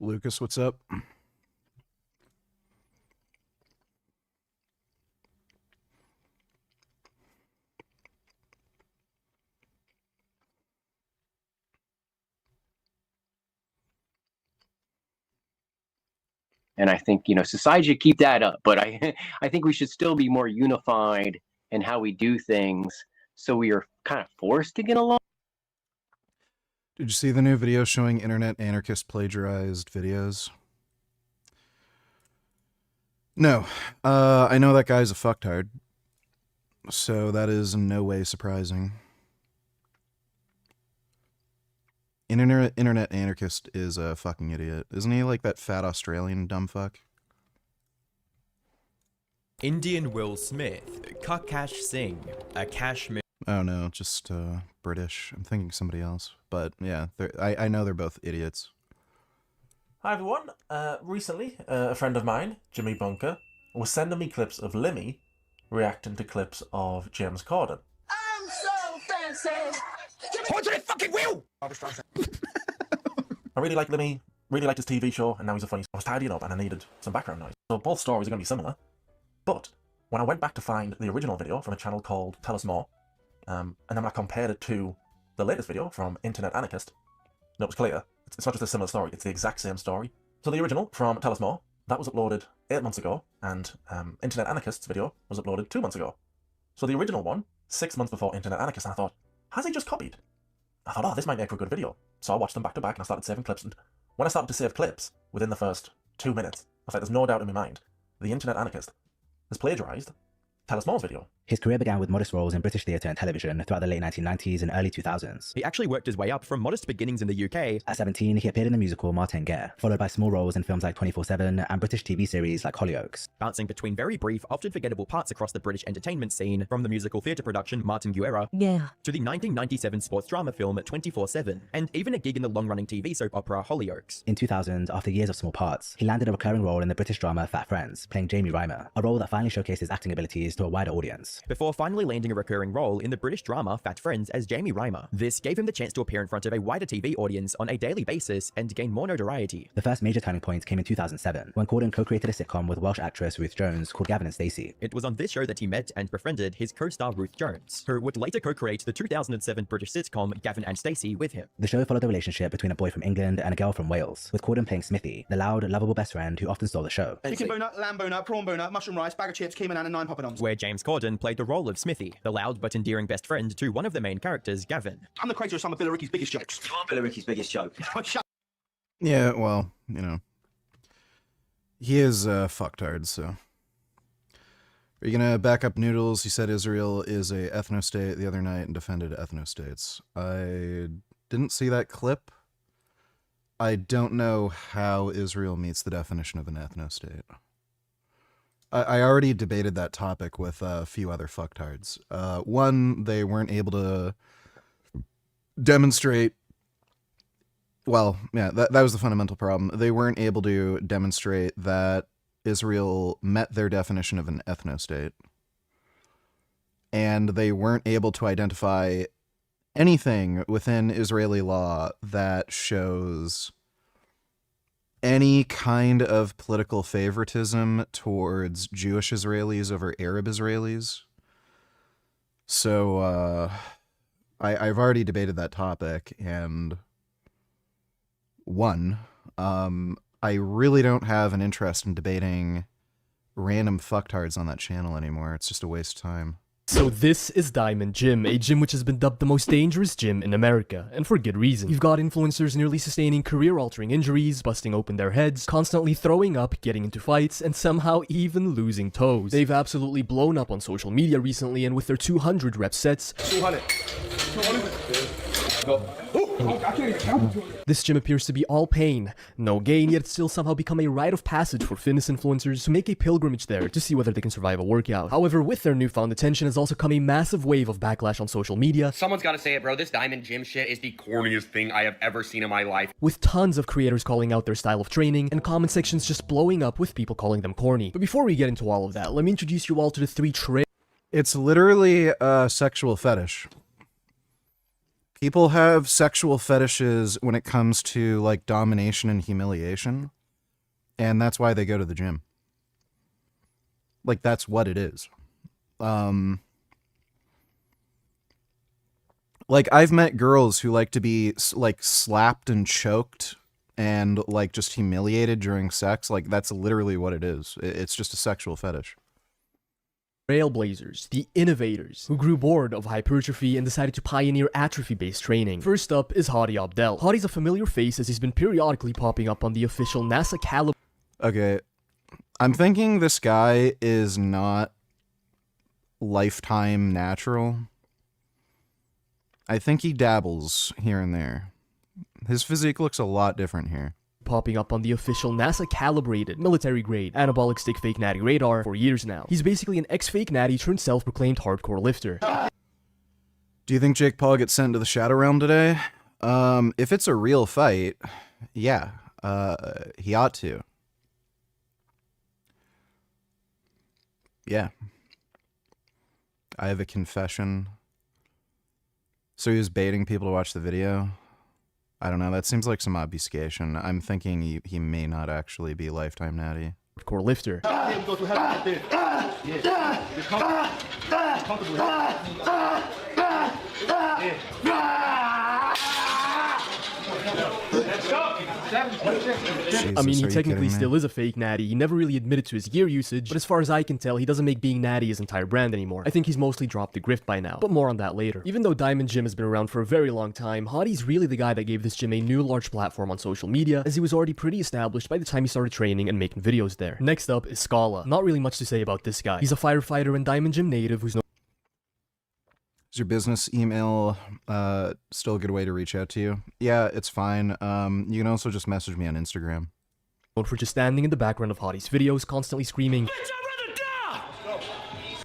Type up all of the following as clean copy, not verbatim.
Lucas, what's up? And I think, society should keep that up. But I think we should still be more unified in how we do things, so we are kind of forced to get along. Did you see the new video showing internet anarchist plagiarized videos? No. I know that guy's a fucktard, so that is in no way surprising. Internet anarchist is a fucking idiot. Isn't he like that fat Australian dumb fuck? Indian Will Smith, Kakash Singh, Akash. Oh no, just British. I'm thinking somebody else. But yeah, I know they're both idiots. Hi everyone. Recently, a friend of mine, Jimmy Bunker, was sending me clips of Limmy reacting to clips of James Corden. I'm so fancy. Hold your fucking wheel! I really like Limmy, really liked his TV show, and now he's a funny. I was tidying up and I needed some background noise. So both stories are going to be similar. But when I went back to find the original video from a channel called Tell Us More, and then I compared it to the latest video from Internet Anarchist, it was clear. It's not just a similar story, it's the exact same story. So the original from Tell Us More, that was uploaded 8 months ago, and Internet Anarchist's video was uploaded 2 months ago. So the original one, 6 months before Internet Anarchist, and I thought, has he just copied? I thought, oh, this might make for a good video. So I watched them back to back and I started saving clips, and when I started to save clips, within the first 2 minutes, I was like, there's no doubt in my mind, the Internet Anarchist has plagiarized Tell Us More's video. His career began with modest roles in British theatre and television throughout the late 1990s and early 2000s. He actually worked his way up from modest beginnings in the UK. At 17, he appeared in the musical Martin Guerre, followed by small roles in films like 24/7 and British TV series like Hollyoaks. Bouncing between very brief, often forgettable parts across the British entertainment scene, from the musical theatre production Martin Guerre to the 1997 sports drama film 24/7, and even a gig in the long-running TV soap opera Hollyoaks. In 2000, after years of small parts, he landed a recurring role in the British drama Fat Friends, playing Jamie Reimer, a role that finally showcased his acting abilities to a wider audience. Before finally landing a recurring role in the British drama Fat Friends as Jamie Reimer. This gave him the chance to appear in front of a wider TV audience on a daily basis and gain more notoriety. The first major turning point came in 2007, when Corden co-created a sitcom with Welsh actress Ruth Jones called Gavin and Stacey. It was on this show that he met and befriended his co-star Ruth Jones, who would later co-create the 2007 British sitcom Gavin and Stacey with him. The show followed the relationship between a boy from England and a girl from Wales, with Corden playing Smithy, the loud, lovable best friend who often stole the show. Chicken boner, lamb boner, prawn boner, mushroom rice, bag of chips, key banana, 9 poppadoms. Where James Corden played the role of Smithy, the loud but endearing best friend to one of the main characters, Gavin. I'm the creator of some of Billericay's biggest jokes. Billericay's biggest joke. Yeah, well, you know. He is a fucktard, so. Are you gonna back up Noodles? He said Israel is a ethno-state the other night and defended ethno-states. I didn't see that clip. I don't know how Israel meets the definition of an ethno-state. I already debated that topic with a few other fucktards. One, they weren't able to demonstrate... Well, yeah, that was the fundamental problem. They weren't able to demonstrate that Israel met their definition of an ethno-state. And they weren't able to identify anything within Israeli law that shows any kind of political favoritism towards Jewish Israelis over Arab Israelis. So, I've already debated that topic, and one, I really don't have an interest in debating random fucktards on that channel anymore. It's just a waste of time. So this is Diamond Gym, a gym which has been dubbed the most dangerous gym in America, and for good reason. You've got influencers nearly sustaining career-altering injuries, busting open their heads, constantly throwing up, getting into fights, and somehow even losing toes. They've absolutely blown up on social media recently, and with their 200 rep sets, 200. 200. This gym appears to be all pain, no gain, yet it's still somehow become a rite of passage for fitness influencers who make a pilgrimage there to see whether they can survive a workout. However, with their newfound attention has also come a massive wave of backlash on social media. Someone's gotta say it, bro. This Diamond Gym shit is the corniest thing I have ever seen in my life. With tons of creators calling out their style of training, and comment sections just blowing up with people calling them corny. But before we get into all of that, let me introduce you all to the 3 It's literally a sexual fetish. People have sexual fetishes when it comes to like domination and humiliation, and that's why they go to the gym. Like, that's what it is. Like, I've met girls who like to be like slapped and choked and like just humiliated during sex. Like, that's literally what it is. It's just a sexual fetish. Trailblazers, the innovators, who grew bored of hypertrophy and decided to pioneer atrophy-based training. First up is Hadi Abdel. Hadi's a familiar face as he's been periodically popping up on the official NASA caliber. Okay, I'm thinking this guy is not lifetime natural. I think he dabbles here and there. His physique looks a lot different here. Popping up on the official NASA-calibrated, military-grade, anabolic stick fake natty radar for years now. He's basically an ex-fake natty turned self-proclaimed hardcore lifter. Do you think Jake Paul gets sent to the Shadow Realm today? If it's a real fight, yeah, he ought to. Yeah. I have a confession. So he was baiting people to watch the video? I don't know, that seems like some obfuscation. I'm thinking he may not actually be lifetime natty. Hardcore lifter. I mean, he technically still is a fake natty. He never really admitted to his gear usage, but as far as I can tell, he doesn't make being natty his entire brand anymore. I think he's mostly dropped the grift by now, but more on that later. Even though Diamond Gym has been around for a very long time, Hadi's really the guy that gave this gym a new large platform on social media, as he was already pretty established by the time he started training and making videos there. Next up is Scala. Not really much to say about this guy. He's a firefighter and Diamond Gym native who's Is your business email still a good way to reach out to you? Yeah, it's fine. You can also just message me on Instagram. known for just standing in the background of Hadi's videos, constantly screaming, "Bitch, I'd rather die!"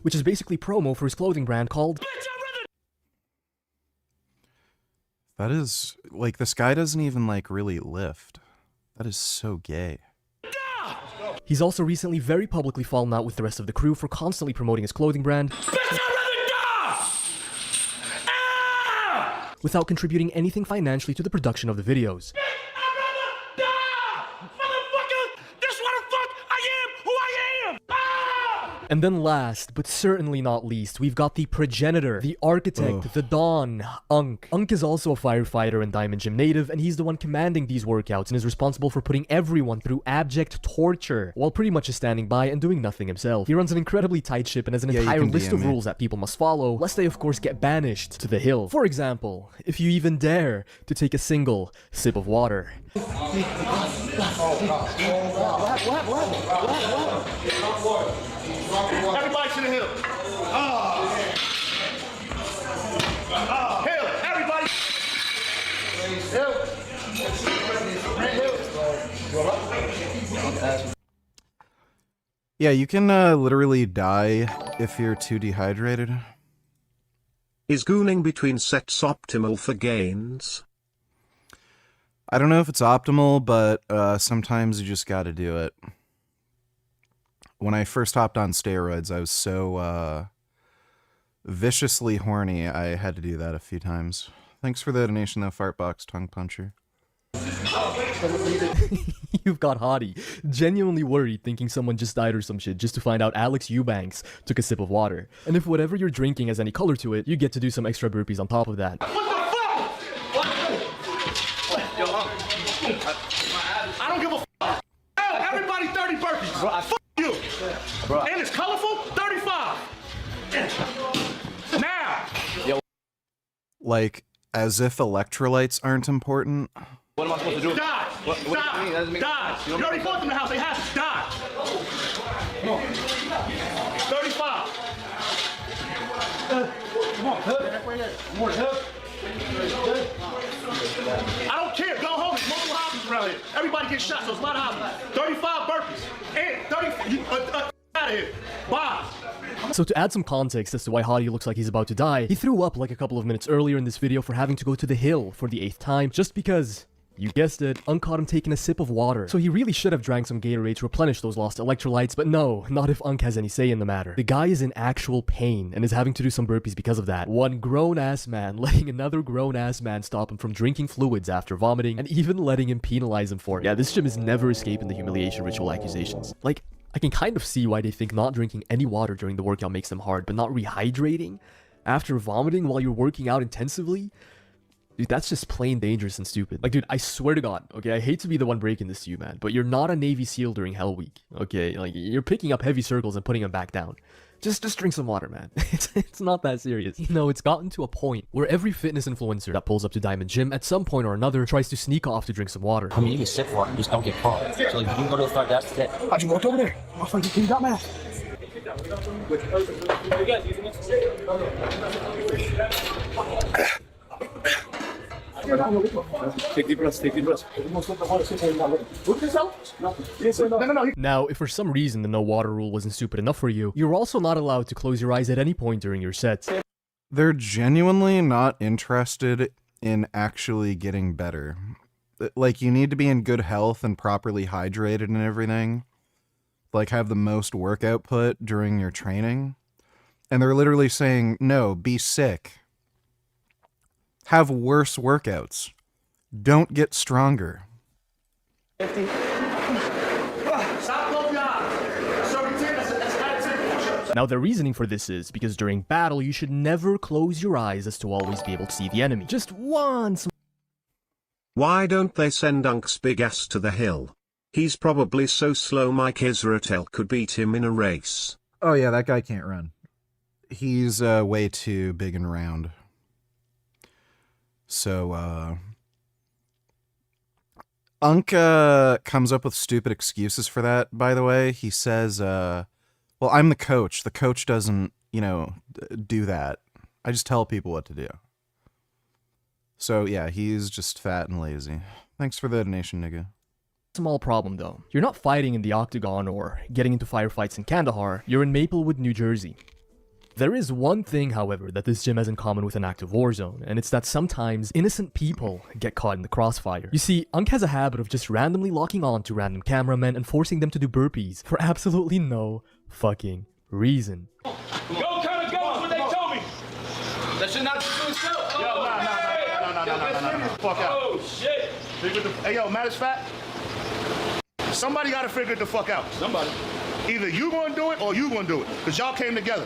Which is basically promo for his clothing brand called, "Bitch, I'd rather..." That is, like, this guy doesn't even, like, really lift. That is so gay. He's also recently very publicly fallen out with the rest of the crew for constantly promoting his clothing brand, "Bitch, I'd rather die!" Without contributing anything financially to the production of the videos. And then last, but certainly not least, we've got the progenitor, the architect, the Don, Unk. Unk is also a firefighter and Diamond Gym native, and he's the one commanding these workouts and is responsible for putting everyone through abject torture, while pretty much just standing by and doing nothing himself. He runs an incredibly tight ship and has an entire list of rules that people must follow, lest they of course get banished to the hill. For example, if you even dare to take a single sip of water. Everybody to the hill. Hill. Everybody. Yeah, you can literally die if you're too dehydrated. Is gooning between sets optimal for gains? I don't know if it's optimal, but sometimes you just gotta do it. When I first hopped on steroids, I was so viciously horny, I had to do that a few times. Thanks for the donation though, Fartbox Tongue Puncher. You've got Hadi, genuinely worried thinking someone just died or some shit just to find out Alex Eubanks took a sip of water. And if whatever you're drinking has any color to it, you get to do some extra burpees on top of that. What the fuck? I don't give a fuck. Everybody 30 burpees. Fuck you. And it's colorful, 35. Now. Like, as if electrolytes aren't important. What am I supposed to do? Die! Die! You already bought them in the house, they have to die! 35! Come on, hook. More hook. I don't care, go home, there's multiple hobbies around here. Everybody gets shot, so it's a lot of hobbies. 35 burpees. And 30, out of here. Bye! So to add some context as to why Hadi looks like he's about to die, he threw up like a couple of minutes earlier in this video for having to go to the hill for the 8th time, just because You guessed it, Unk caught him taking a sip of water. So he really should have drank some Gatorade to replenish those lost electrolytes, but no, not if Unk has any say in the matter. The guy is in actual pain and is having to do some burpees because of that. One grown-ass man letting another grown-ass man stop him from drinking fluids after vomiting, and even letting him penalize him for it. Yeah, this gym is never escaping the humiliation ritual accusations. Like, I can kind of see why they think not drinking any water during the workout makes them hard, but not rehydrating after vomiting while you're working out intensively? Dude, that's just plain dangerous and stupid. Like, dude, I swear to God, okay, I hate to be the one breaking this to you, man, but you're not a Navy SEAL during Hell Week, okay? Like, you're picking up heavy circles and putting them back down. Just drink some water, man. It's not that serious. You know, it's gotten to a point where every fitness influencer that pulls up to Diamond Gym at some point or another tries to sneak off to drink some water. I mean, you can sip water, just don't get caught. So, like, you can go to the front desk today. How'd you walk over there? My fucking team got mad. Take deep breaths, take deep breaths. Now, if for some reason the no water rule wasn't stupid enough for you, you're also not allowed to close your eyes at any point during your sets. They're genuinely not interested in actually getting better. Like, you need to be in good health and properly hydrated and everything. Like, have the most work output during your training. And they're literally saying, no, be sick. Have worse workouts. Don't get stronger. Now, their reasoning for this is because during battle, you should never close your eyes as to always be able to see the enemy. Just once. Why don't they send Unk's big ass to the hill? He's probably so slow Mike Israel could beat him in a race. Oh yeah, that guy can't run. He's way too big and round. So, Unk comes up with stupid excuses for that, by the way. He says, well, I'm the coach. The coach doesn't, you know, do that. I just tell people what to do. So, yeah, he's just fat and lazy. Thanks for the donation, nigga. Small problem, though. You're not fighting in the Octagon or getting into firefights in Kandahar. You're in Maplewood, New Jersey. There is one thing, however, that this gym has in common with an active war zone, and it's that sometimes innocent people get caught in the crossfire. You see, Unk has a habit of just randomly locking on to random cameramen and forcing them to do burpees for absolutely no fucking reason. Go, Colonel, go, what they told me. That should not do itself. Yo, no. Fuck out. Oh, shit. Hey, yo, matter of fact, somebody got to figure it the fuck out. Somebody. Either you gonna do it or you gonna do it, because y'all came together.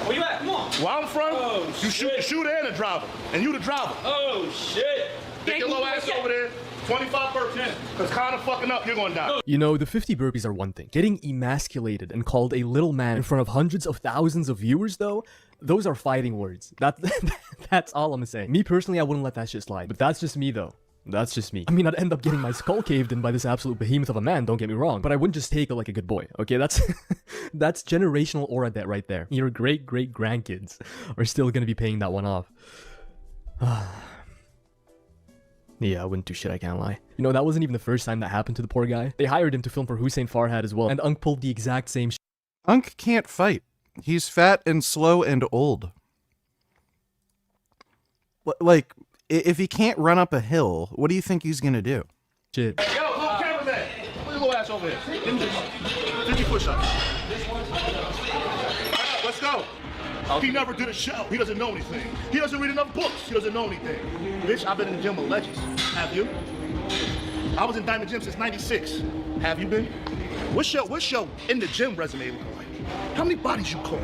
Where you at? Come on. Where I'm from, you shoot the shooter and the driver, and you the driver. Oh, shit. Get your little ass over there, 25 burpees, because kind of fucking up, you're gonna die. You know, the 50 burpees are one thing. Getting emasculated and called a little man in front of hundreds of thousands of viewers, though, those are fighting words. That's all I'm saying. Me personally, I wouldn't let that shit slide, but that's just me, though. That's just me. I mean, I'd end up getting my skull caved in by this absolute behemoth of a man, don't get me wrong. But I wouldn't just take it like a good boy, okay? That's that's generational aura debt right there. Your great-great-grandkids are still gonna be paying that one off. Yeah, I wouldn't do shit, I can't lie. You know, that wasn't even the first time that happened to the poor guy. They hired him to film for Hussein Farhad as well, and Unk pulled the exact same shit. Unk can't fight. He's fat and slow and old. Like, if he can't run up a hill, what do you think he's gonna do? Shit. Yo, little cameraman, put your little ass over here. 50 push-ups. Let's go. He never did a show. He doesn't know anything. He doesn't read enough books. He doesn't know anything. Bitch, I've been in the gym with legends. Have you? I was in Diamond Gym since '96. Have you been? What's your in the gym resume look like? How many bodies you caught?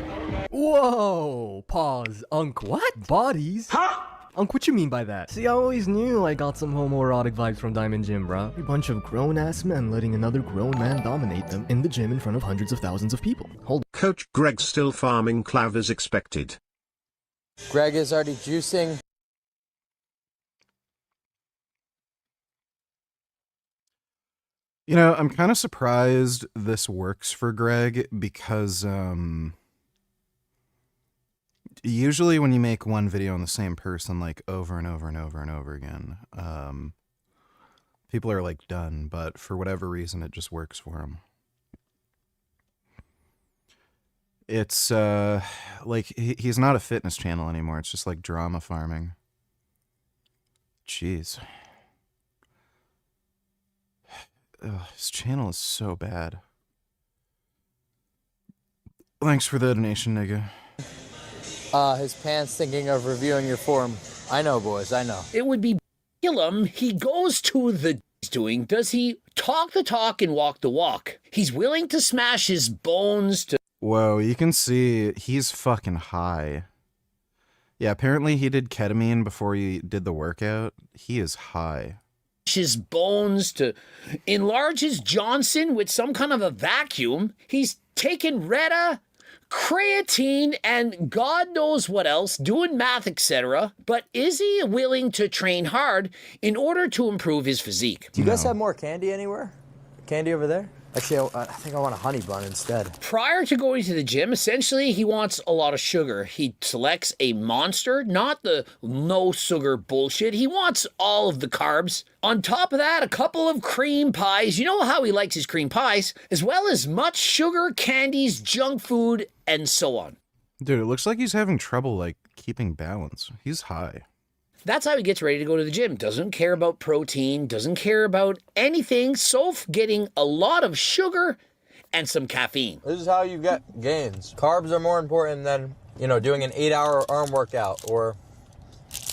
Whoa! Pause. Unk, what? Bodies? Huh? Unk, what you mean by that? See, I always knew I got some homoerotic vibes from Diamond Gym, bruh. A bunch of grown-ass men letting another grown man dominate them in the gym in front of hundreds of thousands of people. Hold on. Coach Greg still farming clav as expected. Greg is already juicing. You know, I'm kind of surprised this works for Greg because, usually when you make one video on the same person, like, over and over and over and over again, people are, like, done, but for whatever reason, it just works for him. It's, like, he's not a fitness channel anymore, it's just, like, drama farming. Jeez. Ugh, his channel is so bad. Thanks for the donation, nigga. His pants thinking of reviewing your form. I know, boys, I know. It would be him. He goes to the doing. Does he talk the talk and walk the walk? He's willing to smash his bones to... Whoa, you can see he's fucking high. Yeah, apparently he did ketamine before he did the workout. He is high. His bones to enlarge his Johnson with some kind of a vacuum. He's taken Retta, creatine, and God knows what else, doing math, etc. But is he willing to train hard in order to improve his physique? Do you guys have more candy anywhere? Candy over there? Actually, I think I want a honey bun instead. Prior to going to the gym, essentially, he wants a lot of sugar. He selects a Monster, not the no sugar bullshit. He wants all of the carbs. On top of that, a couple of cream pies. You know how he likes his cream pies, as well as much sugar, candies, junk food, and so on. Dude, it looks like he's having trouble, like, keeping balance. He's high. That's how he gets ready to go to the gym. Doesn't care about protein, doesn't care about anything, so getting a lot of sugar and some caffeine. This is how you get gains. Carbs are more important than, you know, doing an 8-hour arm workout or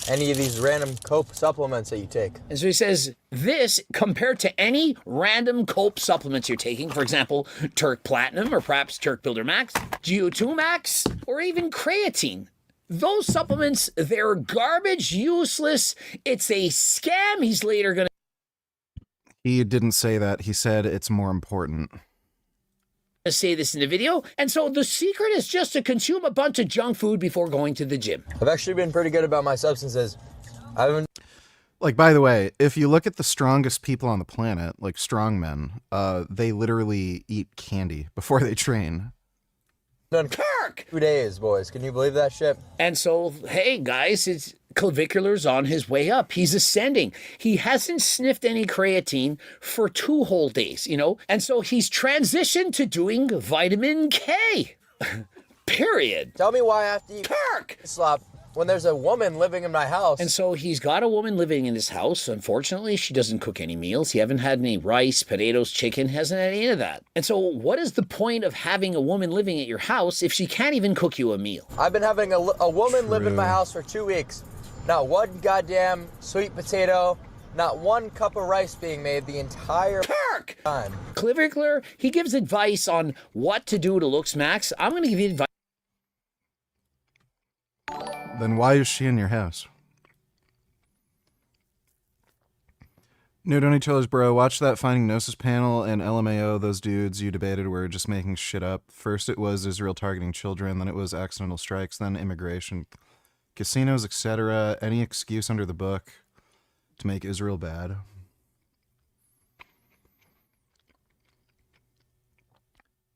any of these random cope supplements that you take. And so he says, this, compared to any random cope supplements you're taking, for example, Turk Platinum or perhaps Turk Builder Max, GO2 Max, or even creatine. Those supplements, they're garbage, useless. It's a scam. He's later going to... He didn't say that. He said it's more important. Say this in the video. And so the secret is just to consume a bunch of junk food before going to the gym. I've actually been pretty good about my substances. I haven't... Like, by the way, if you look at the strongest people on the planet, like strongmen, they literally eat candy before they train. Done Kirk! 2 days, boys. Can you believe that shit? And so, hey, guys, it's clavicular's on his way up. He's ascending. He hasn't sniffed any creatine for 2 whole days, you know? And so he's transitioned to doing vitamin K. Period. Tell me why I have to eat Kirk! slop when there's a woman living in my house. And so he's got a woman living in his house. Unfortunately, she doesn't cook any meals. He haven't had any rice, potatoes, chicken, hasn't had any of that. And so what is the point of having a woman living at your house if she can't even cook you a meal? I've been having a woman live in my house for 2 weeks. Not one goddamn sweet potato, not one cup of rice being made the entire time. Clavicular, he gives advice on what to do to looks max. I'm going to give you advice. Then why is she in your house? No, don't each other's bro. Watch that Finding Gnosis panel and LMAO. Those dudes you debated were just making shit up. First it was Israel targeting children, then it was accidental strikes, then immigration, casinos, etc. Any excuse under the book to make Israel bad.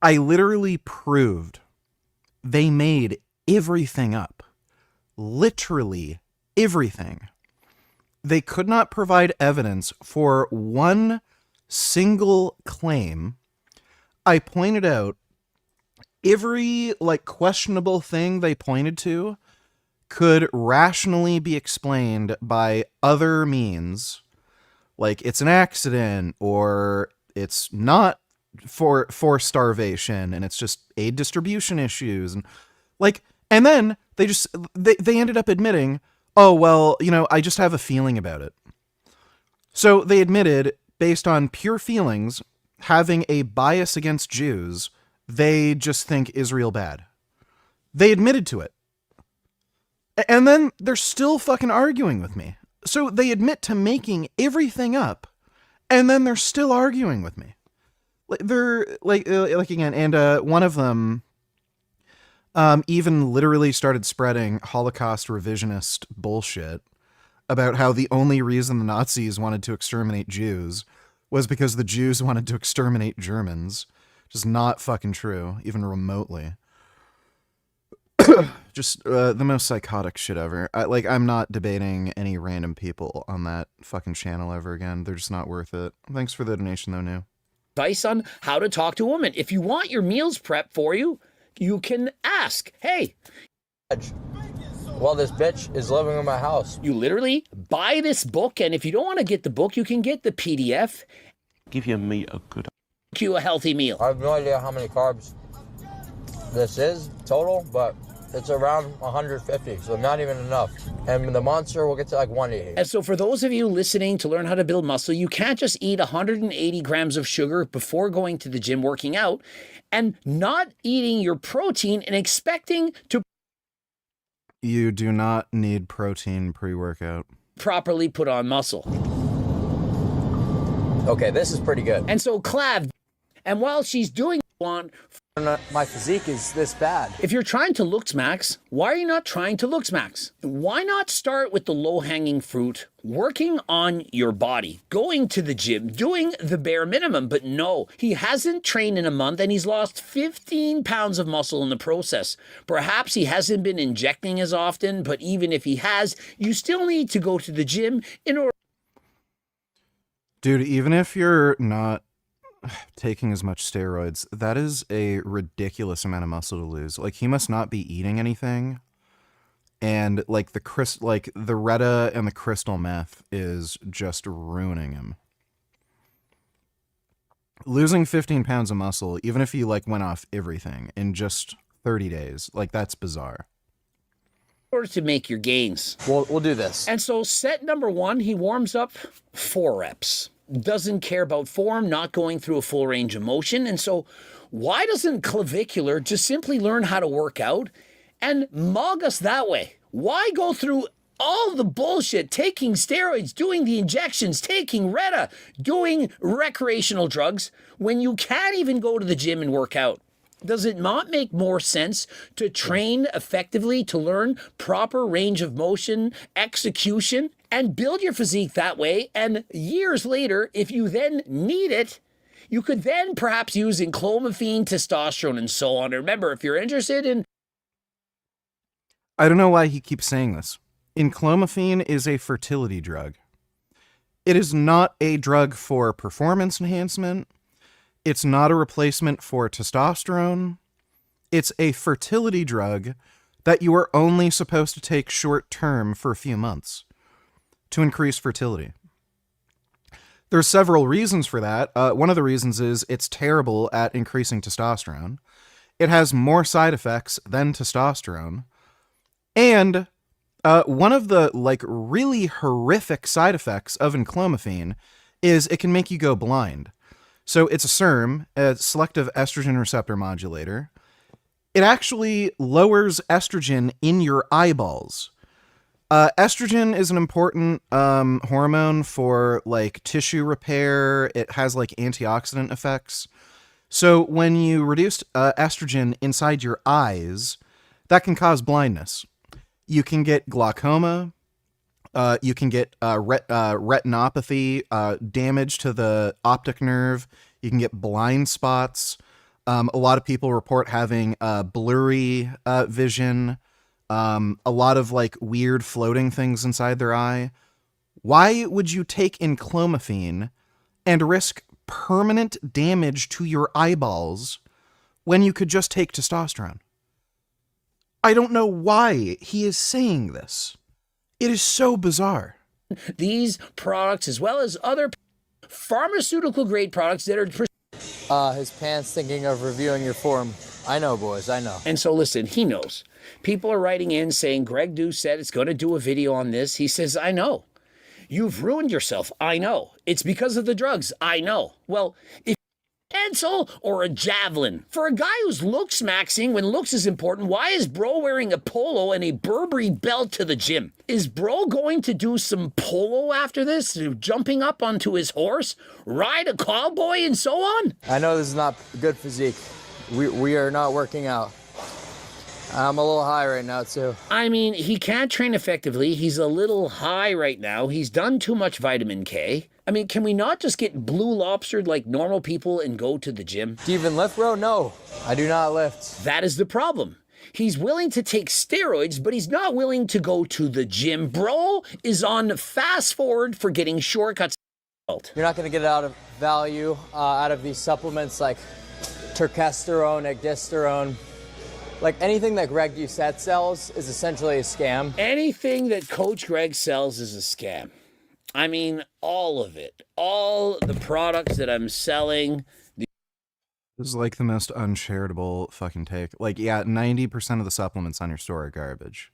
I literally proved they made everything up. Literally everything. They could not provide evidence for one single claim. I pointed out every, like, questionable thing they pointed to could rationally be explained by other means. Like, it's an accident, or it's not for starvation, and it's just aid distribution issues, and like, and then they ended up admitting, oh, well, you know, I just have a feeling about it. So they admitted, based on pure feelings, having a bias against Jews, they just think Israel bad. They admitted to it. And then they're still fucking arguing with me. So they admit to making everything up, and then they're still arguing with me. They're like again, and one of them even literally started spreading Holocaust revisionist bullshit about how the only reason the Nazis wanted to exterminate Jews was because the Jews wanted to exterminate Germans. Just not fucking true, even remotely. Just the most psychotic shit ever. I'm not debating any random people on that fucking channel ever again. They're just not worth it. Thanks for the donation, though, New. Advice on how to talk to a woman. If you want your meals prepped for you, you can ask, hey. while this bitch is living in my house. You literally buy this book, and if you don't want to get the book, you can get the PDF. Give your meat a good... You a healthy meal. I have no idea how many carbs this is total, but it's around 150, so not even enough. And the monster will get to like 180. And so for those of you listening to learn how to build muscle, you can't just eat 180 grams of sugar before going to the gym working out and not eating your protein and expecting to You do not need protein pre-workout. properly put on muscle. Okay, this is pretty good. And so Clav, and while she's doing one, my physique is this bad. If you're trying to looks max, why are you not trying to looks max? Why not start with the low-hanging fruit, working on your body, going to the gym, doing the bare minimum? But no, he hasn't trained in a month and he's lost 15 pounds of muscle in the process. Perhaps he hasn't been injecting as often, but even if he has, you still need to go to the gym in order. Dude, even if you're not taking as much steroids, that is a ridiculous amount of muscle to lose. Like, he must not be eating anything, and like the Retta and the crystal meth is just ruining him. Losing 15 pounds of muscle, even if you like went off everything in just 30 days, like, that's bizarre. In order to make your gains. We'll do this. And so set number 1, he warms up 4 reps. Doesn't care about form, not going through a full range of motion. And so why doesn't Clavicular just simply learn how to work out and mug us that way? Why go through all the bullshit, taking steroids, doing the injections, taking Retta, doing recreational drugs, when you can't even go to the gym and work out? Does it not make more sense to train effectively, to learn proper range of motion, execution, and build your physique that way? And years later, if you then need it, you could then perhaps use enclomiphene, testosterone, and so on. And remember, if you're interested in... I don't know why he keeps saying this. Enclomiphene is a fertility drug. It is not a drug for performance enhancement. It's not a replacement for testosterone. It's a fertility drug that you are only supposed to take short term for a few months to increase fertility. There's several reasons for that. One of the reasons is it's terrible at increasing testosterone. It has more side effects than testosterone. And one of the really horrific side effects of enclomiphene is it can make you go blind. So it's a SERM, a selective estrogen receptor modulator. It actually lowers estrogen in your eyeballs. Estrogen is an important hormone for tissue repair. It has antioxidant effects. So when you reduce estrogen inside your eyes, that can cause blindness. You can get glaucoma. You can get retinopathy, damage to the optic nerve. You can get blind spots. A lot of people report having blurry vision. A lot of weird floating things inside their eye. Why would you take enclomiphene and risk permanent damage to your eyeballs when you could just take testosterone? I don't know why he is saying this. It is so bizarre. These products, as well as other pharmaceutical grade products that are... his pants thinking of reviewing your form. I know, boys, I know. And so listen, he knows. People are writing in saying, Greg Dew said it's going to do a video on this. He says, I know. You've ruined yourself. I know. It's because of the drugs. I know. Well, if pencil or a javelin. For a guy who's looks maxing when looks is important, why is bro wearing a polo and a Burberry belt to the gym? Is bro going to do some polo after this? Jumping up onto his horse, ride a cowboy, and so on? I know this is not good physique. We are not working out. I'm a little high right now, too. I mean, he can't train effectively. He's a little high right now. He's done too much vitamin K. I mean, can we not just get blue lobstered like normal people and go to the gym? Do you even lift, bro? No, I do not lift. That is the problem. He's willing to take steroids, but he's not willing to go to the gym. Bro is on fast forward for getting shortcuts. You're not going to get out of value out of these supplements like terkesterone, ecdysterone. Like anything that Greg Doucette sells is essentially a scam. Anything that Coach Greg sells is a scam. I mean, all of it. All the products that I'm selling. This is like the most uncharitable fucking take. Like, yeah, 90% of the supplements on your store are garbage.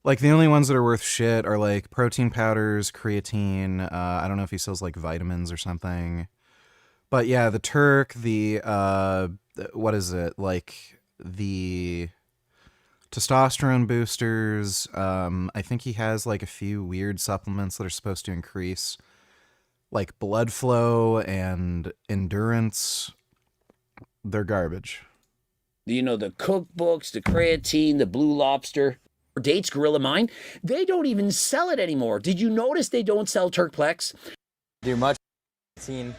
Like, the only ones that are worth shit are like protein powders, creatine. I don't know if he sells like vitamins or something. But yeah, the Turk, what is it? Like, the testosterone boosters. I think he has like a few weird supplements that are supposed to increase like blood flow and endurance. They're garbage. You know, the cookbooks, the creatine, the Blue Lobster, Dates, Gorilla Mine, they don't even sell it anymore. Did you notice they don't sell Turkplex? Do much creatine.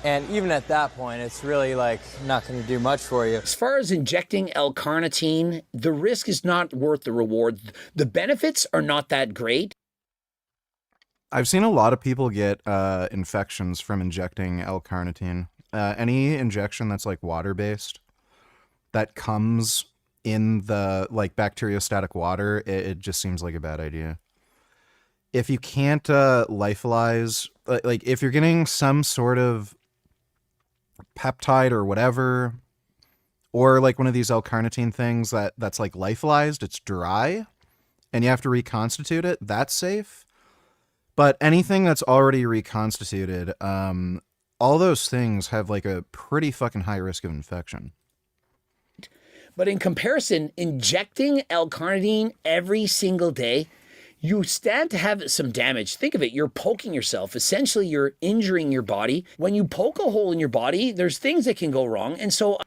And even at that point, it's really like not going to do much for you. As far as injecting L-carnitine, the risk is not worth the reward. The benefits are not that great. I've seen a lot of people get infections from injecting L-carnitine. Any injection that's like water-based that comes in the like bacteriostatic water, it just seems like a bad idea. If you can't lyophilize, like if you're getting some sort of peptide or whatever, or like one of these L-carnitine things that's like lyophilized, it's dry, and you have to reconstitute it, that's safe. But anything that's already reconstituted, all those things have like a pretty fucking high risk of infection. But in comparison, injecting L-carnitine every single day, you stand to have some damage. Think of it, you're poking yourself. Essentially, you're injuring your body. When you poke a hole in your body, there's things that can go wrong. And so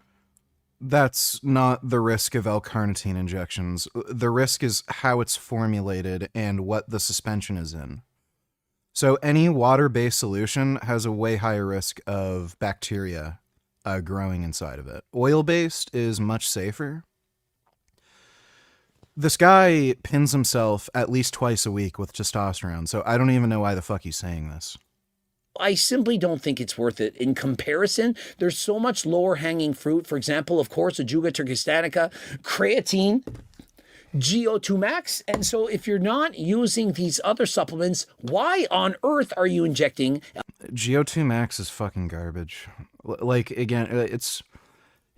that's not the risk of L-carnitine injections. The risk is how it's formulated and what the suspension is in. So any water-based solution has a way higher risk of bacteria growing inside of it. Oil-based is much safer. This guy pins himself at least twice a week with testosterone, so I don't even know why the fuck he's saying this. I simply don't think it's worth it. In comparison, there's so much lower hanging fruit. For example, of course, Ajuga turkistanica, creatine, GO2 max. And so if you're not using these other supplements, why on earth are you injecting? GO2 max is fucking garbage. Like, again, it's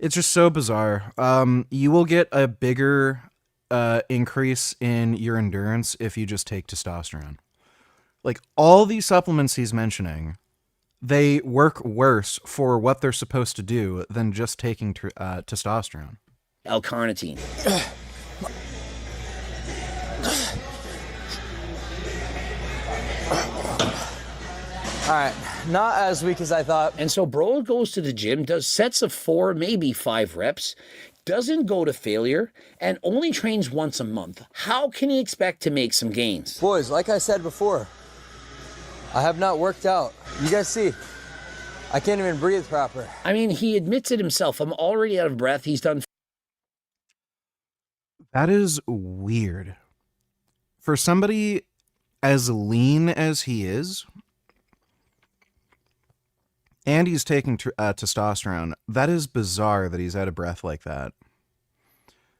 just so bizarre. You will get a bigger increase in your endurance if you just take testosterone. Like, all these supplements he's mentioning, they work worse for what they're supposed to do than just taking testosterone. L-carnitine. All right, not as weak as I thought. And so bro goes to the gym, does sets of 4, maybe 5 reps, doesn't go to failure, and only trains once a month. How can he expect to make some gains? Boys, like I said before, I have not worked out. You guys see, I can't even breathe proper. I mean, he admits it himself. I'm already out of breath. He's done. That is weird. For somebody as lean as he is, and he's taking testosterone, that is bizarre that he's out of breath like that.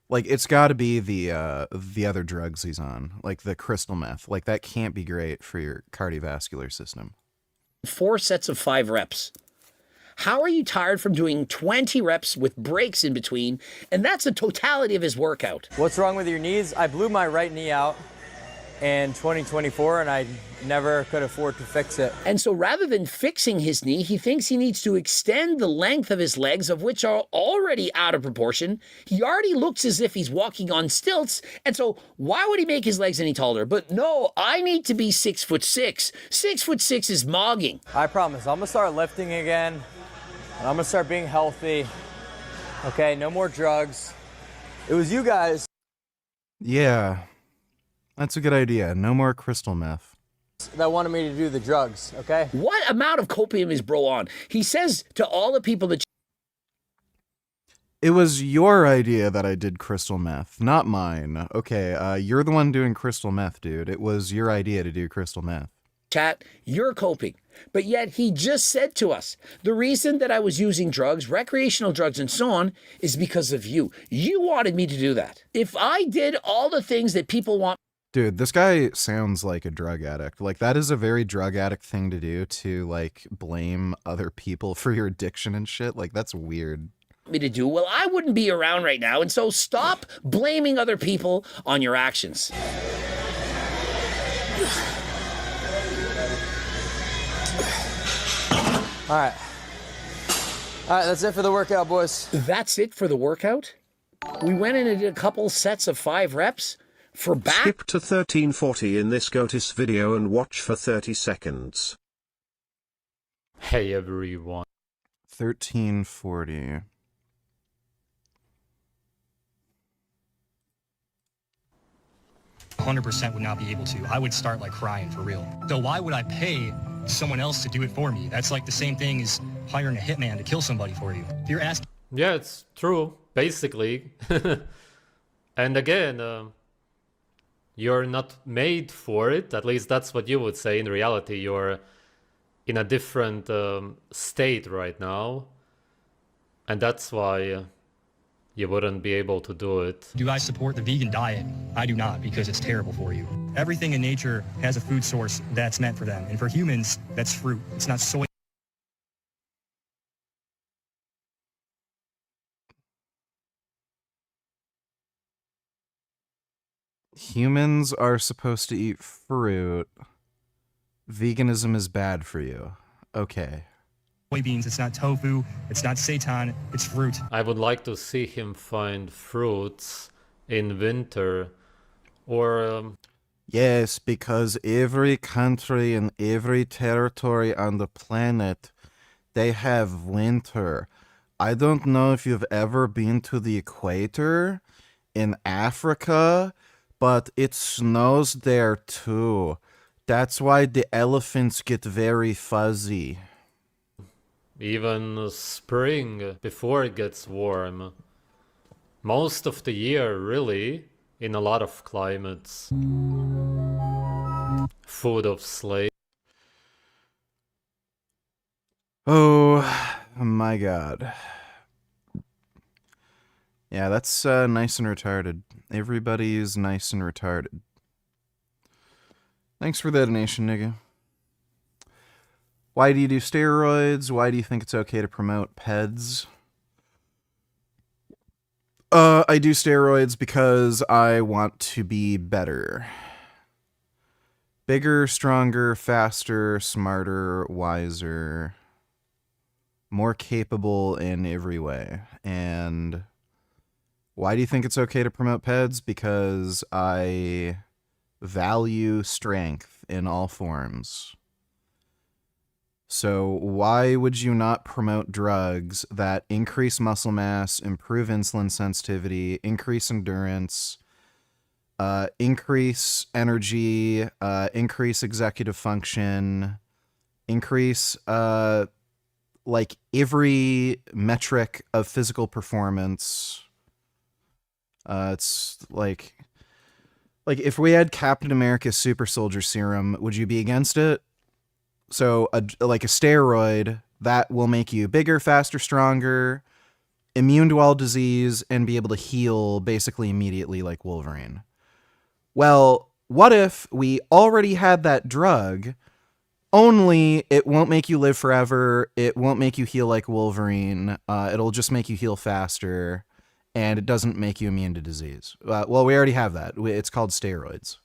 Like, it's got to be the other drugs he's on, like the crystal meth. Like, that can't be great for your cardiovascular system. 4 sets of 5 reps. How are you tired from doing 20 reps with breaks in between? And that's the totality of his workout. What's wrong with your knees? I blew my right knee out in 2024, and I never could afford to fix it. And so rather than fixing his knee, he thinks he needs to extend the length of his legs, of which are already out of proportion. He already looks as if he's walking on stilts. And so why would he make his legs any taller? But no, I need to be 6'6". 6'6" is mogging. I promise, I'm gonna start lifting again, and I'm gonna start being healthy. Okay, no more drugs. It was you guys. Yeah. That's a good idea. No more crystal meth. That wanted me to do the drugs, okay? What amount of copium is bro on? He says to all the people that... It was your idea that I did crystal meth, not mine. Okay, you're the one doing crystal meth, dude. It was your idea to do crystal meth. Chat, you're coping. But yet he just said to us, the reason that I was using drugs, recreational drugs and so on, is because of you. You wanted me to do that. If I did all the things that people want. Dude, this guy sounds like a drug addict. Like, that is a very drug addict thing to do, to, like, blame other people for your addiction and shit. Like, that's weird. Me to do, well, I wouldn't be around right now. And so stop blaming other people on your actions. All right, that's it for the workout, boys. That's it for the workout? We went in and did a couple sets of 5 reps for back. Skip to 1340 in this GOATIS video and watch for 30 seconds. Hey everyone. 1340. %, would not be able to. I would start like crying for real. So why would I pay someone else to do it for me? That's like the same thing as hiring a hitman to kill somebody for you. If you're asking. Yeah, it's true, basically. And again, you're not made for it. At least that's what you would say. In reality, you're in a different state right now. And that's why you wouldn't be able to do it. Do I support the vegan diet? I do not, because it's terrible for you. Everything in nature has a food source that's meant for them. And for humans, that's fruit. It's not soy. Humans are supposed to eat fruit. Veganism is bad for you. Okay. Soybeans, it's not tofu, it's not seitan, it's fruit. I would like to see him find fruits in winter, or... Yes, because every country and every territory on the planet, they have winter. I don't know if you've ever been to the equator in Africa, but it snows there too. That's why the elephants get very fuzzy. Even spring, before it gets warm. Most of the year, really, in a lot of climates. Food of slaves. Oh my god. Yeah, that's nice and retarded. Everybody's nice and retarded. Thanks for the donation, nigga. Why do you do steroids? Why do you think it's okay to promote PEDs? I do steroids because I want to be better. Bigger, stronger, faster, smarter, wiser, more capable in every way. And why do you think it's okay to promote PEDs? Because I value strength in all forms. So why would you not promote drugs that increase muscle mass, improve insulin sensitivity, increase endurance, increase energy, increase executive function, increase like every metric of physical performance? It's like if we had Captain America's super soldier serum, would you be against it? So, like a steroid, that will make you bigger, faster, stronger, immune to all disease, and be able to heal basically immediately like Wolverine. Well, what if we already had that drug, only it won't make you live forever, it won't make you heal like Wolverine, it'll just make you heal faster, and it doesn't make you immune to disease. Well, we already have that. It's called steroids.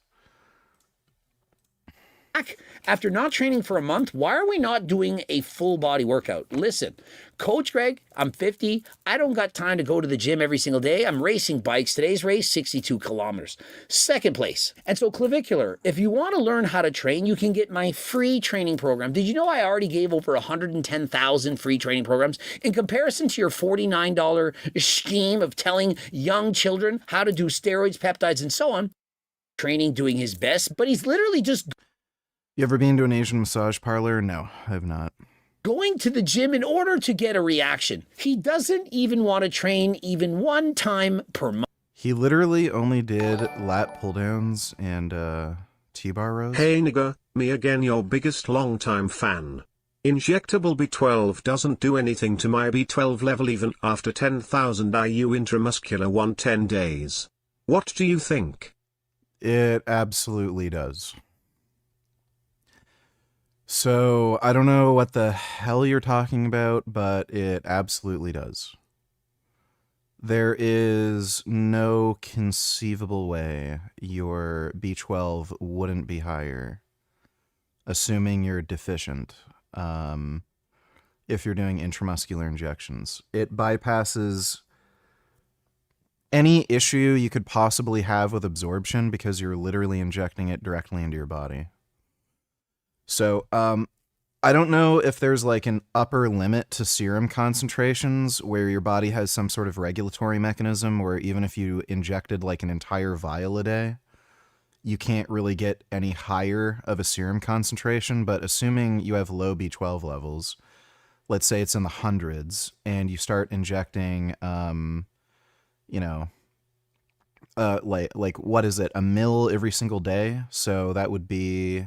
After not training for a month, why are we not doing a full body workout? Listen, Coach Greg, I'm 50. I don't got time to go to the gym every single day. I'm racing bikes. Today's race, 62 kilometers. Second place. And so Clavicular, if you want to learn how to train, you can get my free training program. Did you know I already gave over 110,000 free training programs in comparison to your $49 scheme of telling young children how to do steroids, peptides, and so on? Training, doing his best, but he's literally just... You ever been to an Asian massage parlor? No, I have not. Going to the gym in order to get a reaction. He doesn't even want to train even one time per month. He literally only did lat pull downs and T-Bar Rose? Hey nigga, me again, your biggest longtime fan. Injectable B12 doesn't do anything to my B12 level even after 10,000 IU intramuscular 110 days. What do you think? It absolutely does. So, I don't know what the hell you're talking about, but it absolutely does. There is no conceivable way your B12 wouldn't be higher, assuming you're deficient, if you're doing intramuscular injections. It bypasses any issue you could possibly have with absorption because you're literally injecting it directly into your body. So, I don't know if there's like an upper limit to serum concentrations where your body has some sort of regulatory mechanism where even if you injected like an entire vial a day, you can't really get any higher of a serum concentration. But assuming you have low B12 levels, let's say it's in the hundreds, and you start injecting, like what is it, a mil every single day? So that would be,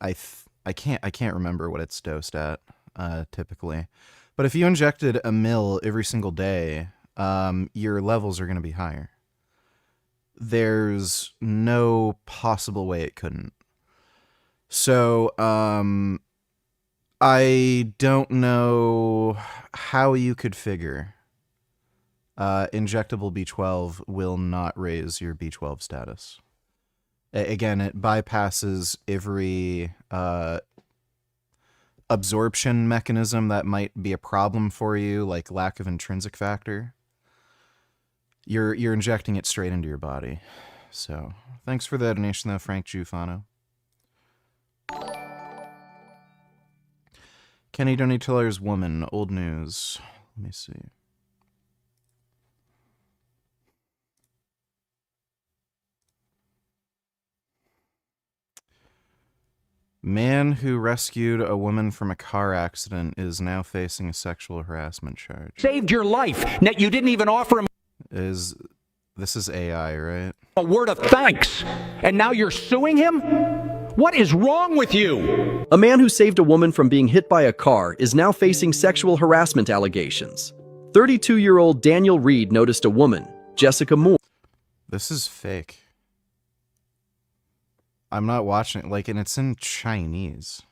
I can't remember what it's dosed at typically, but if you injected a mil every single day, your levels are going to be higher. There's no possible way it couldn't. So I don't know how you could figure injectable B12 will not raise your B12 status. Again, it bypasses every absorption mechanism that might be a problem for you, like lack of intrinsic factor. You're injecting it straight into your body. So, thanks for the donation, though, Frank Tufano. Kenny Donny Tiller's woman, old news. Let me see. Man who rescued a woman from a car accident is now facing a sexual harassment charge. Saved your life. You didn't even offer him. This is AI, right? A word of thanks. And now you're suing him? What is wrong with you? A man who saved a woman from being hit by a car is now facing sexual harassment allegations. 32-year-old Daniel Reed noticed a woman, Jessica Moore. This is fake. I'm not watching it, like, and it's in Chinese.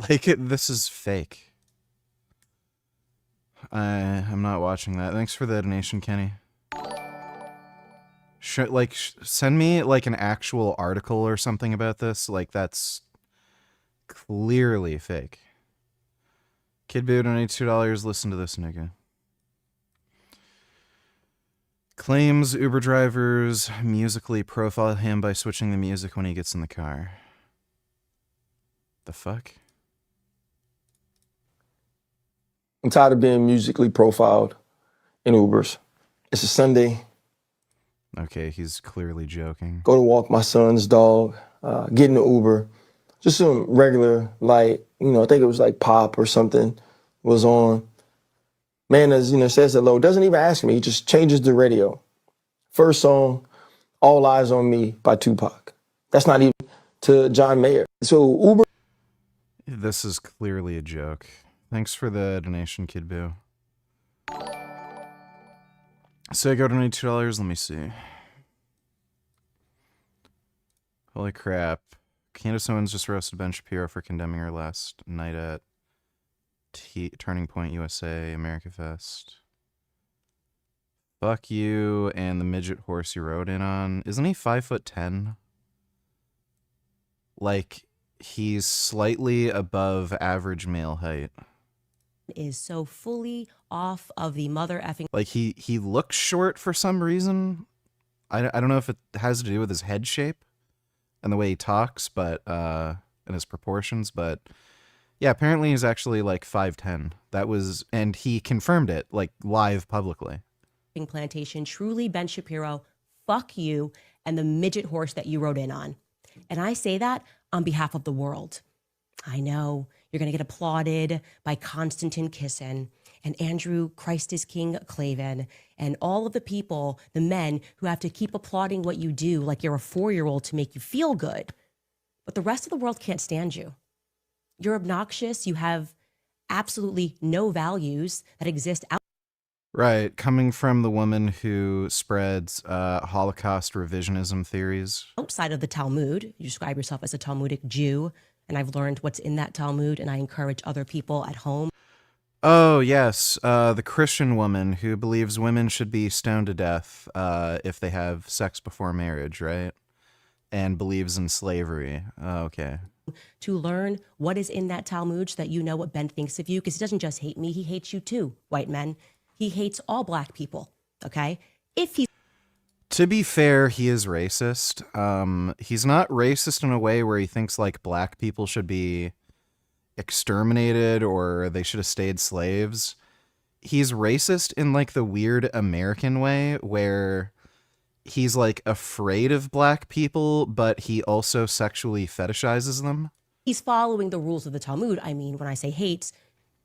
Like, this is fake. I'm not watching that. Thanks for the donation, Kenny. Send me, like, an actual article or something about this. Like, that's clearly fake. Kid Boo donated $2. Listen to this, nigga. Claims Uber drivers musically profile him by switching the music when he gets in the car. The fuck? I'm tired of being musically profiled in Ubers. It's a Sunday. Okay, he's clearly joking. Go to walk my son's dog, get in the Uber. Just some regular, light, I think it was like pop or something was on. Man, as says hello, doesn't even ask me, he just changes the radio. First song, All Eyes on Me by Tupac. That's not even to John Mayer. So Uber. This is clearly a joke. Thanks for the donation, Kid Boo. So I go donate $2. Let me see. Holy crap. Candace Owens just roasted Ben Shapiro for condemning her last night at Turning Point USA America Fest. Fuck you and the midget horse you rode in on. Isn't he 5'10"? Like, he's slightly above average male height. Is so fully off of the mother effing. Like, he looks short for some reason. I don't know if it has to do with his head shape and the way he talks, but and his proportions, but yeah, apparently he's actually like 5'10". That was, and he confirmed it like live publicly. Plantation, truly Ben Shapiro, fuck you and the midget horse that you rode in on. And I say that on behalf of the world. I know you're going to get applauded by Konstantin Kisin and Andrew Christ is King Clavin and all of the people, the men who have to keep applauding what you do like you're a 4-year-old to make you feel good. But the rest of the world can't stand you. You're obnoxious. You have absolutely no values that exist Right, coming from the woman who spreads Holocaust revisionism theories. outside of the Talmud. You describe yourself as a Talmudic Jew, and I've learned what's in that Talmud, and I encourage other people at home. Oh, yes, the Christian woman who believes women should be stoned to death if they have sex before marriage, right? And believes in slavery. Oh, okay. To learn what is in that Talmud so that you know what Ben thinks of you, because he doesn't just hate me, he hates you too, white men. He hates all black people, okay? If he's To be fair, he is racist. He's not racist in a way where he thinks like black people should be exterminated or they should have stayed slaves. He's racist in like the weird American way where he's like afraid of black people, but he also sexually fetishizes them. he's following the rules of the Talmud, I mean, when I say hates,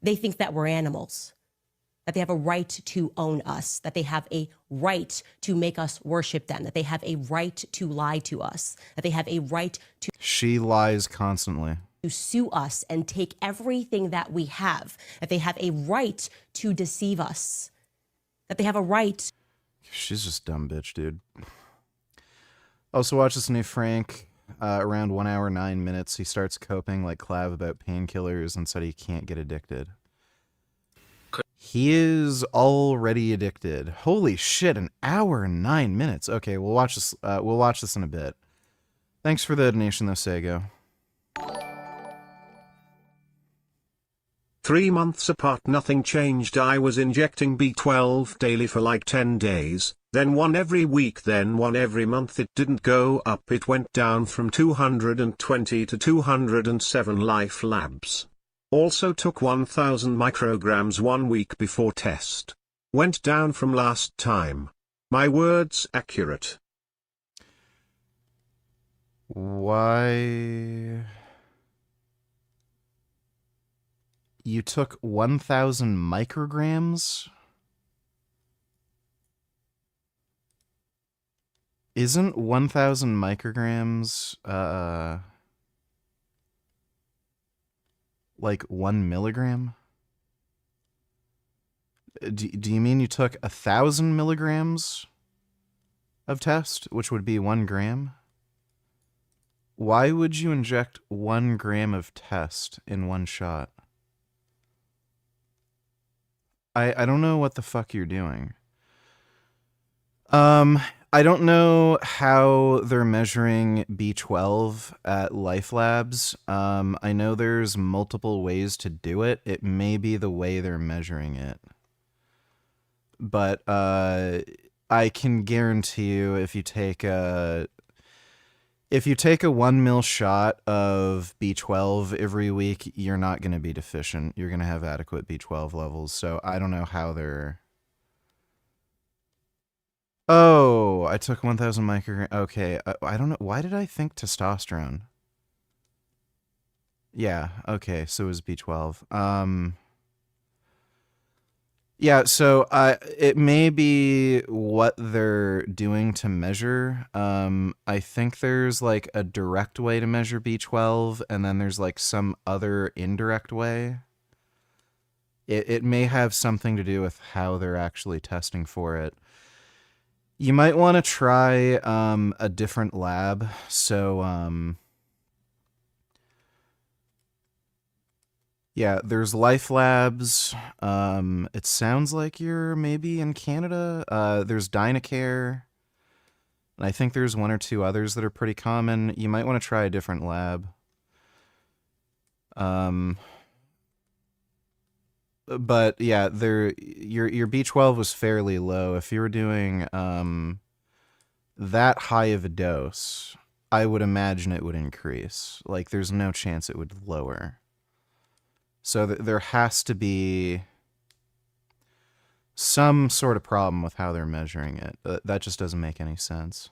they think that we're animals, that they have a right to own us, that they have a right to make us worship them, that they have a right to lie to us, that they have a right to She lies constantly. sue us and take everything that we have, that they have a right to deceive us, that they have a right. She's just a dumb bitch, dude. Also, watch this new Frank. Around 1 hour, 9 minutes, he starts coping like Clav about painkillers and said he can't get addicted. He is already addicted. Holy shit, 1 hour and 9 minutes. Okay, we'll watch this. We'll watch this in a bit. Thanks for the donation, though, Sego. 3 months apart, nothing changed. I was injecting B12 daily for like 10 days, then one every week, then one every month. It didn't go up, it went down from 220 to 207 life labs. Also took 1000 micrograms 1 week before test. Went down from last time. My words accurate. Why? You took 1000 micrograms? Isn't 1000 micrograms, like 1 milligram? Do you mean you took 1000 milligrams of test, which would be 1 gram? Why would you inject 1 gram of test in one shot? I don't know what the fuck you're doing. I don't know how they're measuring B12 at Life Labs. I know there's multiple ways to do it. It may be the way they're measuring it. But I can guarantee you if you take a 1 mil shot of B12 every week, you're not going to be deficient. You're going to have adequate B12 levels. So I don't know how they're... Oh, I took 1000 micrograms. Okay, I don't know. Why did I think testosterone? Yeah, okay, so it was B12. Yeah, so it may be what they're doing to measure. I think there's like a direct way to measure B12, and then there's like some other indirect way. It may have something to do with how they're actually testing for it. You might want to try a different lab. So, yeah, there's Life Labs. It sounds like you're maybe in Canada. There's Dynacare. And I think there's 1 or 2 others that are pretty common. You might want to try a different lab. But yeah, your B12 was fairly low. If you were doing that high of a dose, I would imagine it would increase. Like, there's no chance it would lower. So there has to be some sort of problem with how they're measuring it. That just doesn't make any sense.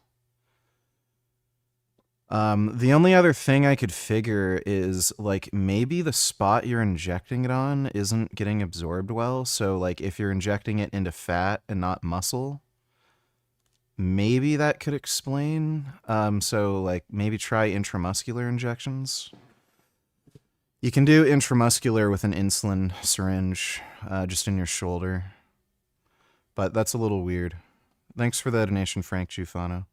The only other thing I could figure is, like, maybe the spot you're injecting it on isn't getting absorbed well. So, like, if you're injecting it into fat and not muscle, maybe that could explain. So, like, maybe try intramuscular injections. You can do intramuscular with an insulin syringe, just in your shoulder. But that's a little weird. Thanks for the donation, Frank Tufano.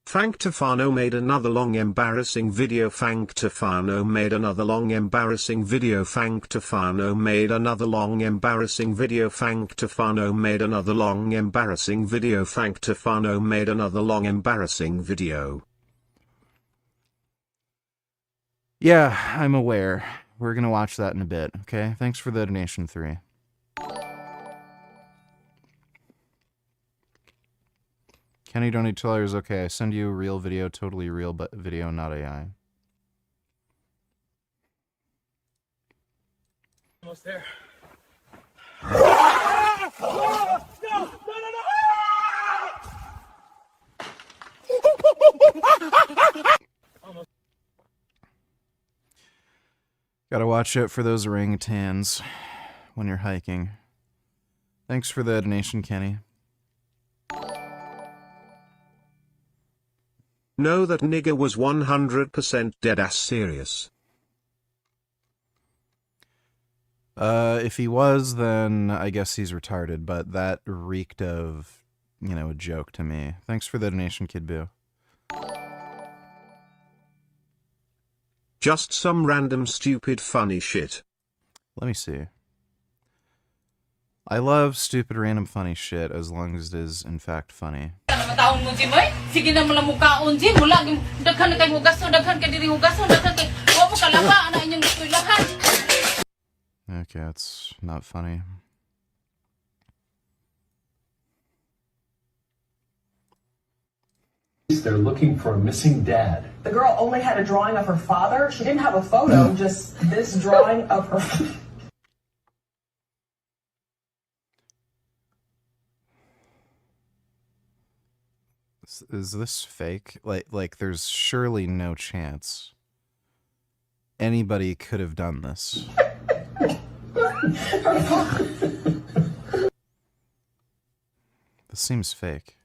Frank Tufano made another long embarrassing video. Frank Tufano made another long embarrassing video. Frank Tufano made another long embarrassing video. Frank Tufano made another long embarrassing video. Frank Tufano made another long embarrassing video. Yeah, I'm aware. We're gonna watch that in a bit, okay? Thanks for the donation, 3. Kenny Donate $2, okay, I send you a real video, totally real, but video, not AI. Almost there. Gotta watch out for those orangutans when you're hiking. Thanks for the donation, Kenny. No, that nigga was 100% deadass serious. If he was, then I guess he's retarded, but that reeked of, you know, a joke to me. Thanks for the donation, Kid Boo. Just some random stupid funny shit. Let me see. I love stupid random funny shit as long as it is in fact funny. Okay, that's not funny. They're looking for a missing dad. The girl only had a drawing of her father. She didn't have a photo, just this drawing of her. Is this fake? Like there's surely no chance anybody could have done this. This seems fake.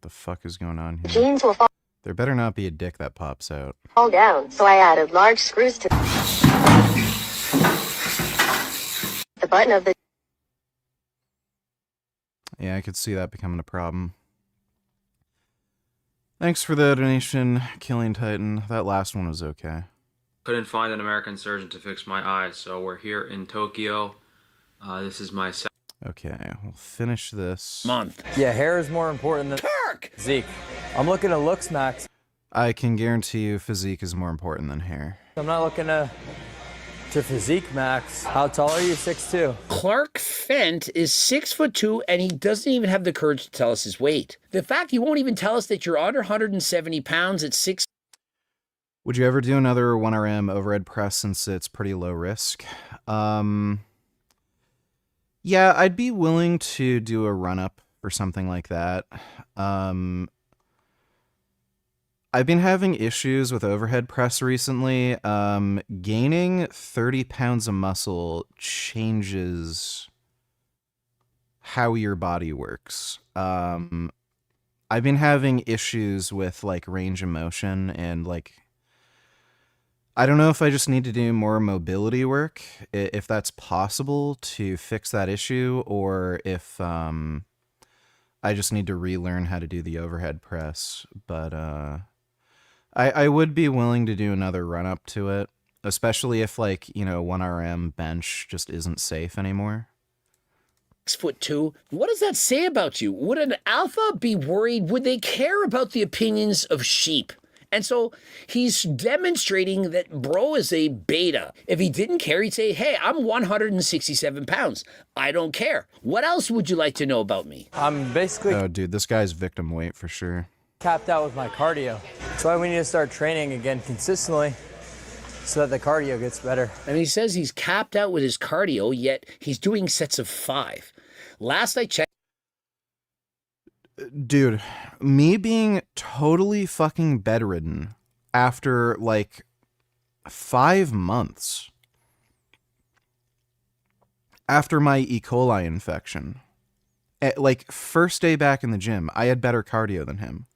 The fuck is going on here? Jeans will There better not be a dick that pops out. fall down, so I added large screws to the button of the. Yeah, I could see that becoming a problem. Thanks for the donation, Killing Titan. That last one was okay. Couldn't find an American surgeon to fix my eyes, so we're here in Tokyo. This is my Okay, we'll finish this month. Yeah, hair is more important than physique. I'm looking at looks, Max. I can guarantee you physique is more important than hair. I'm not looking to physique, Max. How tall are you? 6'2". Clark Fent is 6'2", and he doesn't even have the courage to tell us his weight. The fact he won't even tell us that you're under 170 pounds at 6. Would you ever do another 1RM overhead press since it's pretty low risk? Yeah, I'd be willing to do a run-up or something like that. I've been having issues with overhead press recently. Gaining 30 pounds of muscle changes how your body works. I've been having issues with like range of motion and like, I don't know if I just need to do more mobility work, if that's possible to fix that issue, or if I just need to relearn how to do the overhead press. But I would be willing to do another run up to it, especially if like, you know, 1RM bench just isn't safe anymore. 6'2". What does that say about you? Would an alpha be worried? Would they care about the opinions of sheep? And so he's demonstrating that bro is a beta. If he didn't care, he'd say, hey, I'm 167 pounds. I don't care. What else would you like to know about me? I'm basically Oh, dude, this guy's victim weight for sure. capped out with my cardio. That's why we need to start training again consistently. so that the cardio gets better. And he says he's capped out with his cardio, yet he's doing sets of 5. Last I checked. Dude, me being totally fucking bedridden after like 5 months after my E. coli infection, like first day back in the gym, I had better cardio than him.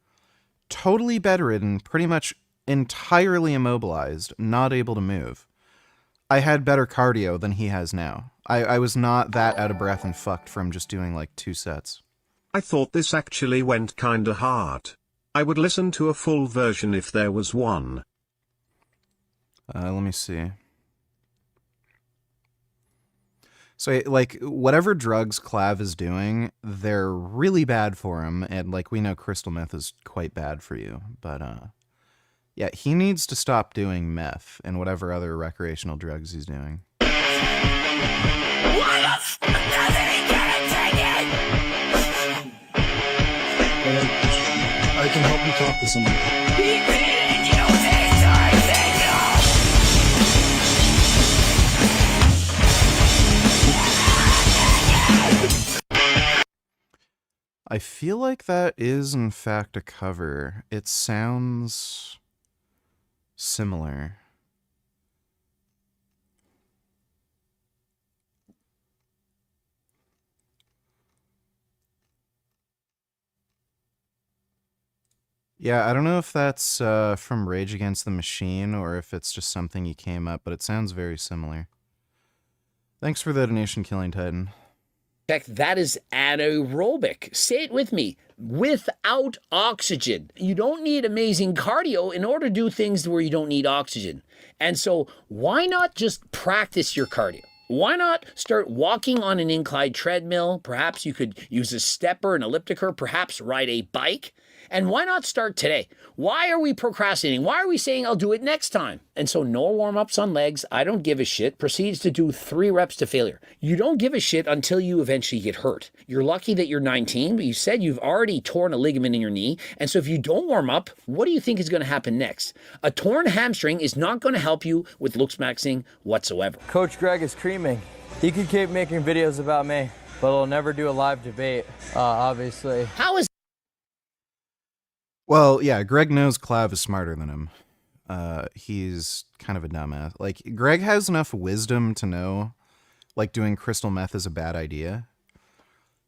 Totally bedridden, pretty much entirely immobilized, not able to move. I had better cardio than he has now. I was not that out of breath and fucked from just doing like 2 sets. I thought this actually went kinda hard. I would listen to a full version if there was one. Let me see. So, like, whatever drugs Clav is doing, they're really bad for him, and, like, we know crystal meth is quite bad for you, but, yeah, he needs to stop doing meth and whatever other recreational drugs he's doing. Why the f doesn't he get a ticket? I can help you talk to someone. He didn't use his turn signal! I feel like that is, in fact, a cover. It sounds similar. Yeah, I don't know if that's from Rage Against the Machine or if it's just something he came up, but it sounds very similar. Thanks for the donation, Killing Titan. Check, that is anaerobic. Say it with me. Without oxygen. You don't need amazing cardio in order to do things where you don't need oxygen. And so why not just practice your cardio? Why not start walking on an inclined treadmill? Perhaps you could use a stepper, an elliptiker, perhaps ride a bike. And why not start today? Why are we procrastinating? Why are we saying I'll do it next time? And so no warm-ups on legs, I don't give a shit, proceeds to do 3 reps to failure. You don't give a shit until you eventually get hurt. You're lucky that you're 19, but you said you've already torn a ligament in your knee. And so if you don't warm up, what do you think is going to happen next? A torn hamstring is not going to help you with looks maxing whatsoever. Coach Greg is creaming. He could keep making videos about me, but he'll never do a live debate, obviously. How is... Well, yeah, Greg knows Clav is smarter than him. He's kind of a dumbass. Like, Greg has enough wisdom to know, like, doing crystal meth is a bad idea.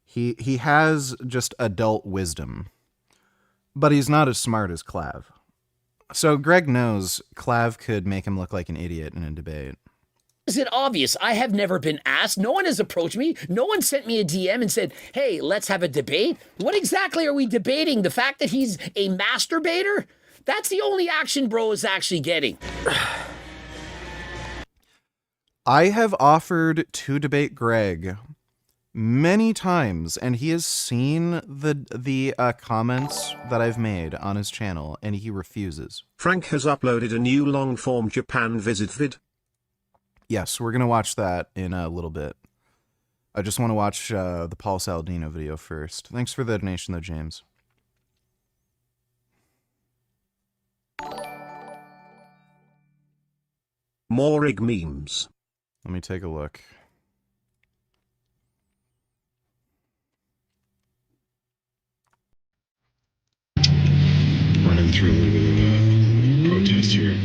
He has just adult wisdom. But he's not as smart as Clav. So Greg knows Clav could make him look like an idiot in a debate. Is it obvious? I have never been asked. No one has approached me. No one sent me a DM and said, hey, let's have a debate. What exactly are we debating? The fact that he's a masturbator? That's the only action bro is actually getting. I have offered to debate Greg many times, and he has seen the comments that I've made on his channel, and he refuses. Frank has uploaded a new long-form Japan visit vid. Yes, we're going to watch that in a little bit. I just want to watch the Paul Saladino video first. Thanks for the donation, though, James. More rig memes. Let me take a look. Running through a little bit of protest here.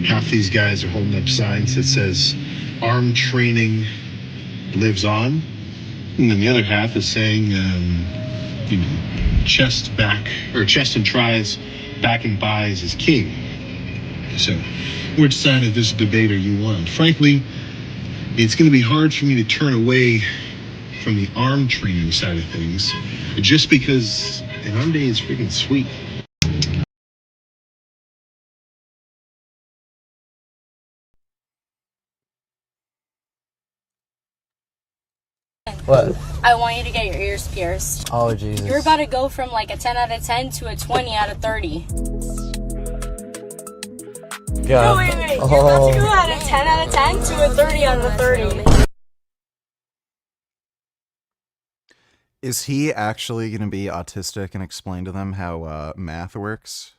Half these guys are holding up signs that says arm training lives on, and then the other half is saying you know, chest and tries, back and buys is king. So which side of this debate are you on? Frankly, it's going to be hard for me to turn away from the arm training side of things just because an arm day is freaking sweet. What? I want you to get your ears pierced. Oh, Jesus. You're about to go from like a 10 out of 10 to a 20 out of 30. God. No, wait. You're about to go out of 10 out of 10 to a 30 out of 30. Is he actually going to be autistic and explain to them how math works?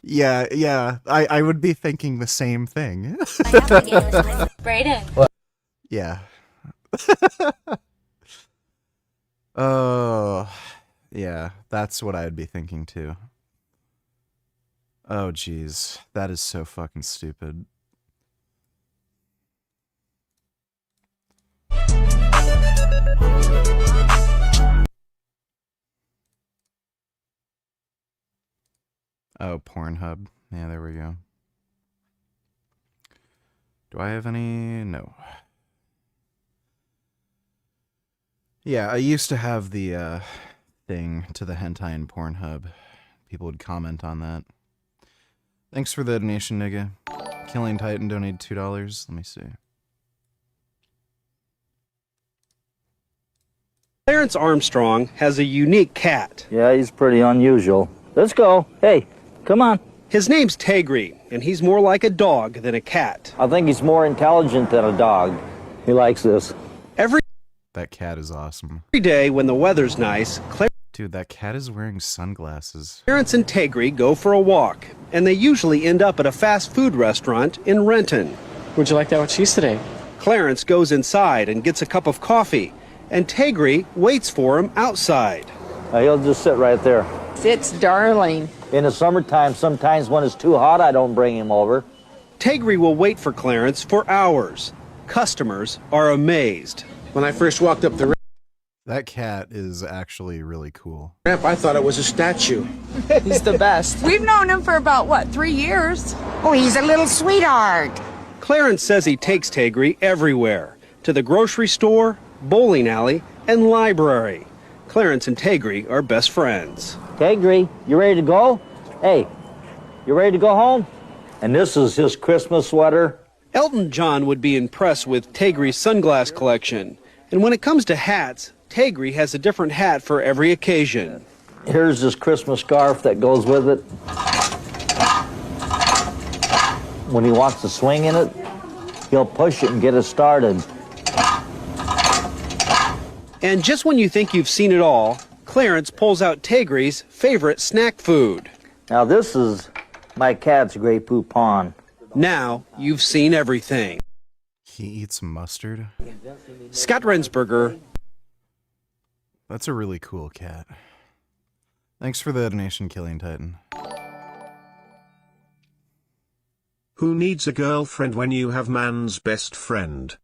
Yeah, I would be thinking the same thing. Brayden. Yeah. Oh, yeah, that's what I'd be thinking too. Oh, jeez. That is so fucking stupid. Oh, Pornhub. Yeah, there we go. Do I have any? No. Yeah, I used to have the thing to the hentai and Pornhub. People would comment on that. Thanks for the donation, nigga. Killing Titan donated $2. Let me see. Clarence Armstrong has a unique cat. Yeah, he's pretty unusual. Let's go. Hey, come on. His name's Tegri, and he's more like a dog than a cat. I think he's more intelligent than a dog. He likes this. That cat is awesome. Every day when the weather's nice, Dude, that cat is wearing sunglasses. Clarence and Tegri go for a walk, and they usually end up at a fast food restaurant in Renton. Would you like that with cheese today? Clarence goes inside and gets a cup of coffee, and Tegri waits for him outside. He'll just sit right there. It's darling. In the summertime, sometimes when it's too hot, I don't bring him over. Tegri will wait for Clarence for hours. Customers are amazed. When I first walked up the That cat is actually really cool. ramp, I thought it was a statue. He's the best. We've known him for about, 3 years? Oh, he's a little sweetheart. Clarence says he takes Tegri everywhere, to the grocery store, bowling alley, and library. Clarence and Tegri are best friends. Tegri, you ready to go? Hey, you ready to go home? And this is his Christmas sweater. Elton John would be impressed with Tegri's sunglass collection. And when it comes to hats, Tegri has a different hat for every occasion. Here's his Christmas scarf that goes with it. When he wants to swing in it, he'll push it and get it started. And just when you think you've seen it all, Clarence pulls out Tegri's favorite snack food. Now this is my cat's Grey Poupon. Now you've seen everything. He eats mustard? Scott Rensberger. That's a really cool cat. Thanks for the donation, Killing Titan. Who needs a girlfriend when you have man's best friend?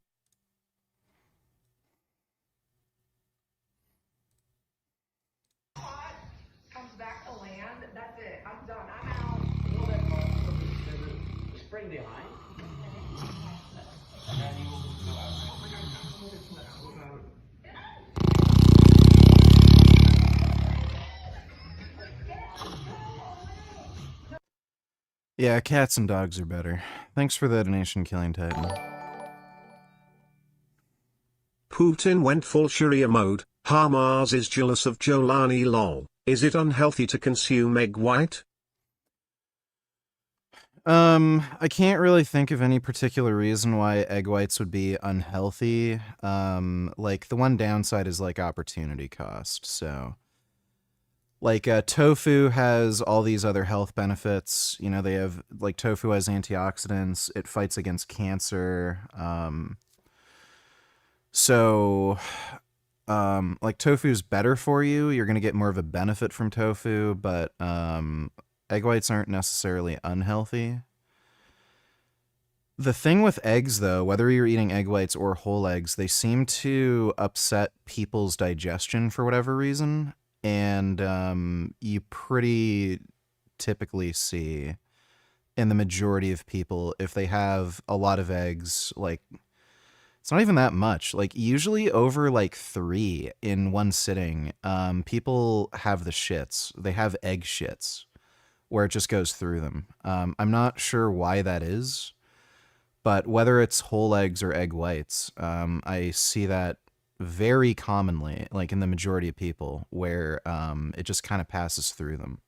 Yeah, cats and dogs are better. Thanks for the donation, Killing Titan. Putin went full Sharia mode. Hamas is jealous of Jolani lol. Is it unhealthy to consume egg white? I can't really think of any particular reason why egg whites would be unhealthy. Like, the one downside is, like, opportunity cost, so... Like, tofu has all these other health benefits. You know, they have, like, tofu has antioxidants. It fights against cancer. Like, tofu's better for you. You're going to get more of a benefit from tofu, but egg whites aren't necessarily unhealthy. The thing with eggs, though, whether you're eating egg whites or whole eggs, they seem to upset people's digestion for whatever reason. And you pretty typically see in the majority of people, if they have a lot of eggs, like, it's not even that much. Like, usually over, like, 3 in one sitting, people have the shits. They have egg shits, where it just goes through them. I'm not sure why that is, but whether it's whole eggs or egg whites, I see that very commonly, like in the majority of people, where it just kind of passes through them.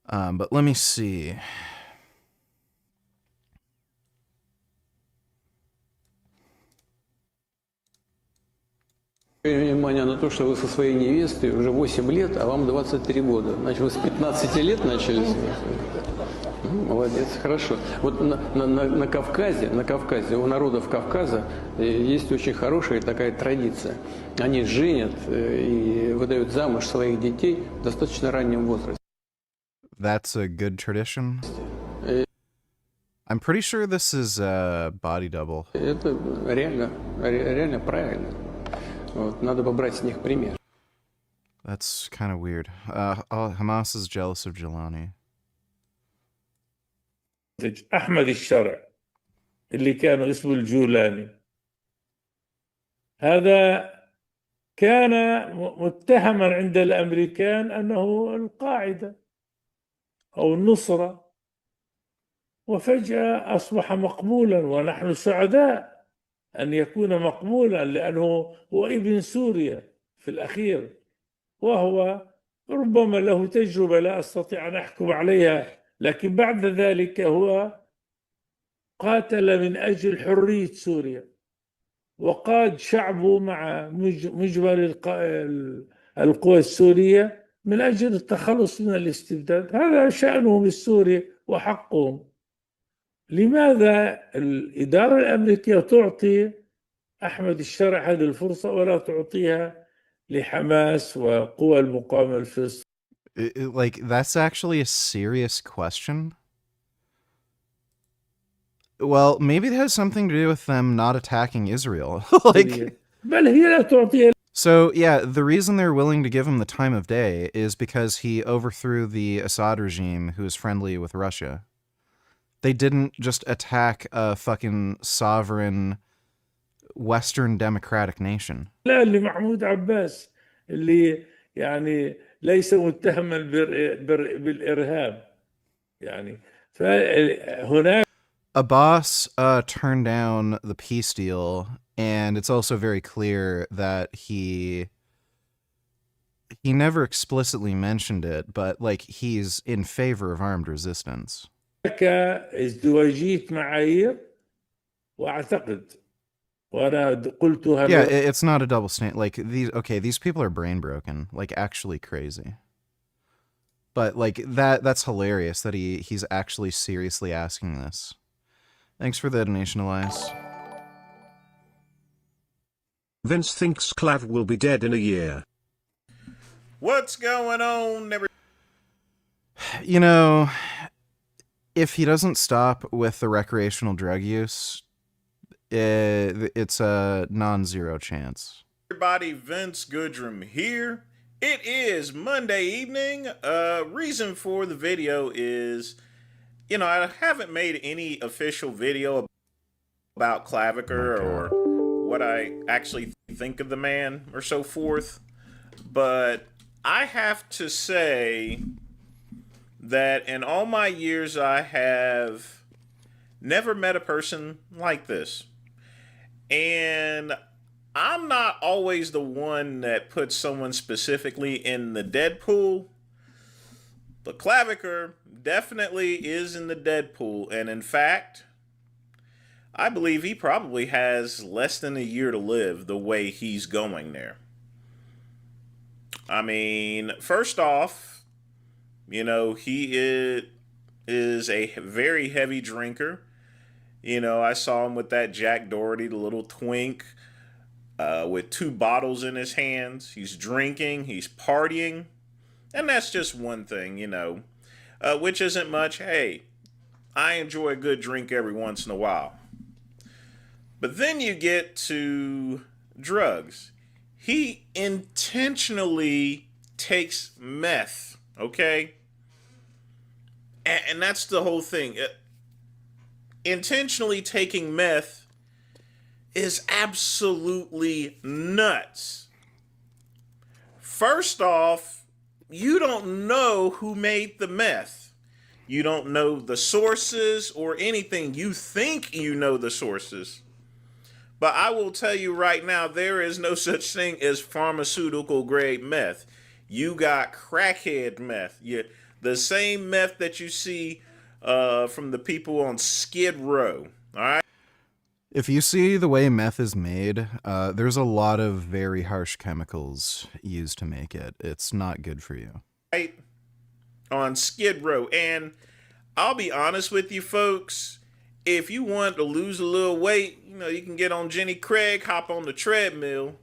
But let me see. Внимание на то, что вы со своей невестой уже 8 лет, а вам 23 года. Значит, вы с 15 лет начали. Молодец, хорошо. Вот на Кавказе, у народов Кавказа есть очень хорошая такая традиция. Они женят и выдают замуж своих детей в достаточно раннем возрасте. That's a good tradition. I'm pretty sure this is a body double. Это реально правильно. Вот, надо побрать с них пример. That's kind of weird. Hamas is jealous of Jelani. أحمد الشرع اللي كان اسمه الجولاني هذا كان متهما عند الأمريكان أنه القاعدة أو النصرة وفجأة أصبح مقبولا ونحن سعداء أن يكون مقبولا لأنه هو ابن سوريا في الأخير وهو ربما له تجربة لا أستطيع أن أحكم عليها لكن بعد ذلك هو قاتل من أجل حرية سوريا وقاد شعبه مع مجمل القوى السورية من أجل التخلص من الاستبداد هذا شأنهم السوري وحقهم لماذا الإدارة الأمريكية تعطي أحمد الشرع هذه الفرصة ولا تعطيها لحماس وقوى المقاومة الفلسطينية Like, that's actually a serious question. Well, maybe it has something to do with them not attacking Israel. So, yeah, the reason they're willing to give him the time of day is because he overthrew the Assad regime who is friendly with Russia. They didn't just attack a fucking sovereign Western democratic nation. لا لمحمود عباس اللي يعني ليس متهما بالإرهاب يعني فهناك Abbas turned down the peace deal, and it's also very clear that he never explicitly mentioned it, but like he's in favor of armed resistance. ازدواجية معايير وأعتقد وأنا قلتها Yeah, it's not a double standard. Like these people are brain broken, like actually crazy. But like that's hilarious that he's actually seriously asking this. Thanks for the donation, Elias. Vince thinks Clav will be dead in a year. What's going on, You know, if he doesn't stop with the recreational drug use, it's a non-zero chance. Everybody, Vince Goodrum here. It is Monday evening. Reason for the video is, you know, I haven't made any official video about Claviker or what I actually think of the man or so forth. But I have to say that in all my years, I have never met a person like this. And I'm not always the one that puts someone specifically in the dead pool. But Claviker definitely is in the dead pool. And in fact, I believe he probably has less than a year to live the way he's going there. I mean, first off, you know, he is a very heavy drinker. You know, I saw him with that Jack Doherty, the little twink, with 2 bottles in his hands. He's drinking, he's partying. And that's just one thing, you know, which isn't much. Hey, I enjoy a good drink every once in a while. But then you get to drugs. He intentionally takes meth, okay? And that's the whole thing. Intentionally taking meth is absolutely nuts. First off, you don't know who made the meth. You don't know the sources or anything. You think you know the sources. But I will tell you right now, there is no such thing as pharmaceutical grade meth. You got crackhead meth. The same meth that you see from the people on Skid Row. All right. If you see the way meth is made, there's a lot of very harsh chemicals used to make it. It's not good for you. Right on Skid Row. And I'll be honest with you folks, if you want to lose a little weight, you know, you can get on Jenny Craig, hop on the treadmill.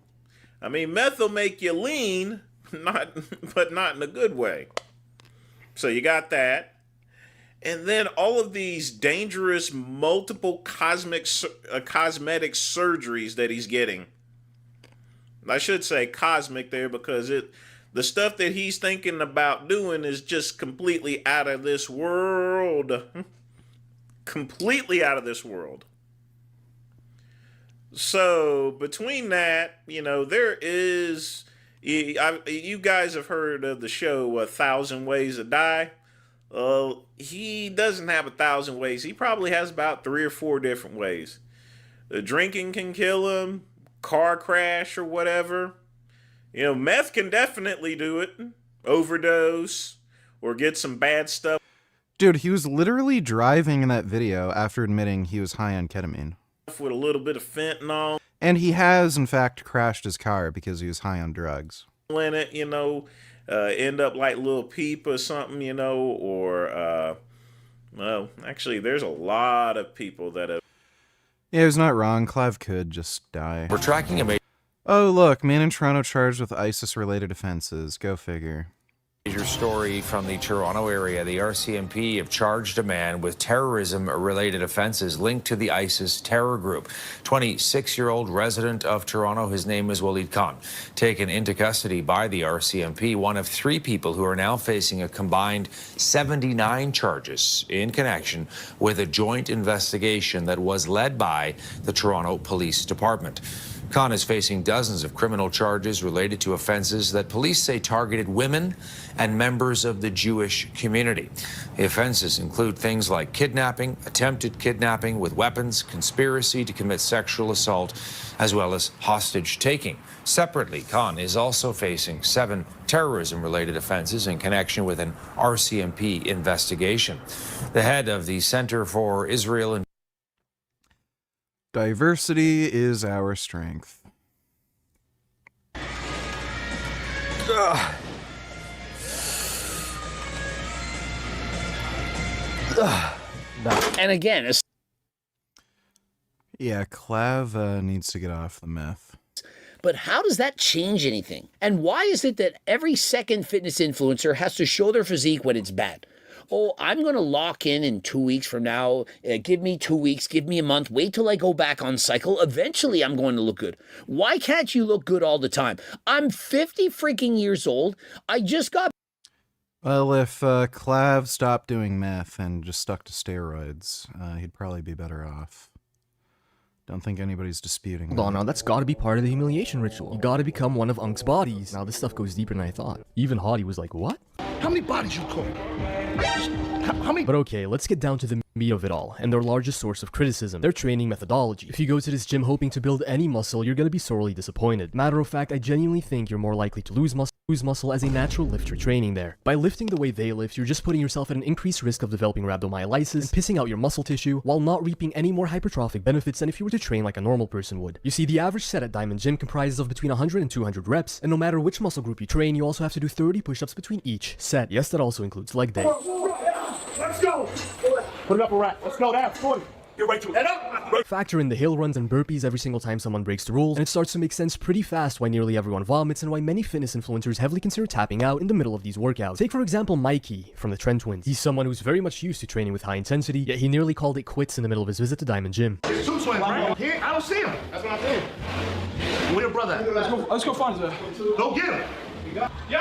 I mean, meth will make you lean, but not in a good way. So you got that. And then all of these dangerous multiple cosmetic surgeries that he's getting. I should say cosmic there because the stuff that he's thinking about doing is just completely out of this world. Completely out of this world. So between that, you know, there is... You guys have heard of the show 1,000 Ways to Die. He doesn't have 1,000 ways. He probably has about 3 or 4 different ways. The drinking can kill him, car crash or whatever. You know, meth can definitely do it. Overdose or get some bad stuff. Dude, he was literally driving in that video after admitting he was high on ketamine. With a little bit of fentanyl. And he has, in fact, crashed his car because he was high on drugs. In it, you know. End up like Lil Peep or something, you know, or, well, actually, there's a lot of people that have... Yeah, he's not wrong. Clive could just die. We're tracking him. Oh, look, man in Toronto charged with ISIS-related offenses. Go figure. Major story from the Toronto area. The RCMP have charged a man with terrorism-related offenses linked to the ISIS terror group. 26-year-old resident of Toronto, his name is Walid Khan, taken into custody by the RCMP, one of 3 people who are now facing a combined 79 charges in connection with a joint investigation that was led by the Toronto Police Department. Khan is facing dozens of criminal charges related to offenses that police say targeted women and members of the Jewish community. The offenses include things like kidnapping, attempted kidnapping with weapons, conspiracy to commit sexual assault, as well as hostage taking. Separately, Khan is also facing 7 terrorism-related offenses in connection with an RCMP investigation. The head of the Center for Israel and Diversity is our strength. And again, yeah, Clav needs to get off the meth. But how does that change anything? And why is it that every second fitness influencer has to show their physique when it's bad? Oh, I'm going to lock in 2 weeks from now. Give me 2 weeks. Give me a month. Wait till I go back on cycle. Eventually, I'm going to look good. Why can't you look good all the time? I'm 50 freaking years old. I just got... Well, if Clav stopped doing meth and just stuck to steroids, he'd probably be better off. Don't think anybody's disputing that. Hold on, now that's gotta be part of the humiliation ritual. You gotta become one of Unk's bodies. Now this stuff goes deeper than I thought. Even Hottie was like, what? How many bodies you call? How many? But okay, let's get down to the meat of it all, and their largest source of criticism, their training methodology. If you go to this gym hoping to build any muscle, you're gonna be sorely disappointed. Matter of fact, I genuinely think you're more likely to lose muscle as a natural lifter training there. By lifting the way they lift, you're just putting yourself at an increased risk of developing rhabdomyolysis and pissing out your muscle tissue while not reaping any more hypertrophic benefits than if you were to train like a normal person would. You see, the average set at Diamond Gym comprises of between 100 and 200 reps, and no matter which muscle group you train, you also have to do 30 push-ups between each set. Yes, that also includes leg day. Let's go! Put it up a rack. Let's go down. 40. Get right to it. Head up! Factor in the hill runs and burpees every single time someone breaks the rules, and it starts to make sense pretty fast why nearly everyone vomits and why many fitness influencers heavily consider tapping out in the middle of these workouts. Take for example Mikey from the Trent Twins. He's someone who's very much used to training with high intensity, yet he nearly called it quits in the middle of his visit to Diamond Gym. There's 2 twins, right? Here, I don't see him. That's what I'm saying. Where your brother at? Let's go find him. Go get him. Yo!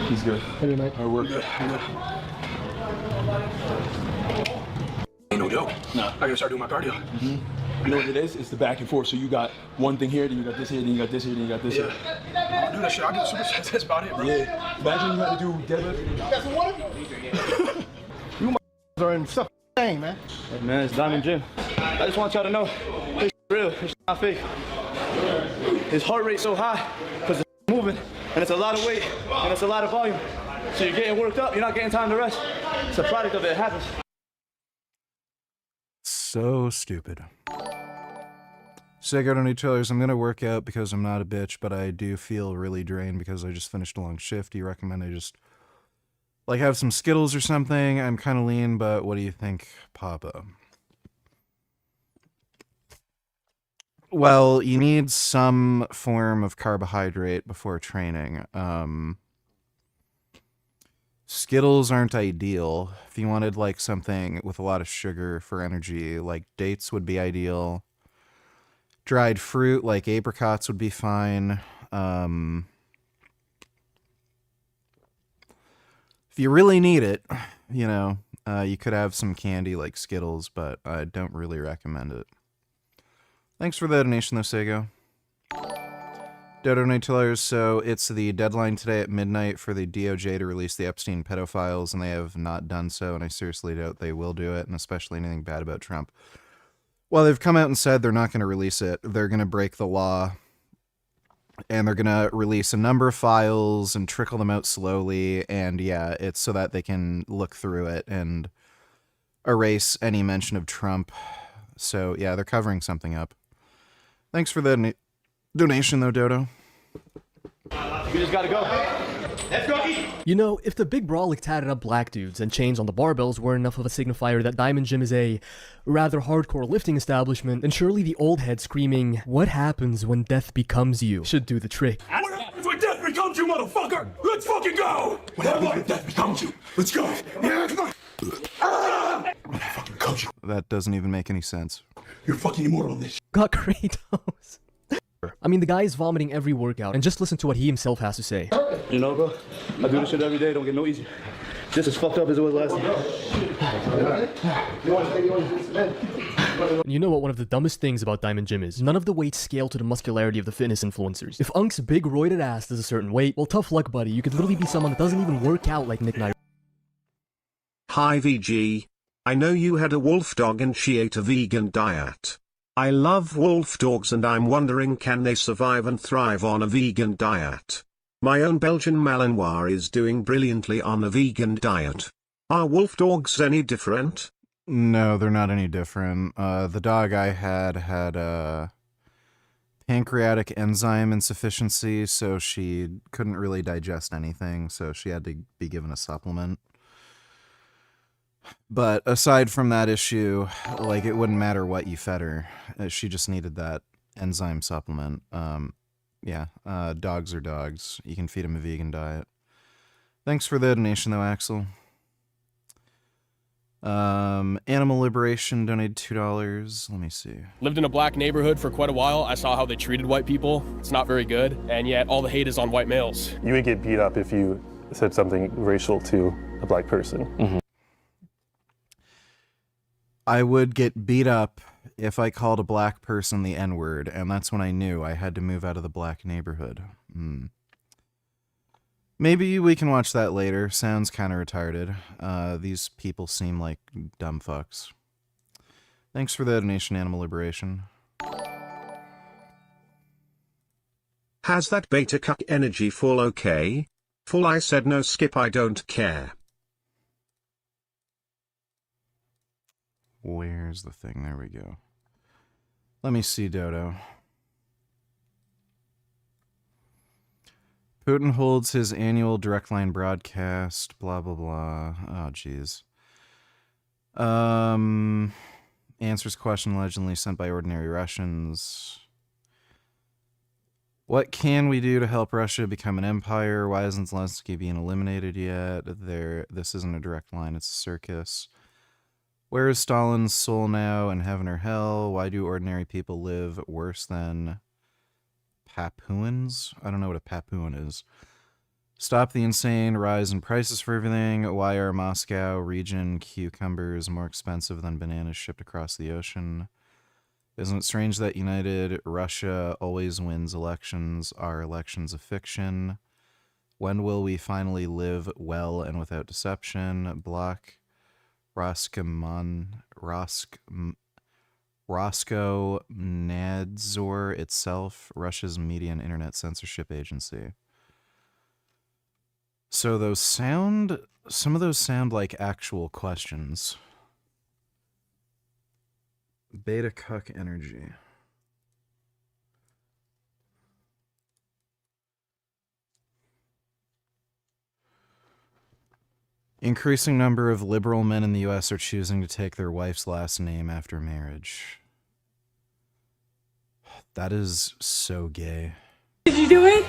He's good. Hey, mate. Hard work. Ain't no joke. Nah, I gotta start doing my cardio. You know what it is? It's the back and forth. So you got one thing here, then you got this here, then you got this here, then you got this here. I'll do that shit. I'll do supersets. That's about it, bro. Yeah. Imagine you had to do deadlift. You got some water? You are in stuff thing, man. Hey, man, it's Diamond Gym. I just want y'all to know, this real. It's not fake. His heart rate's so high because it's moving, and it's a lot of weight, and it's a lot of volume. So you're getting worked up, you're not getting time to rest. It's a product of it, it happens. So stupid. So I got any trailers. I'm gonna work out because I'm not a bitch, but I do feel really drained because I just finished a long shift. Do you recommend I just like have some Skittles or something? I'm kind of lean, but what do you think, Papa? Well, you need some form of carbohydrate before training. Skittles aren't ideal. If you wanted like something with a lot of sugar for energy, like dates would be ideal. Dried fruit like apricots would be fine. If you really need it, you know, you could have some candy like Skittles, but I don't really recommend it. Thanks for the donation, though, Sego. Dodo Nightillers, so it's the deadline today at midnight for the DOJ to release the Epstein pedophiles, and they have not done so, and I seriously doubt they will do it, and especially anything bad about Trump. Well, they've come out and said they're not going to release it. They're going to break the law, and they're going to release a number of files and trickle them out slowly, and yeah, it's so that they can look through it and erase any mention of Trump. So yeah, they're covering something up. Thanks for the donation, though, Dodo. You just gotta go. Let's go eat. You know, if the big brolic tatted up black dudes and chains on the barbells were enough of a signifier that Diamond Gym is a rather hardcore lifting establishment, then surely the old head screaming, "What happens when death becomes you?" should do the trick. What happens when death becomes you, motherfucker? Let's fucking go! What happens when death becomes you? Let's go! Yeah, come on! Fucking coach you. That doesn't even make any sense. You're fucking immortal in this. Got Kratos. I mean, the guy is vomiting every workout, and just listen to what he himself has to say. You know, bro, I do this shit every day, don't get no easier. Just as fucked up as it was last time. You know what one of the dumbest things about Diamond Gym is? None of the weights scale to the muscularity of the fitness influencers. If Unk's big roided ass does a certain weight, well, tough luck, buddy. You could literally be someone that doesn't even work out like Nick Knight. Hi VG. I know you had a wolf dog and she ate a vegan diet. I love wolf dogs and I'm wondering, can they survive and thrive on a vegan diet? My own Belgian Malinois is doing brilliantly on a vegan diet. Are wolf dogs any different? No, they're not any different. The dog I had pancreatic enzyme insufficiency, so she couldn't really digest anything, so she had to be given a supplement. But aside from that issue, like, it wouldn't matter what you fed her. She just needed that enzyme supplement. Yeah, dogs are dogs. You can feed them a vegan diet. Thanks for the donation, though, Axel. Animal Liberation donated $2. Let me see. Lived in a black neighborhood for quite a while. I saw how they treated white people. It's not very good, and yet all the hate is on white males. You would get beat up if you said something racial to a black person. Mm-hmm. I would get beat up if I called a black person the N-word, and that's when I knew I had to move out of the black neighborhood. Maybe we can watch that later. Sounds kind of retarded. These people seem like dumb fucks. Thanks for the donation, Animal Liberation. Has that beta cuck energy full okay? Full, I said no, skip, I don't care. Where's the thing? There we go. Let me see, Dodo. Putin holds his annual direct line broadcast, blah, blah, blah. Oh, jeez. Answers question allegedly sent by ordinary Russians. What can we do to help Russia become an empire? Why isn't Zelensky being eliminated yet? This isn't a direct line, it's a circus. Where is Stalin's soul now, in heaven or hell? Why do ordinary people live worse than Papuans? I don't know what a Papuan is. Stop the insane rise in prices for everything. Why are Moscow region cucumbers more expensive than bananas shipped across the ocean? Isn't it strange that United Russia always wins elections? Are elections a fiction? When will we finally live well and without deception? Block Roscoe Nadzor itself, Russia's media and internet censorship agency. So some of those sound like actual questions. Beta cuck energy. Increasing number of liberal men in the U.S. are choosing to take their wife's last name after marriage. That is so gay. Did you do it?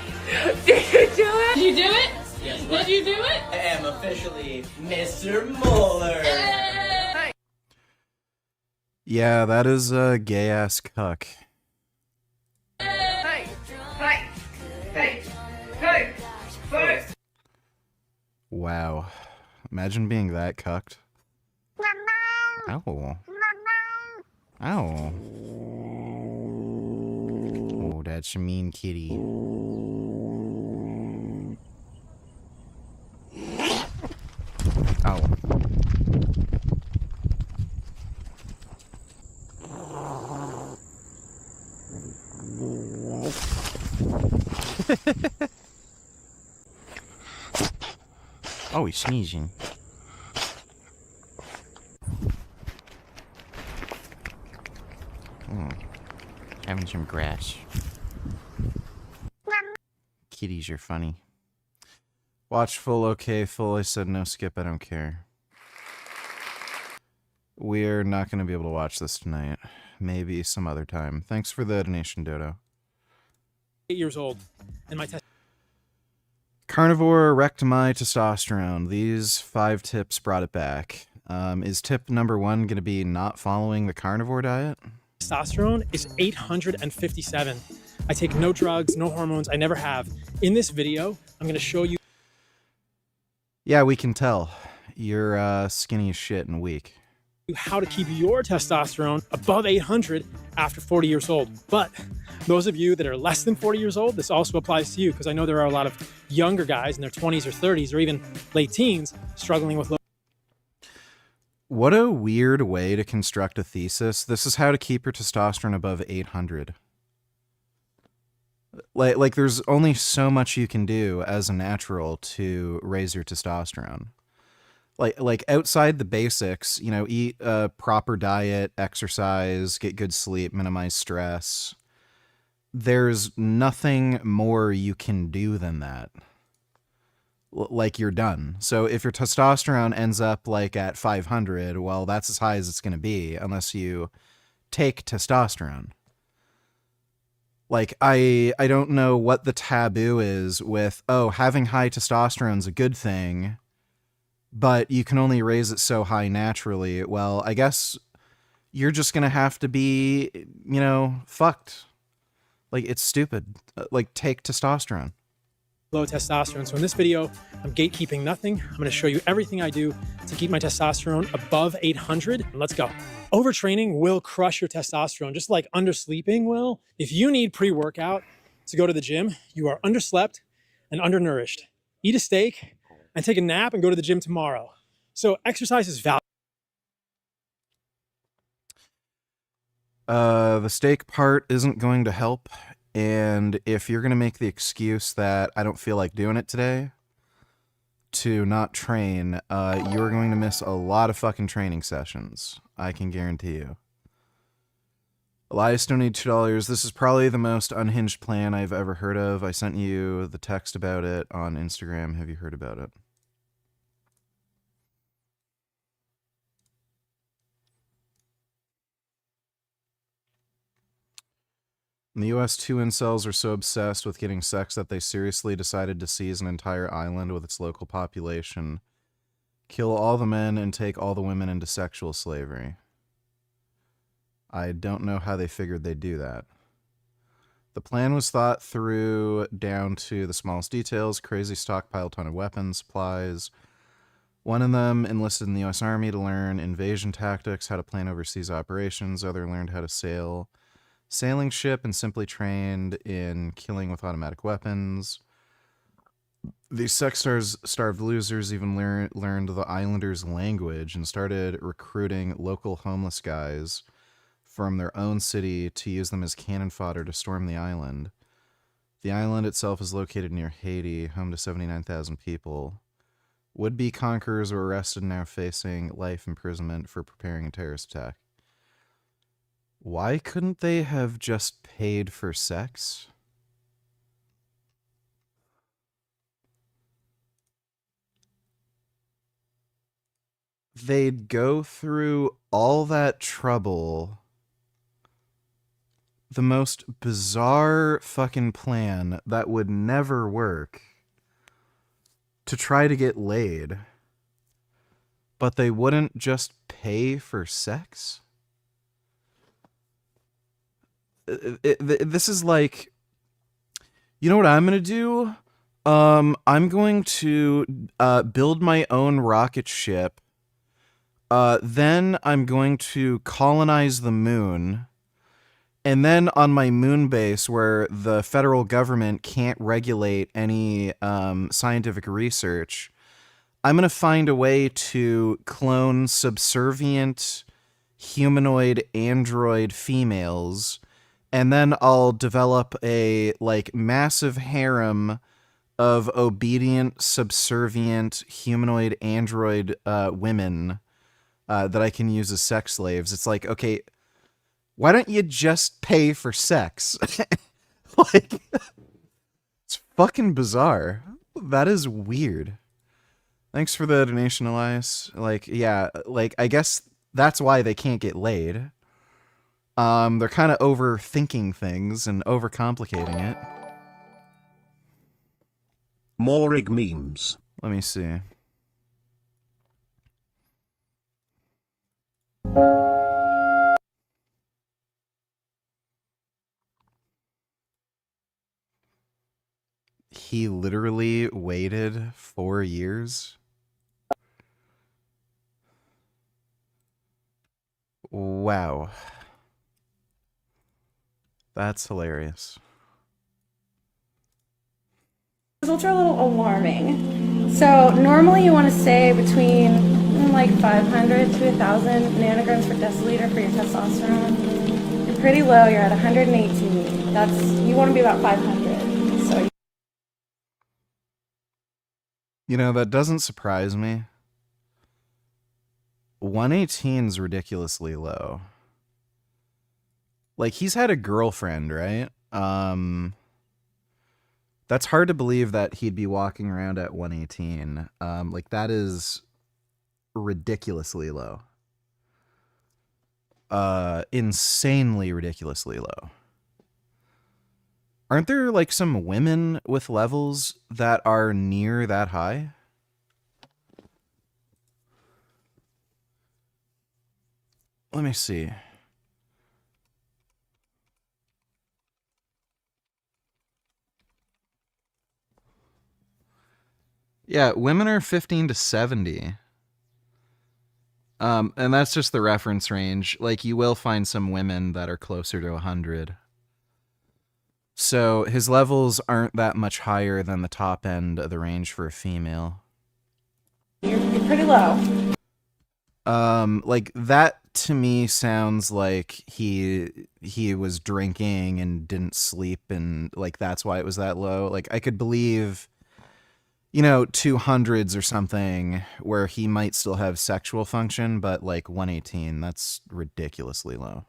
Did you do it? Did you do it? Guess Did what? you do it? I am officially Mr. Mueller. Yeah, that is a gay-ass cuck. Hey! Hey! Hey! Hey! Hey! Wow. Imagine being that cucked. Ow. Ow. Oh, that's a mean kitty. Ow. Oh, he's sneezing. Having some grass. Kitties are funny. Watch full, okay, full. I said no skip, I don't care. We're not going to be able to watch this tonight. Maybe some other time. Thanks for the donation, Dodo. 8 years old, and my Carnivore wrecked my testosterone. These 5 tips brought it back. Is tip number 1 going to be not following the carnivore diet? testosterone is 857. I take no drugs, no hormones, I never have. In this video, I'm going to show you. Yeah, we can tell. You're skinny as shit and weak. How to keep your testosterone above 800 after 40 years old. But those of you that are less than 40 years old, this also applies to you, because I know there are a lot of younger guys in their 20s or 30s or even late teens struggling with low. What a weird way to construct a thesis. This is how to keep your testosterone above 800. Like there's only so much you can do as a natural to raise your testosterone. Like outside the basics, you know, eat a proper diet, exercise, get good sleep, minimize stress. There's nothing more you can do than that. Like, you're done. So if your testosterone ends up like at 500, well, that's as high as it's going to be unless you take testosterone. Like, I don't know what the taboo is with, oh, having high testosterone's a good thing, but you can only raise it so high naturally. Well, I guess you're just going to have to be, you know, fucked. Like, it's stupid. Like, take testosterone. Low testosterone. So in this video, I'm gatekeeping nothing. I'm going to show you everything I do to keep my testosterone above 800. Let's go. Overtraining will crush your testosterone, just like undersleeping will. If you need pre-workout to go to the gym, you are underslept and undernourished. Eat a steak and take a nap and go to the gym tomorrow. So exercise is valuable. The steak part isn't going to help. And if you're going to make the excuse that I don't feel like doing it today to not train, you're going to miss a lot of fucking training sessions. I can guarantee you. Elias donated $2. This is probably the most unhinged plan I've ever heard of. I sent you the text about it on Instagram. Have you heard about it? In the US, 2 incels are so obsessed with getting sex that they seriously decided to seize an entire island with its local population, kill all the men, and take all the women into sexual slavery. I don't know how they figured they'd do that. The plan was thought through down to the smallest details, crazy stockpile ton of weapons, supplies. One of them enlisted in the US Army to learn invasion tactics, how to plan overseas operations. Other learned how to sail sailing ship and simply trained in killing with automatic weapons. These sex-starved losers even learned the islanders' language and started recruiting local homeless guys from their own city to use them as cannon fodder to storm the island. The island itself is located near Haiti, home to 79,000 people. Would-be conquerors were arrested and now facing life imprisonment for preparing a terrorist attack. Why couldn't they have just paid for sex? They'd go through all that trouble, the most bizarre fucking plan that would never work, to try to get laid, but they wouldn't just pay for sex? This is like, you know what I'm going to do? I'm going to build my own rocket ship. Then I'm going to colonize the moon. And then on my moon base, where the federal government can't regulate any scientific research, I'm going to find a way to clone subservient humanoid android females, and then I'll develop a like massive harem of obedient, subservient humanoid android women that I can use as sex slaves. It's like, okay, why don't you just pay for sex? Like, it's fucking bizarre. That is weird. Thanks for the donation, Elias. Like, yeah, like, I guess that's why they can't get laid. They're kind of overthinking things and overcomplicating it. More rig memes. Let me see. He literally waited 4 years. Wow. That's hilarious. Results are a little alarming. So normally you want to say between like 500 to 1,000 nanograms per deciliter for your testosterone. You're pretty low. You're at 118. You want to be about 500. So. You know, that doesn't surprise me. 118 is ridiculously low. Like, he's had a girlfriend, right? That's hard to believe that he'd be walking around at 118. Like, that is ridiculously low. Insanely ridiculously low. Aren't there, like, some women with levels that are near that high? Let me see. Yeah, women are 15 to 70. And that's just the reference range. Like, you will find some women that are closer to 100. So his levels aren't that much higher than the top end of the range for a female. You're pretty low. Like, that to me sounds like he was drinking and didn't sleep, and like that's why it was that low. Like, I could believe, you know, 200s or something where he might still have sexual function, but like 118, that's ridiculously low.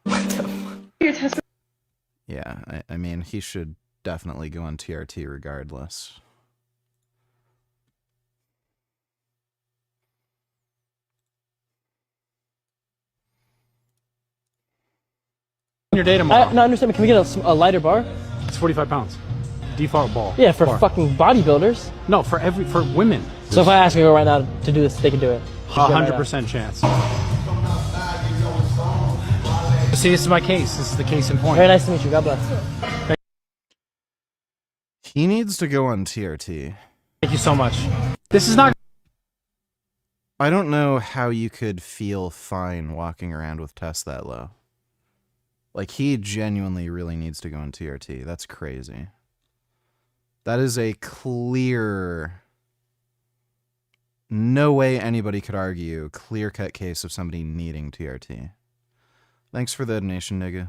Yeah, I mean, he should definitely go on TRT regardless. Your day tomorrow. No, I understand, but can we get a lighter bar? It's 45 pounds. Default ball. Yeah, for bar. fucking bodybuilders. No, for women. So if I ask you right now to do this, they can do it. 100% chance. See, this is my case. This is the case in point. Very nice to meet you. God bless. He needs to go on TRT. Thank you so much. This is not... I don't know how you could feel fine walking around with tests that low. Like, he genuinely really needs to go on TRT. That's crazy. That is a clear... No way anybody could argue clear-cut case of somebody needing TRT. Thanks for the donation, nigga.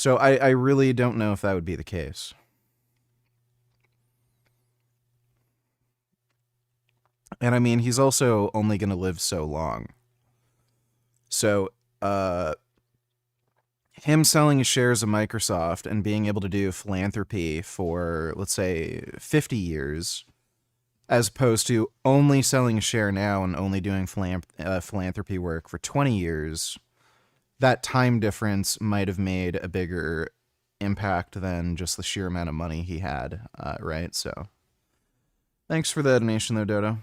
So I really don't know if that would be the case. And I mean, he's also only going to live so long. So, him selling his shares of Microsoft and being able to do philanthropy for, let's say, 50 years, as opposed to only selling a share now and only doing philanthropy work for 20 years, that time difference might have made a bigger impact than just the sheer amount of money he had, right? So, thanks for the donation, though, Dodo.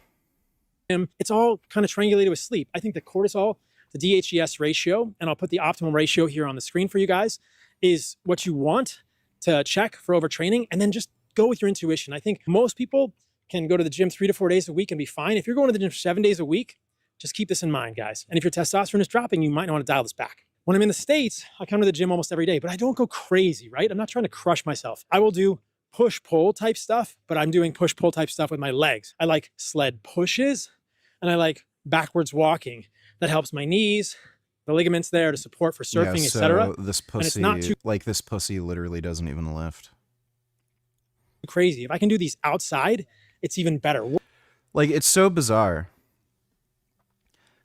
It's all kind of triangulated with sleep. I think the cortisol, the DHES ratio, and I'll put the optimal ratio here on the screen for you guys, is what you want to check for overtraining, and then just go with your intuition. I think most people can go to the gym 3 to 4 days a week and be fine. If you're going to the gym 7 days a week, just keep this in mind, guys. And if your testosterone is dropping, you might want to dial this back. When I'm in the States, I come to the gym almost every day, but I don't go crazy, right? I'm not trying to crush myself. I will do push-pull type stuff, but I'm doing push-pull type stuff with my legs. I like sled pushes, and I like backwards walking. That helps my knees, the ligaments there to support for surfing, etc. This pussy, not too this pussy literally doesn't even lift. Crazy. If I can do these outside, it's even better. Like, it's so bizarre.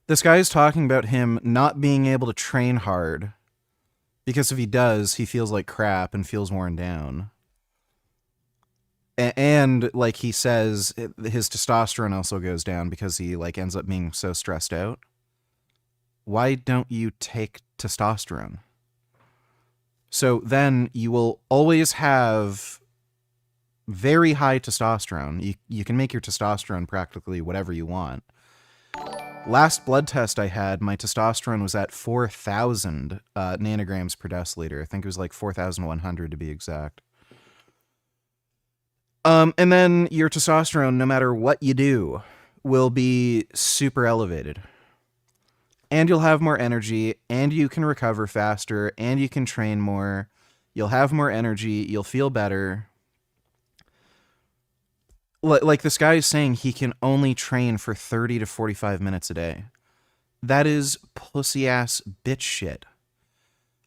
This guy is talking about him not being able to train hard because if he does, he feels like crap and feels worn down. And like he says, his testosterone also goes down because he like ends up being so stressed out. Why don't you take testosterone? So then you will always have very high testosterone. You can make your testosterone practically whatever you want. Last blood test I had, my testosterone was at 4,000 nanograms per deciliter. I think it was like 4,100 to be exact. And then your testosterone, no matter what you do, will be super elevated. And you'll have more energy, and you can recover faster, and you can train more. You'll have more energy, you'll feel better. Like this guy is saying he can only train for 30 to 45 minutes a day. That is pussy-ass bitch shit.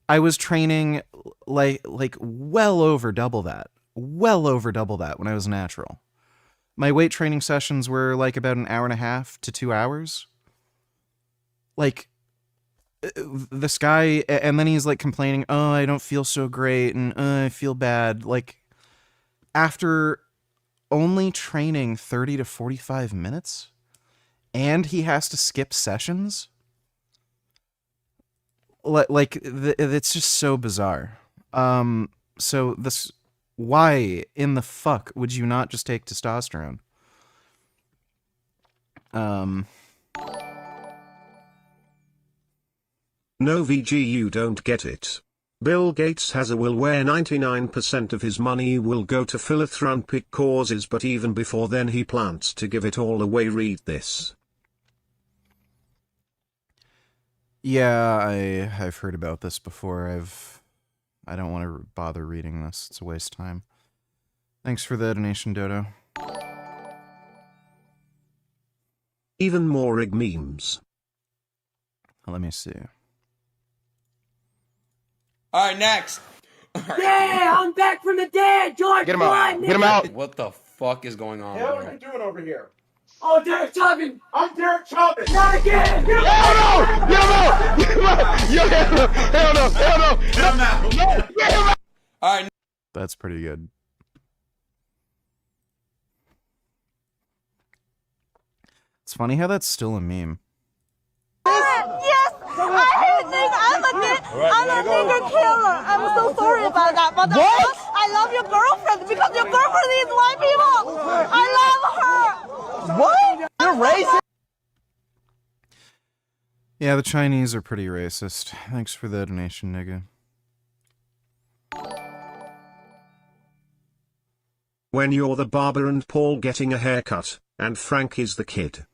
I was training like well over double that. Well over double that when I was natural. My weight training sessions were like about an hour and a half to 2 hours. Like, this guy, and then he's like complaining, oh, I don't feel so great, and I feel bad. Like, after only training 30 to 45 minutes, and he has to skip sessions? Like, it's just so bizarre. So this... Why in the fuck would you not just take testosterone? No VG, you don't get it. Bill Gates has a will where 99% of his money will go to philanthropic causes, but even before then he plans to give it all away. Read this. Yeah, I've heard about this before. I don't want to bother reading this. It's a waste of time. Thanks for the donation, Dodo. Even more rig memes. Let me see. All right, next. Yeah, I'm back from the dead, George. Get him out. Get him out. What the fuck is going on? Hell, here? what are you doing over here? Oh, Derek Chauvin. I'm Derek Chauvin. Not again. Get him out. Get him out. Get him out. Hell no. Hell no. Get him out. No. Get him out. All right. That's pretty good. It's funny how that's still a meme. Yes, I think I'm a nigger killer. I'm so sorry about that. But what? I love your girlfriend because your girlfriend is white people. I love her. What? You're racist? Yeah, the Chinese are pretty racist. Thanks for the donation, nigga. When you're the barber and Paul getting a haircut, and Frank is the kid.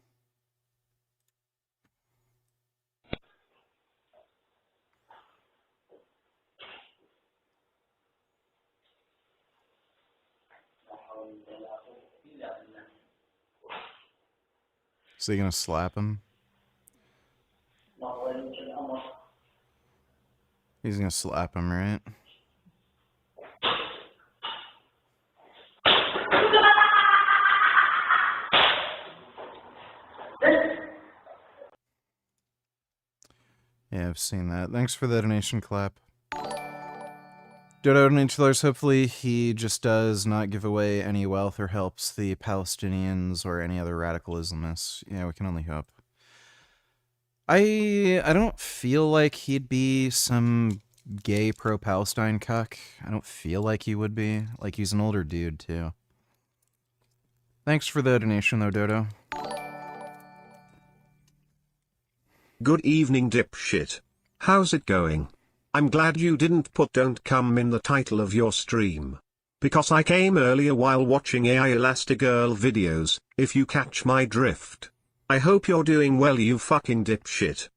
Is he gonna slap him? He's gonna slap him, right? I've seen that. Thanks for the donation, Clap. Dodo donates, hopefully he just does not give away any wealth or helps the Palestinians or any other radical Islamists. Yeah, we can only hope. I don't feel like he'd be some gay pro-Palestine cuck. I don't feel like he would be. Like, he's an older dude, too. Thanks for the donation, though, Dodo. Good evening, dipshit. How's it going? I'm glad you didn't put "don't come" in the title of your stream. Because I came earlier while watching AI Elastigirl videos, if you catch my drift. I hope you're doing well, you fucking dipshit.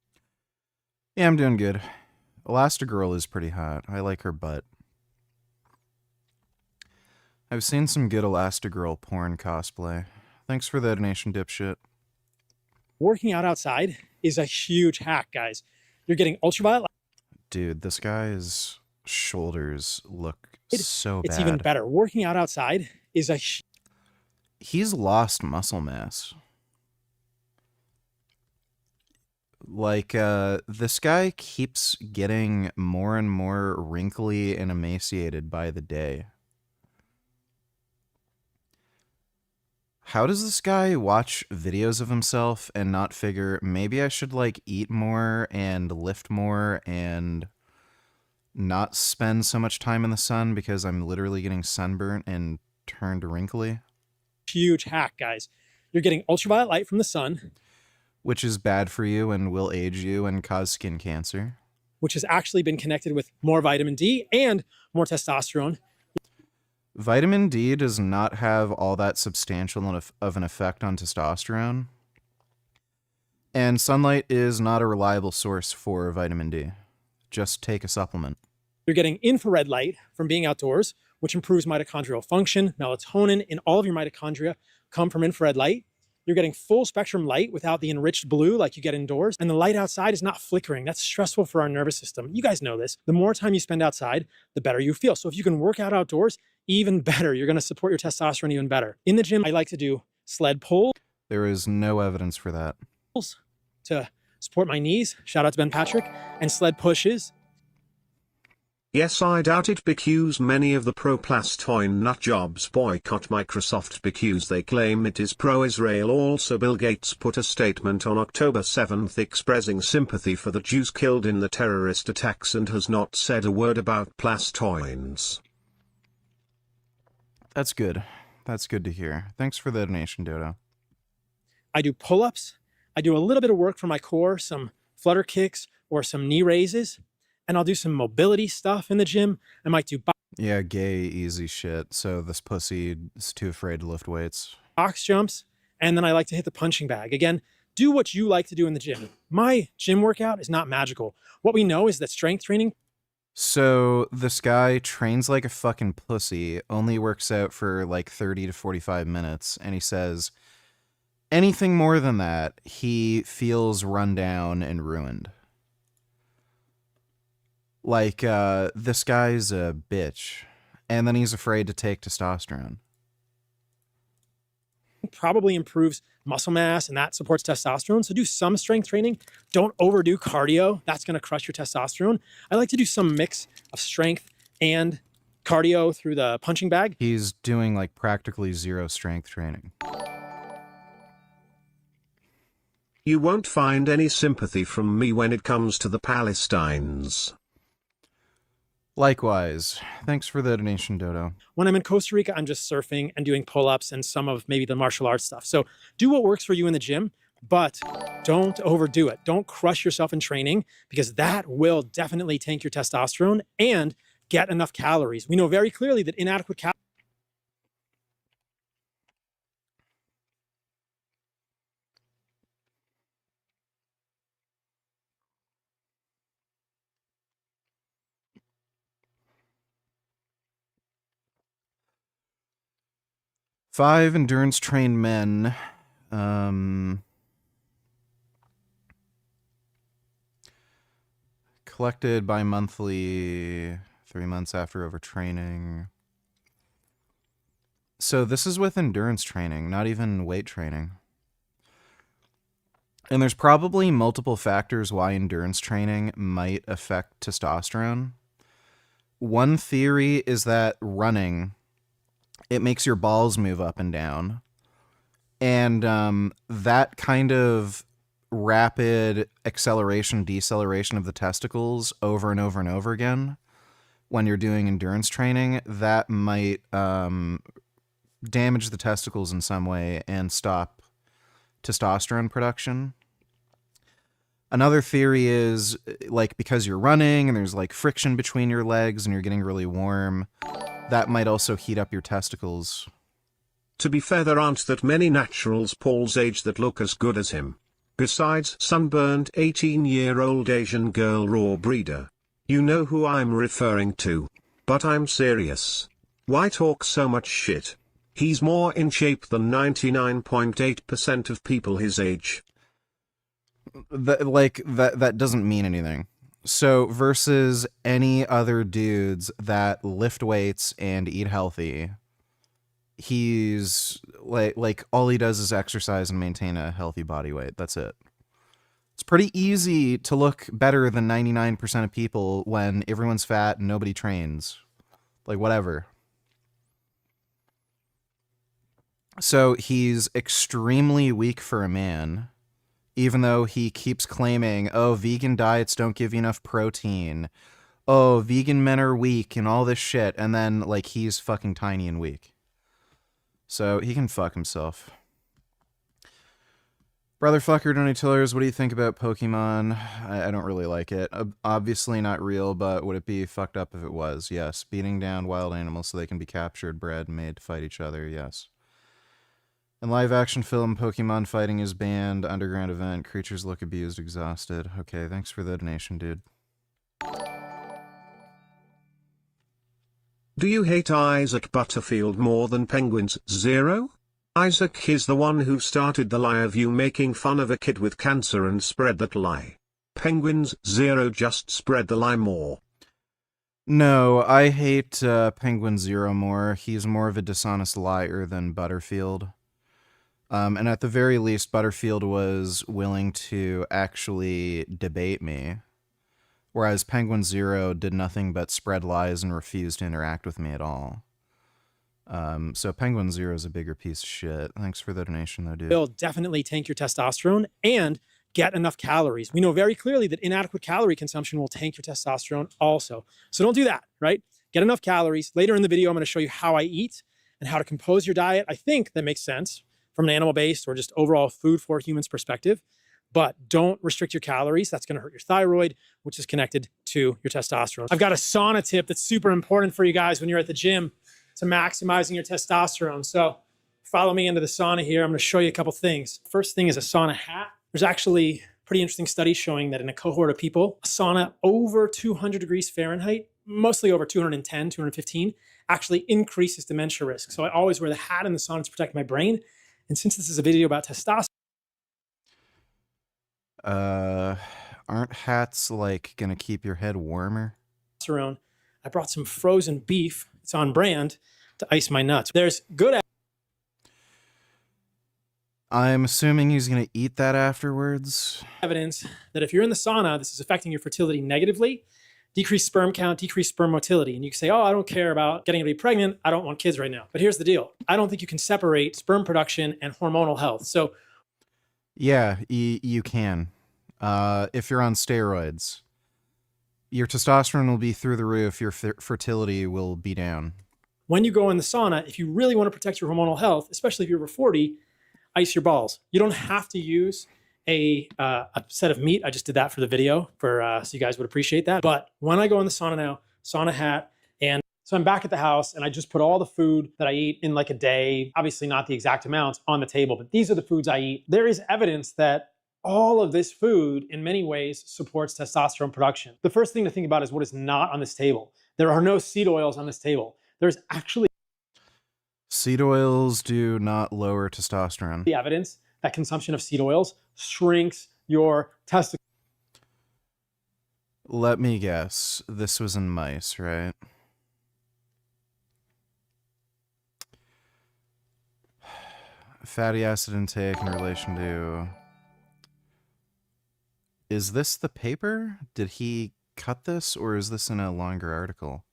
Yeah, I'm doing good. Elastigirl is pretty hot. I like her butt. I've seen some good Elastigirl porn cosplay. Thanks for the donation, dipshit. Working out outside is a huge hack, guys. You're getting ultraviolet. Dude, this guy's shoulders look so bad. It's even better. Working out outside is a... He's lost muscle mass. Like, this guy keeps getting more and more wrinkly and emaciated by the day. How does this guy watch videos of himself and not figure, maybe I should, like, eat more and lift more and not spend so much time in the sun because I'm literally getting sunburnt and turned wrinkly? Huge hack, guys. You're getting ultraviolet light from the sun, which is bad for you and will age you and cause skin cancer. Which has actually been connected with more vitamin D and more testosterone. Vitamin D does not have all that substantial of an effect on testosterone. And sunlight is not a reliable source for vitamin D. Just take a supplement. You're getting infrared light from being outdoors, which improves mitochondrial function. Melatonin in all of your mitochondria come from infrared light. You're getting full spectrum light without the enriched blue like you get indoors. And the light outside is not flickering. That's stressful for our nervous system. You guys know this. The more time you spend outside, the better you feel. So if you can work out outdoors, even better. You're going to support your testosterone even better. In the gym, I like to do sled pulls. There is no evidence for that. To support my knees. Shout out to Ben Patrick. And sled pushes. Yes, I doubt it because many of the pro-Plastoid nut jobs boycott Microsoft because they claim it is pro-Israel. Also, Bill Gates put a statement on October 7th expressing sympathy for the Jews killed in the terrorist attacks and has not said a word about Plastoids. That's good. That's good to hear. Thanks for the donation, Dodo. I do pull-ups. I do a little bit of work for my core, some flutter kicks or some knee raises. And I'll do some mobility stuff in the gym. I might do yeah, gay, easy shit. So this pussy is too afraid to lift weights. Box jumps. And then I like to hit the punching bag. Again, do what you like to do in the gym. My gym workout is not magical. What we know is that strength training. So this guy trains like a fucking pussy, only works out for like 30 to 45 minutes. And he says anything more than that, he feels run down and ruined. Like, this guy's a bitch. And then he's afraid to take testosterone. Probably improves muscle mass, and that supports testosterone. So do some strength training. Don't overdo cardio. That's going to crush your testosterone. I like to do some mix of strength and cardio through the punching bag. He's doing, like, practically zero strength training. You won't find any sympathy from me when it comes to the Palestinians. Likewise. Thanks for the donation, Dodo. When I'm in Costa Rica, I'm just surfing and doing pull-ups and some of maybe the martial arts stuff. So do what works for you in the gym, but don't overdo it. Don't crush yourself in training because that will definitely tank your testosterone and get enough calories. We know very clearly that inadequate calories. Five endurance trained men. Collected bi-monthly, 3 months after overtraining. So this is with endurance training, not even weight training. And there's probably multiple factors why endurance training might affect testosterone. One theory is that running, it makes your balls move up and down. And that kind of rapid acceleration, deceleration of the testicles over and over and over again when you're doing endurance training, that might damage the testicles in some way and stop testosterone production. Another theory is, like, because you're running and there's like friction between your legs and you're getting really warm, that might also heat up your testicles. To be fair, there aren't that many naturals Paul's age that look as good as him. Besides sunburned 18-year-old Asian girl raw breeder. You know who I'm referring to. But I'm serious. Why talk so much shit? He's more in shape than 99.8% of people his age. That doesn't mean anything. So versus any other dudes that lift weights and eat healthy, he's like all he does is exercise and maintain a healthy body weight. That's it. It's pretty easy to look better than 99% of people when everyone's fat and nobody trains. Like, whatever. So he's extremely weak for a man, even though he keeps claiming, oh, vegan diets don't give you enough protein. Oh, vegan men are weak and all this shit. And then, like, he's fucking tiny and weak. So he can fuck himself. Brotherfucker Donatillers, what do you think about Pokemon? I don't really like it. Obviously not real, but would it be fucked up if it was? Yes. Beating down wild animals so they can be captured, bred, and made to fight each other? Yes. In live-action film, Pokemon fighting is banned. Underground event. Creatures look abused, exhausted. Okay, thanks for the donation, dude. Do you hate Isaac Butterfield more than Penguins Zero? Isaac is the one who started the lie of you making fun of a kid with cancer and spread that lie. Penguins Zero just spread the lie more. No, I hate Penguin Zero more. He's more of a dishonest liar than Butterfield. And at the very least, Butterfield was willing to actually debate me. Whereas Penguin Zero did nothing but spread lies and refused to interact with me at all. So Penguin Zero is a bigger piece of shit. Thanks for the donation, though, dude. Will definitely tank your testosterone and get enough calories. We know very clearly that inadequate calorie consumption will tank your testosterone also. So don't do that, right? Get enough calories. Later in the video, I'm going to show you how I eat and how to compose your diet. I think that makes sense from an animal-based or just overall food for humans perspective. But don't restrict your calories. That's going to hurt your thyroid, which is connected to your testosterone. I've got a sauna tip that's super important for you guys when you're at the gym to maximizing your testosterone. So follow me into the sauna here. I'm going to show you a couple things. First thing is a sauna hat. There's actually pretty interesting studies showing that in a cohort of people, a sauna over 200 degrees Fahrenheit, mostly over 210, 215, actually increases dementia risk. So I always wear the hat in the sauna to protect my brain. And since this is a video about testosterone, aren't hats like gonna keep your head warmer? I brought some frozen beef. It's on brand to ice my nuts. There's good. I'm assuming he's gonna eat that afterwards. Evidence that if you're in the sauna, this is affecting your fertility negatively. Decreased sperm count, decreased sperm motility. And you can say, oh, I don't care about getting to be pregnant. I don't want kids right now. But here's the deal. I don't think you can separate sperm production and hormonal health. So yeah, you can. If you're on steroids, your testosterone will be through the roof. Your fertility will be down. When you go in the sauna, if you really want to protect your hormonal health, especially if you're over 40, ice your balls. You don't have to use a set of meat. I just did that for the video so you guys would appreciate that. But when I go in the sauna now, sauna hat, and so I'm back at the house and I just put all the food that I eat in like a day, obviously not the exact amounts on the table, but these are the foods I eat. There is evidence that all of this food in many ways supports testosterone production. The first thing to think about is what is not on this table. There are no seed oils on this table. There's actually seed oils do not lower testosterone. The evidence that consumption of seed oils shrinks your testicles. Let me guess. This was in mice, right? Fatty acid intake in relation to Is this the paper? Did he cut this, or is this in a longer article?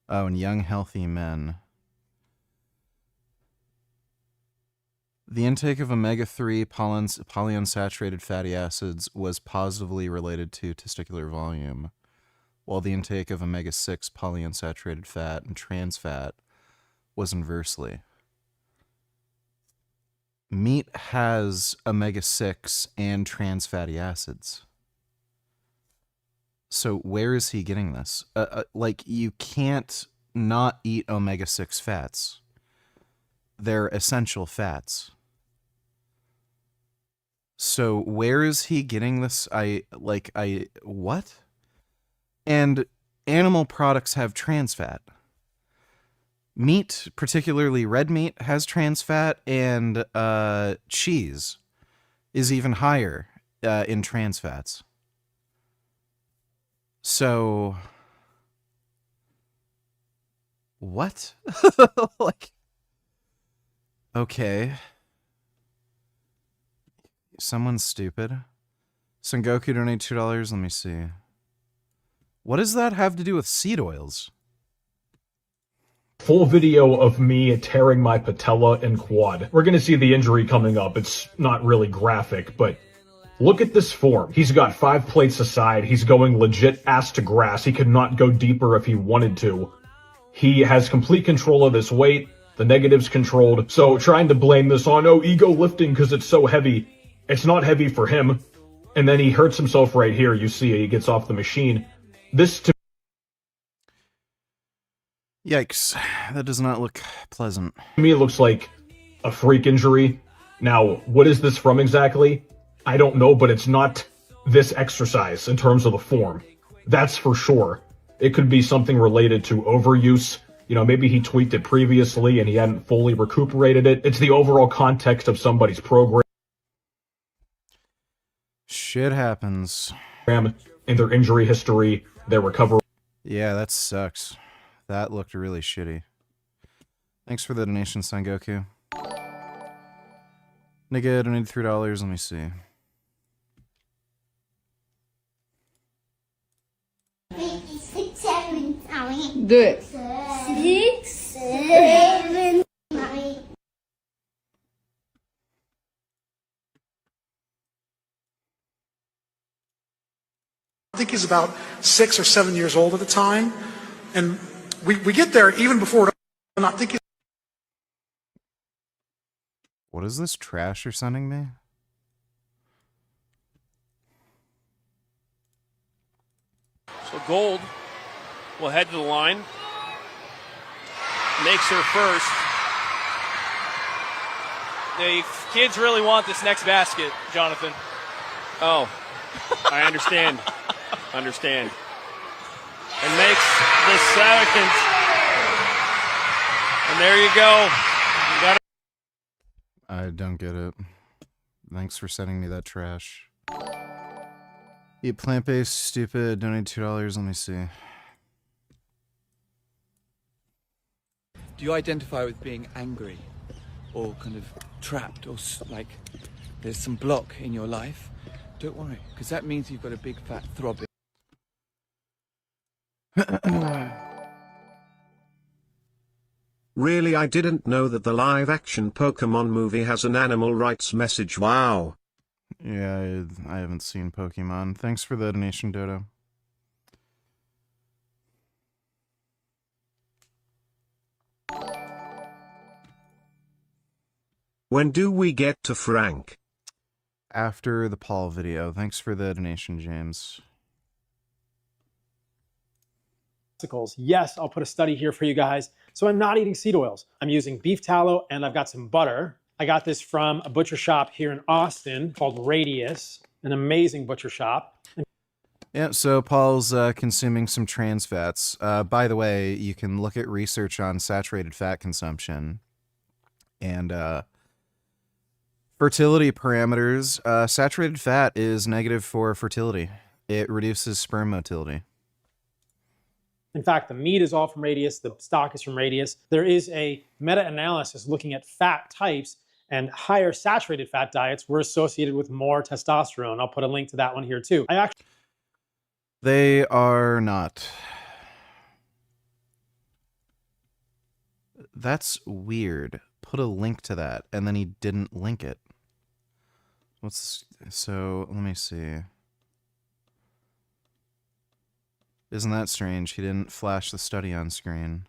Oh, in Young Healthy Men. The intake of omega-3 polyunsaturated fatty acids was positively related to testicular volume, while the intake of omega-6 polyunsaturated fat and trans fat was inversely. Meat has omega-6 and trans fatty acids. So where is he getting this? Like, you can't not eat omega-6 fats. They're essential fats. So where is he getting this? What? And animal products have trans fat. Meat, particularly red meat, has trans fat, and cheese is even higher in trans fats. So, what? Like, okay. Someone's stupid. Sengoku donated $2. Let me see. What does that have to do with seed oils? Full video of me tearing my patella and quad. We're gonna see the injury coming up. It's not really graphic, but look at this form. He's got 5 plates aside. He's going legit ass to grass. He could not go deeper if he wanted to. He has complete control of this weight. The negative's controlled. So trying to blame this on, oh, ego lifting because it's so heavy. It's not heavy for him. And then he hurts himself right here. You see he gets off the machine. This to Yikes. That does not look pleasant. me, it looks like a freak injury. Now, what is this from exactly? I don't know, but it's not this exercise in terms of the form. That's for sure. It could be something related to overuse. You know, maybe he tweaked it previously and he hadn't fully recuperated it. It's the overall context of somebody's program. Shit happens. And their injury history, their recovery. Yeah, that sucks. That looked really shitty. Thanks for the donation, Sengoku. Nigga donated $3. Let me see. Good. 6, 7, 8. I think he's about 6 or 7 years old at the time, and we get there even before. And I think. What is this trash you're sending me? So Gold will head to the line. Makes her first. The kids really want this next basket, Jonathan. Oh, I understand. Understand. And makes the second. And there you go. You got it. I don't get it. Thanks for sending me that trash. Eat plant-based, stupid, donate $2. Let me see. Do you identify with being angry or kind of trapped or like there's some block in your life? Don't worry, because that means you've got a big fat throbbing. Really, I didn't know that the live-action Pokemon movie has an animal rights message. Wow. Yeah, I haven't seen Pokemon. Thanks for the donation, Dodo. When do we get to Frank? After the Paul video. Thanks for the donation, James. Yes, I'll put a study here for you guys. So I'm not eating seed oils. I'm using beef tallow and I've got some butter. I got this from a butcher shop here in Austin called Radius, an amazing butcher shop. Yeah, so Paul's consuming some trans fats. By the way, you can look at research on saturated fat consumption and fertility parameters. Saturated fat is negative for fertility. It reduces sperm motility. In fact, the meat is all from Radius. The stock is from Radius. There is a meta-analysis looking at fat types, and higher saturated fat diets were associated with more testosterone. I'll put a link to that one here too. They are not. That's weird. Put a link to that, and then he didn't link it. So, let me see. Isn't that strange? He didn't flash the study on screen.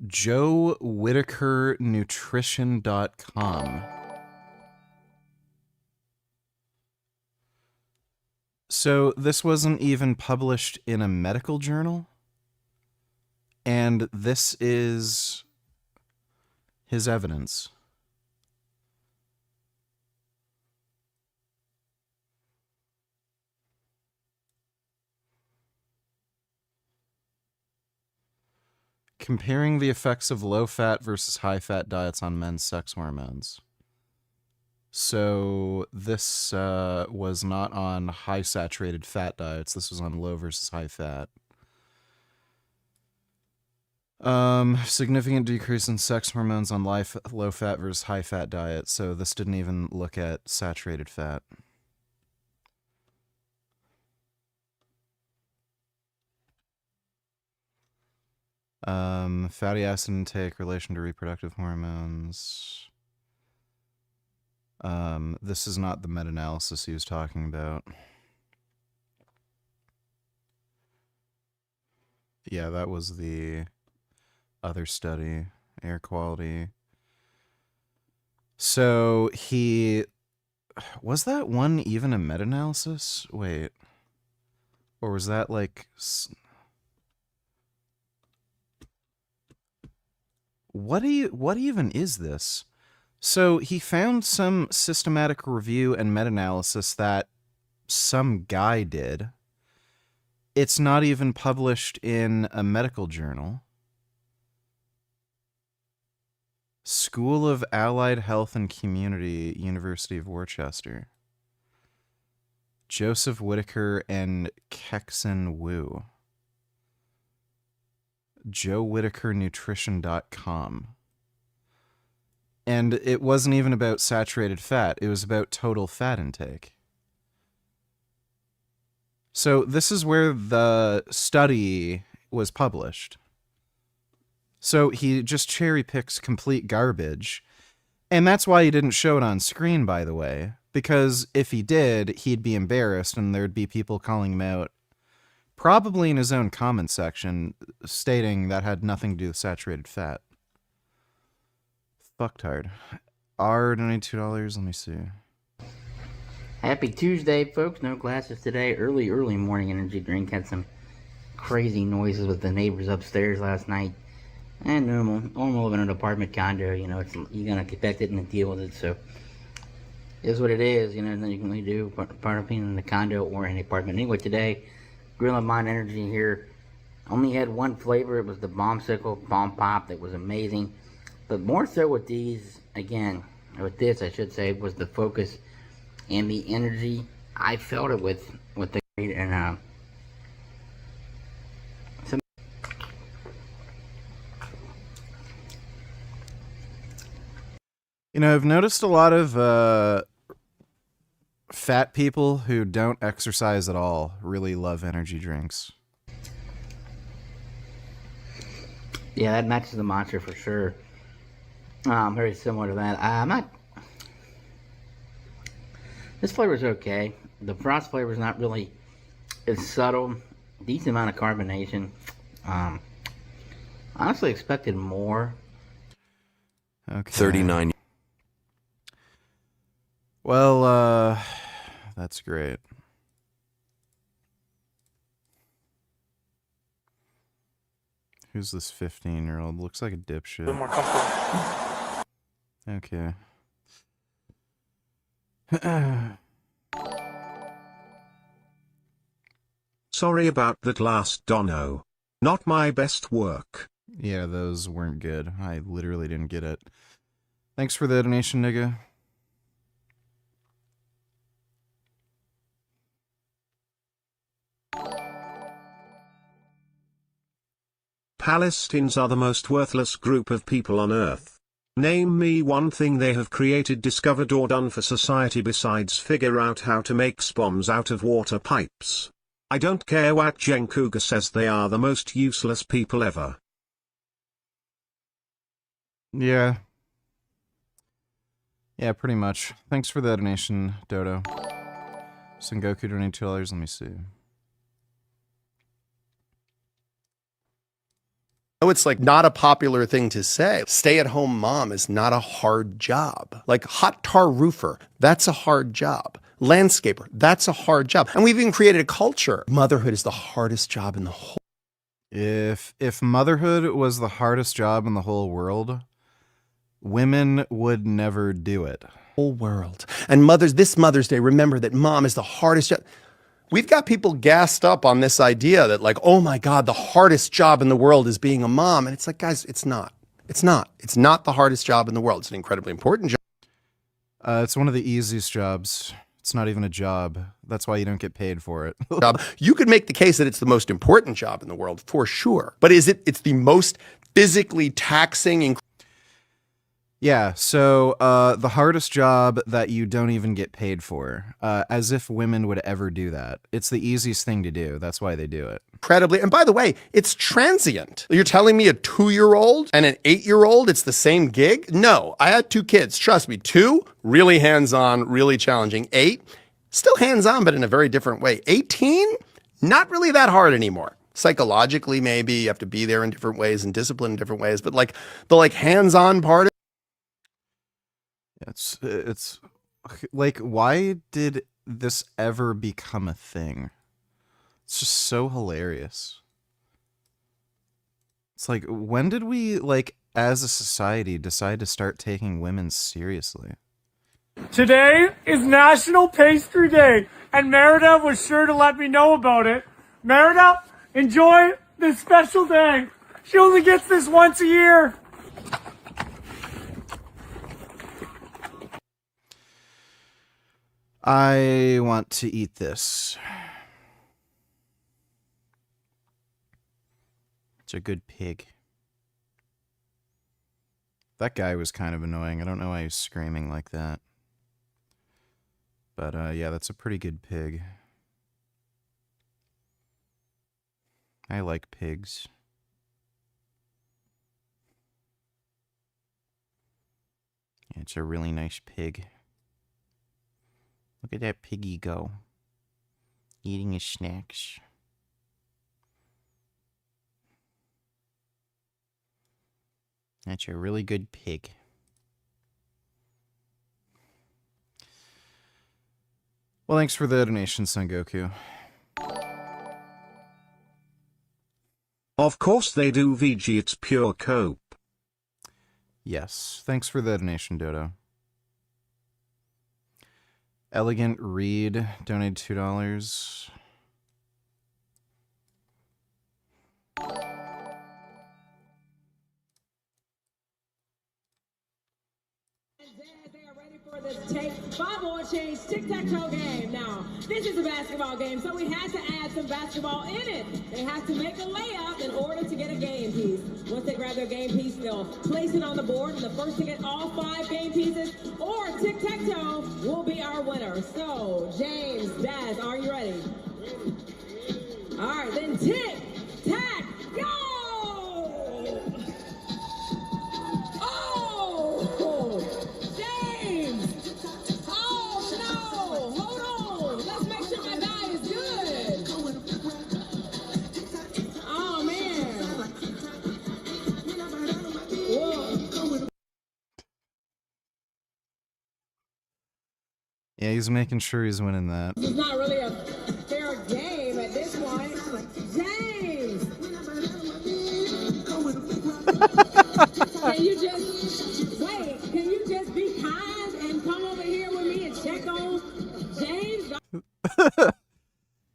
JoeWhitakerNutrition.com. So this wasn't even published in a medical journal? And this is his evidence. Comparing the effects of low-fat versus high-fat diets on men's sex hormones. So this was not on high-saturated fat diets. This was on low versus high-fat. Significant decrease in sex hormones on low-fat versus high-fat diets. So this didn't even look at saturated fat. Fatty acid intake, relation to reproductive hormones. This is not the meta-analysis he was talking about. Yeah, that was the other study, air quality. So was that one even a meta-analysis? Wait. Or was that like... What even is this? So he found some systematic review and meta-analysis that some guy did. It's not even published in a medical journal. School of Allied Health and Community, University of Worcester. Joseph Whitaker and Kexon Wu. JoeWhitakerNutrition.com. And it wasn't even about saturated fat. It was about total fat intake. So this is where the study was published. So he just cherry picks complete garbage. And that's why he didn't show it on screen, by the way. Because if he did, he'd be embarrassed and there'd be people calling him out. Probably in his own comment section, stating that had nothing to do with saturated fat. Fucktard. R $92, let me see. Happy Tuesday, folks. No glasses today. Early morning energy drink. Had some crazy noises with the neighbors upstairs last night. And normal living in an apartment condo, you know, you're gonna expect it and deal with it, so it is what it is, you know, nothing you can really do, part of being in a condo or an apartment. Anyway, today, Grill of Mine Energy here, only had one flavor. It was the Bombsicle Bomb Pop. That was amazing. But more so with these, again, with this, I should say, was the focus and the energy. I felt it with the and You know, I've noticed a lot of fat people who don't exercise at all really love energy drinks. Yeah, that matches the mantra for sure. Very similar to that. I'm not... This flavor's okay. The frost flavor's not really... It's subtle. Decent amount of carbonation. Honestly expected more. Okay. 39. Well, that's great. Who's this 15-year-old? Looks like a dipshit. A bit more comfortable. Okay. Sorry about that last dono. Not my best work. Yeah, those weren't good. I literally didn't get it. Thanks for the donation, nigga. Palestinians are the most worthless group of people on earth. Name me one thing they have created, discovered or done for society besides figure out how to make bombs out of water pipes. I don't care what Jen Cougar says, they are the most useless people ever. Yeah. Yeah, pretty much. Thanks for the donation, Dodo. Sengoku donated $2. Let me see. know it's like not a popular thing to say. Stay-at-home mom is not a hard job. Like hot tar roofer, that's a hard job. Landscaper, that's a hard job. And we've even created a culture. Motherhood is the hardest job in the whole. If motherhood was the hardest job in the whole world, women would never do it. Whole world. And this Mother's Day, remember that mom is the hardest job. We've got people gassed up on this idea that like, oh my God, the hardest job in the world is being a mom. And it's like, guys, it's not. It's not. It's not the hardest job in the world. It's an incredibly important job. It's one of the easiest jobs. It's not even a job. That's why you don't get paid for it. You could make the case that it's the most important job in the world, for sure. But it's the most physically taxing. Yeah, so the hardest job that you don't even get paid for, as if women would ever do that. It's the easiest thing to do. That's why they do it. Incredibly. And by the way, it's transient. You're telling me a 2-year-old and an 8-year-old, it's the same gig? No, I had 2 kids. Trust me, 2, really hands-on, really challenging. 8, still hands-on, but in a very different way. 18, not really that hard anymore. Psychologically, maybe you have to be there in different ways and discipline in different ways. But like the hands-on part. It's like, why did this ever become a thing? It's just so hilarious. It's like, when did we, like, as a society, decide to start taking women seriously? Today is National Pastry Day, and Merida was sure to let me know about it. Merida, enjoy this special day. She only gets this once a year. I want to eat this. It's a good pig. That guy was kind of annoying. I don't know why he was screaming like that. But yeah, that's a pretty good pig. I like pigs. Yeah, it's a really nice pig. Look at that piggy go. Eating his snacks. That's a really good pig. Well, thanks for the donation, Sengoku. Of course they do, VG, it's pure cope. Yes, thanks for the donation, Dodo. Elegant Reed donated $2. This take 5-ball change tic-tac-toe game. Now, this is a basketball game, so we had to add some basketball in it. They have to make a layup in order to get a game piece. Once they grab their game piece, they'll place it on the board, and the first to get all 5 game pieces or tic-tac-toe will be our winner. So, James, Daz, are you ready? All right, then tic-tac, go! Yeah, he's making sure he's winning that. This is not really a fair game at this point. James! Can you just, wait, can you just be kind and come over here with me and check on James?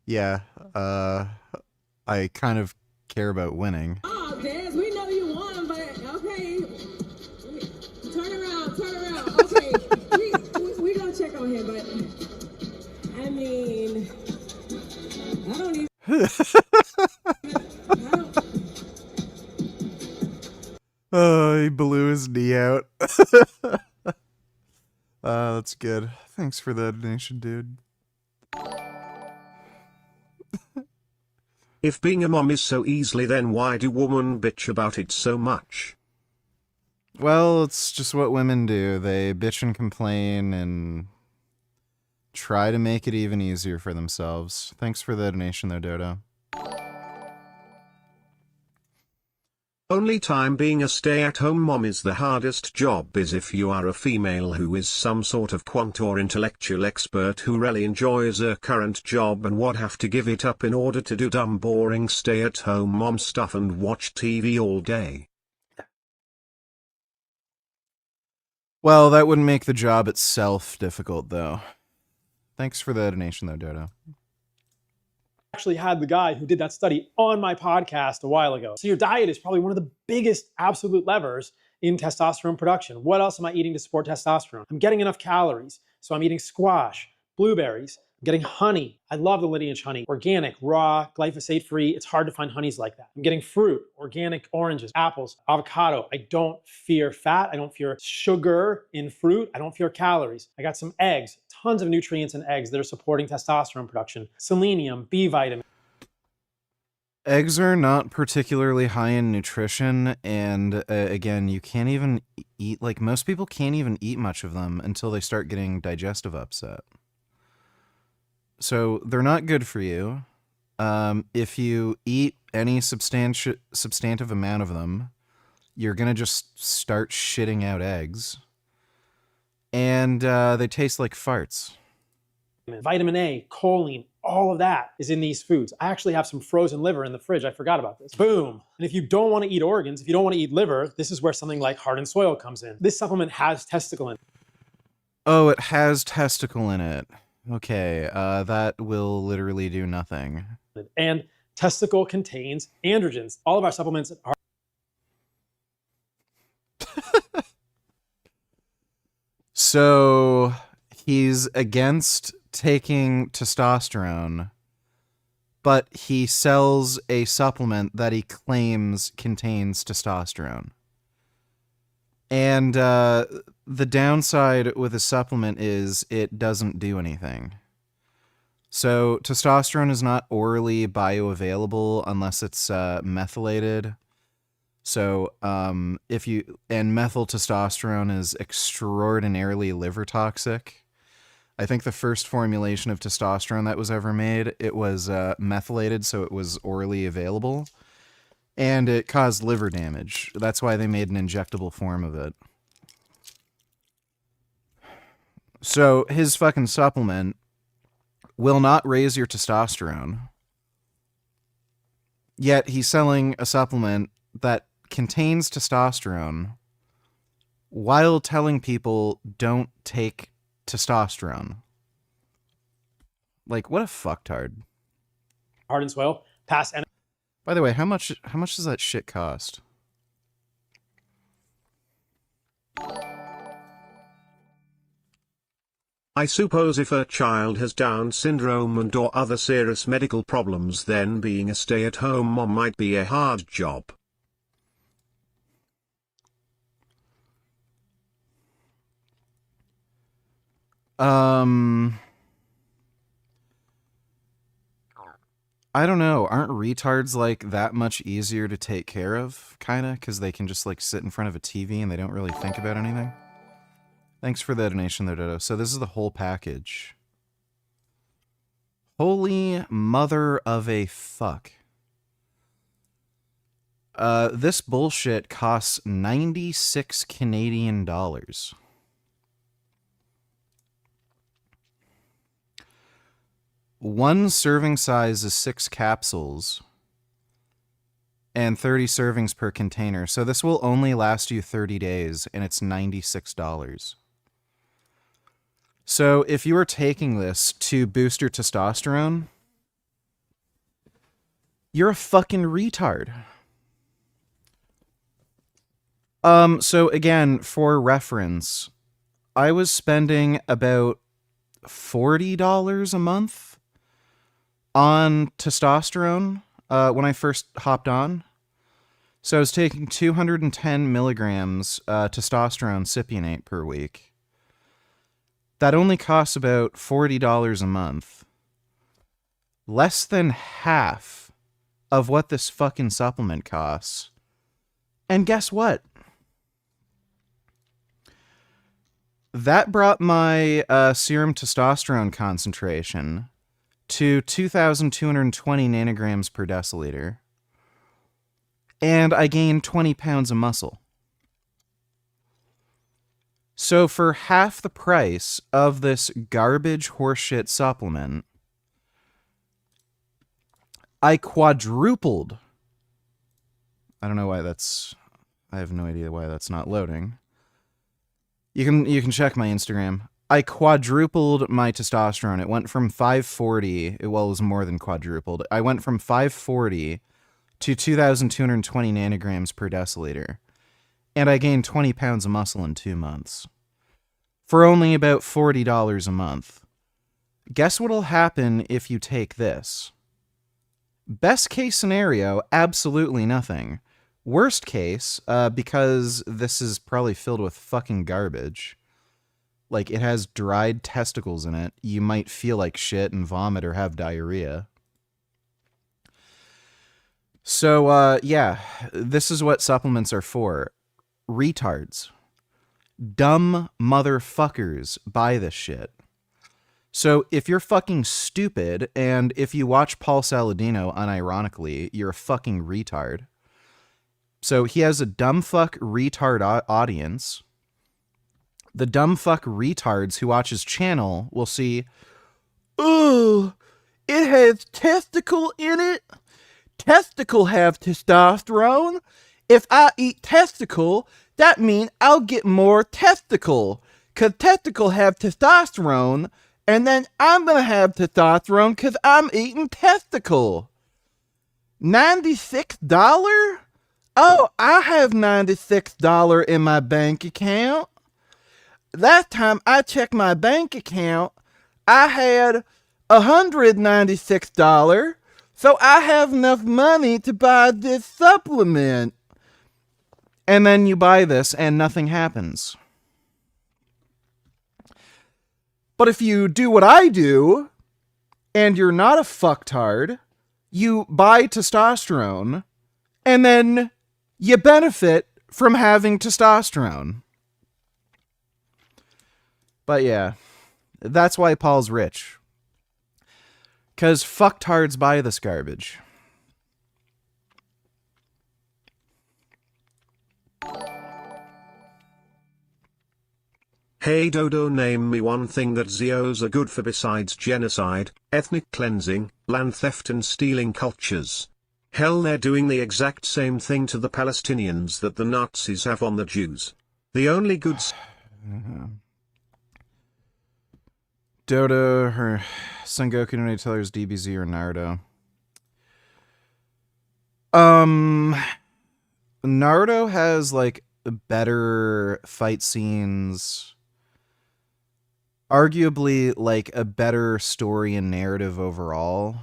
Yeah, I kind of care about winning. Oh, Daz, we know you won, but okay. Turn around. Okay, we gonna check on him, but I mean, I don't even. Oh, he blew his knee out. That's good. Thanks for the donation, dude. If being a mom is so easily, then why do women bitch about it so much? Well, it's just what women do. They bitch and complain and try to make it even easier for themselves. Thanks for the donation, though, Dodo. Only time being a stay-at-home mom is the hardest job is if you are a female who is some sort of quant or intellectual expert who really enjoys her current job and would have to give it up in order to do dumb boring stay-at-home mom stuff and watch TV all day. Well, that wouldn't make the job itself difficult, though. Thanks for the donation, though, Dodo. Actually had the guy who did that study on my podcast a while ago. So your diet is probably one of the biggest absolute levers in testosterone production. What else am I eating to support testosterone? I'm getting enough calories. So I'm eating squash, blueberries, I'm getting honey. I love the lineage honey. Organic, raw, glyphosate-free. It's hard to find honeys like that. I'm getting fruit, organic oranges, apples, avocado. I don't fear fat. I don't fear sugar in fruit. I don't fear calories. I got some eggs, tons of nutrients in eggs that are supporting testosterone production. Selenium, B vitamin. Eggs are not particularly high in nutrition, and again, you can't even eat, like, most people can't even eat much of them until they start getting digestive upset. So they're not good for you. If you eat any substantive amount of them, you're going to just start shitting out eggs. And they taste like farts. Vitamin A, choline, all of that is in these foods. I actually have some frozen liver in the fridge. I forgot about this. Boom. And if you don't want to eat organs, if you don't want to eat liver, this is where something like hardened soil comes in. This supplement has testicle in it. Oh, it has testicle in it. Okay, that will literally do nothing. And testicle contains androgens. All of our supplements are... So he's against taking testosterone, but he sells a supplement that he claims contains testosterone. And the downside with a supplement is it doesn't do anything. So testosterone is not orally bioavailable unless it's methylated. So and methyl testosterone is extraordinarily liver toxic. I think the first formulation of testosterone that was ever made, it was methylated, so it was orally available. And it caused liver damage. That's why they made an injectable form of it. So his fucking supplement will not raise your testosterone. Yet he's selling a supplement that contains testosterone while telling people don't take testosterone. Like, what a fucktard. Hardened soil, pass... By the way, how much does that shit cost? I suppose if a child has Down syndrome and or other serious medical problems, then being a stay-at-home mom might be a hard job. I don't know. Aren't retards like that much easier to take care of? Kinda, because they can just like sit in front of a TV and they don't really think about anything. Thanks for the donation there, Dodo. So this is the whole package. Holy mother of a fuck. This bullshit costs 96 Canadian dollars. One serving size is 6 capsules and 30 servings per container. So this will only last you 30 days and it's $96. So if you are taking this to boost your testosterone, you're a fucking retard. So again, for reference, I was spending about $40 a month on testosterone when I first hopped on. So I was taking 210 milligrams testosterone cypionate per week. That only costs about $40 a month. Less than half of what this fucking supplement costs. And guess what? That brought my serum testosterone concentration to 2,220 nanograms per deciliter. And I gained 20 pounds of muscle. So for half the price of this garbage horseshit supplement, I quadrupled. I don't know why that's... I have no idea why that's not loading. You can check my Instagram. I quadrupled my testosterone. It went from 540... Well, it was more than quadrupled. I went from 540 to 2,220 nanograms per deciliter. And I gained 20 pounds of muscle in 2 months. For only about $40 a month. Guess what'll happen if you take this? Best case scenario, absolutely nothing. Worst case, because this is probably filled with fucking garbage. Like, it has dried testicles in it. You might feel like shit and vomit or have diarrhea. So, yeah, this is what supplements are for. Retards. Dumb motherfuckers buy this shit. So if you're fucking stupid, and if you watch Paul SALADino unironically, you're a fucking retard. So he has a dumb fuck retard audience. The dumb fuck retards who watch his channel will see, ooh, it has testicle in it. Testicle have testosterone. If I eat testicle, that means I'll get more testicle. Cause testicle have testosterone, and then I'm gonna have testosterone cause I'm eating testicle. $96? Oh, I have $96 in my bank account. Last time I checked my bank account, I had $196. So I have enough money to buy this supplement. And then you buy this and nothing happens. But if you do what I do, and you're not a fucktard, you buy testosterone, and then you benefit from having testosterone. But yeah, that's why Paul's rich. Because fucktards buy this garbage. Hey Dodo, name me one thing that Zeos are good for besides genocide, ethnic cleansing, land theft and stealing cultures. Hell, they're doing the exact same thing to the Palestinians that the Nazis have on the Jews. The only good... Dota, her Son Goku, no need to tell her is DBZ or Naruto. Naruto has, like, better fight scenes. Arguably, like, a better story and narrative overall.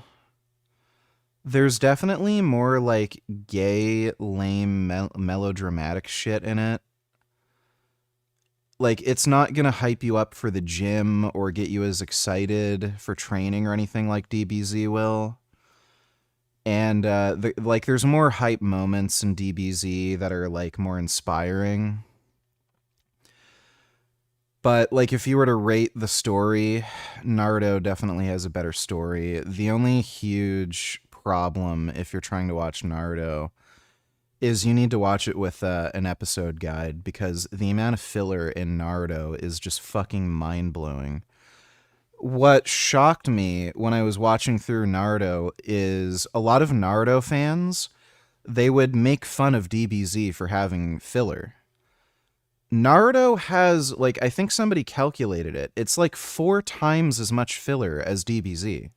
There's definitely more, like, gay, lame, melodramatic shit in it. Like, it's not gonna hype you up for the gym or get you as excited for training or anything like DBZ will. And, there's more hype moments in DBZ that are, like, more inspiring. But, like, if you were to rate the story, Naruto definitely has a better story. The only huge problem if you're trying to watch Naruto is you need to watch it with an episode guide, because the amount of filler in Naruto is just fucking mind-blowing. What shocked me when I was watching through Naruto is a lot of Naruto fans, they would make fun of DBZ for having filler. Naruto has, like, I think somebody calculated it. It's like 4 times as much filler as DBZ.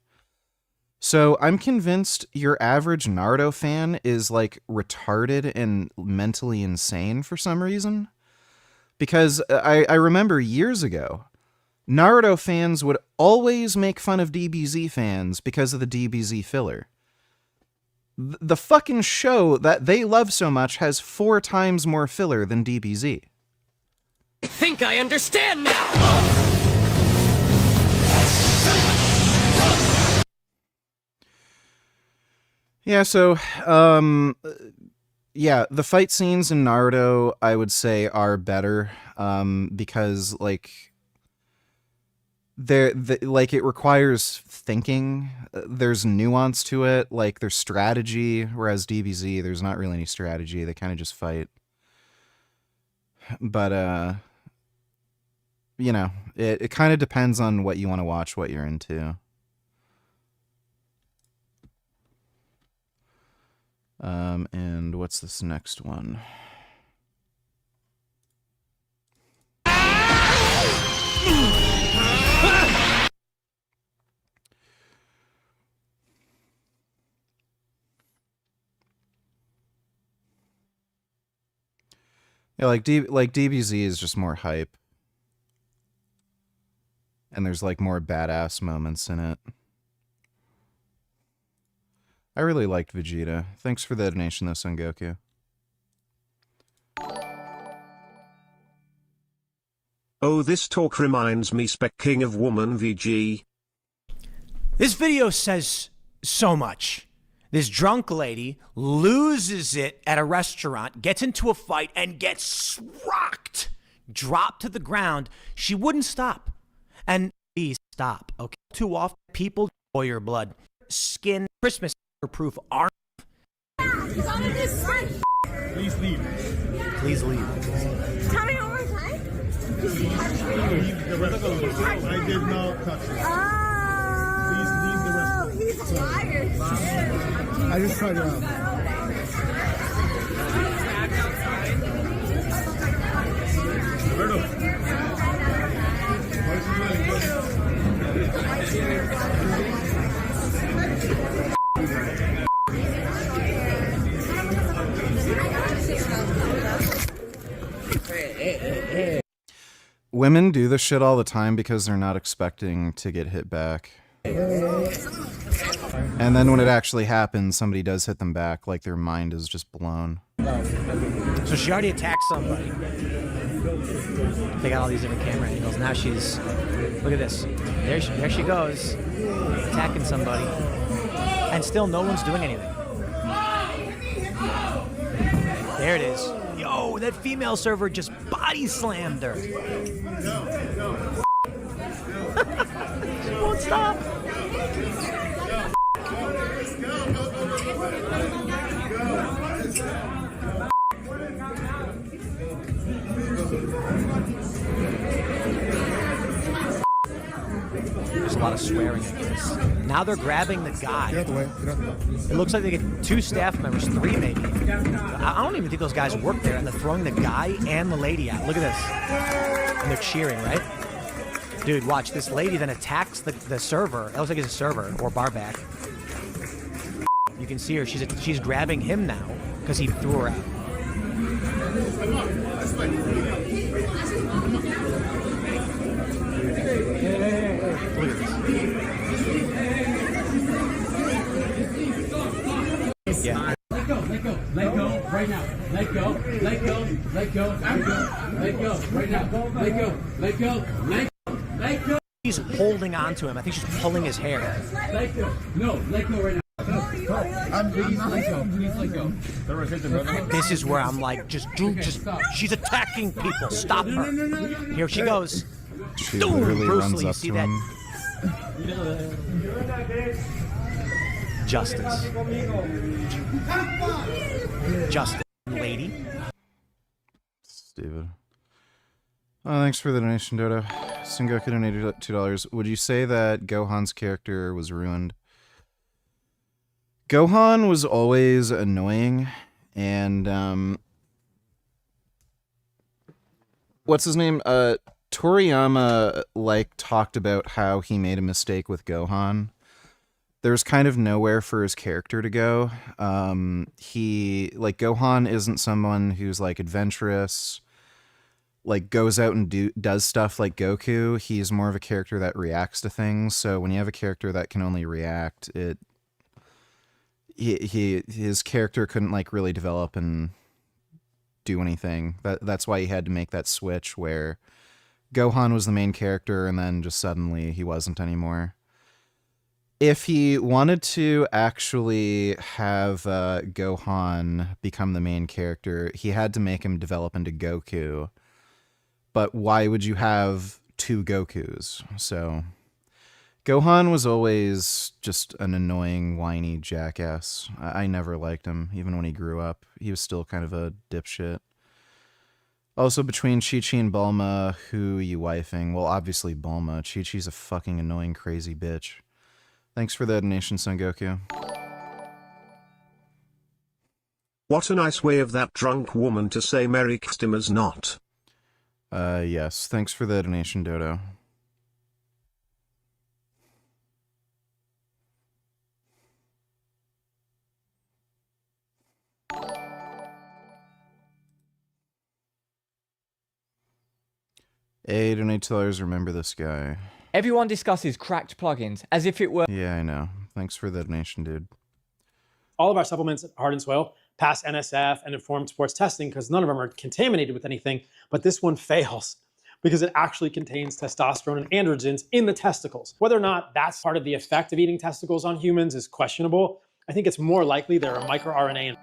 So I'm convinced your average Naruto fan is, like, retarded and mentally insane for some reason. Because I remember years ago, Naruto fans would always make fun of DBZ fans because of the DBZ filler. The fucking show that they love so much has 4 times more filler than DBZ. I think I understand now! Yeah, so, yeah, the fight scenes in Naruto, I would say, are better, because, like, like, it requires thinking, there's nuance to it, like, there's strategy, whereas DBZ, there's not really any strategy, they kind of just fight. But, you know, it kind of depends on what you want to watch, what you're into. And what's this next one? Yeah, like DBZ is just more hype. And there's like more badass moments in it. I really liked Vegeta. Thanks for the donation though, Son Goku. Oh, this talk reminds me Spec King of Woman VG. This video says so much. This drunk lady loses it at a restaurant, gets into a fight, and gets rocked, dropped to the ground. She wouldn't stop. And please stop, okay? Too often, people enjoy your blood. Skin, Christmas proof arm. Please leave. Please leave. Tell me one more time. I did not touch it. Please leave the restaurant. He's tired. I just tried it out. Women do this shit all the time because they're not expecting to get hit back. And then when it actually happens, somebody does hit them back, like their mind is just blown. So she already attacked somebody. They got all these different camera angles. Now she's, look at this. There she goes, attacking somebody. And still no one's doing anything. There it is. Yo, that female server just body slammed her. She won't stop. There's a lot of swearing at this. Now they're grabbing the guy. Get out the way. Get out the way. It looks like they get 2 staff members, 3 maybe. I don't even think those guys work there, and they're throwing the guy and the lady out. Look at this. And they're cheering, right? Dude, watch. This lady then attacks the server. That looks like it's a server or barback. You can see her. She's grabbing him now because he threw her out. Look at this. Yeah. Let go, right now. Let go, right now. Let go. She's holding on to him. I think she's pulling his hair. Let go. No, let go right now. Please let go. This is where I'm like, just she's attacking people. Stop her. Here she goes. She literally runs up to him. Justice. Justice, lady. Stupid. Oh, thanks for the donation, Dodo. Sengoku donated $2. Would you say that Gohan's character was ruined? Gohan was always annoying, and what's his name? Toriyama talked about how he made a mistake with Gohan. There's kind of nowhere for his character to go. Gohan isn't someone who's adventurous, goes out and does stuff like Goku. He's more of a character that reacts to things. So when you have a character that can only react, his character couldn't like really develop and do anything. That's why he had to make that switch where Gohan was the main character and then just suddenly he wasn't anymore. If he wanted to actually have Gohan become the main character, he had to make him develop into Goku. But why would you have two Gokus? So Gohan was always just an annoying, whiny jackass. I never liked him, even when he grew up. He was still kind of a dipshit. Also, between Chi-Chi and Bulma, who you wifing? Well, obviously Bulma. Chi-Chi's a fucking annoying, crazy bitch. Thanks for the donation, Son Goku. What a nice way of that drunk woman to say Merry Christmas not. Yes. Thanks for the donation, Dodo. Hey, donate $2. Remember this guy. Everyone discusses cracked plugins as if it were... Yeah, I know. Thanks for the donation, dude. All of our supplements at Heart and Soil pass NSF and informed sports testing because none of them are contaminated with anything, but this one fails because it actually contains testosterone and androgens in the testicles. Whether or not that's part of the effect of eating testicles on humans is questionable. I think it's more likely there are microRNA.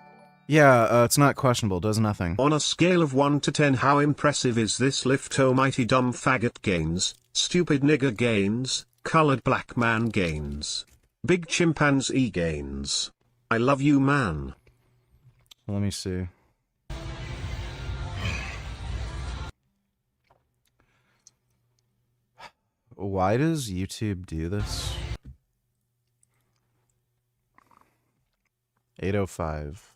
Yeah, it's not questionable. Does nothing. On a scale of 1 to 10, how impressive is this lift? Oh mighty dumb faggot gains, stupid nigger gains, colored black man gains, big chimpanzee gains. I love you, man. Let me see. Why does YouTube do this? 805.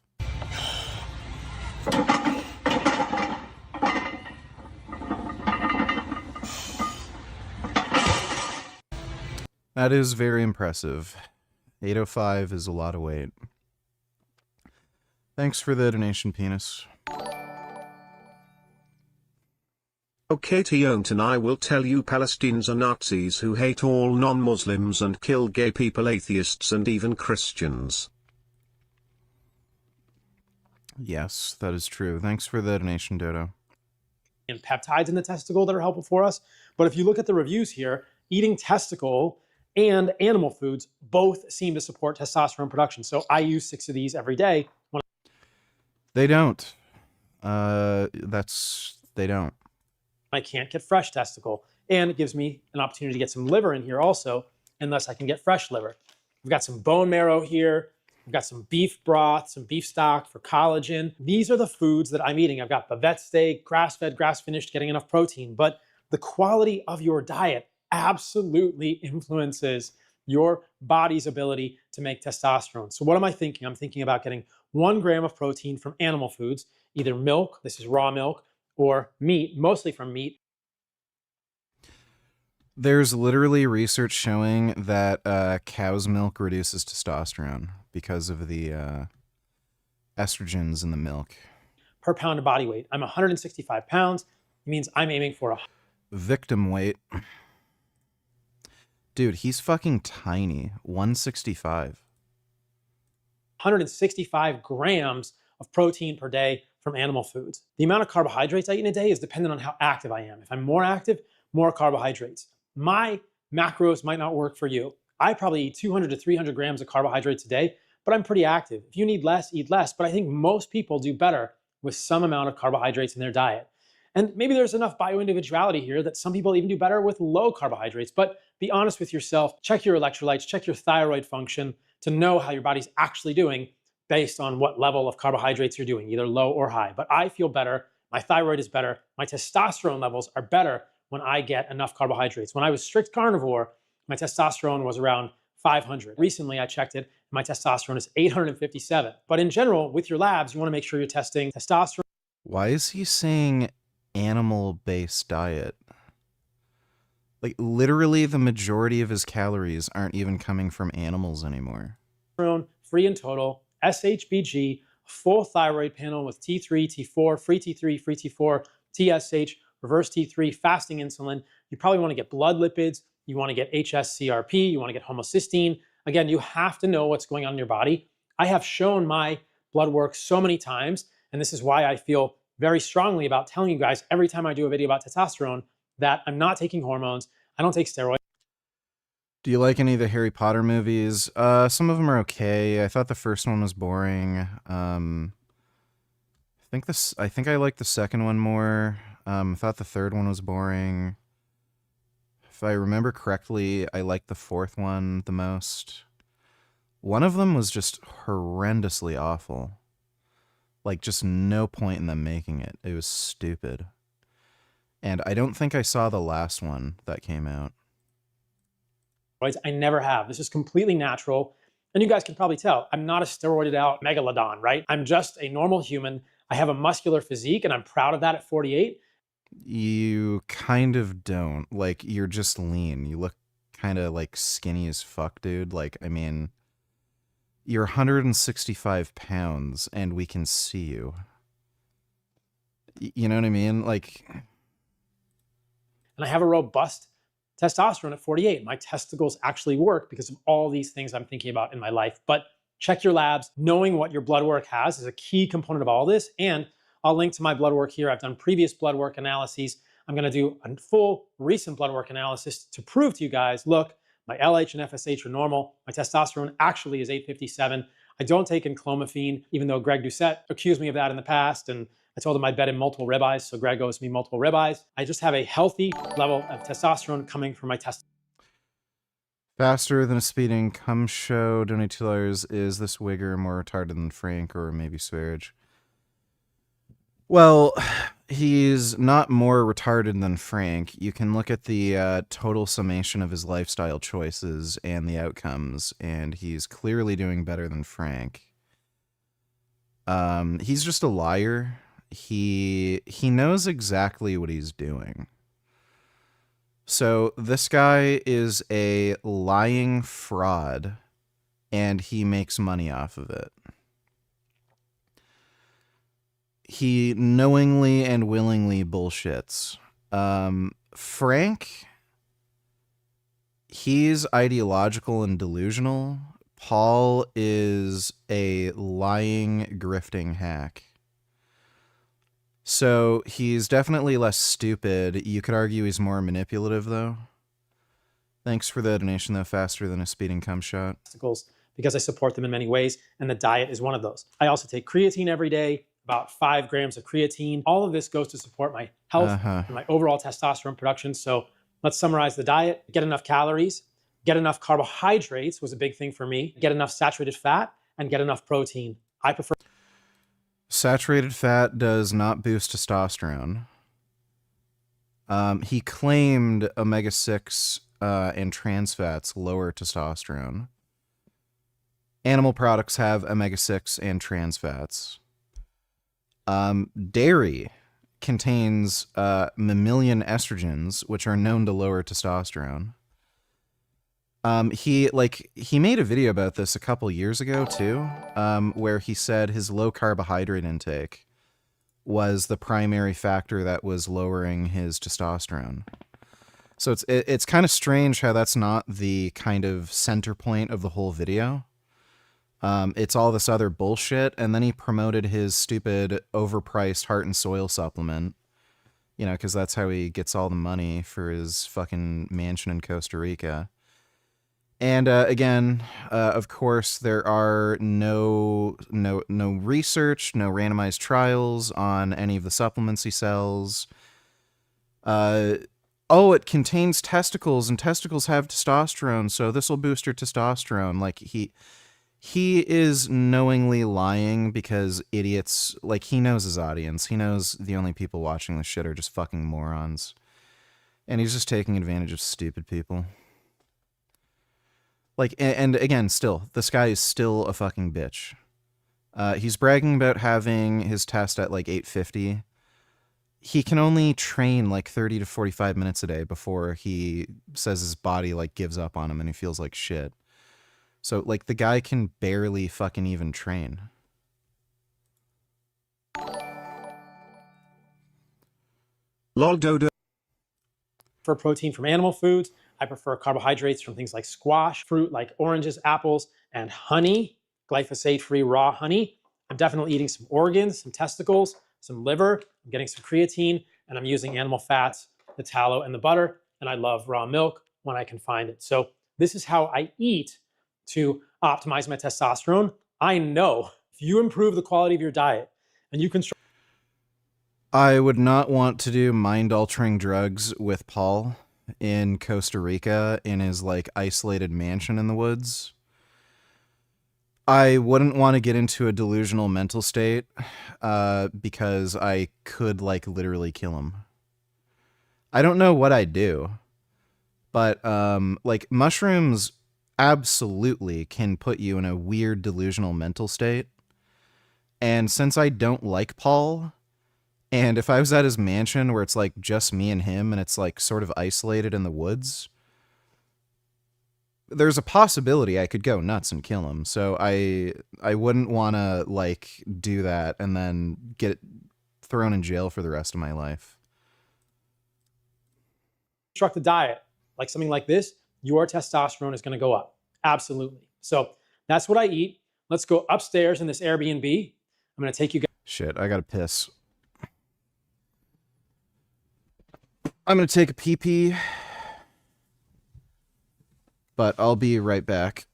That is very impressive. 805 is a lot of weight. Thanks for the donation, penis. Okay, Tiont, and I will tell you Palestinians are Nazis who hate all non-Muslims and kill gay people, atheists, and even Christians. Yes, that is true. Thanks for the donation, Dodo. And peptides in the testicle that are helpful for us. But if you look at the reviews here, eating testicle and animal foods both seem to support testosterone production. So I use 6 of these every day. They don't. They don't. I can't get fresh testicle. And it gives me an opportunity to get some liver in here also, and thus I can get fresh liver. We've got some bone marrow here. We've got some beef broth, some beef stock for collagen. These are the foods that I'm eating. I've got bavette steak, grass-fed, grass-finished, getting enough protein. But the quality of your diet absolutely influences your body's ability to make testosterone. So what am I thinking? I'm thinking about getting 1 gram of protein from animal foods, either milk, this is raw milk, or meat, mostly from meat. There's literally research showing that cow's milk reduces testosterone because of the estrogens in the milk. Per pound of body weight. I'm 165 pounds. It means I'm aiming for a victim weight. Dude, he's fucking tiny. 165. 165 grams of protein per day from animal foods. The amount of carbohydrates I eat in a day is dependent on how active I am. If I'm more active, more carbohydrates. My macros might not work for you. I probably eat 200 to 300 grams of carbohydrates a day, but I'm pretty active. If you need less, eat less. But I think most people do better with some amount of carbohydrates in their diet. And maybe there's enough bioindividuality here that some people even do better with low carbohydrates. But be honest with yourself, check your electrolytes, check your thyroid function to know how your body's actually doing based on what level of carbohydrates you're doing, either low or high. But I feel better, my thyroid is better, my testosterone levels are better when I get enough carbohydrates. When I was strict carnivore, my testosterone was around 500. Recently, I checked it, my testosterone is 857. But in general, with your labs, you wanna make sure you're testing testosterone. Why is he saying animal-based diet? Like, literally the majority of his calories aren't even coming from animals anymore. Free in total, SHBG, full thyroid panel with T3, T4, free T3, free T4, TSH, reverse T3, fasting insulin. You probably want to get blood lipids. You want to get HSCRP. You want to get homocysteine. Again, you have to know what's going on in your body. I have shown my blood work so many times, and this is why I feel very strongly about telling you guys every time I do a video about testosterone that I'm not taking hormones, I don't take steroids. Do you like any of the Harry Potter movies? Some of them are okay. I thought the first one was boring. I think I liked the second one more. I thought the third one was boring. If I remember correctly, I liked the fourth one the most. One of them was just horrendously awful. Like, just no point in them making it. It was stupid. And I don't think I saw the last one that came out. I never have. This is completely natural. And you guys can probably tell, I'm not a steroided out megalodon, right? I'm just a normal human. I have a muscular physique, and I'm proud of that at 48. You kind of don't. Like, you're just lean. You look kind of like skinny as fuck, dude. Like, I mean, you're 165 pounds and we can see you. You know what I mean? Like, and I have a robust testosterone at 48. My testicles actually work because of all these things I'm thinking about in my life. But check your labs. Knowing what your blood work has is a key component of all this. And I'll link to my blood work here. I've done previous blood work analyses. I'm going to do a full recent blood work analysis to prove to you guys, look, my LH and FSH are normal. My testosterone actually is 857. I don't take enclomiphene, even though Greg Doucette accused me of that in the past. And I told him I'd bet him multiple ribeyes, so Greg owes me multiple ribeyes. I just have a healthy level of testosterone coming from my test. faster than a speeding cum show. Donate $2. Is this wigger more retarded than Frank or maybe Swearage? Well, he's not more retarded than Frank. You can look at the total summation of his lifestyle choices and the outcomes, and he's clearly doing better than Frank. He's just a liar. He knows exactly what he's doing. So this guy is a lying fraud, and he makes money off of it. He knowingly and willingly bullshits. Frank, he's ideological and delusional. Paul is a lying, grifting hack. So he's definitely less stupid. You could argue he's more manipulative, though. Thanks for the donation, though. Faster than a speeding cum shot. Because I support them in many ways, and the diet is one of those. I also take creatine every day, about 5 grams of creatine. All of this goes to support my health and my overall testosterone production. So let's summarize the diet. Get enough calories, get enough carbohydrates was a big thing for me, get enough saturated fat, and get enough protein. I prefer... Saturated fat does not boost testosterone. He claimed omega-6 and trans fats lower testosterone. Animal products have omega-6 and trans fats. Dairy contains mammalian estrogens, which are known to lower testosterone. He made a video about this a couple years ago too, where he said his low carbohydrate intake was the primary factor that was lowering his testosterone. So it's kind of strange how that's not the kind of center point of the whole video. It's all this other bullshit, and then he promoted his stupid overpriced Heart and Soil supplement, you know, because that's how he gets all the money for his fucking mansion in Costa Rica. And again, of course, there are no research, no randomized trials on any of the supplements he sells. Oh, it contains testicles, and testicles have testosterone, so this will boost your testosterone. Like, he is knowingly lying because idiots, like, he knows his audience. He knows the only people watching this shit are just fucking morons. And he's just taking advantage of stupid people. Like, and again, still, this guy is still a fucking bitch. He's bragging about having his test at like 850. He can only train like 30 to 45 minutes a day before he says his body like gives up on him and he feels like shit. So like the guy can barely fucking even train. Lol dodo. For protein from animal foods, I prefer carbohydrates from things like squash, fruit like oranges, apples, and honey. glyphosate-free raw honey. I'm definitely eating some organs, some testicles, some liver. I'm getting some creatine, and I'm using animal fats, the tallow, and the butter. And I love raw milk when I can find it. So this is how I eat to optimize my testosterone. I know if you improve the quality of your diet and you can... I would not want to do mind-altering drugs with Paul in Costa Rica in his, like, isolated mansion in the woods. I wouldn't want to get into a delusional mental state because I could, like, literally kill him. I don't know what I'd do, but, like, mushrooms absolutely can put you in a weird delusional mental state. And since I don't like Paul... And if I was at his mansion where it's like just me and him and it's like sort of isolated in the woods, there's a possibility I could go nuts and kill him. So I wouldn't want to like do that and then get thrown in jail for the rest of my life. Construct a diet like something like this, your testosterone is going to go up. Absolutely. So that's what I eat. Let's go upstairs in this Airbnb. I'm going to take you guys. Shit, I gotta piss. I'm gonna take a pee-pee, but I'll be right back.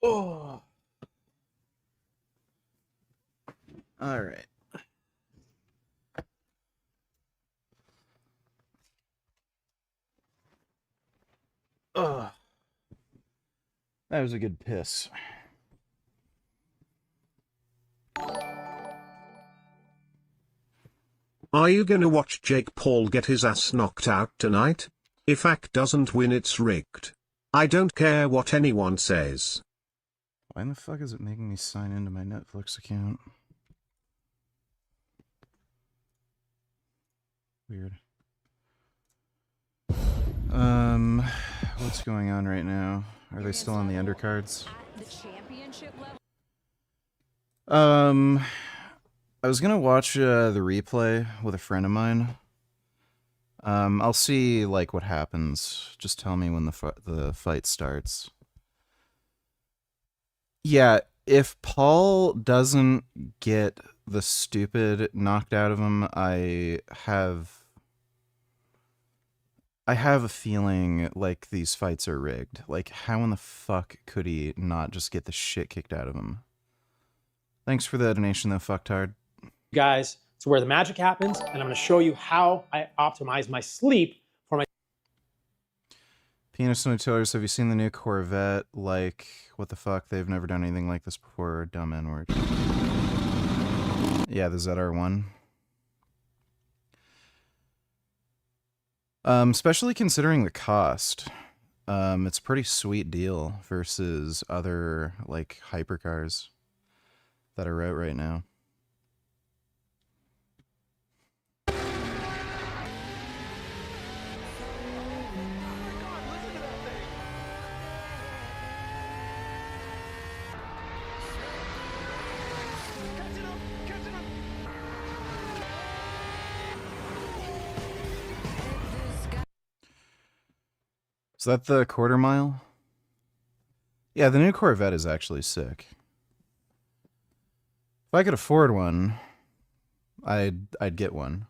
Oh. All right. Ugh. That was a good piss. Are you gonna watch Jake Paul get his ass knocked out tonight? If Ak doesn't win, it's rigged. I don't care what anyone says. Why in the fuck is it making me sign into my Netflix account? Weird. What's going on right now? Are they still on the undercards? I was gonna watch the replay with a friend of mine. I'll see like what happens. Just tell me when the fight starts. Yeah, if Paul doesn't get the stupid knocked out of him, I have a feeling like these fights are rigged. Like, how in the fuck could he not just get the shit kicked out of him? Thanks for the donation, though, fucktard. Guys, to where the magic happens, and I'm going to show you how I optimize my sleep for my... Penis Notorious, have you seen the new Corvette? Like, what the fuck? They've never done anything like this before. Dumb N-word. Yeah, the ZR1. Especially considering the cost. It's a pretty sweet deal versus other, like, hypercars that are out right now. Is that the quarter mile? Yeah, the new Corvette is actually sick. If I could afford one, I'd get one.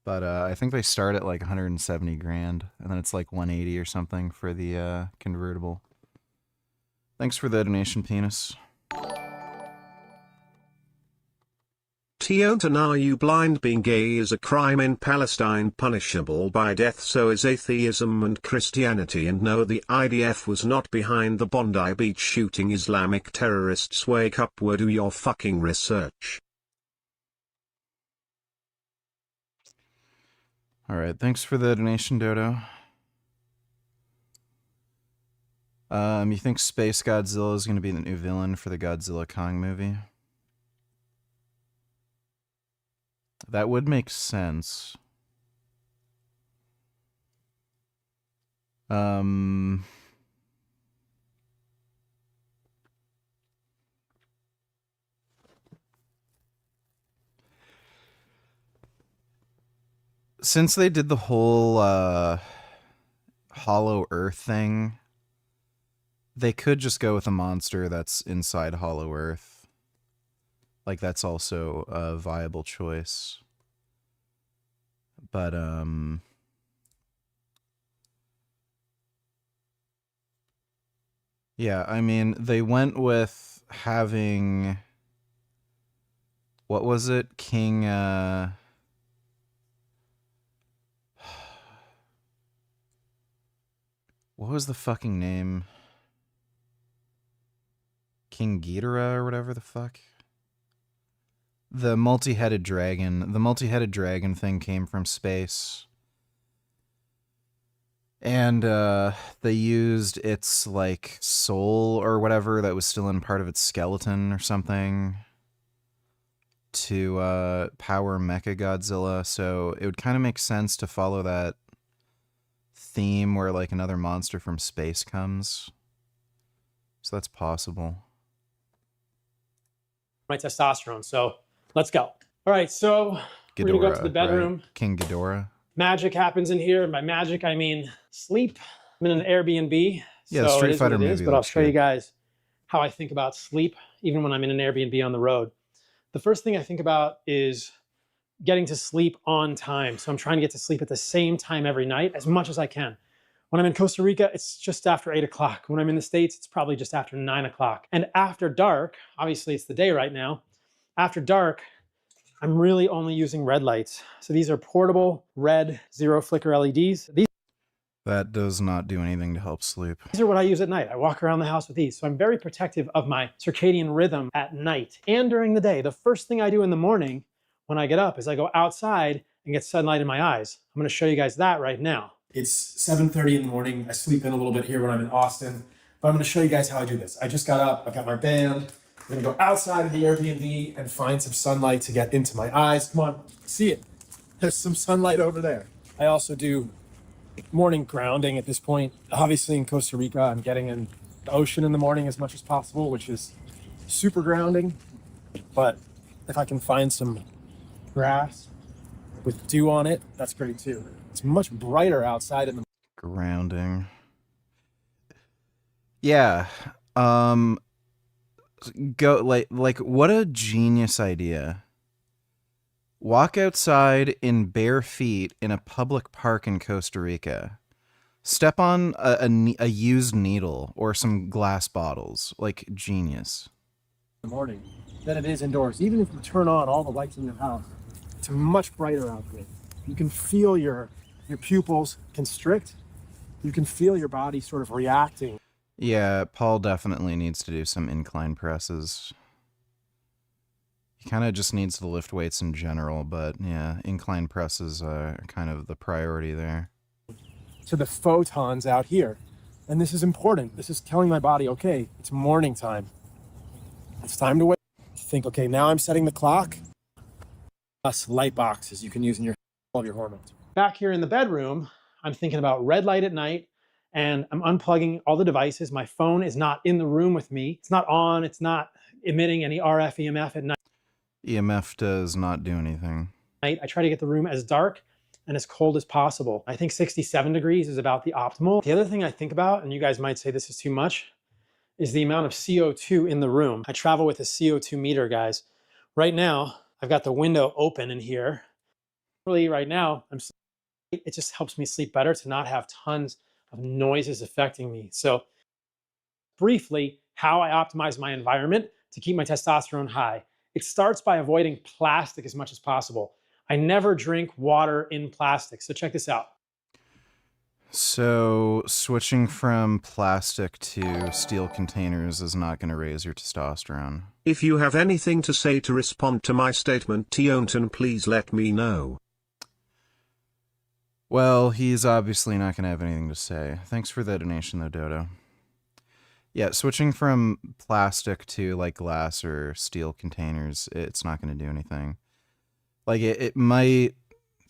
But I think they start at like 170 grand, and then it's like 180 or something for the convertible. Thanks for the donation, Penis. Teotan, are you blind? Being gay is a crime in Palestine punishable by death, so is atheism and Christianity, and no, the IDF was not behind the Bondi Beach shooting. Islamic terrorists, wake up, do your fucking research. Alright, thanks for the donation, Dodo. You think Space Godzilla is going to be the new villain for the Godzilla Kong movie? That would make sense. Since they did the whole Hollow Earth thing, they could just go with a monster that's inside Hollow Earth. Like, that's also a viable choice. But, yeah, I mean, they went with having... What was it? King, what was the fucking name? King Ghidorah or whatever the fuck? The multi-headed dragon. The multi-headed dragon thing came from space. And they used its, like, soul or whatever that was still in part of its skeleton or something to power Mechagodzilla. So it would kind of make sense to follow that theme where, like, another monster from space comes. So that's possible. My testosterone, so let's go. All right, so we're gonna go up to the bedroom. Right? King Ghidorah. Magic happens in here. By magic, I mean sleep. I'm in an Airbnb. Yeah, so Street Fighter movie. But I'll show you guys how I think about sleep, even when I'm in an Airbnb on the road. The first thing I think about is getting to sleep on time. So I'm trying to get to sleep at the same time every night as much as I can. When I'm in Costa Rica, it's just after 8 o'clock. When I'm in the States, it's probably just after 9 o'clock. And after dark, obviously it's the day right now, after dark, I'm really only using red lights. So these are portable red zero flicker LEDs. That does not do anything to help sleep. These are what I use at night. I walk around the house with these. So I'm very protective of my circadian rhythm at night and during the day. The first thing I do in the morning when I get up is I go outside and get sunlight in my eyes. I'm gonna show you guys that right now. It's 7:30 in the morning. I sleep in a little bit here when I'm in Austin, but I'm gonna show you guys how I do this. I just got up, I've got my band. I'm gonna go outside of the Airbnb and find some sunlight to get into my eyes. Come on, see it. There's some sunlight over there. I also do morning grounding at this point. Obviously in Costa Rica, I'm getting in the ocean in the morning as much as possible, which is super grounding. But if I can find some grass with dew on it, that's great too. It's much brighter outside in the grounding. Yeah. Go like what a genius idea. Walk outside in bare feet in a public park in Costa Rica. Step on a used needle or some glass bottles. Like, genius. morning than it is indoors. Even if you turn on all the lights in your house, it's much brighter out there. You can feel your pupils constrict. You can feel your body sort of reacting. Yeah, Paul definitely needs to do some incline presses. He kind of just needs to lift weights in general, but yeah, incline presses are kind of the priority there. To the photons out here. And this is important. This is telling my body, okay, it's morning time. It's time to wait. Think, okay, now I'm setting the clock. Plus light boxes you can use in all of your hormones. Back here in the bedroom, I'm thinking about red light at night, and I'm unplugging all the devices. My phone is not in the room with me. It's not on. It's not emitting any RF, EMF at night. EMF does not do anything. I try to get the room as dark and as cold as possible. I think 67 degrees is about the optimal. The other thing I think about, and you guys might say this is too much, is the amount of CO2 in the room. I travel with a CO2 meter, guys. Right now, I've got the window open in here. Really, right now, it just helps me sleep better to not have tons of noises affecting me. So briefly, how I optimize my environment to keep my testosterone high. It starts by avoiding plastic as much as possible. I never drink water in plastic. So check this out. So switching from plastic to steel containers is not going to raise your testosterone. If you have anything to say to respond to my statement, Tionton, please let me know. Well, he's obviously not going to have anything to say. Thanks for the donation, though, Dodo. Yeah, switching from plastic to, like, glass or steel containers, it's not going to do anything. Like, it might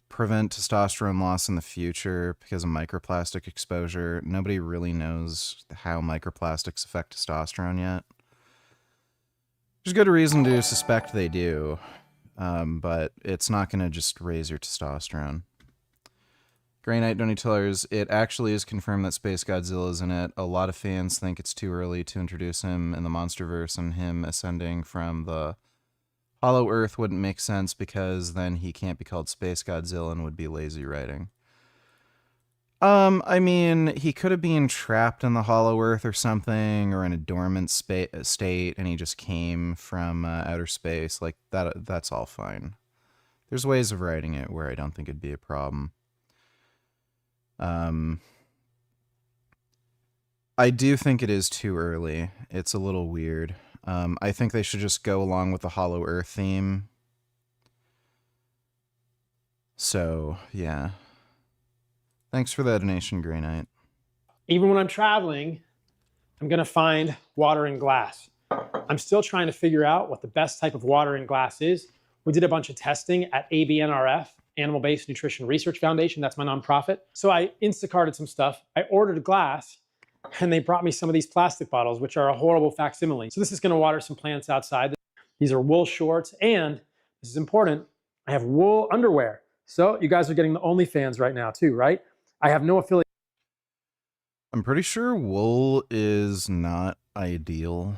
prevent testosterone loss in the future because of microplastic exposure. Nobody really knows how microplastics affect testosterone yet. There's good reason to suspect they do, but it's not going to just raise your testosterone. Grey Knight Donatellers, it actually is confirmed that Space Godzilla is in it. A lot of fans think it's too early to introduce him in the Monsterverse, and him ascending from the Hollow Earth wouldn't make sense because then he can't be called Space Godzilla and would be lazy writing. I mean, he could have been trapped in the Hollow Earth or something, or in a dormant state, and he just came from outer space. Like, that's all fine. There's ways of writing it where I don't think it'd be a problem. I do think it is too early. It's a little weird. I think they should just go along with the Hollow Earth theme. So, yeah. Thanks for that donation, Grey Knight. Even when I'm traveling, I'm going to find water in glass. I'm still trying to figure out what the best type of water in glass is. We did a bunch of testing at ABNRF, Animal-Based Nutrition Research Foundation. That's my nonprofit. So I Instacarted some stuff. I ordered glass, and they brought me some of these plastic bottles, which are a horrible facsimile. So this is going to water some plants outside. These are wool shorts, and this is important, I have wool underwear. So you guys are getting the OnlyFans right now too, right? I have no affiliate. I'm pretty sure wool is not ideal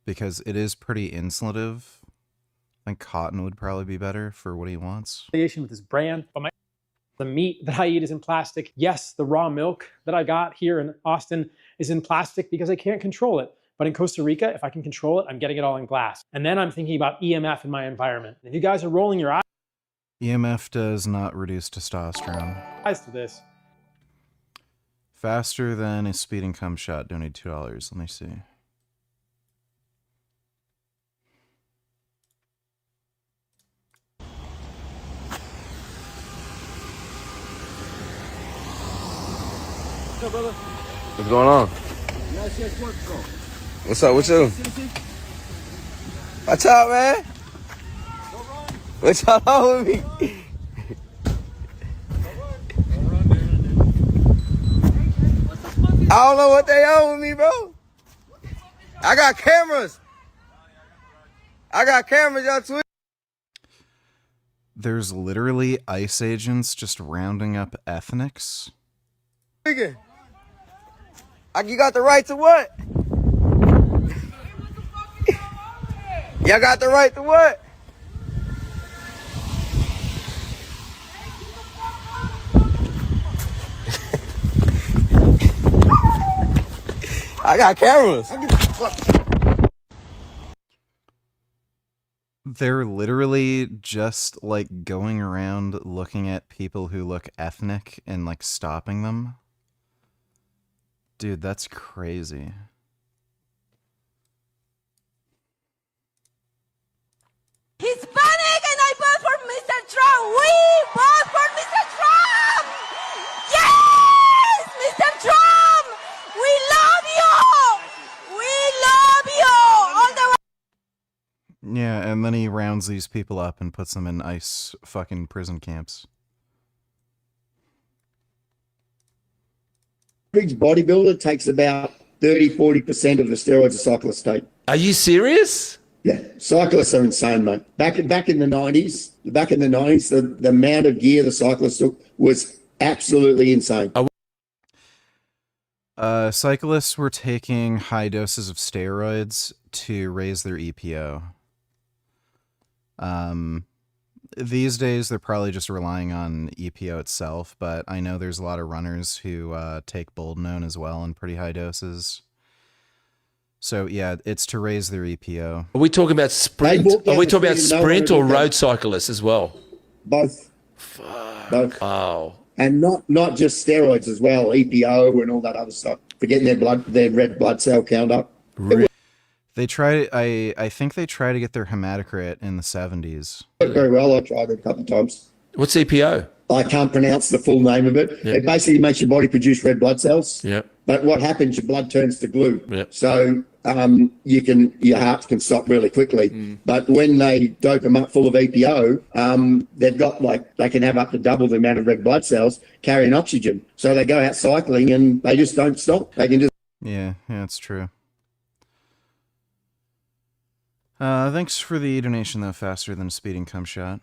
because it is pretty insulative. I think cotton would probably be better for what he wants. Affiliation with this brand, but The meat that I eat is in plastic. Yes, the raw milk that I got here in Austin is in plastic because I can't control it. But in Costa Rica, if I can control it, I'm getting it all in glass. And then I'm thinking about EMF in my environment. If you guys are rolling your EMF does not reduce testosterone. eyes to this, Faster than a speeding cum shot. Donate $2. Let me see. What's up, brother? What's going on? What's up with you? Watch out, man. What y'all on with me? I don't know what they on with me, bro. I got cameras. I got cameras, y'all tweet. There's literally ICE agents just rounding up ethnics. You got the right to what? Y'all got the right to what? I got cameras. They're literally just like going around looking at people who look ethnic and like stopping them. Dude, that's crazy. Hispanic, and I vote for Mr. Trump. We vote for Mr. Trump. Yes, Mr. Trump. We love you. We love you. All the way. Yeah, and then he rounds these people up and puts them in ICE fucking prison camps. Average bodybuilder takes about 30-40% of the steroids a cyclist take. Are you serious? Yeah, cyclists are insane, mate. Back in the 90s, the amount of gear the cyclists took was absolutely insane. Cyclists were taking high doses of steroids to raise their EPO. These days, they're probably just relying on EPO itself, but I know there's a lot of runners who take Boldenone as well in pretty high doses. So, yeah, it's to raise their EPO. Are we talking about sprint? Are we talking about sprint or road cyclists as well? Both. Fuck. Both. Wow. And not just steroids as well, EPO and all that other stuff for getting their red blood cell count up. They try. I think they try to get their hematocrit in the 70s. Worked very well. I tried it a couple of times. What's EPO? I can't pronounce the full name of it. Yep. It basically makes your body produce red blood cells. Yep. But what happens? Your blood turns to glue. Yep. So your heart can stop really quickly. But when they dope them up full of EPO, they've got they can have up to double the amount of red blood cells carrying oxygen. So they go out cycling and they just don't stop. They can just. Yeah, it's true. Thanks for the donation, though. Faster than a speeding cum shot.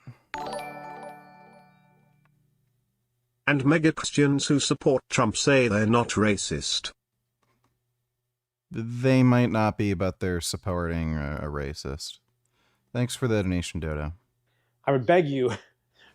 And mega Christians who support Trump say they're not racist. They might not be, but they're supporting a racist. Thanks for the donation, Dodo. I would beg you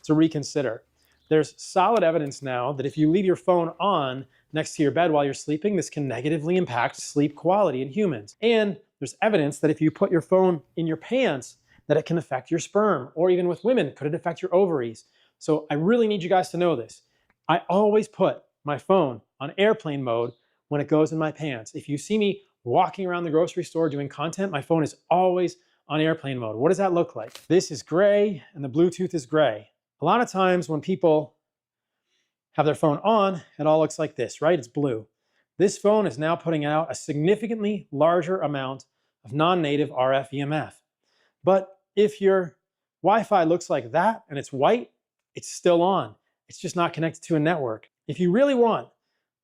to reconsider. There's solid evidence now that if you leave your phone on next to your bed while you're sleeping, this can negatively impact sleep quality in humans. And there's evidence that if you put your phone in your pants, that it can affect your sperm, or even with women, could it affect your ovaries? So I really need you guys to know this. I always put my phone on airplane mode when it goes in my pants. If you see me walking around the grocery store doing content, my phone is always on airplane mode. What does that look like? This is gray and the Bluetooth is gray. A lot of times when people have their phone on, it all looks like this, right? It's blue. This phone is now putting out a significantly larger amount of non-native RF EMF. But if your Wi-Fi looks like that and it's white, it's still on. It's just not connected to a network. If you really want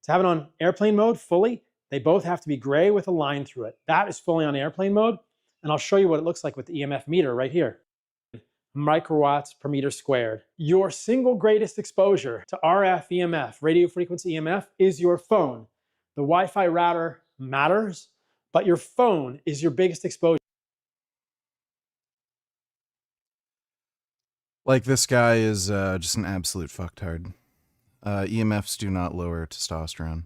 to have it on airplane mode fully, they both have to be gray with a line through it. That is fully on airplane mode, and I'll show you what it looks like with the EMF meter right here. Microwatts per meter squared. Your single greatest exposure to RF EMF, radio frequency EMF, is your phone. The Wi-Fi router matters, but your phone is your biggest exposure. Like, this guy is just an absolute fucktard. EMFs do not lower testosterone.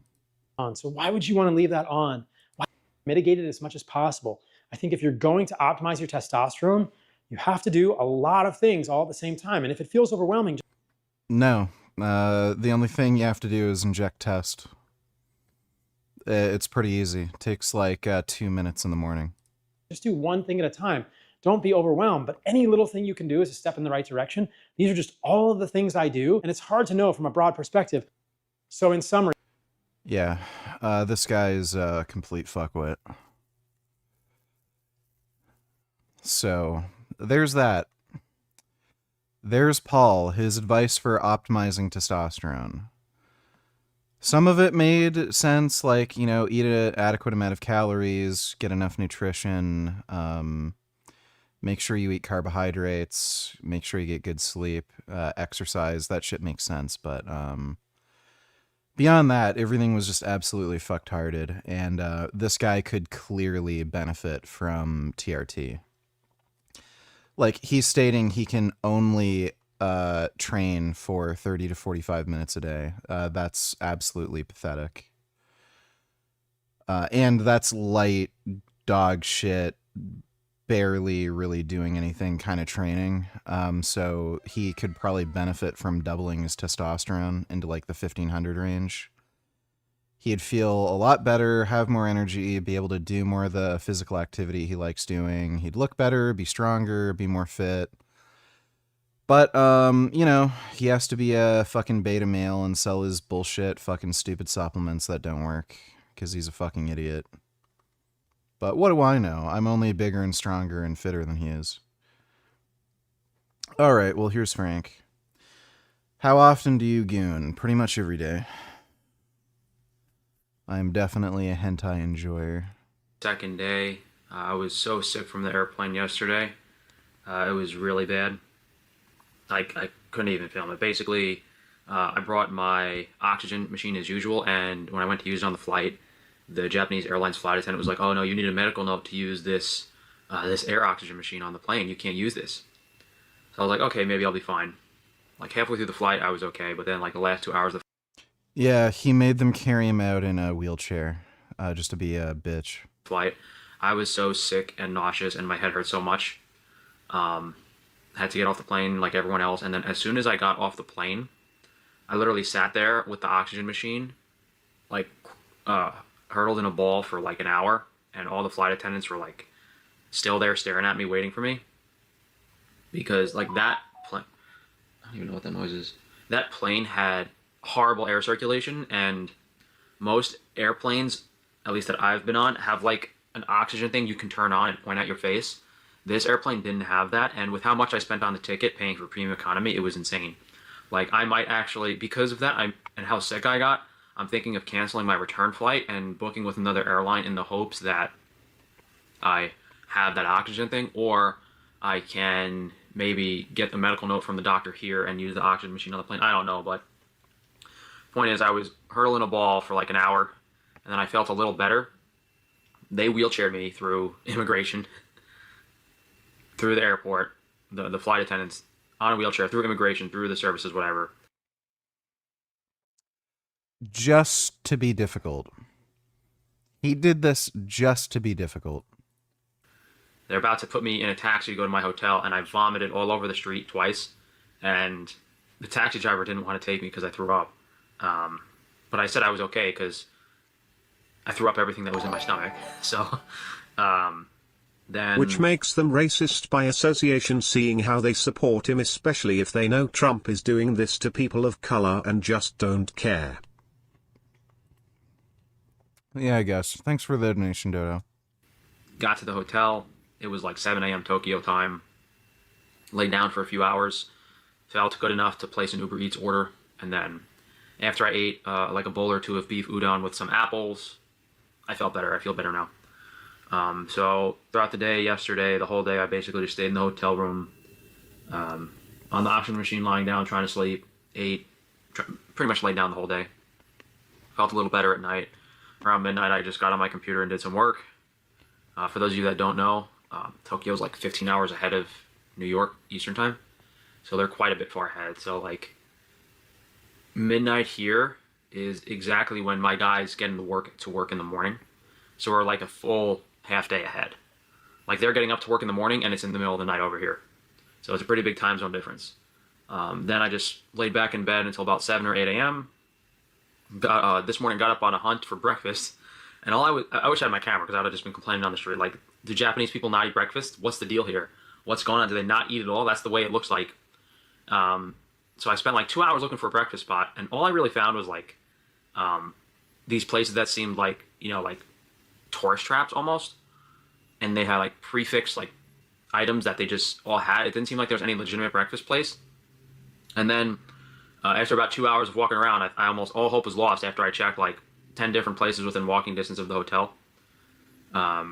So why would you want to leave that on? Why mitigate it as much as possible? I think if you're going to optimize your testosterone, you have to do a lot of things all at the same time. And if it feels overwhelming, No. The only thing you have to do is inject test. It's pretty easy. It takes like 2 minutes in the morning. just do one thing at a time. Don't be overwhelmed, but any little thing you can do is a step in the right direction. These are just all of the things I do, and it's hard to know from a broad perspective. So in summary, yeah, this guy is a complete fuckwit. So there's that. There's Paul, his advice for optimizing testosterone. Some of it made sense, like, you know, eat an adequate amount of calories, get enough nutrition, make sure you eat carbohydrates, make sure you get good sleep, exercise. That shit makes sense. But beyond that, everything was just absolutely fucktarded. And this guy could clearly benefit from TRT. Like, he's stating he can only train for 30 to 45 minutes a day. That's absolutely pathetic. And that's light, dog shit, barely really doing anything kind of training. So he could probably benefit from doubling his testosterone into like the 1500 range. He'd feel a lot better, have more energy, be able to do more of the physical activity he likes doing. He'd look better, be stronger, be more fit. But, you know, he has to be a fucking beta male and sell his bullshit fucking stupid supplements that don't work, because he's a fucking idiot. But what do I know? I'm only bigger and stronger and fitter than he is. Alright, well, here's Frank. How often do you goon? Pretty much every day. I'm definitely a hentai enjoyer. Second day, I was so sick from the airplane yesterday. It was really bad. I couldn't even film it. Basically, I brought my oxygen machine as usual, and when I went to use it on the flight, the Japanese Airlines flight attendant was like, "Oh no, you need a medical note to use this this air oxygen machine on the plane. You can't use this." So I was like, "Okay, maybe I'll be fine." Like halfway through the flight, I was okay, but then like the last 2 hours of Yeah, he made them carry him out in a wheelchair, just to be a bitch. flight, I was so sick and nauseous, and my head hurt so much. Had to get off the plane like everyone else, and then as soon as I got off the plane, I literally sat there with the oxygen machine, like hurtled in a ball for like an hour, and all the flight attendants were like still there staring at me, waiting for me, because like that plane, I don't even know what that noise is. That plane had horrible air circulation, and most airplanes, at least that I've been on, have like an oxygen thing you can turn on and point at your face. This airplane didn't have that, and with how much I spent on the ticket paying for premium economy, it was insane. Like, I might actually, because of that and how sick I got, I'm thinking of canceling my return flight and booking with another airline in the hopes that I have that oxygen thing, or I can maybe get the medical note from the doctor here and use the oxygen machine on the plane. I don't know, but point is, I was hurtling a ball for like an hour, and then I felt a little better. They wheelchaired me through immigration, through the airport, the flight attendants on a wheelchair, through immigration, through the services, whatever. Just to be difficult. He did this just to be difficult. They're about to put me in a taxi to go to my hotel, and I vomited all over the street twice, and the taxi driver didn't want to take me because I threw up. But I said I was okay because I threw up everything that was in my stomach. So, then... Which makes them racist by association, seeing how they support him, especially if they know Trump is doing this to people of color and just don't care. Yeah, I guess. Thanks for the donation, Dodo. Got to the hotel. It was like 7 a.m. Tokyo time. Laid down for a few hours. Felt good enough to place an Uber Eats order. And then after I ate like a bowl or two of beef udon with some apples, I felt better. I feel better now. So throughout the day, yesterday, the whole day, I basically just stayed in the hotel room, on the oxygen machine, lying down, trying to sleep, ate, pretty much laid down the whole day. Felt a little better at night. Around midnight, I just got on my computer and did some work. For those of you that don't know, Tokyo's like 15 hours ahead of New York Eastern time. So they're quite a bit far ahead. So like, midnight here is exactly when my guys get into work in the morning. So we're like a full half day ahead. Like they're getting up to work in the morning and it's in the middle of the night over here. So it's a pretty big time zone difference. Then I just laid back in bed until about 7 or 8 a.m. This morning got up on a hunt for breakfast. And I wish I had my camera because I would have just been complaining on the street. Like, do Japanese people not eat breakfast? What's the deal here? What's going on? Do they not eat at all? That's the way it looks like. So I spent like 2 hours looking for a breakfast spot. And all I really found was like these places that seemed like, you know, like tourist traps almost. And they had like prefixed like items that they just all had. It didn't seem like there was any legitimate breakfast place. And then after about 2 hours of walking around, I almost all hope was lost after I checked like 10 different places within walking distance of the hotel. I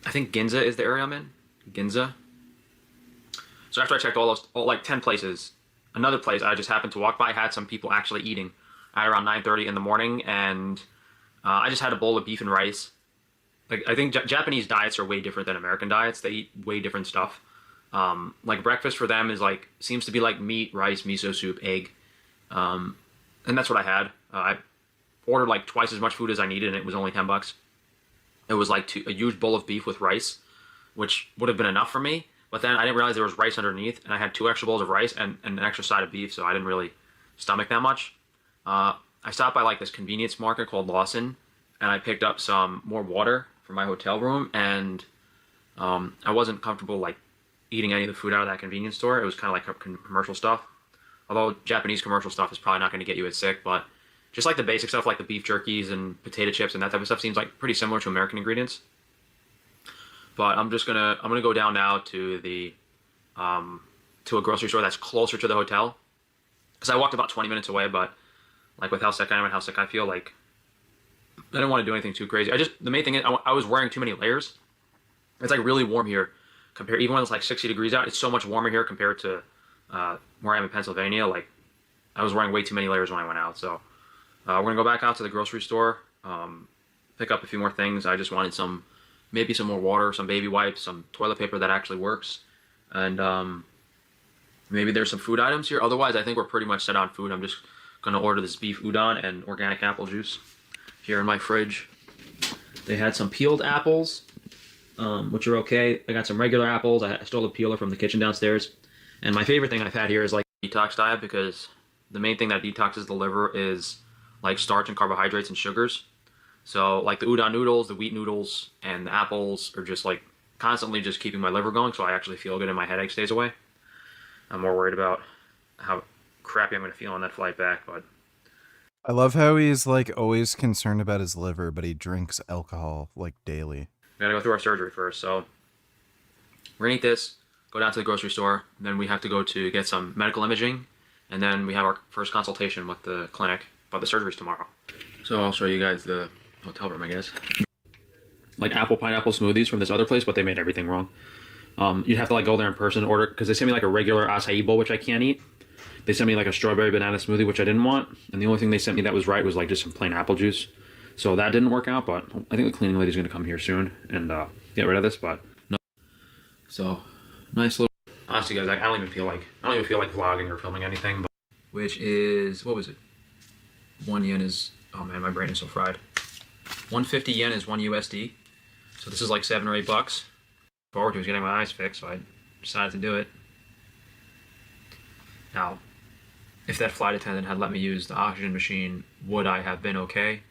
think Ginza is the area I'm in. Ginza. So after I checked all like 10 places, another place I just happened to walk by had some people actually eating at around 9:30 in the morning, and I just had a bowl of beef and rice. Like I think Japanese diets are way different than American diets. They eat way different stuff. Like breakfast for them is like seems to be like meat, rice, miso soup, egg, and that's what I had. I ordered like twice as much food as I needed, and it was only $10. It was like a huge bowl of beef with rice, which would have been enough for me. But then I didn't realize there was rice underneath, and I had 2 extra bowls of rice and an extra side of beef, so I didn't really stomach that much. I stopped by like this convenience market called Lawson, and I picked up some more water for my hotel room, and I wasn't comfortable like eating any of the food out of that convenience store. It was kind of like commercial stuff. Although Japanese commercial stuff is probably not going to get you as sick, but just like the basic stuff like the beef jerkies and potato chips and that type of stuff seems like pretty similar to American ingredients. But I'm gonna go down now to the to a grocery store that's closer to the hotel, because I walked about 20 minutes away, but like with how sick I am and how sick I feel, like I didn't want to do anything too crazy. The main thing is I was wearing too many layers. It's like really warm here compared, even when it's like 60 degrees out, it's so much warmer here compared to where I am in Pennsylvania. Like I was wearing way too many layers when I went out. So we're gonna go back out to the grocery store, pick up a few more things. I just wanted maybe some more water, some baby wipes, some toilet paper that actually works, and maybe there's some food items here. Otherwise, I think we're pretty much set on food. I'm just gonna order this beef udon and organic apple juice here in my fridge. They had some peeled apples, which are okay. I got some regular apples. I stole a peeler from the kitchen downstairs. And my favorite thing I've had here is like detox diet, because the main thing that detoxes the liver is like starch and carbohydrates and sugars. So like the udon noodles, the wheat noodles, and the apples are just like constantly just keeping my liver going, so I actually feel good and my headache stays away. I'm more worried about how crappy I'm going to feel on that flight back, but I love how he's like always concerned about his liver, but he drinks alcohol like daily. we gotta go through our surgery first. So we're gonna eat this, go down to the grocery store, and then we have to go to get some medical imaging, and then we have our first consultation with the clinic about the surgeries tomorrow. So I'll show you guys the hotel room, I guess. Like apple pineapple smoothies from this other place, but they made everything wrong. You'd have to like go there in person, order, because they sent me like a regular acai bowl, which I can't eat. They sent me like a strawberry banana smoothie, which I didn't want, and the only thing they sent me that was right was like just some plain apple juice. So that didn't work out, but I think the cleaning lady's gonna come here soon and get rid of this. But no. So nice little. Honestly, guys, I don't even feel like vlogging or filming anything. But, which is, what was it? 1 yen is, oh man, my brain is so fried. 150 yen is 1 USD. So this is like $7 or $8. Forward to getting my eyes fixed, so I decided to do it. Now, if that flight attendant had let me use the oxygen machine, would I have been okay?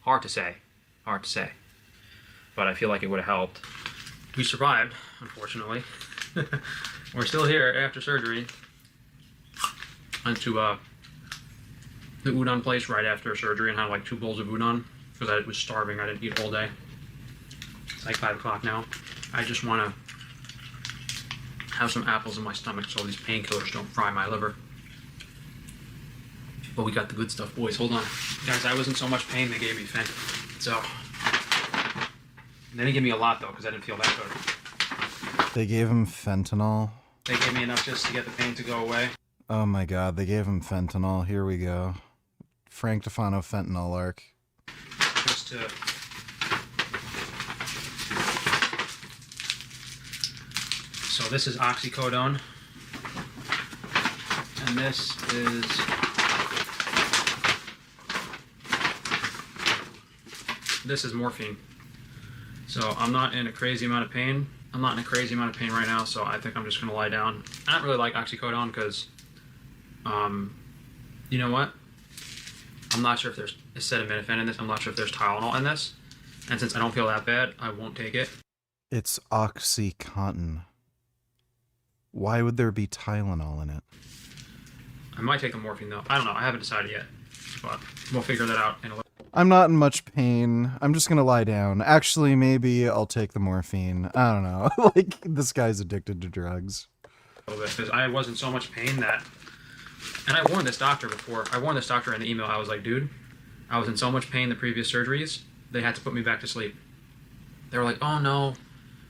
Hard to say. Hard to say. But I feel like it would have helped. We survived, unfortunately. We're still here after surgery. Went to the udon place right after surgery and had like 2 bowls of udon because I was starving. I didn't eat all day. It's like 5 o'clock now. I just want to have some apples in my stomach so these painkillers don't fry my liver. But we got the good stuff, boys. Hold on. Guys, I was in so much pain they gave me fentanyl. So, they didn't give me a lot though because I didn't feel that good. They gave him fentanyl. They gave me enough just to get the pain to go away. Oh my god, they gave him fentanyl. Here we go. Frank Tufano fentanyl arc. Just to... So this is oxycodone. And this is this is morphine. So I'm not in a crazy amount of pain. I'm not in a crazy amount of pain right now, so I think I'm just gonna lie down. I don't really like oxycodone because, you know what? I'm not sure if there's acetaminophen in this. I'm not sure if there's Tylenol in this. And since I don't feel that bad, I won't take it. It's Oxycontin. Why would there be Tylenol in it? I might take the morphine though. I don't know. I haven't decided yet, but we'll figure that out in a little. I'm not in much pain. I'm just gonna lie down. Actually, maybe I'll take the morphine. I don't know. Like, this guy's addicted to drugs. A little bit, because I was in so much pain that, and I warned this doctor before. I warned this doctor in the email. I was like, dude, I was in so much pain the previous surgeries, they had to put me back to sleep. They were like, oh no,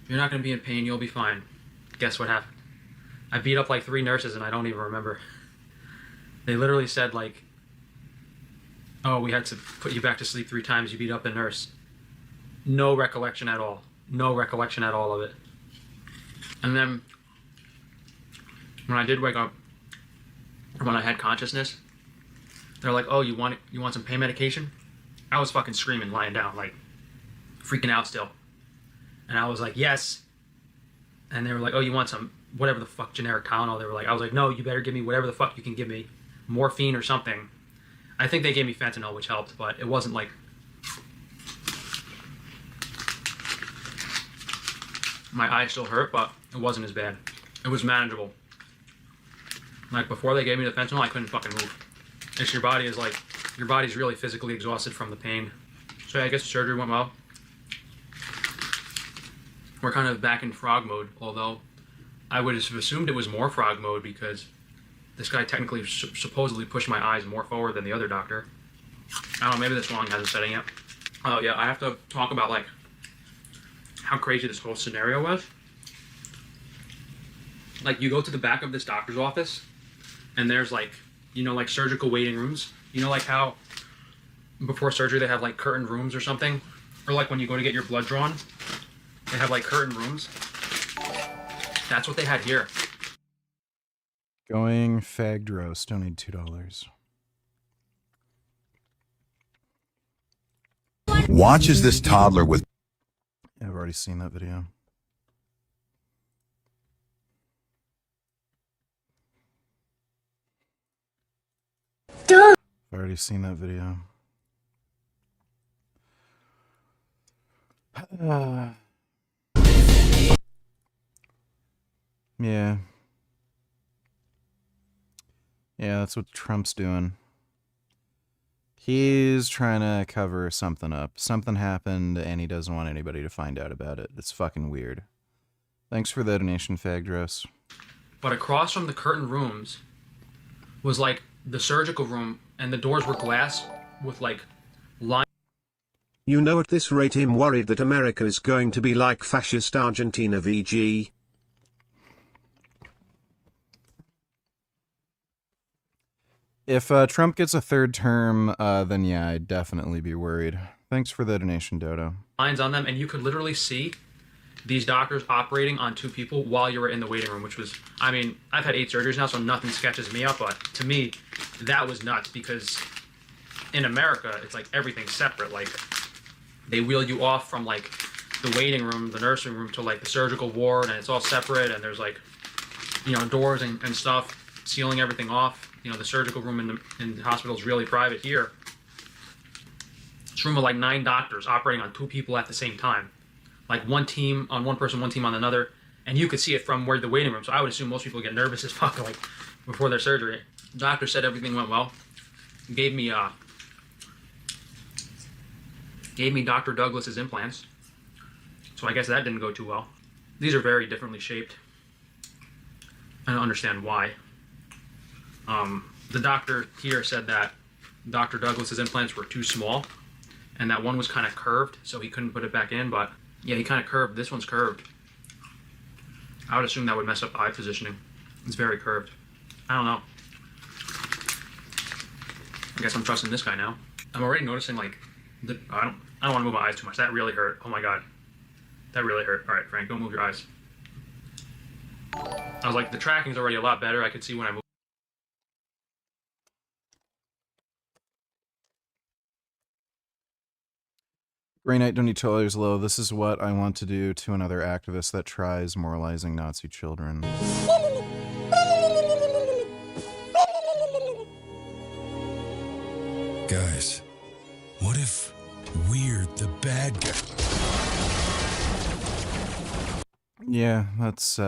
you're not gonna be in pain. You'll be fine. Guess what happened? I beat up like 3 nurses and I don't even remember. They literally said like, oh, we had to put you back to sleep 3 times. You beat up the nurse. No recollection at all. No recollection at all of it. And then when I did wake up, when I had consciousness, they're like, oh, you want some pain medication? I was fucking screaming, lying down, like freaking out still. And I was like, yes. And they were like, oh, you want some whatever the fuck generic Tylenol? They were like, I was like, no, you better give me whatever the fuck you can give me. Morphine or something. I think they gave me fentanyl, which helped, but it wasn't like... My eye still hurt, but it wasn't as bad. It was manageable. Like, before they gave me the fentanyl, I couldn't fucking move. It's your body is like... Your body's really physically exhausted from the pain. So yeah, I guess the surgery went well. We're kind of back in frog mode, although I would have assumed it was more frog mode because this guy technically supposedly pushed my eyes more forward than the other doctor. I don't know, maybe this lung hasn't set in yet. Oh yeah, I have to talk about like how crazy this whole scenario was. Like, you go to the back of this doctor's office and there's like, you know, like surgical waiting rooms. You know, like how before surgery they have like curtained rooms or something? Or like when you go to get your blood drawn, they have like curtained rooms. That's what they had here. Going fagged roast. Don't need $2. Watch as this toddler with... Yeah, I've already seen that video. I've already seen that video. Yeah. Yeah, that's what Trump's doing. He's trying to cover something up. Something happened, and he doesn't want anybody to find out about it. It's fucking weird. Thanks for the donation, Fagdros. But across from the curtained rooms was like the surgical room, and the doors were glass with like lines. You know, at this rate I'm worried that America is going to be like fascist Argentina VG. If Trump gets a 3rd term, then yeah, I'd definitely be worried. Thanks for the donation, Dodo. Lines on them, and you could literally see these doctors operating on 2 people while you were in the waiting room, which was, I mean, I've had 8 surgeries now, so nothing sketches me up, but to me, that was nuts, because in America, it's like everything's separate. Like, they wheel you off from like the waiting room, the nursing room, to like the surgical ward, and it's all separate, and there's like, you know, doors and stuff, sealing everything off. You know, the surgical room in the hospital is really private. Here, it's a room with like 9 doctors operating on 2 people at the same time. Like one team on one person, one team on another. And you could see it from where the waiting room. So I would assume most people get nervous as fuck like before their surgery. The doctor said everything went well. Gave me Dr. Douglas's implants. So I guess that didn't go too well. These are very differently shaped. I don't understand why. The doctor here said that Dr. Douglas's implants were too small, and that one was kind of curved, so he couldn't put it back in, but yeah, he kind of curved. This one's curved. I would assume that would mess up eye positioning. It's very curved. I don't know. I guess I'm trusting this guy now. I'm already noticing like, I don't want to move my eyes too much. That really hurt. Oh my God. That really hurt. All right, Frank, don't move your eyes. I was like, the tracking's already a lot better. I could see when I move. Grey Knight, don't need $2 low. This is what I want to do to another activist that tries moralizing Nazi children. Guys, what if we're the bad guy? Yeah, that's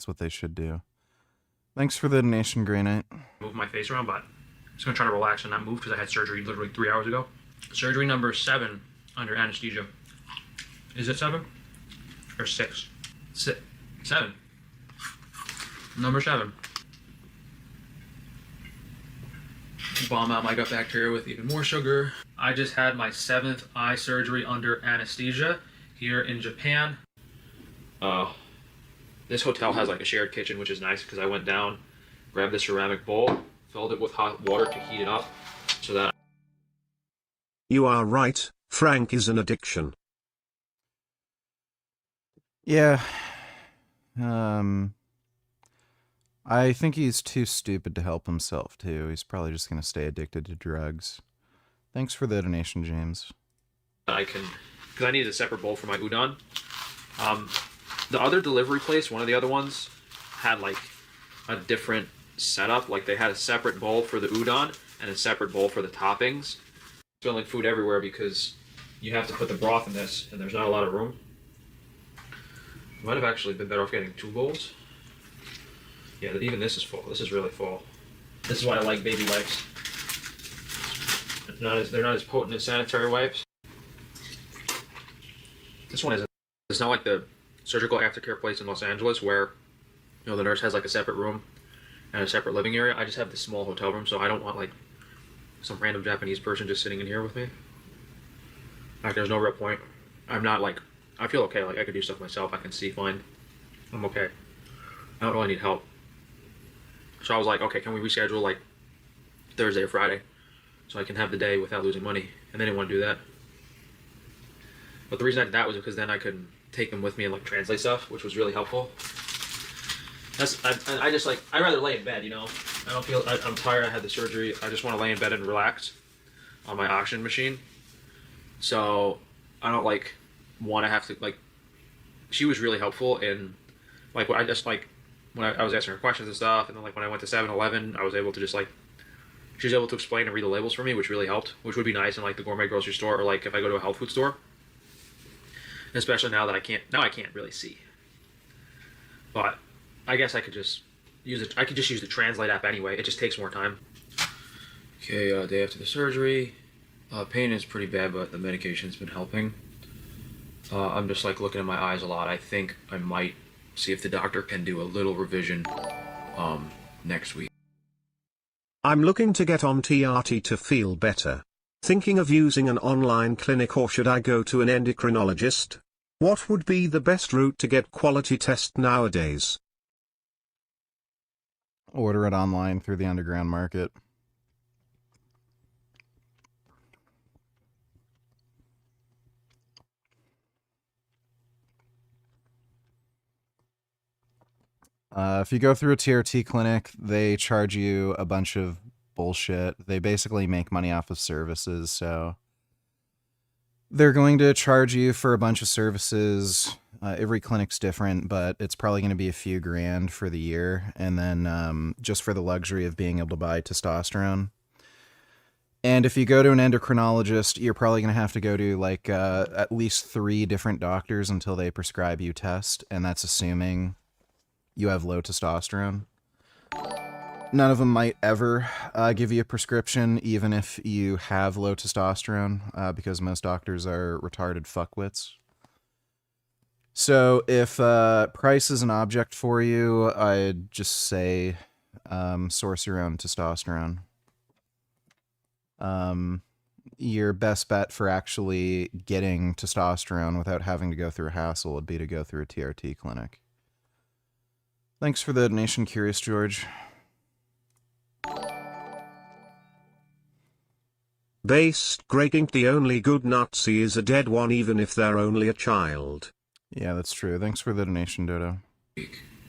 what they should do. Thanks for the donation, Grey Knight. Move my face around, but I'm just gonna try to relax and not move because I had surgery literally 3 hours ago. Surgery number 7 under anesthesia. Is it 7 or 6? 7. Number 7. Bomb out my gut bacteria with even more sugar. I just had my 7th eye surgery under anesthesia here in Japan. This hotel has like a shared kitchen, which is nice because I went down, grabbed the ceramic bowl, filled it with hot water to heat it up so that... You are right, Frank is an addiction. Yeah. I think he's too stupid to help himself, too. He's probably just going to stay addicted to drugs. Thanks for the donation, James. I can, because I needed a separate bowl for my udon. The other delivery place, one of the other ones, had like a different setup. Like they had a separate bowl for the udon and a separate bowl for the toppings. Spilling food everywhere because you have to put the broth in this and there's not a lot of room. Might have actually been better off getting 2 bowls. Yeah, even this is full. This is really full. This is why I like baby wipes. They're not as potent as sanitary wipes. This one isn't. It's not like the surgical aftercare place in Los Angeles where, you know, the nurse has like a separate room and a separate living area. I just have this small hotel room, so I don't want like some random Japanese person just sitting in here with me. Like, there's no real point. I'm not like, I feel okay. Like I could do stuff myself. I can see fine. I'm okay. I don't really need help. So I was like, okay, can we reschedule like Thursday or Friday so I can have the day without losing money? And they didn't want to do that. But the reason I did that was because then I could take them with me and like translate stuff, which was really helpful. I just like, I'd rather lay in bed, you know? I don't feel, I'm tired, I had the surgery. I just want to lay in bed and relax on my oxygen machine. So I don't like want to have to like, she was really helpful in like, I just like, when I was asking her questions and stuff, and then like when I went to 7-Eleven, I was able to just like, she was able to explain and read the labels for me, which really helped, which would be nice in like the gourmet grocery store or like if I go to a health food store. Especially now that I can't really see. But I guess I could just use it. I could just use the Translate app anyway. It just takes more time. Okay, day after the surgery. Pain is pretty bad, but the medication's been helping. I'm just like looking at my eyes a lot. I think I might see if the doctor can do a little revision next week. I'm looking to get on TRT to feel better. Thinking of using an online clinic, or should I go to an endocrinologist? What would be the best route to get quality test nowadays? Order it online through the underground market. If you go through a TRT clinic, they charge you a bunch of bullshit. They basically make money off of services, so they're going to charge you for a bunch of services. Every clinic's different, but it's probably going to be a few grand for the year, and then just for the luxury of being able to buy testosterone. And if you go to an endocrinologist, you're probably going to have to go to like at least 3 different doctors until they prescribe you test, and that's assuming you have low testosterone. None of them might ever give you a prescription, even if you have low testosterone, because most doctors are retarded fuckwits. So if price is an object for you, I'd just say source your own testosterone. Your best bet for actually getting testosterone without having to go through a hassle would be to go through a TRT clinic. Thanks for the donation, Curious George. Based grading, the only good Nazi is a dead one, even if they're only a child. Yeah, that's true. Thanks for the donation, Dodo.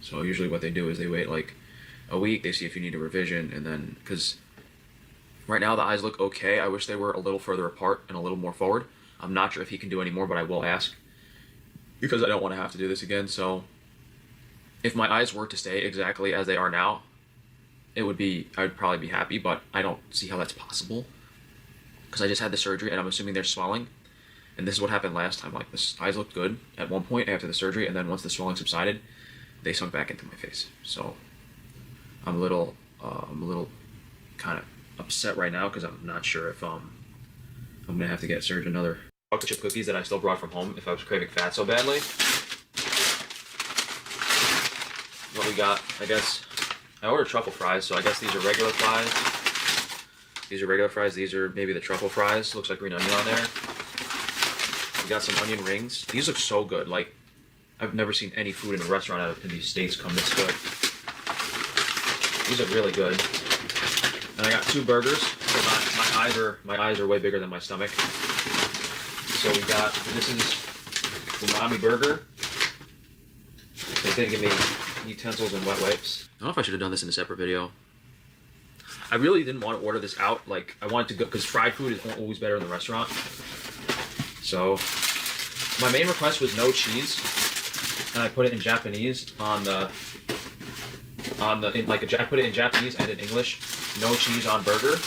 So usually what they do is they wait like a week, they see if you need a revision, and then, because right now the eyes look okay, I wish they were a little further apart and a little more forward, I'm not sure if he can do any more, but I will ask because I don't want to have to do this again. So if my eyes were to stay exactly as they are now, I'd probably be happy, but I don't see how that's possible because I just had the surgery and I'm assuming they're swelling. And this is what happened last time. Like, the eyes looked good at one point after the surgery, and then once the swelling subsided, they sunk back into my face. So I'm a little kind of upset right now because I'm not sure if I'm gonna have to get served another chocolate chip cookies that I still brought from home if I was craving fat so badly. What we got? I guess I ordered truffle fries, so I guess these are regular fries. These are regular fries. These are maybe the truffle fries. Looks like green onion on there. We got some onion rings. These look so good. Like, I've never seen any food in a restaurant out in these states come this good. These are really good. And I got 2 burgers. My eyes are way bigger than my stomach. So we got, this is umami burger. They didn't give me utensils and wet wipes. I don't know if I should have done this in a separate video. I really didn't want to order this out. Like, I wanted to go, because fried food is always better in the restaurant. So my main request was no cheese, and I put it in Japanese I put it in Japanese and in English. No cheese on burger.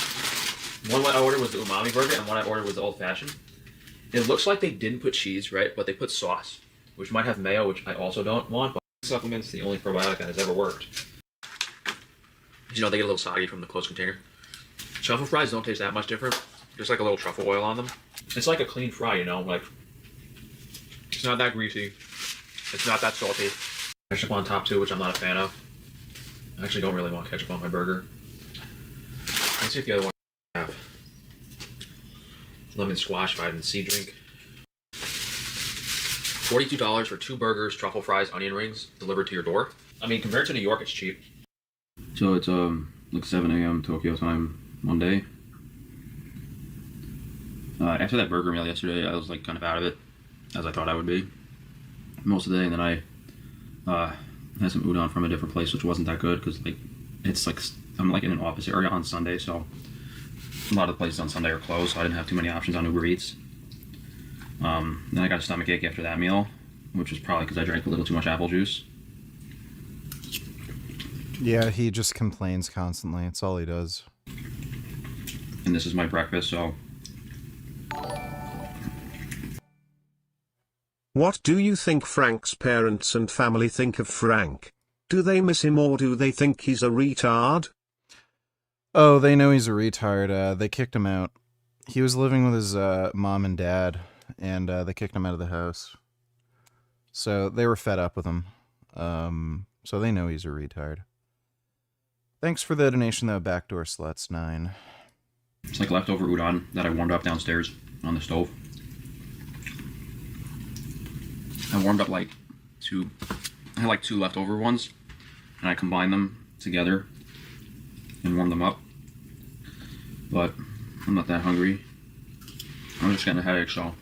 One I ordered was the umami burger, and one I ordered was the old fashioned. It looks like they didn't put cheese, right? But they put sauce, which might have mayo, which I also don't want. But supplement's the only probiotic that has ever worked. You know, they get a little soggy from the closed container. Truffle fries don't taste that much different. Just like a little truffle oil on them. It's like a clean fry, you know, like, it's not that greasy. It's not that salty. Ketchup on top too, which I'm not a fan of. I actually don't really want ketchup on my burger. Let's see if the other one have. Lemon squash vitamin C drink. $42 for 2 burgers, truffle fries, onion rings delivered to your door. I mean, compared to New York, it's cheap. So it's like 7 a.m. Tokyo time Monday. After that burger meal yesterday, I was like kind of out of it, as I thought I would be most of the day, and then I had some udon from a different place, which wasn't that good because I'm like in an office area on Sunday, so a lot of the places on Sunday are closed, so I didn't have too many options on Uber Eats. Then I got a stomach ache after that meal, which was probably because I drank a little too much apple juice. Yeah, he just complains constantly. It's all he does. And this is my breakfast, so. What do you think Frank's parents and family think of Frank? Do they miss him or do they think he's a retard? Oh, they know he's a retard. They kicked him out. He was living with his mom and dad, and they kicked him out of the house. So they were fed up with him. So they know he's a retard. Thanks for the donation, though, Backdoor Sluts 9. It's like leftover udon that I warmed up downstairs on the stove. I warmed up I had like 2 leftover ones, and I combined them together and warmed them up. But I'm not that hungry. I'm just getting a headache, so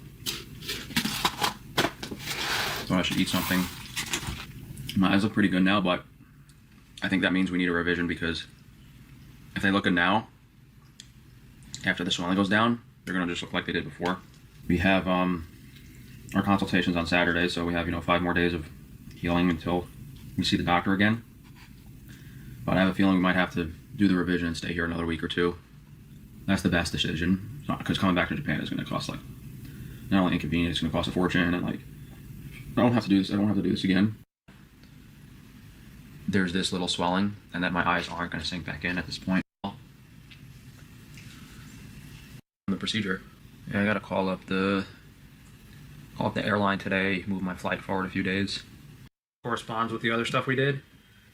I should eat something. My eyes look pretty good now, but I think that means we need a revision because if they look good now, after the swelling goes down, they're gonna just look like they did before. We have our consultations on Saturday, so we have 5 more days of healing until we see the doctor again. But I have a feeling we might have to do the revision and stay here another week or 2. That's the best decision, because coming back to Japan is going to cost not only inconvenience, it's going to cost a fortune, and I don't have to do this. I don't have to do this again. There's this little swelling, and then my eyes aren't going to sink back in at this point. The procedure. Yeah, I got to call up the airline today, move my flight forward a few days. Corresponds with the other stuff we did.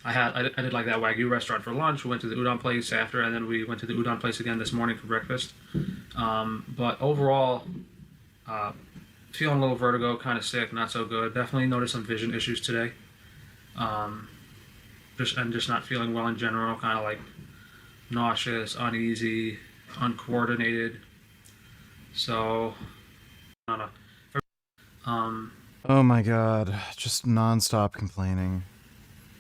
I did like that Wagyu restaurant for lunch. We went to the udon place after, and then we went to the udon place again this morning for breakfast. But overall, feeling a little vertigo, kind of sick, not so good. Definitely noticed some vision issues today. Just not feeling well in general, kind of like nauseous, uneasy, uncoordinated. So, I don't know. Oh my god, just non-stop complaining.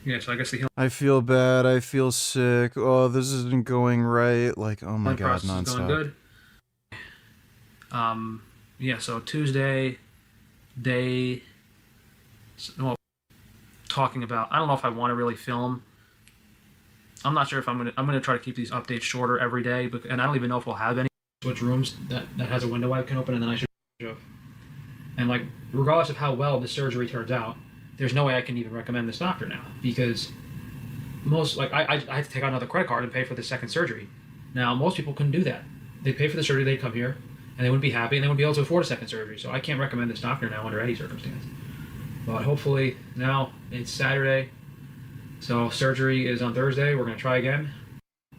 Yeah, so I guess the I feel bad, I feel sick, oh, this isn't going right, like, oh my god, non-stop. going good. yeah, so Tuesday, talking about, I don't know if I want to really film. I'm not sure if I'm gonna try to keep these updates shorter every day, and I don't even know if we'll have any. Switch rooms that has a window I can open, and then I should. And like, regardless of how well the surgery turns out, there's no way I can even recommend this doctor now, because most, like, I had to take out another credit card and pay for the second surgery. Now, most people couldn't do that. They pay for the surgery, they'd come here, and they wouldn't be happy, and they wouldn't be able to afford a second surgery. So I can't recommend this doctor now under any circumstance. But hopefully, now it's Saturday, so surgery is on Thursday. We're going to try again.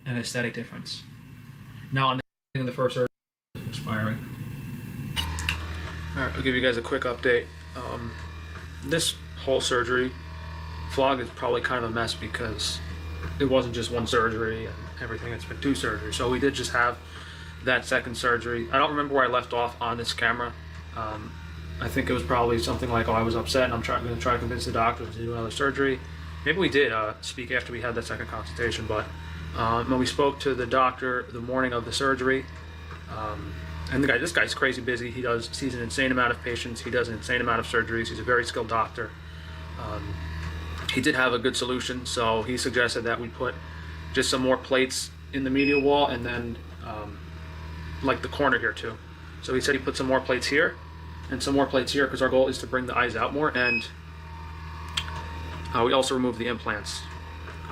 An aesthetic difference. Now, I'm in the first surgery expiring. Alright, I'll give you guys a quick update. This whole surgery vlog is probably kind of a mess because it wasn't just one surgery and everything. It's been 2 surgeries. So we did just have that second surgery. I don't remember where I left off on this camera. I think it was probably something like, oh, I was upset and I'm going to try to convince the doctor to do another surgery. Maybe we did speak after we had that second consultation, but when we spoke to the doctor the morning of the surgery, and this guy's crazy busy. He sees an insane amount of patients. He does an insane amount of surgeries. He's a very skilled doctor. He did have a good solution, so he suggested that we put just some more plates in the medial wall and then like the corner here too. So he said he put some more plates here and some more plates here because our goal is to bring the eyes out more, and we also removed the implants.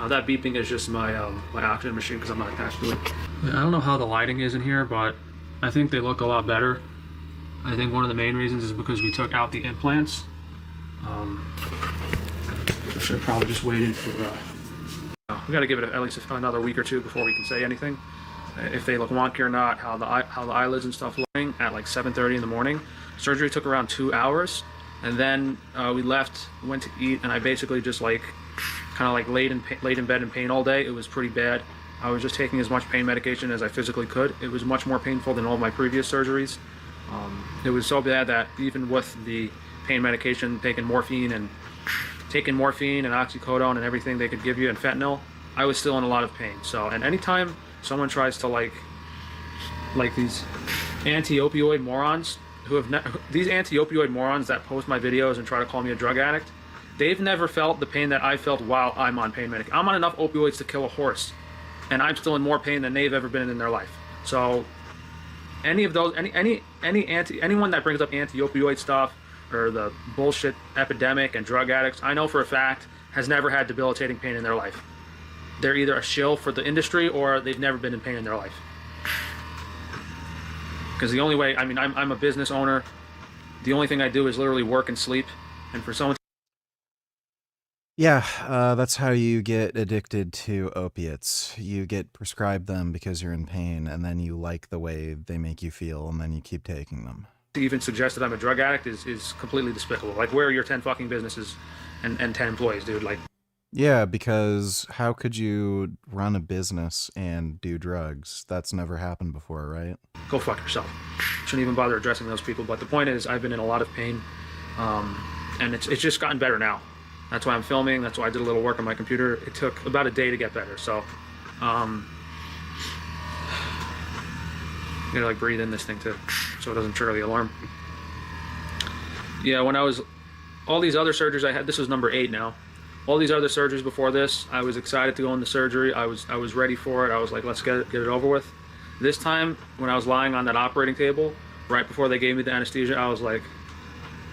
That beeping is just my my oxygen machine because I'm not attached to it. I don't know how the lighting is in here, but I think they look a lot better. I think one of the main reasons is because we took out the implants. I should have probably just waited for we got to give it at least another week or 2 before we can say anything. If they look wonky or not, how the eyelids and stuff looking at like 7:30 in the morning. Surgery took around 2 hours, and then we left, went to eat, and I basically just like kind of like laid in bed in pain all day. It was pretty bad. I was just taking as much pain medication as I physically could. It was much more painful than all of my previous surgeries. It was so bad that even with the pain medication, taking morphine and oxycodone and everything they could give you and fentanyl, I was still in a lot of pain. So, and anytime someone tries to like these anti-opioid morons these anti-opioid morons that post my videos and try to call me a drug addict, they've never felt the pain that I felt while I'm on pain medication. I'm on enough opioids to kill a horse, and I'm still in more pain than they've ever been in their life. So any of those, anyone that brings up anti-opioid stuff or the bullshit epidemic and drug addicts, I know for a fact has never had debilitating pain in their life. They're either a shill for the industry or they've never been in pain in their life. Because the only way, I mean, I'm a business owner. The only thing I do is literally work and sleep. And for someone... Yeah, that's how you get addicted to opiates. You get prescribed them because you're in pain, and then you like the way they make you feel, and then you keep taking them. To even suggest that I'm a drug addict is completely despicable. Like, where are your 10 fucking businesses and 10 employees, dude? Like... Yeah, because how could you run a business and do drugs? That's never happened before, right? Go fuck yourself. Shouldn't even bother addressing those people. But the point is, I've been in a lot of pain, and it's just gotten better now. That's why I'm filming. That's why I did a little work on my computer. It took about a day to get better. So, you gotta like breathe in this thing too, so it doesn't trigger the alarm. Yeah, when I was, all these other surgeries I had, this was number 8 now. All these other surgeries before this, I was excited to go into surgery. I was ready for it. I was like, let's get it over with. This time, when I was lying on that operating table, right before they gave me the anesthesia, I was like,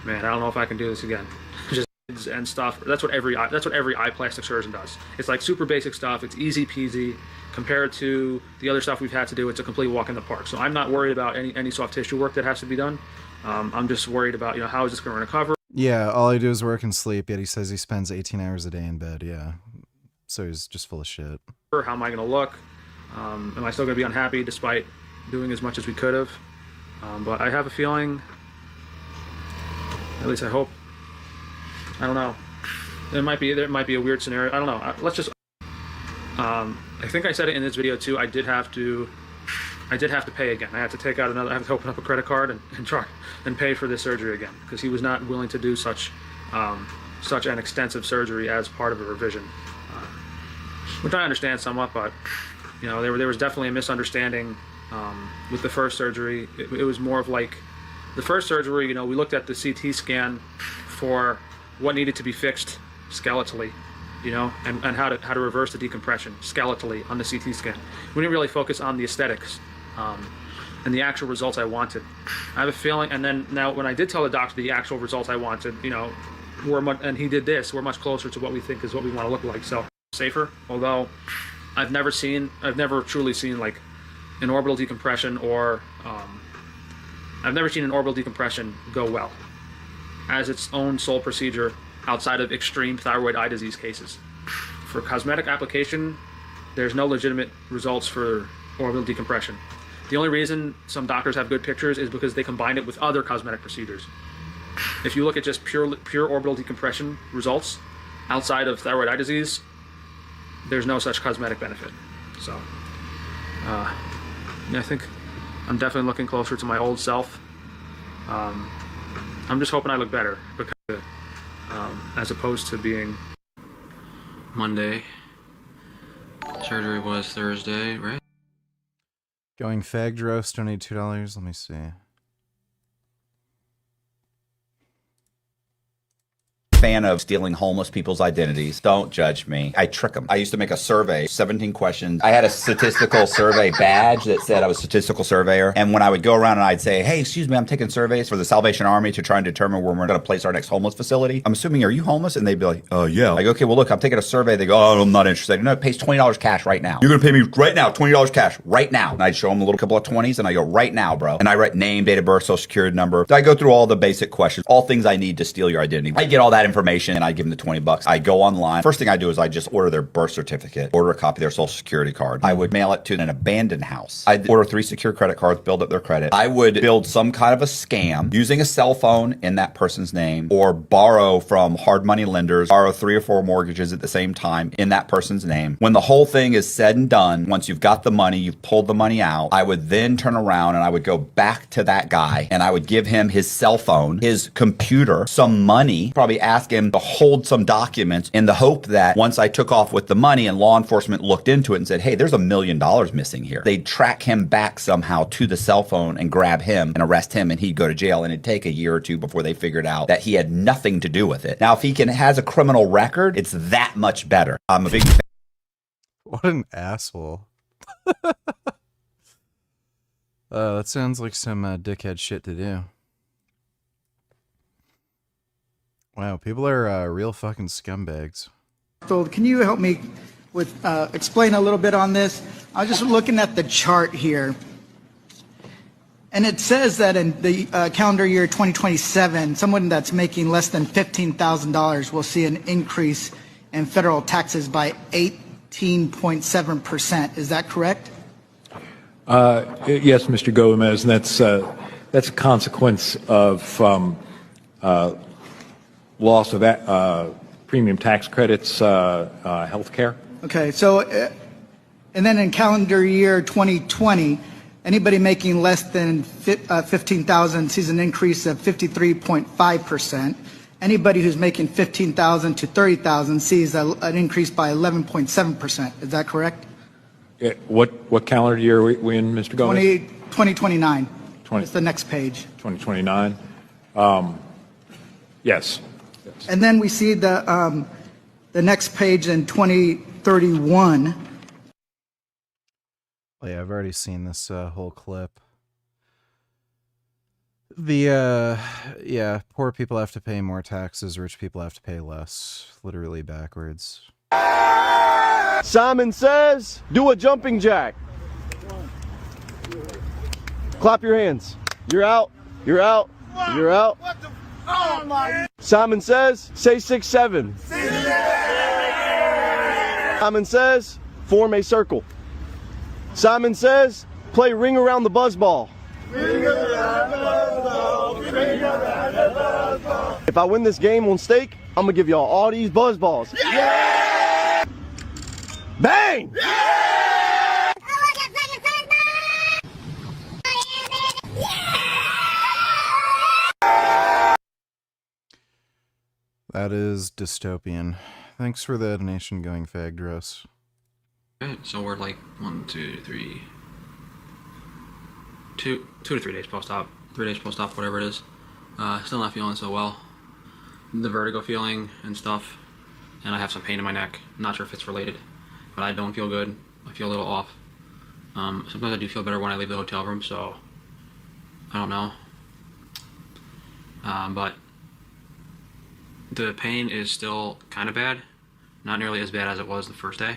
man, I don't know if I can do this again. Just and stuff. That's what every eye plastic surgeon does. It's like super basic stuff. It's easy peasy compared to the other stuff we've had to do. It's a complete walk in the park. So I'm not worried about any soft tissue work that has to be done. I'm just worried about, you know, how is this going to recover? Yeah, all I do is work and sleep, yet he says he spends 18 hours a day in bed, yeah. So he's just full of shit. How am I going to look? Am I still going to be unhappy despite doing as much as we could have? But I have a feeling, at least I hope, I don't know. There might be a weird scenario. I don't know. Let's just, I think I said it in this video too, I did have to pay again. I had to take out another, I have to open up a credit card and try and pay for this surgery again, because he was not willing to do such an extensive surgery as part of a revision, which I understand somewhat. But you know, there was definitely a misunderstanding with the first surgery. It was more of like The first surgery, we looked at the CT scan for what needed to be fixed skeletally, and how to reverse the decompression skeletally on the CT scan. We didn't really focus on the aesthetics and the actual results I wanted. I have a feeling, and then now when I did tell the doctor the actual results I wanted, and he did this, we're much closer to what we think is what we want to look like. So safer, although I've never truly seen like an orbital decompression or I've never seen an orbital decompression go well as its own sole procedure outside of extreme thyroid eye disease cases. For cosmetic application, there's no legitimate results for orbital decompression. The only reason some doctors have good pictures is because they combine it with other cosmetic procedures. If you look at just pure orbital decompression results outside of thyroid eye disease, there's no such cosmetic benefit. So, I think I'm definitely looking closer to my old self. I'm just hoping I look better because, as opposed to being Monday. Surgery was Thursday, right? Going fagged roast, donate $2. Let me see. Fan of stealing homeless people's identities. Don't judge me. I trick them. I used to make a survey, 17 questions. I had a statistical survey badge that said I was a statistical surveyor. And when I would go around and I'd say, hey, excuse me, I'm taking surveys for the Salvation Army to try and determine where we're going to place our next homeless facility. I'm assuming, are you homeless? And they'd be like, oh, yeah. I go, okay, well, look, I'm taking a survey. They go, oh, I'm not interested. No, it pays $20 cash right now. You're going to pay me right now, $20 cash right now. And I'd show them a little couple of 20s and I go, right now, bro. And I write name, date of birth, social security number. I go through all the basic questions, all things I need to steal your identity. I get all that information and I give them the $20. I go online. First thing I do is I just order their birth certificate, order a copy of their social security card. I would mail it to an abandoned house. I'd order 3 secure credit cards, build up their credit. I would build some kind of a scam using a cell phone in that person's name or borrow from hard money lenders, borrow 3 or 4 mortgages at the same time in that person's name. When the whole thing is said and done, once you've got the money, you've pulled the money out, I would then turn around and I would go back to that guy and I would give him his cell phone, his computer, some money, probably ask him to hold some documents in the hope that once I took off with the money and law enforcement looked into it and said, hey, there's $1 million missing here, they'd track him back somehow to the cell phone and grab him and arrest him and he'd go to jail and it'd take a year or 2 before they figured out that he had nothing to do with it. Now, if he has a criminal record, it's that much better. I'm a big fan. What an asshole. That sounds like some dickhead shit to do. Wow, people are real fucking scumbags. So can you help me with explain a little bit on this? I was just looking at the chart here. And it says that in the calendar year 2027, someone that's making less than $15,000 will see an increase in federal taxes by 18.7%. Is that correct? Yes, Mr. Gomez, and that's a consequence of loss of premium tax credits, health care. Okay, so, and then in calendar year 2020, anybody making less than 15,000 sees an increase of 53.5%. Anybody who's making 15,000 to 30,000 sees an increase by 11.7%. Is that correct? Yeah, what calendar year are we in, Mr. Gomez? 2029. It's the next page. 2029. Yes. And then we see the next page in 2031. Oh, yeah, I've already seen this whole clip. Yeah, poor people have to pay more taxes, rich people have to pay less. Literally backwards. Simon says, do a jumping jack. Clap your hands. You're out. You're out. You're out. Simon says, say 6-7. Simon says, form a circle. Simon says, play ring around the buzz ball. If I win this game on stake, I'm gonna give y'all all these buzz balls. Yeah! Bang! Yeah! That is dystopian. Thanks for the donation going Fagdros. Okay, so we're like 2 to 3 days post-op. 3 days post-op, whatever it is. Still not feeling so well. The vertigo feeling and stuff, and I have some pain in my neck. I'm not sure if it's related, but I don't feel good. I feel a little off. Sometimes I do feel better when I leave the hotel room, so I don't know. But the pain is still kind of bad. Not nearly as bad as it was the first day,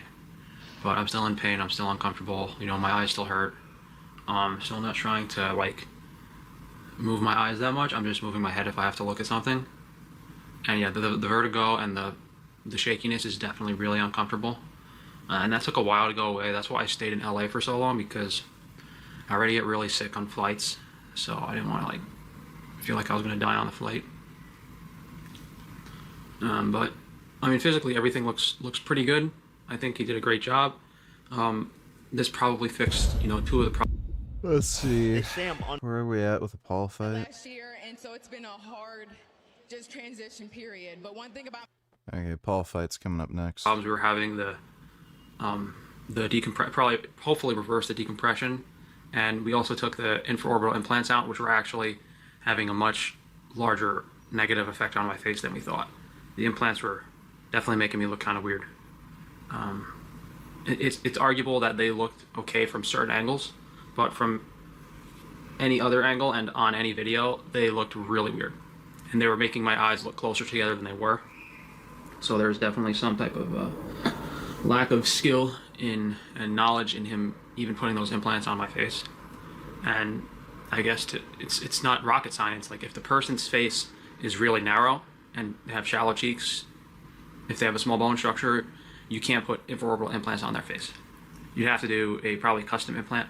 but I'm still in pain. I'm still uncomfortable. You know, my eyes still hurt. Still not trying to like move my eyes that much. I'm just moving my head if I have to look at something. And yeah, the vertigo and the shakiness is definitely really uncomfortable. And that took a while to go away. That's why I stayed in LA for so long, because I already get really sick on flights. So I didn't want to like feel like I was going to die on the flight. But I mean, physically everything looks pretty good. I think he did a great job. This probably fixed, you know, 2 of the problems. Let's see. Where are we at with the Paul fight? Last year, and so it's been a hard just transition period. But one thing about Okay, Paul fight's coming up next. Problems we were having, the hopefully reverse the decompression, and we also took the infraorbital implants out, which were actually having a much larger negative effect on my face than we thought. The implants were definitely making me look kind of weird. It's arguable that they looked okay from certain angles, but from any other angle and on any video, they looked really weird. And they were making my eyes look closer together than they were. So there's definitely some type of lack of skill and knowledge in him even putting those implants on my face. And I guess it's not rocket science. Like, if the person's face is really narrow and they have shallow cheeks, if they have a small bone structure, you can't put infraorbital implants on their face. You'd have to do a probably custom implant,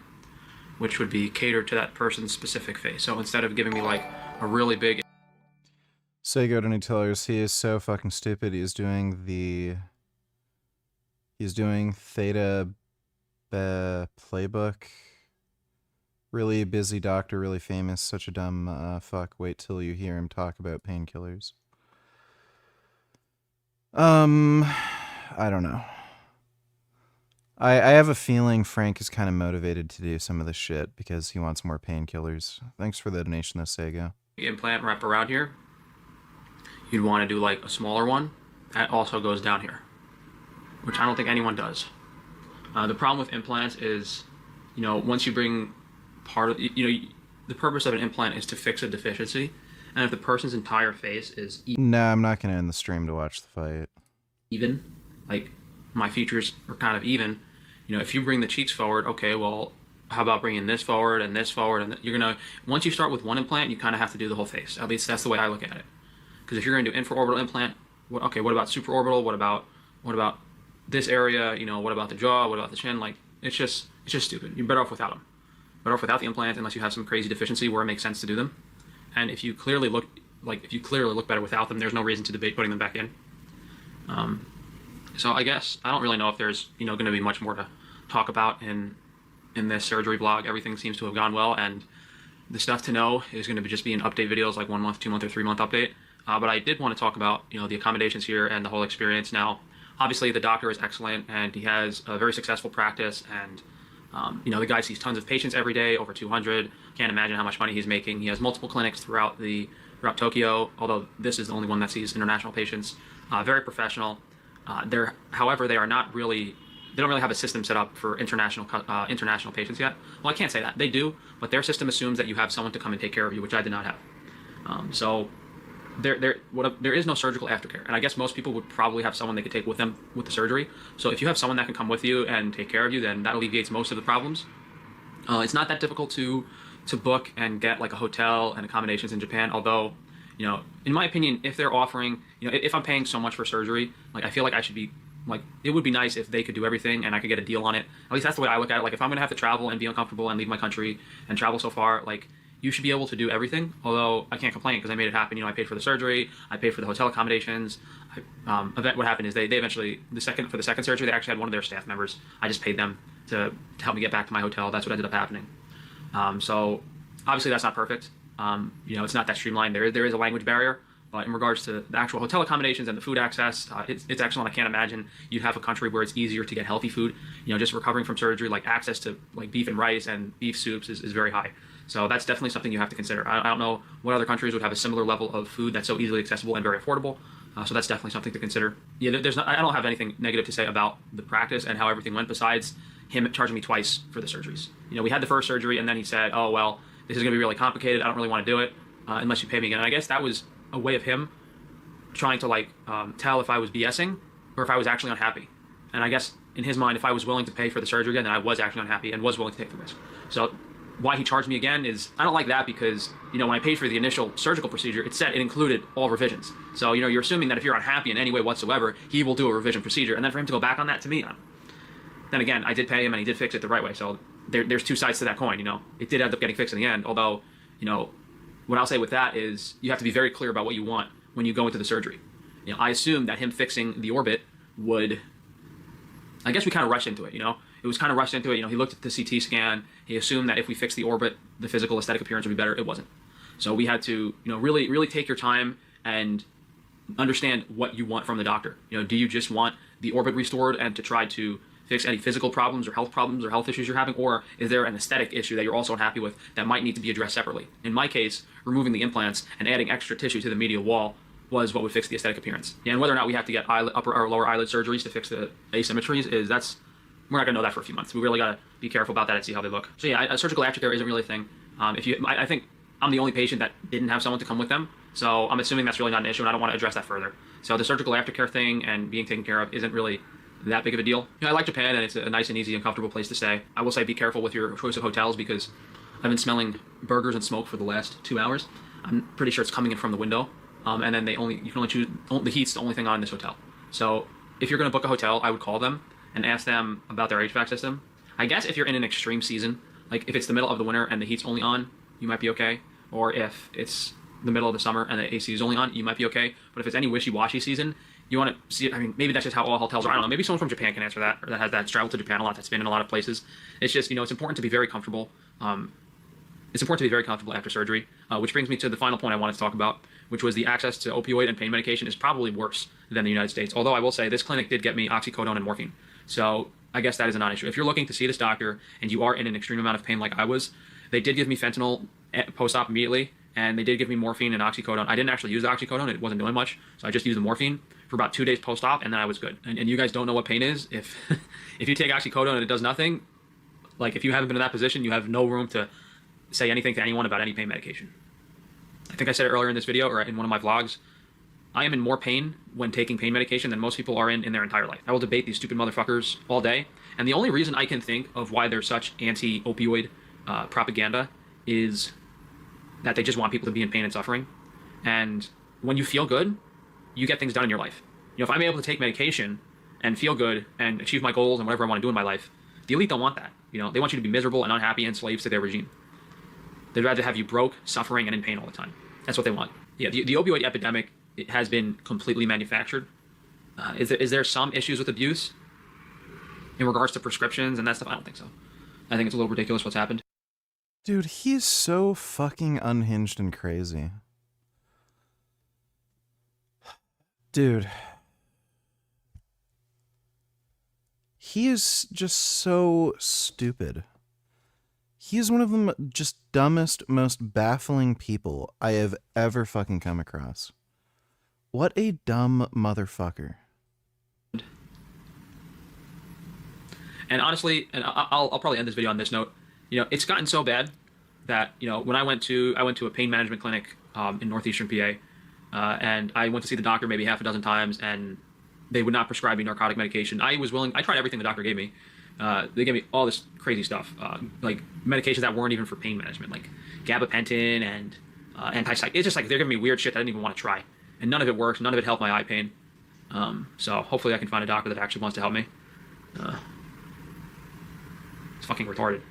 which would be catered to that person's specific face. So instead of giving me like a really big... Sego to Nutellers, he is so fucking stupid. He's doing Theta Playbook. Really busy doctor, really famous, such a dumb fuck. Wait till you hear him talk about painkillers. I don't know. I have a feeling Frank is kind of motivated to do some of this shit because he wants more painkillers. Thanks for the donation, though, Sego. Implant wrap around here. You'd want to do like a smaller one that also goes down here, which I don't think anyone does. The problem with implants is, you know, once you bring part of, you know, the purpose of an implant is to fix a deficiency, and if the person's entire face is No, I'm not going to end the stream to watch the fight. Even, like my features are kind of even, you know, if you bring the cheeks forward, okay, well, how about bringing this forward and this forward, and you're gonna, once you start with one implant, you kind of have to do the whole face. At least that's the way I look at it. Because if you're going to do infraorbital implant, okay, what about supraorbital? What about this area? You know, what about the jaw? What about the chin? Like, it's just stupid. You're better off without them. Better off without the implant, unless you have some crazy deficiency where it makes sense to do them. And if you clearly look better without them, there's no reason to debate putting them back in. So I guess I don't really know if there's, you know, going to be much more to talk about in this surgery vlog. Everything seems to have gone well, and the stuff to know is going to just be in update videos, like 1 month, 2 month, or 3 month update. But I did want to talk about, you know, the accommodations here and the whole experience. Now, obviously the doctor is excellent and he has a very successful practice, and you know, the guy sees tons of patients every day, over 200. Can't imagine how much money he's making. He has multiple clinics throughout Tokyo, although this is the only one that sees international patients. Very professional. However, they don't really have a system set up for international patients yet. Well, I can't say that. They do, but their system assumes that you have someone to come and take care of you, which I did not have. So there is no surgical aftercare, and I guess most people would probably have someone they could take with them with the surgery. So if you have someone that can come with you and take care of you, then that alleviates most of the problems. It's not that difficult to book and get like a hotel and accommodations in Japan, although, you know, in my opinion, if they're offering, you know, if I'm paying so much for surgery, like, I feel like I should be, like, it would be nice if they could do everything and I could get a deal on it. At least that's the way I look at it. Like, if I'm gonna have to travel and be uncomfortable and leave my country and travel so far, like, you should be able to do everything. Although I can't complain because I made it happen. You know, I paid for the surgery, I paid for the hotel accommodations. What happened is they eventually, for the second surgery, they actually had one of their staff members. I just paid them to help me get back to my hotel. That's what ended up happening. So obviously that's not perfect. You know, it's not that streamlined. There is a language barrier, but in regards to the actual hotel accommodations and the food access, it's excellent. I can't imagine you'd have a country where it's easier to get healthy food. You know, just recovering from surgery, like access to like beef and rice and beef soups is very high. So that's definitely something you have to consider. I don't know what other countries would have a similar level of food that's so easily accessible and very affordable. So that's definitely something to consider. Yeah, I don't have anything negative to say about the practice and how everything went besides him charging me twice for the surgeries. You know, we had the first surgery and then he said, oh, well, this is going to be really complicated. I don't really want to do it unless you pay me again. And I guess that was a way of him trying to like tell if I was BSing or if I was actually unhappy. And I guess in his mind, if I was willing to pay for the surgery again, then I was actually unhappy and was willing to take the risk. So why he charged me again is, I don't like that because, you know, when I paid for the initial surgical procedure, it said it included all revisions. So, you know, you're assuming that if you're unhappy in any way whatsoever, he will do a revision procedure. And then for him to go back on that to me, then again, I did pay him and he did fix it the right way. So there's two sides to that coin, you know. It did end up getting fixed in the end, although, you know, what I'll say with that is you have to be very clear about what you want when you go into the surgery. You know, I assumed that him fixing the orbit would, I guess we kind of rushed into it, you know. It was kind of rushed into it. You know, he looked at the CT scan. He assumed that if we fixed the orbit, the physical aesthetic appearance would be better. It wasn't. So we had to, you know, really take your time and understand what you want from the doctor. You know, do you just want the orbit restored and to try to fix any physical problems or health issues you're having, or is there an aesthetic issue that you're also unhappy with that might need to be addressed separately? In my case, removing the implants and adding extra tissue to the medial wall was what would fix the aesthetic appearance. Yeah, and whether or not we have to get upper or lower eyelid surgeries to fix the asymmetries we're not gonna know that for a few months. We really gotta be careful about that and see how they look. So yeah, surgical aftercare isn't really a thing. I think I'm the only patient that didn't have someone to come with them, so I'm assuming that's really not an issue, and I don't want to address that further. So the surgical aftercare thing and being taken care of isn't really that big of a deal. You know, I like Japan, and it's a nice and easy and comfortable place to stay. I will say be careful with your choice of hotels because I've been smelling burgers and smoke for the last 2 hours. I'm pretty sure it's coming in from the window, and then you can only choose, the heat's the only thing on in this hotel. So if you're gonna book a hotel, I would call them and ask them about their HVAC system. I guess if you're in an extreme season, like if it's the middle of the winter and the heat's only on, you might be okay. Or if it's the middle of the summer and the AC is only on, you might be okay. But if it's any wishy-washy season, you want to see it. I mean, maybe that's just how all hotels are. I don't know. Maybe someone from Japan can answer that, or that has that traveled to Japan a lot, that's been in a lot of places. It's just, you know, it's important to be very comfortable. It's important to be very comfortable after surgery, which brings me to the final point I wanted to talk about, which was the access to opioid and pain medication is probably worse than the United States. Although I will say this clinic did get me oxycodone and morphine. So I guess that is a non-issue. If you're looking to see this doctor and you are in an extreme amount of pain like I was, they did give me fentanyl post-op immediately, and they did give me morphine and oxycodone. I didn't actually use the oxycodone. It wasn't doing much, so I just used the morphine for about 2 days post-op, and then I was good. And you guys don't know what pain is. If you take oxycodone and it does nothing, like if you haven't been in that position, you have no room to say anything to anyone about any pain medication. I think I said it earlier in this video or in one of my vlogs. I am in more pain when taking pain medication than most people are in their entire life. I will debate these stupid motherfuckers all day. And the only reason I can think of why there's such anti-opioid propaganda is that they just want people to be in pain and suffering. And when you feel good, you get things done in your life. You know, if I'm able to take medication and feel good and achieve my goals and whatever I want to do in my life, the elite don't want that. You know, they want you to be miserable and unhappy and slaves to their regime. They'd rather have you broke, suffering, and in pain all the time. That's what they want. Yeah, the opioid epidemic, it has been completely manufactured. Is there some issues with abuse in regards to prescriptions and that stuff? I don't think so. I think it's a little ridiculous what's happened. Dude, he's so fucking unhinged and crazy. Dude. He is just so stupid. He is one of the just dumbest, most baffling people I have ever fucking come across. What a dumb motherfucker. And honestly, and I'll probably end this video on this note. You know, it's gotten so bad that, you know, when I went to a pain management clinic in northeastern PA, and I went to see the doctor maybe half a dozen times, and they would not prescribe me narcotic medication. I tried everything the doctor gave me. They gave me all this crazy stuff, like medications that weren't even for pain management, like gabapentin and antipsychotic. It's just like they're giving me weird shit that I didn't even want to try, and none of it works. None of it helped my eye pain. So hopefully I can find a doctor that actually wants to help me. It's fucking retarded.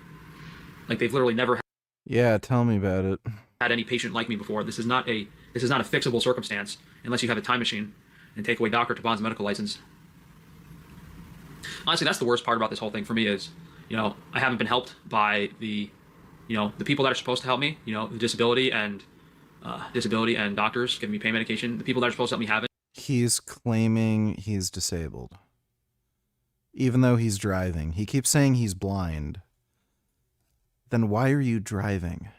Like they've literally never. Yeah, tell me about it. Had any patient like me before. This is not a fixable circumstance unless you have a time machine and take away Dr. Taban's medical license. Honestly, that's the worst part about this whole thing for me is, you know, I haven't been helped by the people that are supposed to help me, you know, the disability and doctors giving me pain medication. The people that are supposed to help me haven't. He's claiming he's disabled. Even though he's driving. He keeps saying he's blind. Then why are you driving?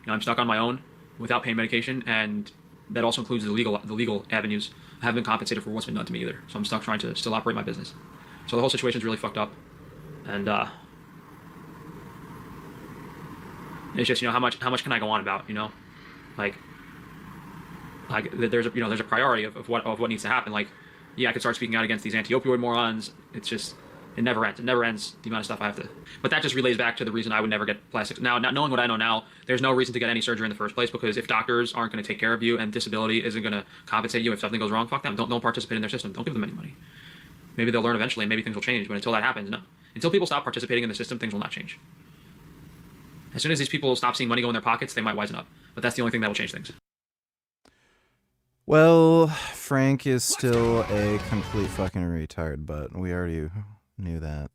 know, I'm stuck on my own without pain medication, and that also includes the legal avenues. I haven't been compensated for what's been done to me either, so I'm stuck trying to still operate my business. So the whole situation's really fucked up, and it's just, you know, how much can I go on about, you know, like there's a priority of what needs to happen. Like, yeah, I could start speaking out against these anti-opioid morons. It's just, it never ends. It never ends, the amount of stuff I have to. But that just relays back to the reason I would never get plastic. Now, not knowing what I know now, there's no reason to get any surgery in the first place, because if doctors aren't going to take care of you and disability isn't going to compensate you if something goes wrong, fuck them. Don't participate in their system. Don't give them any money. Maybe they'll learn eventually and maybe things will change. But until that happens, no. Until people stop participating in the system, things will not change. As soon as these people stop seeing money go in their pockets, they might wisen up. But that's the only thing that will change things. Well, Frank is still a complete fucking retard, but we already knew that.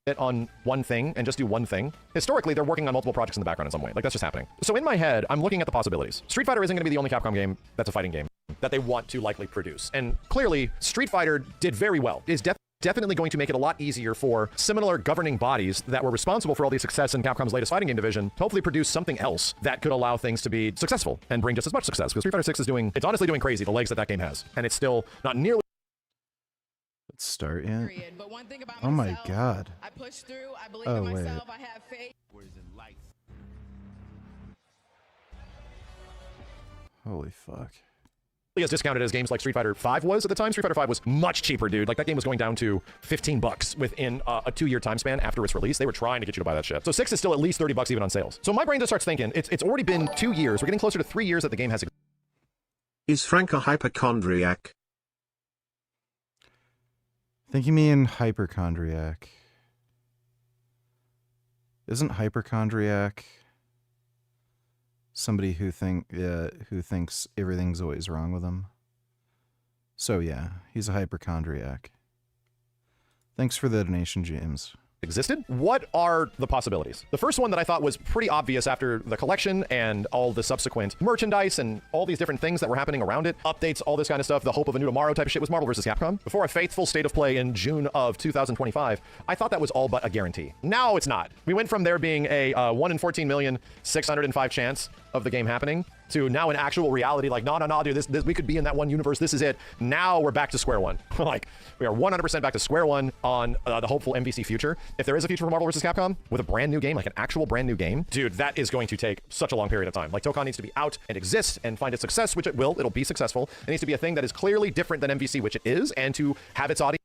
Sit on one thing and just do one thing. Historically, they're working on multiple projects in the background in some way. Like, that's just happening. So in my head, I'm looking at the possibilities. Street Fighter isn't going to be the only Capcom game that's a fighting game that they want to likely produce. And clearly, Street Fighter did very well. It is definitely going to make it a lot easier for similar governing bodies that were responsible for all the success in Capcom's latest fighting game division to hopefully produce something else that could allow things to be successful and bring just as much success. Because Street Fighter 6 is it's honestly doing crazy, the legs that game has. And it's still not nearly... Let's start yet. Oh my god. I pushed through, I believe in myself, I have faith. Holy fuck. As discounted as games like Street Fighter 5 was at the time. Street Fighter 5 was much cheaper, dude. Like, that game was going down to $15 within a 2-year time span after its release. They were trying to get you to buy that shit. So 6 is still at least $30 even on sales. So my brain just starts thinking, it's already been 2 years. We're getting closer to 3 years that the game has... Is Frank a hypochondriac? I think you mean hyperchondriac. Isn't hyperchondriac somebody who thinks everything's always wrong with him? So yeah, he's a hyperchondriac. Thanks for the donation, James. Existed? What are the possibilities? The first one that I thought was pretty obvious after the collection and all the subsequent merchandise and all these different things that were happening around it, updates, all this kind of stuff, the hope of a new tomorrow type of shit, was Marvel vs. Capcom. Before a faithful state of play in June of 2025, I thought that was all but a guarantee. Now it's not. We went from there being a 1 in 14,605 chance of the game happening to now an actual reality. Like, no, dude, this we could be in that one universe. This is it. Now we're back to square one. Like, we are 100% back to square one on the hopeful MVC future. If there is a future for Marvel vs. Capcom with a brand new game, like an actual brand new game, dude, that is going to take such a long period of time. Like, Tokon needs to be out and exist and find its success, which it will. It'll be successful. It needs to be a thing that is clearly different than MVC, which it is, and to have its audience.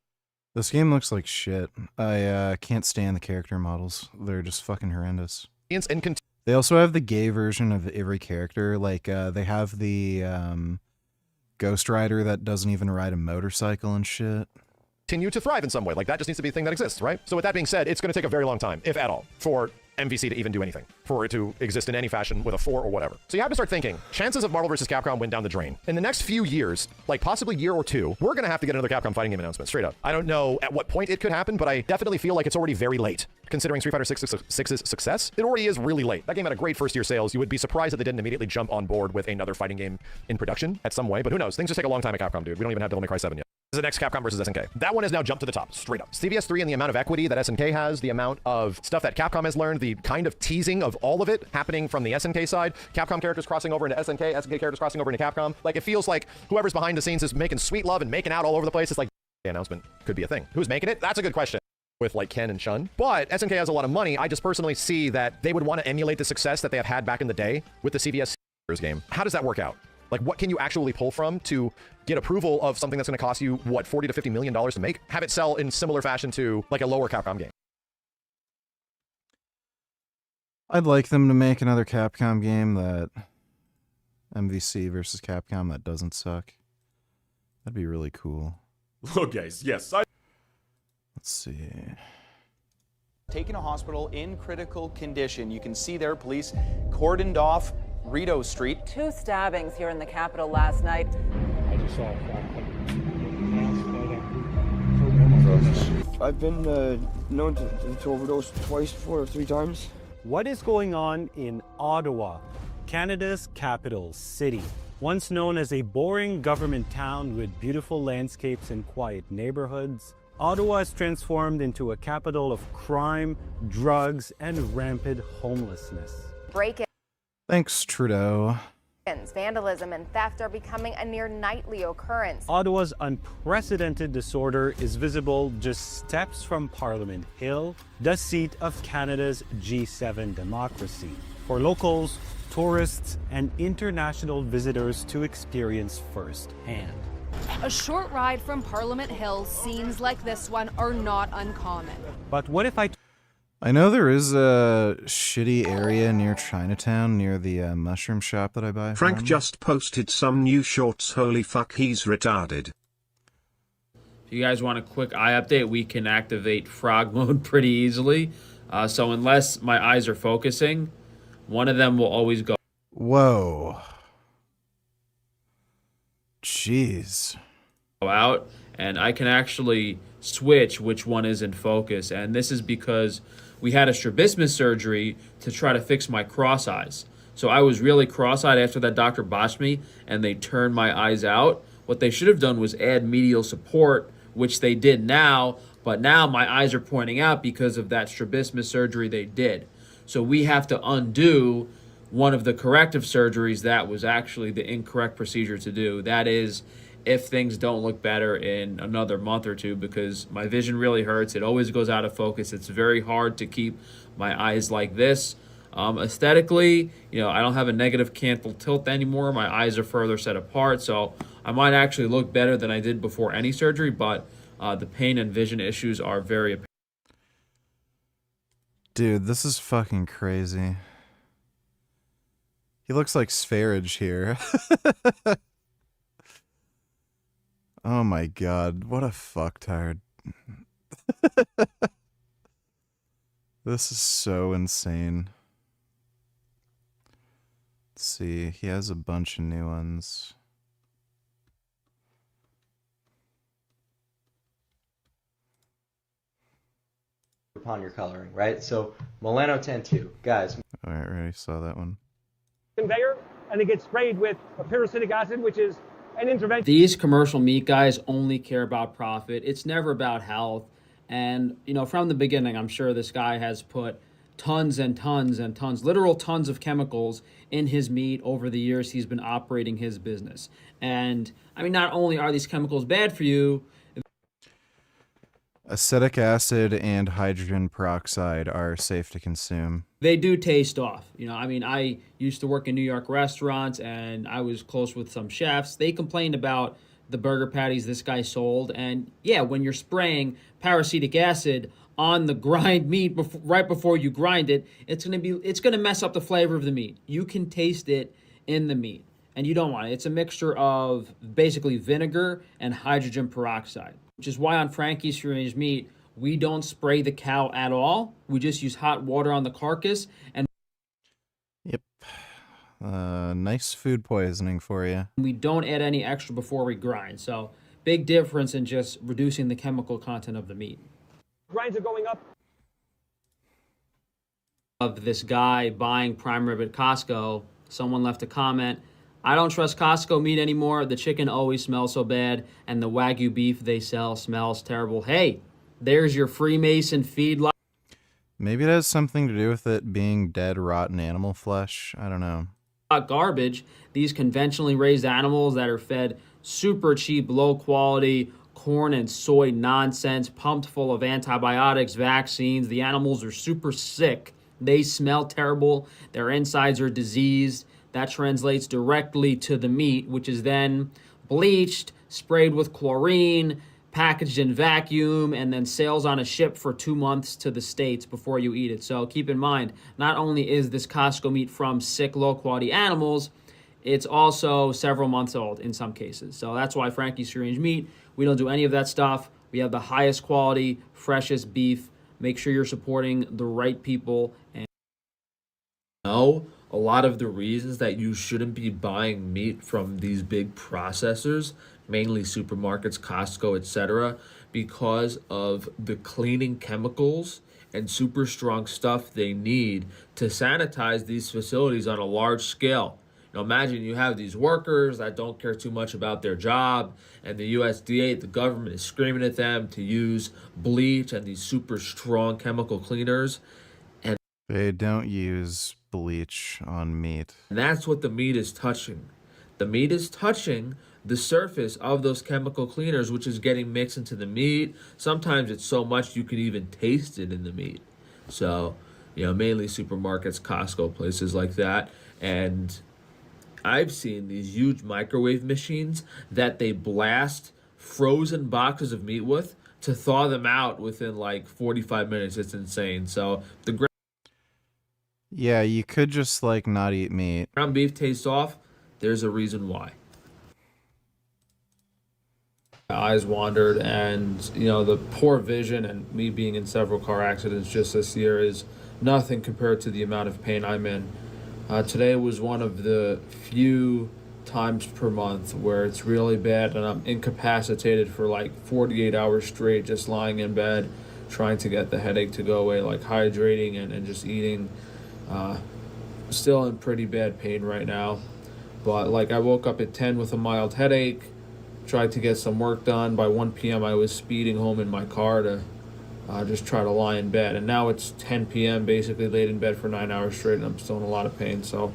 This game looks like shit. I can't stand the character models. They're just fucking horrendous. And they also have the gay version of every character. Like, they have the Ghost Rider that doesn't even ride a motorcycle and shit. Continue to thrive in some way. Like, that just needs to be a thing that exists, right? So with that being said, it's going to take a very long time, if at all, for MVC to even do anything, for it to exist in any fashion with a 4 or whatever. So you have to start thinking, chances of Marvel vs. Capcom went down the drain. In the next few years, like possibly year or two, we're going to have to get another Capcom fighting game announcement, straight up. I don't know at what point it could happen, but I definitely feel like it's already very late. Considering Street Fighter 6's success, it already is really late. That game had a great first-year sales. You would be surprised that they didn't immediately jump on board with another fighting game in production at some way, but who knows? Things just take a long time at Capcom, dude. We don't even have Devil May Cry 7 yet. This is the next Capcom versus SNK. That one has now jumped to the top, straight up. CVS3 and the amount of equity that SNK has, the amount of stuff that Capcom has learned, the kind of teasing of all of it happening from the SNK side, Capcom characters crossing over into SNK characters crossing over into Capcom. Like, it feels like whoever's behind the scenes is making sweet love and making out all over the place. It's like, the announcement could be a thing. Who's making it? That's a good question. With like Ken and Shun. But SNK has a lot of money. I just personally see that they would want to emulate the success that they have had back in the day with the CVS game. How does that work out? Like, what can you actually pull from to get approval of something that's going to cost you, what, $40 to $50 million to make? Have it sell in similar fashion to like a lower Capcom game. I'd like them to make another Capcom game that MVC versus Capcom that doesn't suck. That'd be really cool. Look, guys, yes, Let's see. Taken to hospital in critical condition. You can see there police cordoned off Rito Street. 2 stabbings here in the capital last night. I just saw I've been known to overdose twice before, or 3 times. What is going on in Ottawa, Canada's capital city? Once known as a boring government town with beautiful landscapes and quiet neighborhoods, Ottawa is transformed into a capital of crime, drugs, and rampant homelessness. Break-ins, Thanks, Trudeau. vandalism, and theft are becoming a near nightly occurrence. Ottawa's unprecedented disorder is visible just steps from Parliament Hill, the seat of Canada's G7 democracy, for locals, tourists, and international visitors to experience firsthand. A short ride from Parliament Hill, scenes like this one are not uncommon. But what if I know there is a shitty area near Chinatown, near the mushroom shop that I buy Frank from. just posted some new shorts. Holy fuck, he's retarded. If you guys want a quick eye update, we can activate frog mode pretty easily. So unless my eyes are focusing, one of them will always go Whoa. Jeez. out, and I can actually switch which one is in focus. And this is because we had a strabismus surgery to try to fix my cross eyes. So I was really cross-eyed after that doctor botched me, and they turned my eyes out. What they should have done was add medial support, which they did now, but now my eyes are pointing out because of that strabismus surgery they did. So we have to undo one of the corrective surgeries that was actually the incorrect procedure to do. That is, if things don't look better in another month or two, because my vision really hurts. It always goes out of focus. It's very hard to keep my eyes like this. Aesthetically, I don't have a negative canthal tilt anymore. My eyes are further set apart, so I might actually look better than I did before any surgery, but the pain and vision issues are very apparent. Dude, this is fucking crazy. He looks like Sfarage here. Oh my god, what a fucktard. This is so insane. Let's see, he has a bunch of new ones. Upon your coloring, right? So melanotan 2, guys. Alright, already saw that one. Conveyor, and they get sprayed with a pyrusitic acid, which is an intervention. These commercial meat guys only care about profit. It's never about health. And, from the beginning, I'm sure this guy has put tons and tons and tons, literal tons of chemicals in his meat over the years he's been operating his business. And, not only are these chemicals bad for you, Acetic acid and hydrogen peroxide are safe to consume. they do taste off. I used to work in New York restaurants, and I was close with some chefs. They complained about the burger patties this guy sold. And yeah, when you're spraying peracetic acid on the grind meat right before you grind it, it's gonna mess up the flavor of the meat. You can taste it in the meat, and you don't want it. It's a mixture of basically vinegar and hydrogen peroxide, which is why on Frankie's Free Range Meat, we don't spray the cow at all. We just use hot water on the carcass. And Yep. Nice food poisoning for you. we don't add any extra before we grind. So big difference in just reducing the chemical content of the meat. Grinds are going up. Of this guy buying prime rib at Costco, someone left a comment, "I don't trust Costco meat anymore. The chicken always smells so bad, and the Wagyu beef they sell smells terrible." Hey, there's your Freemason feedlot. Maybe it has something to do with it being dead, rotten animal flesh. I don't know. Garbage. These conventionally raised animals that are fed super cheap, low quality corn and soy nonsense, pumped full of antibiotics, vaccines. The animals are super sick. They smell terrible. Their insides are diseased. That translates directly to the meat, which is then bleached, sprayed with chlorine, packaged in vacuum, and then sails on a ship for 2 months to the States before you eat it. So keep in mind, not only is this Costco meat from sick, low-quality animals, it's also several months old in some cases. So that's why Frankie's Free Range Meat, we don't do any of that stuff. We have the highest quality, freshest beef. Make sure you're supporting the right people. And a lot of the reasons that you shouldn't be buying meat from these big processors, mainly supermarkets, Costco, etc., because of the cleaning chemicals and super strong stuff they need to sanitize these facilities on a large scale. You know, imagine you have these workers that don't care too much about their job, and the USDA, the government, is screaming at them to use bleach and these super strong chemical cleaners. And they don't use bleach on meat. And that's what the meat is touching. The meat is touching the surface of those chemical cleaners, which is getting mixed into the meat. Sometimes it's so much you can even taste it in the meat. So, you know, mainly supermarkets, Costco, places like that. And I've seen these huge microwave machines that they blast frozen boxes of meat with to thaw them out within like 45 minutes. It's insane. So yeah, you could just like not eat meat. Ground beef tastes off. There's a reason why. My eyes wandered, and you know, the poor vision and me being in several car accidents just this year is nothing compared to the amount of pain I'm in. Today was one of the few times per month where it's really bad and I'm incapacitated for like 48 hours straight, just lying in bed trying to get the headache to go away, like hydrating and just eating. Still in pretty bad pain right now, but like I woke up at 10 with a mild headache, tried to get some work done. By 1 p.m. I was speeding home in my car to just try to lie in bed, and now it's 10 p.m. basically laid in bed for 9 hours straight, and I'm still in a lot of pain. So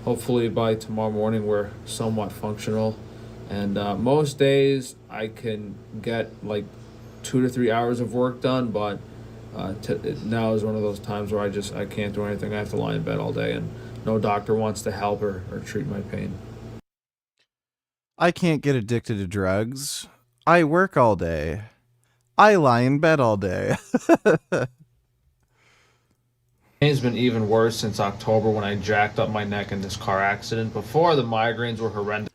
hopefully by tomorrow morning we're somewhat functional, and most days I can get like 2 to 3 hours of work done, but now is one of those times where I can't do anything. I have to lie in bed all day, and no doctor wants to help or treat my pain. I can't get addicted to drugs. I work all day. I lie in bed all day. Pain's been even worse since October when I jacked up my neck in this car accident. Before, the migraines were horrendous.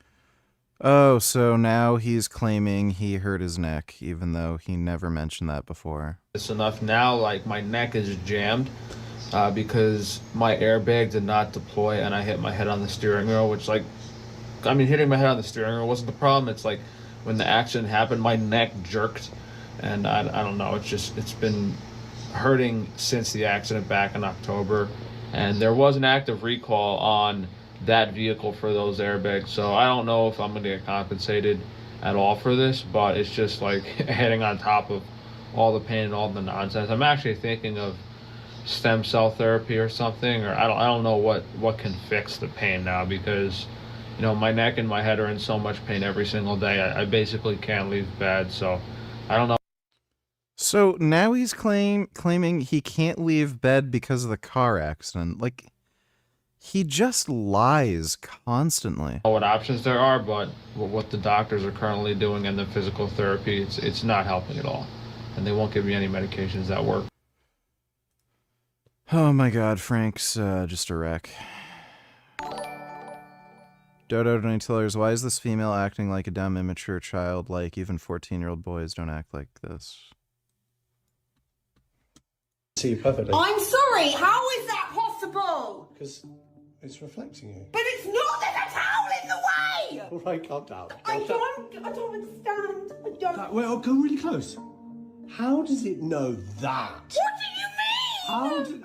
Oh, so now he's claiming he hurt his neck, even though he never mentioned that before. It's enough now, like my neck is jammed because my airbag did not deploy and I hit my head on the steering wheel, which hitting my head on the steering wheel wasn't the problem. It's like when the accident happened, my neck jerked, and I don't know. It's been hurting since the accident back in October, and there was an active recall on that vehicle for those airbags. So I don't know if I'm going to get compensated at all for this, but it's just like heading on top of all the pain and all the nonsense. I'm actually thinking of stem cell therapy or something, or I don't know what can fix the pain now, because you know, my neck and my head are in so much pain every single day. I basically can't leave bed, so I don't know. So now he's claiming he can't leave bed because of the car accident. Like, he just lies constantly. What options there are, but what the doctors are currently doing and the physical therapy, it's not helping at all. And they won't give me any medications that work. Oh my god, Frank's just a wreck. Dodo Donatillers, why is this female acting like a dumb, immature child? Like, even 14-year-old boys don't act like this. See you perfectly. I'm sorry, how is that possible? Because it's reflecting you. But it's not, there's a towel in the way! All right, calm down. I don't understand. I don't. Well, go really close. How does it know that? What do you mean? How does it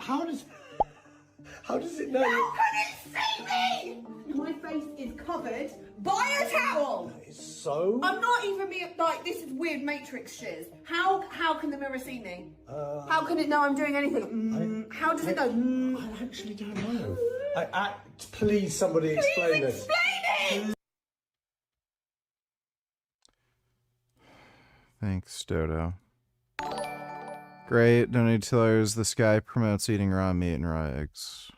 know? How can it see me? My face is covered by a towel. So? I'm not even being like, this is weird Matrix shiz. How can the mirror see me? How can it know I'm doing anything? How does it know? I actually don't know. Please, somebody explain this. Explain it! Thanks, Dodo. Great, Donatillers. This guy promotes eating raw meat and raw eggs.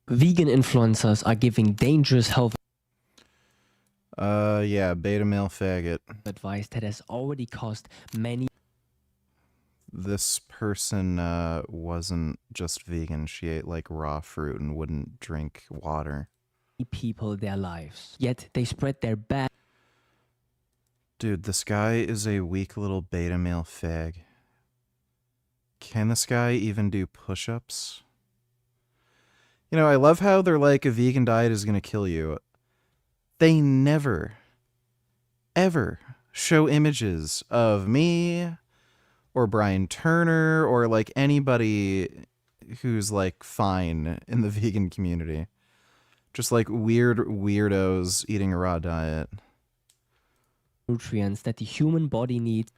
Vegan influencers are giving dangerous health yeah, beta male faggot. advice that has already caused many. This person wasn't just vegan. She ate like raw fruit and wouldn't drink water. People their lives. Yet they spread their bad. Dude, this guy is a weak little beta male fag. Can this guy even do push-ups? You know, I love how they're like, a vegan diet is going to kill you. They never, ever show images of me or Brian Turner or like anybody who's like fine in the vegan community. Just like weird weirdos eating a raw diet. Nutrients that the human body needs.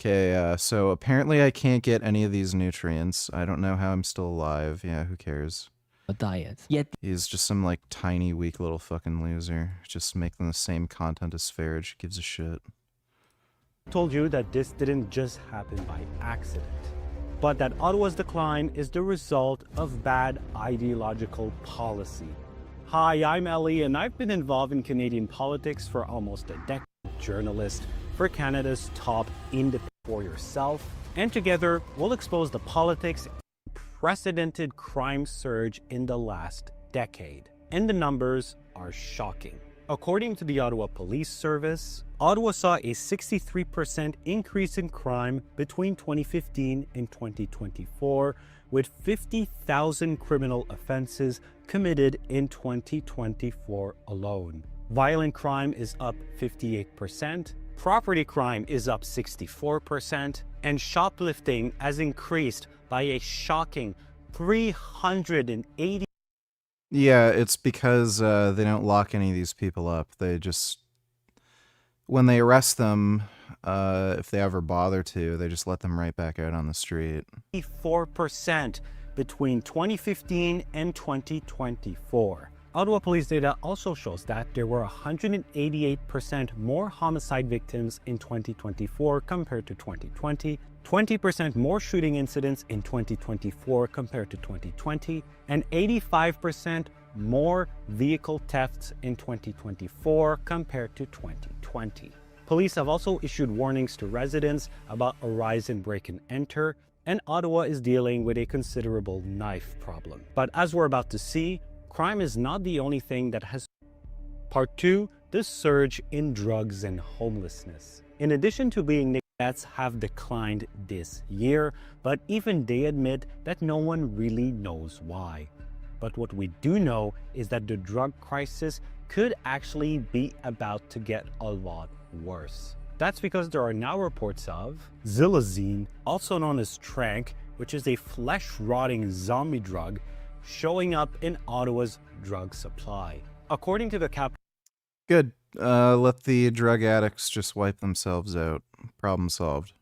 Okay, so apparently I can't get any of these nutrients. I don't know how I'm still alive. Yeah, who cares? A diet. Yet he's just some like tiny, weak little fucking loser. Just making the same content as Farage. Gives a shit. Told you that this didn't just happen by accident, but that Ottawa's decline is the result of bad ideological policy. Hi, I'm Ellie, and I've been involved in Canadian politics for almost a decade. Journalist for Canada's top independent for yourself, and together we'll expose the politics and unprecedented crime surge in the last decade. And the numbers are shocking. According to the Ottawa Police Service, Ottawa saw a 63% increase in crime between 2015 and 2024, with 50,000 criminal offenses committed in 2024 alone. Violent crime is up 58%, property crime is up 64%, and shoplifting has increased by a shocking 380%. Yeah, it's because they don't lock any of these people up. They just, when they arrest them, if they ever bother to, they just let them right back out on the street. 4% between 2015 and 2024. Ottawa police data also shows that there were 188% more homicide victims in 2024 compared to 2020, 20% more shooting incidents in 2024 compared to 2020, and 85% more vehicle thefts in 2024 compared to 2020. Police have also issued warnings to residents about a rise in break and enter, and Ottawa is dealing with a considerable knife problem. But as we're about to see, crime is not the only thing that has. Part 2, the surge in drugs and homelessness. In addition to being deaths have declined this year, but even they admit that no one really knows why. But what we do know is that the drug crisis could actually be about to get a lot worse. That's because there are now reports of Xylazine, also known as Trank, which is a flesh-rotting zombie drug, showing up in Ottawa's drug supply. According to the Good. Let the drug addicts just wipe themselves out. Problem solved.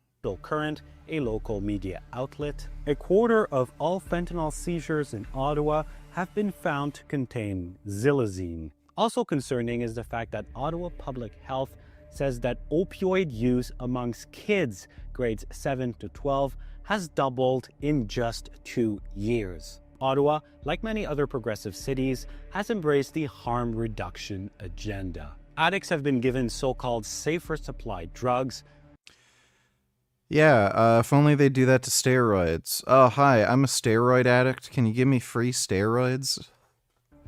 Current, a local media outlet, a quarter of all fentanyl seizures in Ottawa have been found to contain Xylazine. Also concerning is the fact that Ottawa Public Health says that opioid use amongst kids grades 7 to 12 has doubled in just 2 years. Ottawa, like many other progressive cities, has embraced the harm reduction agenda. Addicts have been given so-called safer supply drugs. Yeah, if only they do that to steroids. Oh, hi, I'm a steroid addict. Can you give me free steroids?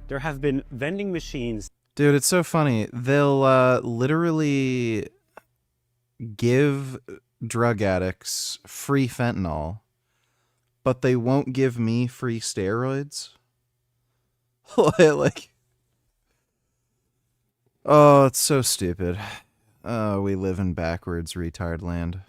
There have been vending machines. Dude, it's so funny. They'll literally give drug addicts free fentanyl, but they won't give me free steroids? Like, oh, it's so stupid. Oh, we live in backwards retard land.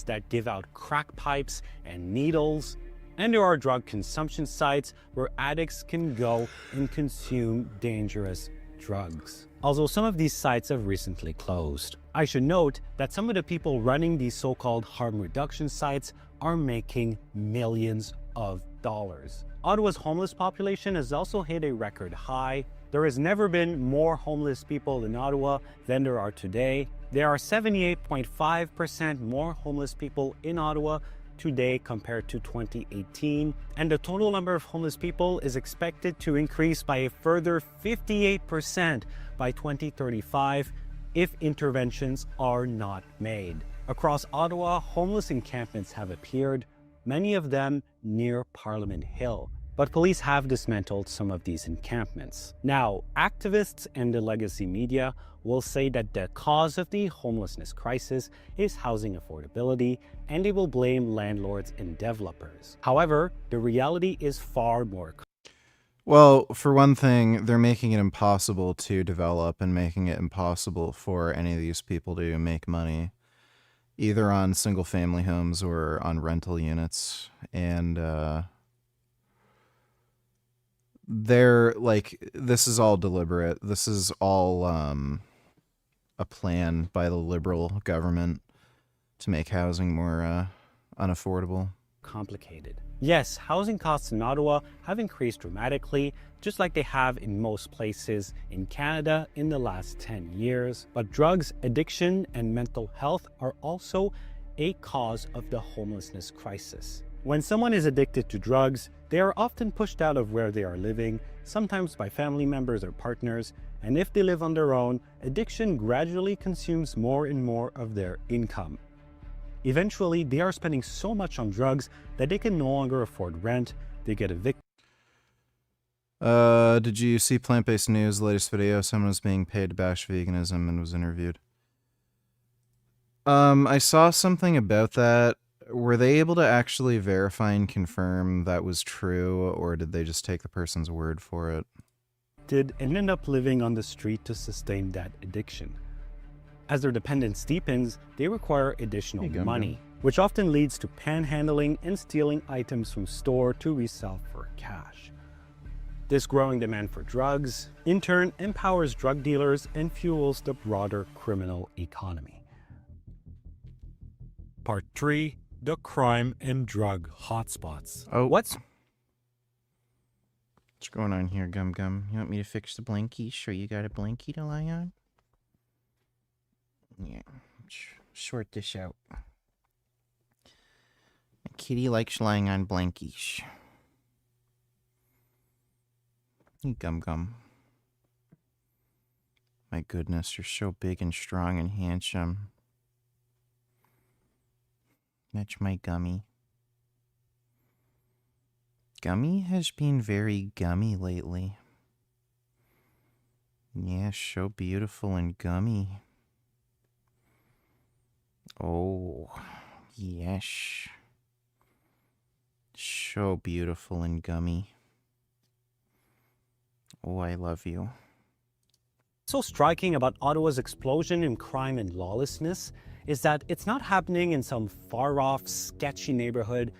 That give out crack pipes and needles, and there are drug consumption sites where addicts can go and consume dangerous drugs. Although some of these sites have recently closed. I should note that some of the people running these so-called harm reduction sites are making millions of dollars. Ottawa's homeless population has also hit a record high. There has never been more homeless people in Ottawa than there are today. There are 78.5% more homeless people in Ottawa today compared to 2018, and the total number of homeless people is expected to increase by a further 58% by 2035 if interventions are not made. Across Ottawa, homeless encampments have appeared, many of them near Parliament Hill. But police have dismantled some of these encampments. Now, activists and the legacy media will say that the cause of the homelessness crisis is housing affordability, and they will blame landlords and developers. However, the reality is far more. Well, for one thing, they're making it impossible to develop and making it impossible for any of these people to make money, either on single-family homes or on rental units. And they're like, this is all deliberate. This is all a plan by the Liberal government to make housing more unaffordable. Complicated. Yes, housing costs in Ottawa have increased dramatically, just like they have in most places in Canada in the last 10 years. But drugs, addiction, and mental health are also a cause of the homelessness crisis. When someone is addicted to drugs, they are often pushed out of where they are living, sometimes by family members or partners, and if they live on their own, addiction gradually consumes more and more of their income. Eventually, they are spending so much on drugs that they can no longer afford rent, they get evicted. Did you see Plant-Based News, the latest video? Someone was being paid to bash veganism and was interviewed. I saw something about that. Were they able to actually verify and confirm that was true, or did they just take the person's word for it? And end up living on the street to sustain that addiction. As their dependence deepens, they require additional money, which often leads to panhandling and stealing items from store to resell for cash. This growing demand for drugs, in turn, empowers drug dealers and fuels the broader criminal economy. Part 3, the crime and drug hotspots. Oh. What's going on here, Gum Gum? You want me to fix the blankie? Sure, you got a blankie to lie on? Yeah, sort this out. Kitty likes lying on blankies. Gum Gum. My goodness, you're so big and strong and handsome. That's my Gummy. Gummy has been very gummy lately. Yeah, so beautiful and gummy. Oh, yes. So beautiful and gummy. Oh, I love you. So striking about Ottawa's explosion in crime and lawlessness is that it's not happening in some far-off, sketchy neighborhood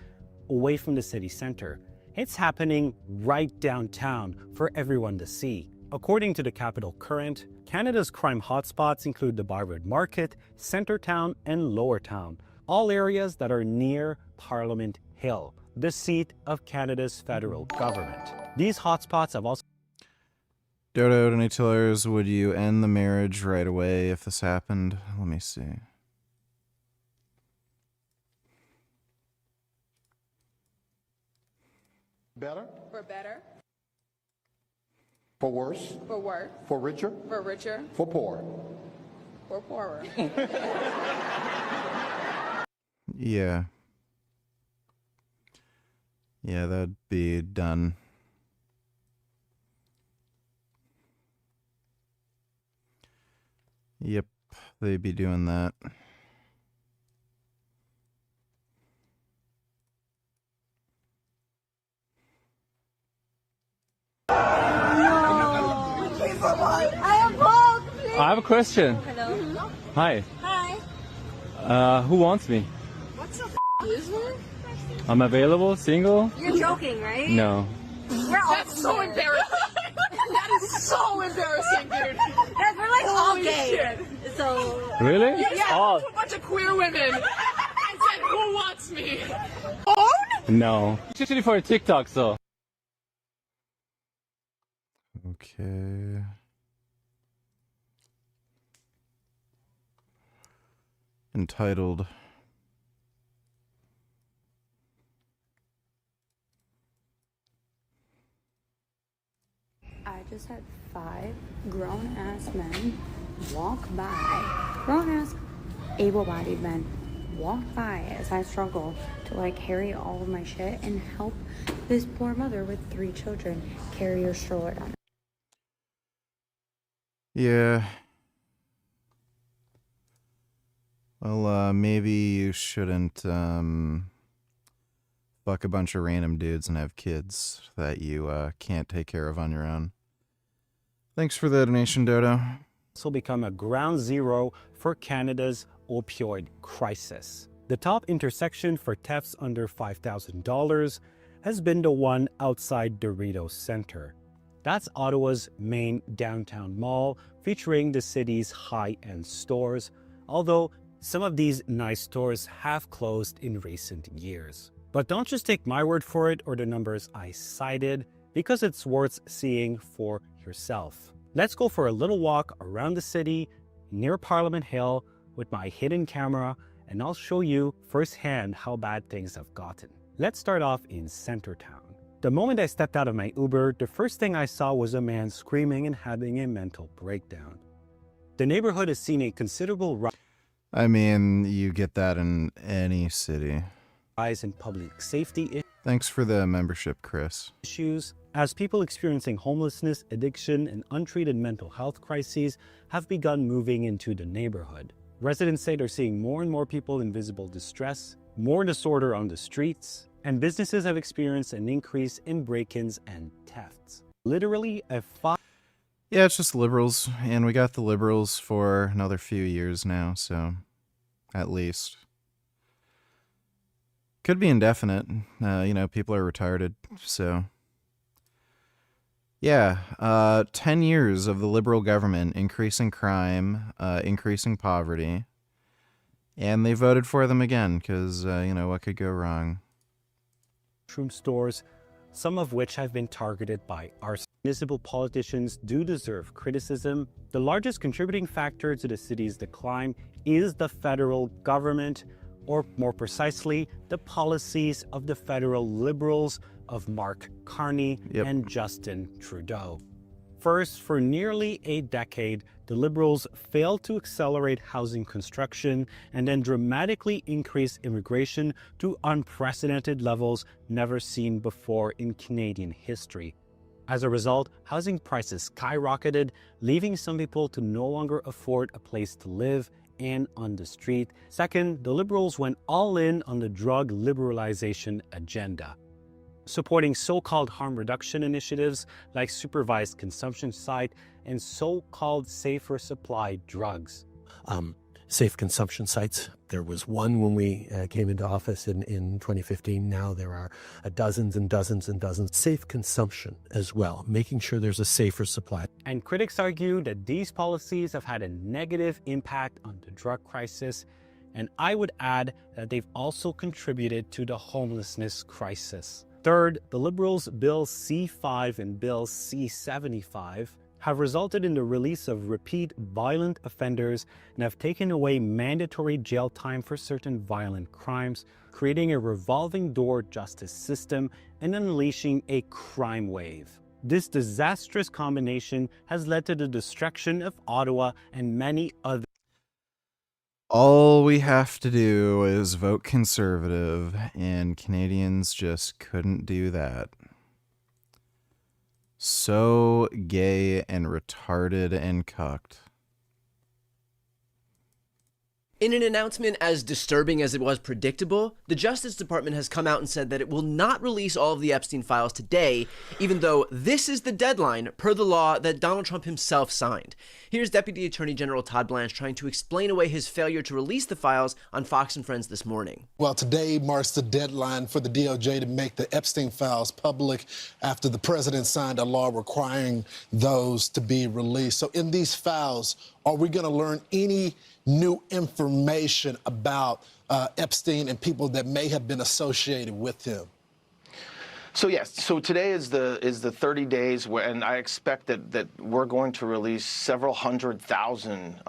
away from the city center. It's happening right downtown for everyone to see. According to the Capital Current, Canada's crime hotspots include the Barwood Market, Centertown, and Lower Town, all areas that are near Parliament Hill, the seat of Canada's federal government. These hotspots have also... Dodo, Donny Tillers, would you end the marriage right away if this happened? Let me see. Better? For better. For worse? For worse. For richer? For richer. For poor? For poorer. Yeah. Yeah, that'd be done. Yep, they'd be doing that. I have a question. Hello. Hi. Hi. Who wants me? What's the loser? I'm available, single? You're joking, right? No. That's so embarrassing. That is so embarrassing, dude. We're like all gay. Shit. So. Really? Yeah, Oh. a bunch of queer women. And said, who wants me? Own? No. It's usually for a TikTok, so. Okay. Entitled I just had 5 grown-ass men walk by, grown-ass able-bodied men walk by as I struggle to like carry all of my shit and help this poor mother with 3 children carry her stroller down. Yeah. Well, maybe you shouldn't, fuck a bunch of random dudes and have kids that you, can't take care of on your own. Thanks for the donation, Dodo. This will become a ground zero for Canada's opioid crisis. The top intersection for thefts under $5,000 has been the one outside Dorito Center. That's Ottawa's main downtown mall, featuring the city's high-end stores, although some of these nice stores have closed in recent years. But don't just take my word for it or the numbers I cited, because it's worth seeing for yourself. Let's go for a little walk around the city near Parliament Hill with my hidden camera, and I'll show you firsthand how bad things have gotten. Let's start off in Centertown. The moment I stepped out of my Uber, the first thing I saw was a man screaming and having a mental breakdown. The neighborhood has seen a considerable I mean, you get that in any city. rise in public safety Thanks for the membership, Chris. issues, as people experiencing homelessness, addiction, and untreated mental health crises have begun moving into the neighborhood. Residents say they're seeing more and more people in visible distress, more disorder on the streets, and businesses have experienced an increase in break-ins and thefts. Literally Yeah, it's just liberals, and we got the liberals for another few years now, so at least. Could be indefinite. People are retarded, so. Yeah, 10 years of the liberal government increasing crime, increasing poverty, and they voted for them again, because, what could go wrong? mushroom stores, some of which have been targeted by our municipal politicians, do deserve criticism. The largest contributing factor to the city's decline is the federal government, or more precisely, the policies of the federal liberals of Mark Carney and Justin Trudeau. First, for nearly a decade, the Liberals failed to accelerate housing construction and then dramatically increase immigration to unprecedented levels never seen before in Canadian history. As a result, housing prices skyrocketed, leaving some people to no longer afford a place to live and on the street. Second, the Liberals went all in on the drug liberalization agenda, supporting so-called harm reduction initiatives like supervised consumption site and so-called safer supply drugs. Safe consumption sites. There was one when we came into office in 2015. Now there are dozens and dozens and dozens. Safe consumption as well, making sure there's a safer supply. And critics argue that these policies have had a negative impact on the drug crisis, and I would add that they've also contributed to the homelessness crisis. Third, the Liberals' Bill C-5 and Bill C-75 have resulted in the release of repeat violent offenders and have taken away mandatory jail time for certain violent crimes, creating a revolving door justice system and unleashing a crime wave. This disastrous combination has led to the destruction of Ottawa and many other. All we have to do is vote conservative, and Canadians just couldn't do that. So gay and retarded and cucked. In an announcement as disturbing as it was predictable, the Justice Department has come out and said that it will not release all of the Epstein files today, even though this is the deadline per the law that Donald Trump himself signed. Here's Deputy Attorney General Todd Blanche trying to explain away his failure to release the files on Fox and Friends this morning. Well, today marks the deadline for the DOJ to make the Epstein files public after the president signed a law requiring those to be released. So in these files, are we going to learn any new information about Epstein and people that may have been associated with him? So yes, so today is the 30 days, and I expect that we're going to release several 100,000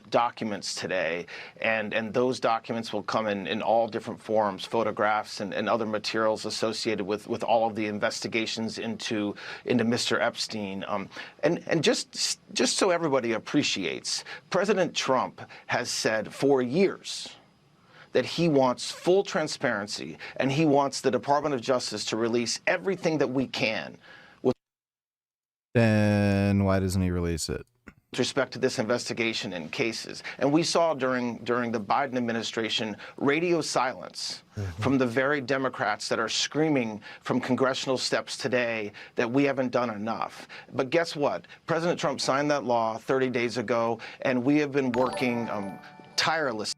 documents today, and those documents will come in all different forms, photographs and other materials associated with all of the investigations into Mr. Epstein. And just so everybody appreciates, President Trump has said for years that he wants full transparency, and he wants the Department of Justice to release everything that we can with Then why doesn't he release it? respect to this investigation and cases. And we saw during the Biden administration radio silence from the very Democrats that are screaming from congressional steps today that we haven't done enough. But guess what? President Trump signed that law 30 days ago, and we have been working tirelessly.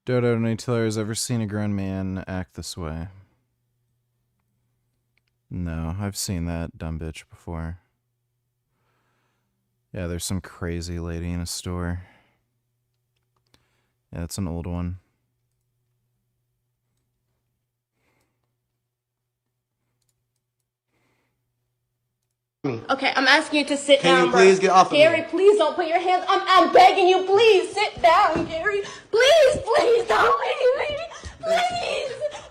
Dodo, no teller has ever seen a grown man act this way. No, I've seen that dumb bitch before. Yeah, there's some crazy lady in a store. Yeah, it's an old one. Okay, I'm asking you to sit Can down, you bro. please get off of me? Gary, please don't put your hands. I'm begging you, please sit down, Gary. Please don't leave me.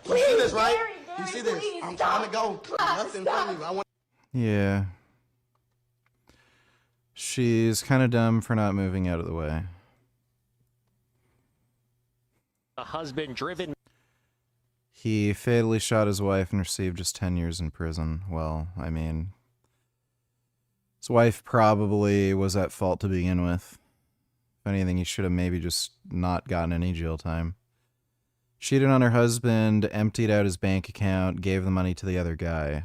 Please, You see this, right? Gary, You see Gary, this? please I'm stop. trying to go. Nothing from you. I want. Yeah. She's kind of dumb for not moving out of the way. A husband driven. He fatally shot his wife and received just 10 years in prison. Well, I mean, his wife probably was at fault to begin with. If anything, he should have maybe just not gotten any jail time. Cheated on her husband, emptied out his bank account, gave the money to the other guy.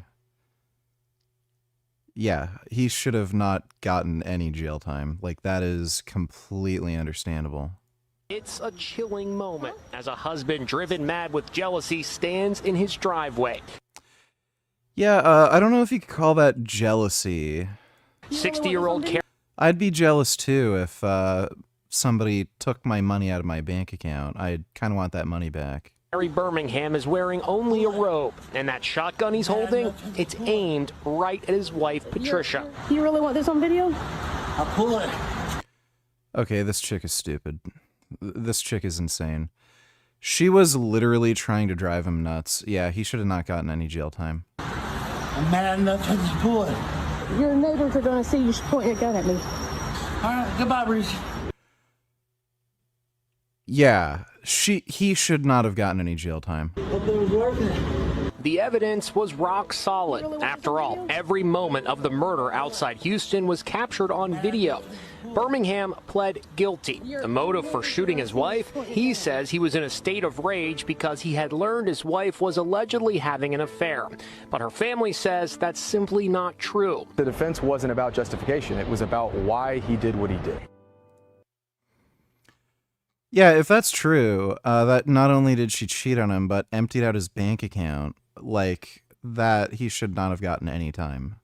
Yeah, he should have not gotten any jail time. Like, that is completely understandable. It's a chilling moment as a husband driven mad with jealousy stands in his driveway. Yeah, I don't know if you could call that jealousy. 60-year-old Karen. I'd be jealous too if somebody took my money out of my bank account. I'd kind of want that money back. Birmingham is wearing only a robe, and that shotgun he's holding, it's aimed right at his wife, Patricia. You really want this on video? I'll pull it. Okay, this chick is stupid. This chick is insane. She was literally trying to drive him nuts. Yeah, he should have not gotten any jail time. I'm mad enough to just pull it. Your neighbors are gonna see you point your gun at me. All right, goodbye, Bruce. Yeah, he should not have gotten any jail time. Hope it was working. The evidence was rock solid. After all, every moment of the murder outside Houston was captured on video. Birmingham pled guilty. The motive for shooting his wife? He says he was in a state of rage because he had learned his wife was allegedly having an affair. But her family says that's simply not true. The defense wasn't about justification. It was about why he did what he did. Yeah, if that's true, that not only did she cheat on him, but emptied out his bank account, like, that he should not have gotten any time.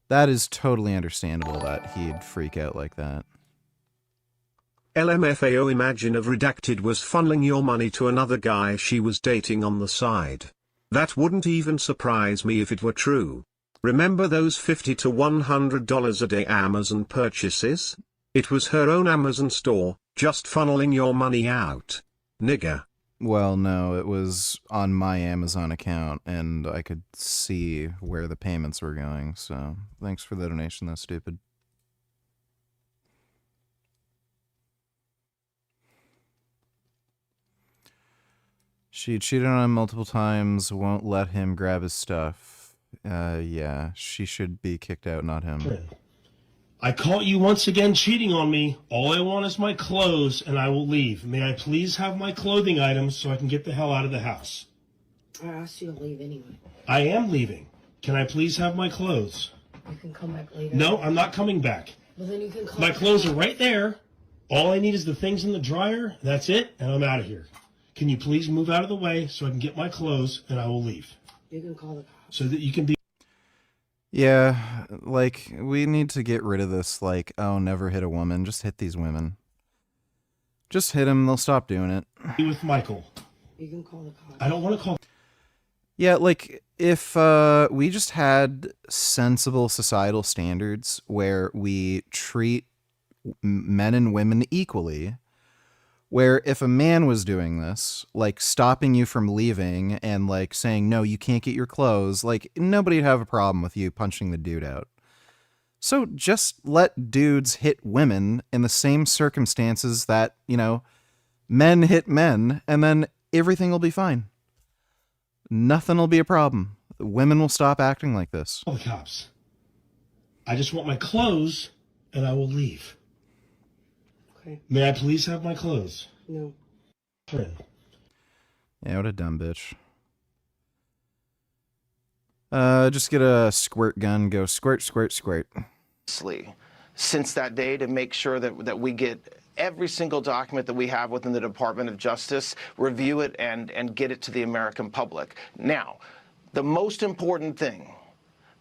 That is totally understandable that he'd freak out like that. LMFAO imagine of redacted was funneling your money to another guy she was dating on the side. That wouldn't even surprise me if it were true. Remember those $50 to $100 a day Amazon purchases? It was her own Amazon store, just funneling your money out. Nigga. Well, no, it was on my Amazon account, and I could see where the payments were going, so thanks for the donation, though, stupid. She cheated on him multiple times, won't let him grab his stuff. Yeah, she should be kicked out, not him. I caught you once again cheating on me. All I want is my clothes, and I will leave. May I please have my clothing items so I can get the hell out of the house? I asked you to leave anyway. I am leaving. Can I please have my clothes? You can come back later. No, I'm not coming back. Well, then you can come My clothes are right there. All I need is the things in the dryer. That's it, and I'm out of here. Can you please move out of the way so I can get my clothes, and I will leave? You can call the cops. So that you can be... Yeah, like, we need to get rid of this, like, oh, never hit a woman. Just hit these women. Just hit them, they'll stop doing it. With Michael. You can call the cops. I don't want to call... Yeah, like, if we just had sensible societal standards where we treat men and women equally, where if a man was doing this, like stopping you from leaving and like saying, no, you can't get your clothes, like nobody would have a problem with you punching the dude out. So just let dudes hit women in the same circumstances that, you know, men hit men, and then everything will be fine. Nothing will be a problem. Women will stop acting like this. Call the cops. I just want my clothes, and I will leave. Okay. May I please have my clothes? No. Friend. Yeah, what a dumb bitch. Just get a squirt gun, go squirt, squirt, squirt. Since that day, to make sure that we get every single document that we have within the Department of Justice, review it and get it to the American public. Now, The most important thing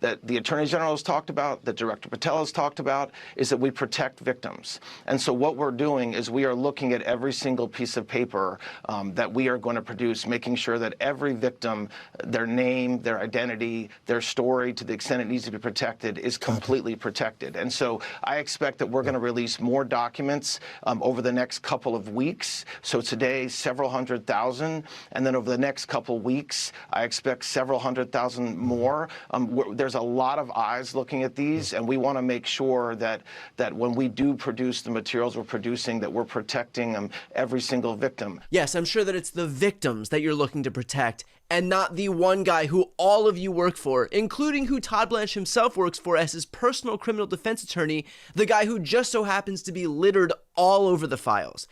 that the Attorney General has talked about, that Director Patel has talked about, is that we protect victims. And so what we're doing is we are looking at every single piece of paper that we are going to produce, making sure that every victim, their name, their identity, their story, to the extent it needs to be protected, is completely protected. And so I expect that we're going to release more documents over the next couple of weeks. So today, several 100,000, and then over the next couple weeks, I expect several 100,000 more. There's a lot of eyes looking at these, and we want to make sure that when we do produce the materials we're producing, that we're protecting every single victim. Yes, I'm sure that it's the victims that you're looking to protect, and not the one guy who all of you work for, including who Todd Blanche himself works for as his personal criminal defense attorney, the guy who just so happens to be littered all over the files.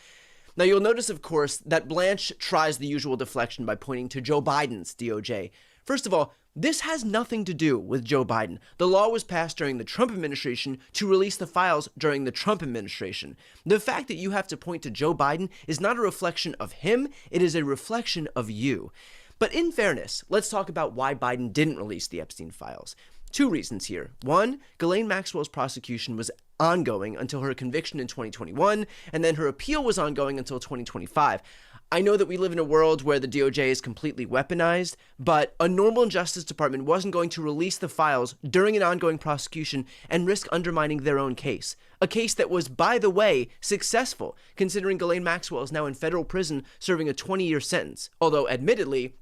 Now, you'll notice, of course, that Blanche tries the usual deflection by pointing to Joe Biden's DOJ. First of all, this has nothing to do with Joe Biden. The law was passed during the Trump administration to release the files during the Trump administration. The fact that you have to point to Joe Biden is not a reflection of him, it is a reflection of you. But in fairness, let's talk about why Biden didn't release the Epstein files. Two reasons here. One, Ghislaine Maxwell's prosecution was ongoing until her conviction in 2021, and then her appeal was ongoing until 2025. I know that we live in a world where the DOJ is completely weaponized, but a normal Justice Department wasn't going to release the files during an ongoing prosecution and risk undermining their own case. A case that was, by the way, successful, considering Ghislaine Maxwell is now in federal prison serving a 20-year sentence, although admittedly,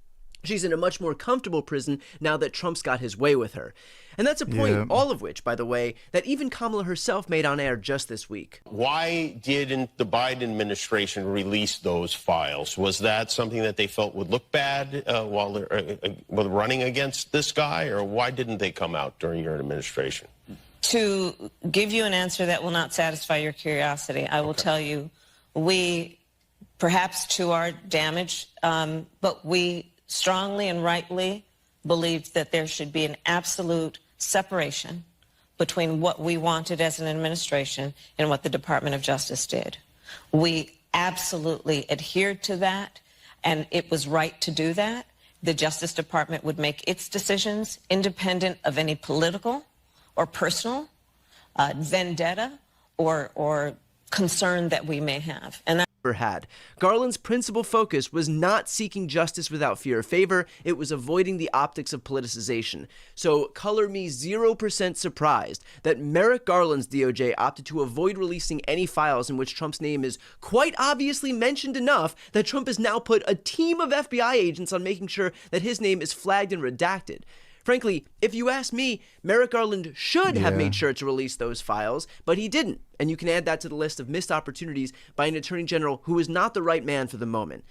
she's in a much more comfortable prison now that Trump's got his way with her. And that's a point, all of which, by the way, that even Kamala herself made on air just this week. Why didn't the Biden administration release those files? Was that something that they felt would look bad while they're running against this guy, or why didn't they come out during your administration? To give you an answer that will not satisfy your curiosity, I will tell you, we, perhaps to our damage, but we strongly and rightly believed that there should be an absolute separation between what we wanted as an administration and what the Department of Justice did. We absolutely adhered to that, and it was right to do that. The Justice Department would make its decisions independent of any political or personal vendetta or concern that we may have. And that had. Garland's principal focus was not seeking justice without fear or favor, it was avoiding the optics of politicization. So color me 0% surprised that Merrick Garland's DOJ opted to avoid releasing any files in which Trump's name is quite obviously mentioned enough that Trump has now put a team of FBI agents on making sure that his name is flagged and redacted. Frankly, if you ask me, Merrick Garland should have made sure to release those files, but he didn't. And you can add that to the list of missed opportunities by an attorney general who is not the right man for the moment.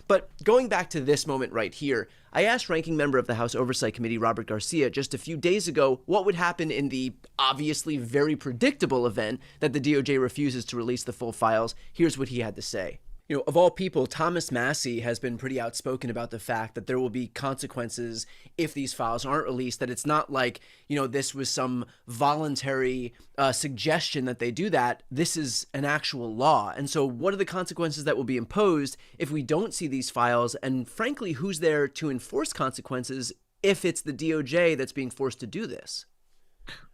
But going back to this moment right here, I asked ranking member of the House Oversight Committee, Robert Garcia, just a few days ago what would happen in the obviously very predictable event that the DOJ refuses to release the full files. Here's what he had to say. You know, of all people, Thomas Massie has been pretty outspoken about the fact that there will be consequences if these files aren't released, that it's not like, you know, this was some voluntary suggestion that they do that. This is an actual law. And so what are the consequences that will be imposed if we don't see these files? And frankly, who's there to enforce consequences if it's the DOJ that's being forced to do this?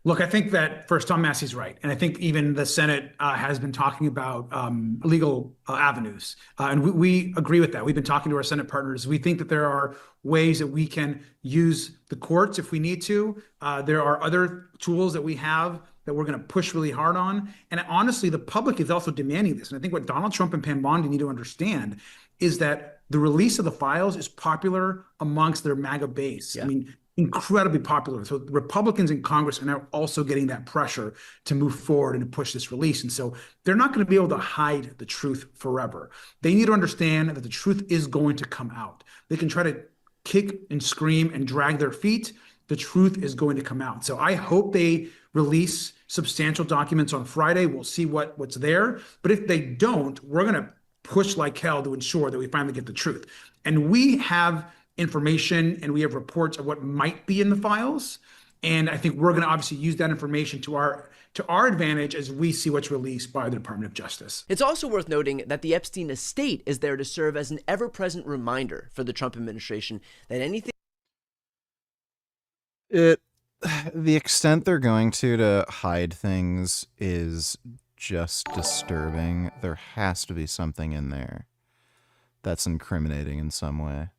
Look, I think that first, Tom Massey's right. And I think even the Senate has been talking about legal avenues. And we agree with that. We've been talking to our Senate partners. We think that there are ways that we can use the courts if we need to. There are other tools that we have that we're going to push really hard on. And honestly, the public is also demanding this. And I think what Donald Trump and Pam Bondi need to understand is that the release of the files is popular amongst their MAGA base. I mean, incredibly popular. So Republicans in Congress are now also getting that pressure to move forward and to push this release. And so they're not going to be able to hide the truth forever. They need to understand that the truth is going to come out. They can try to kick and scream and drag their feet. The truth is going to come out. So I hope they release substantial documents on Friday. We'll see what's there. But if they don't, we're going to push like hell to ensure that we finally get the truth. And we have information and we have reports of what might be in the files. And I think we're going to obviously use that information to our advantage as we see what's released by the Department of Justice. It's also worth noting that the Epstein estate is there to serve as an ever-present reminder for the Trump administration that anything The extent they're going to hide things is just disturbing. There has to be something in there that's incriminating in some way.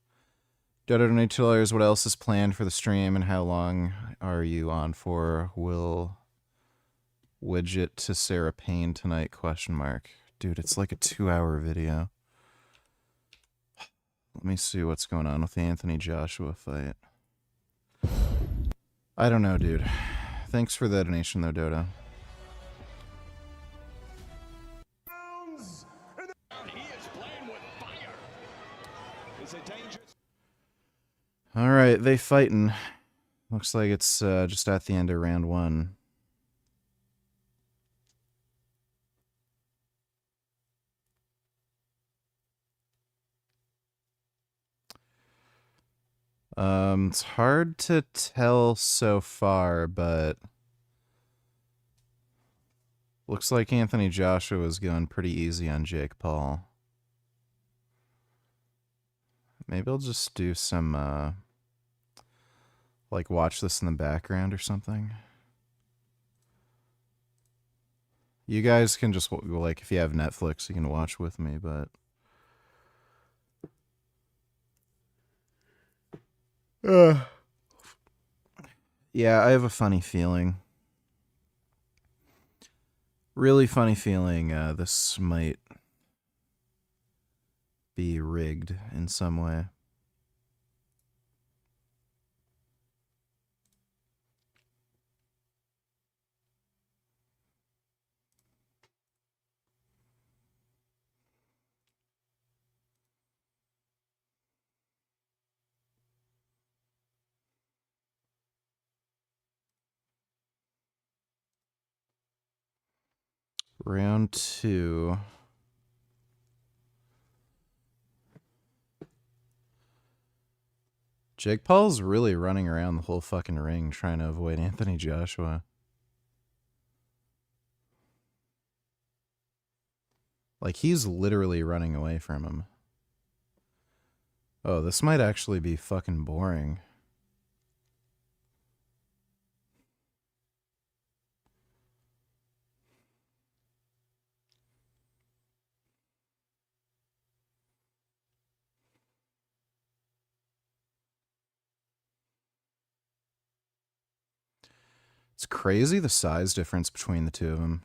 Dodo donate $2. What else is planned for the stream, and how long are you on for? Will widget to Sarah Payne tonight? Question mark. Dude, it's like a 2-hour video. Let me see what's going on with the Anthony Joshua fight. I don't know, dude. Thanks for the donation, though, Dodo. All right, they fighting. Looks like it's just at the end of round 1. It's hard to tell so far, but looks like Anthony Joshua is going pretty easy on Jake Paul. Maybe I'll just do some, like, watch this in the background or something. You guys can just, like, if you have Netflix, you can watch with me, but... yeah, I have a funny feeling. Really funny feeling this might be rigged in some way. Round 2. Jake Paul's really running around the whole fucking ring trying to avoid Anthony Joshua. Like, he's literally running away from him. Oh, this might actually be fucking boring. It's crazy the size difference between the two of them.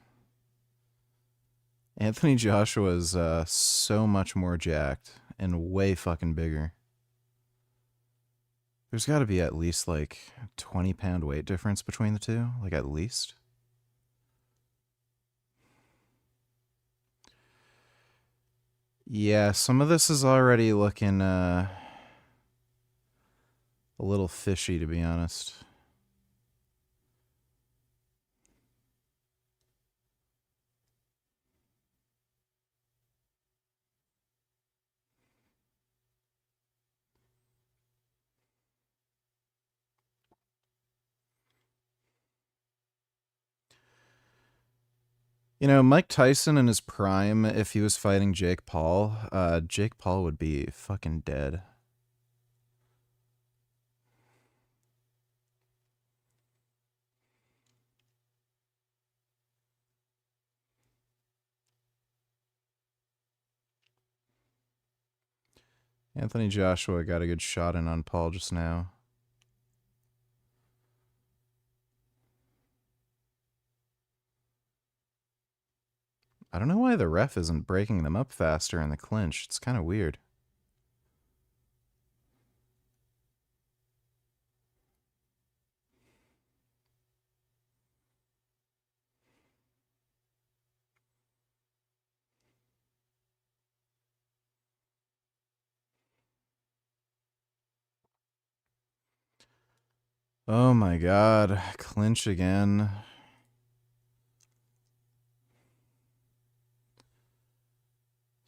Anthony Joshua is so much more jacked and way fucking bigger. There's got to be at least like 20-pound weight difference between the two, like at least. Yeah, some of this is already looking a little fishy, to be honest. You know, Mike Tyson in his prime, if he was fighting Jake Paul would be fucking dead. Anthony Joshua got a good shot in on Paul just now. I don't know why the ref isn't breaking them up faster in the clinch. It's kind of weird. Oh my God, clinch again.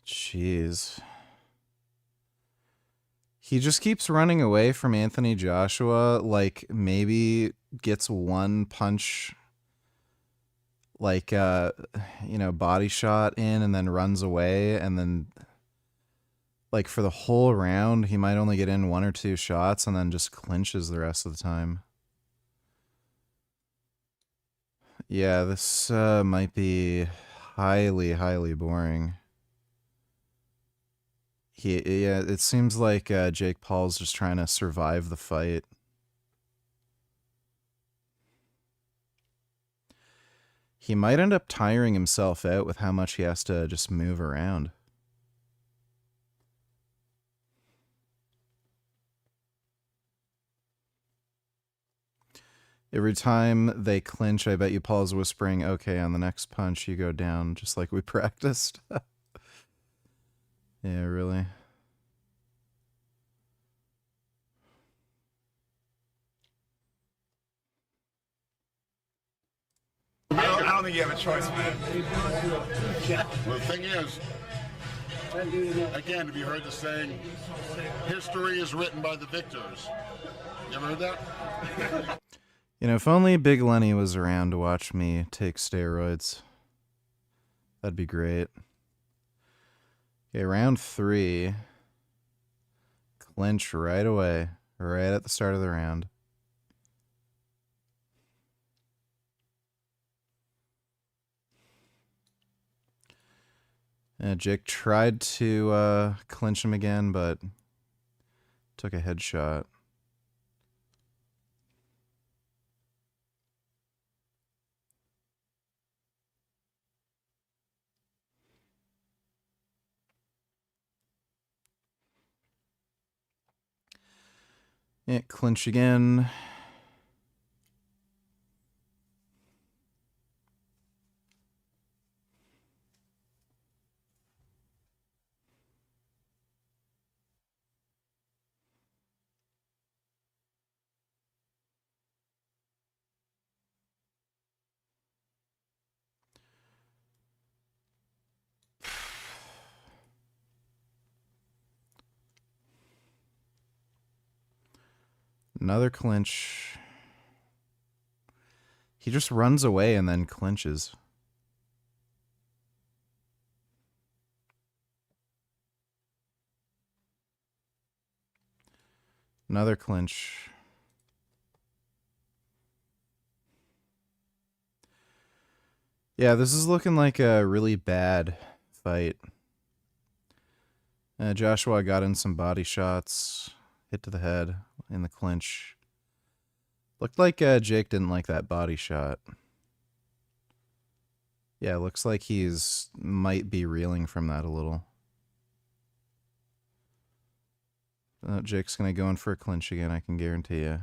Jeez. He just keeps running away from Anthony Joshua, like maybe gets one punch, like, you know, body shot in and then runs away, and then, like, for the whole round, he might only get in 1 or 2 shots and then just clinches the rest of the time. Yeah, this might be highly, highly boring. Yeah, it seems like Jake Paul's just trying to survive the fight. He might end up tiring himself out with how much he has to just move around. Every time they clinch, I bet you Paul's whispering, okay, on the next punch you go down, just like we practiced. Yeah, really. I don't think you have a choice, man. Well, the thing is, again, have you heard the saying, history is written by the victors? You ever heard that? You know, if only Big Lenny was around to watch me take steroids. That'd be great. Okay, round 3. Clinch right away, right at the start of the round. Jake tried to clinch him again, but took a headshot. Yeah, clinch again. Another clinch. He just runs away and then clinches. Another clinch. Yeah, this is looking like a really bad fight. Joshua got in some body shots. Hit to the head in the clinch. Looked like Jake didn't like that body shot. Yeah, looks like he's might be reeling from that a little. Jake's going to go in for a clinch again, I can guarantee you.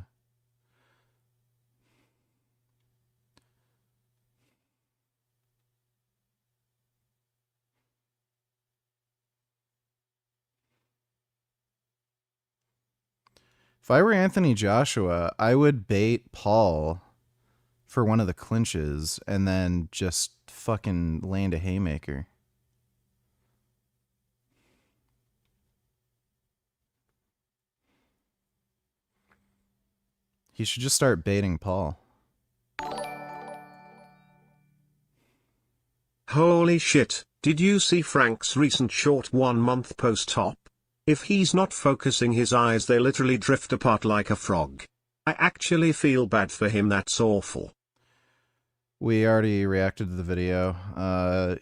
If I were Anthony Joshua, I would bait Paul for one of the clinches and then just fucking land a haymaker. He should just start baiting Paul. Holy shit, did you see Frank's recent short 1-month post-op? If he's not focusing his eyes, they literally drift apart like a frog. I actually feel bad for him, that's awful. We already reacted to the video.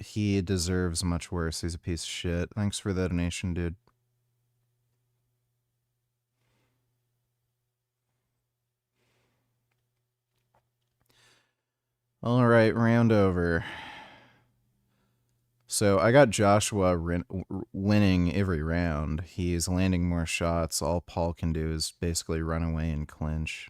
He deserves much worse. He's a piece of shit. Thanks for the donation, dude. All right, round over. So I got Joshua winning every round. He's landing more shots. All Paul can do is basically run away and clinch.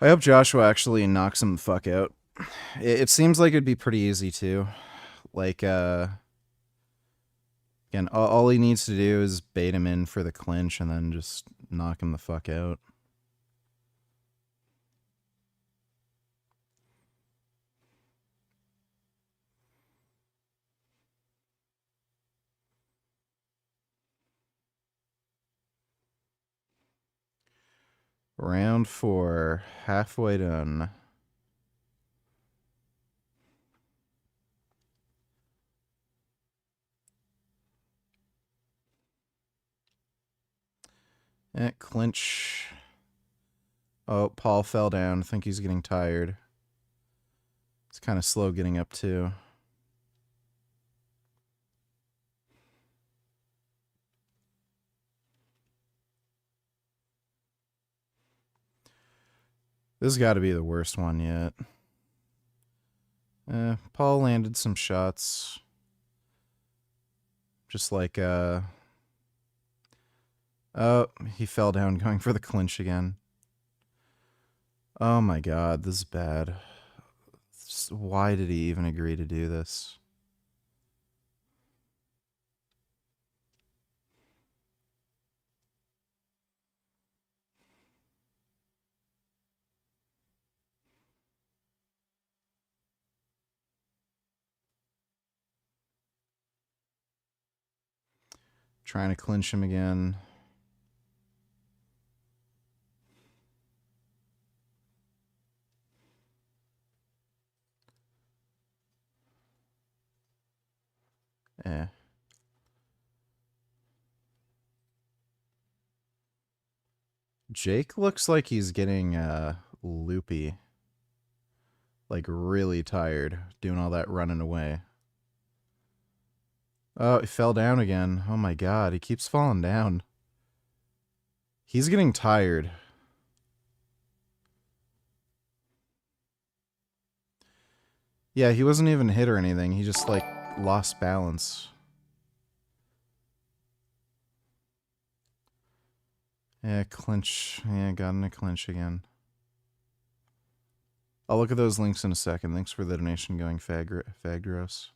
I hope Joshua actually knocks him the fuck out. It seems like it'd be pretty easy too. Like, again, all he needs to do is bait him in for the clinch and then just knock him the fuck out. Round 4, halfway done. Clinch. Oh, Paul fell down. I think he's getting tired. It's kind of slow getting up too. This has got to be the worst one yet. Paul landed some shots. Just like, oh, he fell down going for the clinch again. Oh my god, this is bad. Why did he even agree to do this? Trying to clinch him again. Eh. Jake looks like he's getting loopy. Like really tired doing all that running away. Oh, he fell down again. Oh my god, he keeps falling down. He's getting tired. Yeah, he wasn't even hit or anything. He just, like, lost balance. Yeah, clinch. Yeah, got in a clinch again. I'll look at those links in a second. Thanks for the donation going, Fagros.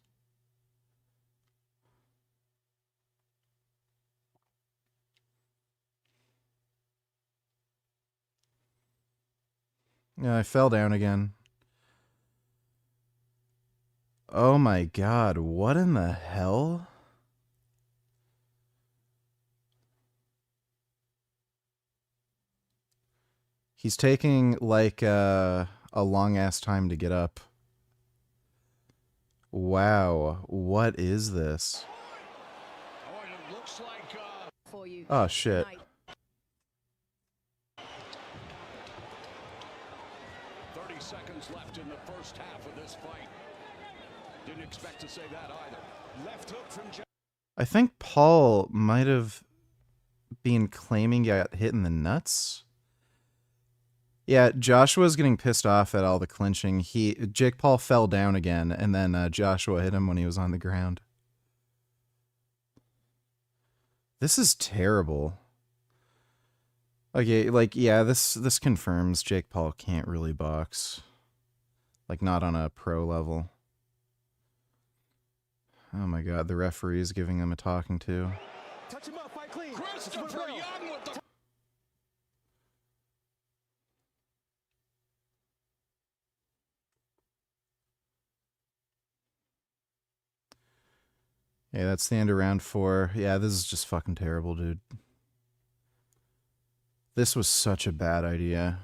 Yeah, I fell down again. Oh my god, what in the hell? He's taking, like, a long-ass time to get up. Wow, what is this? Oh, shit. Left in the first half of this fight. Didn't expect to say that either. Left hook from I think Paul might have been claiming he got hit in the nuts. Yeah, Joshua's getting pissed off at all the clinching. Jake Paul fell down again, and then Joshua hit him when he was on the ground. This is terrible. Okay, like, yeah, this confirms Jake Paul can't really box. Like, not on a pro level. Oh my god, the referee's giving him a talking to. Touch him up, fight clean. Christopher Young with the... Yeah, that's the end of round 4. Yeah, this is just fucking terrible, dude. This was such a bad idea.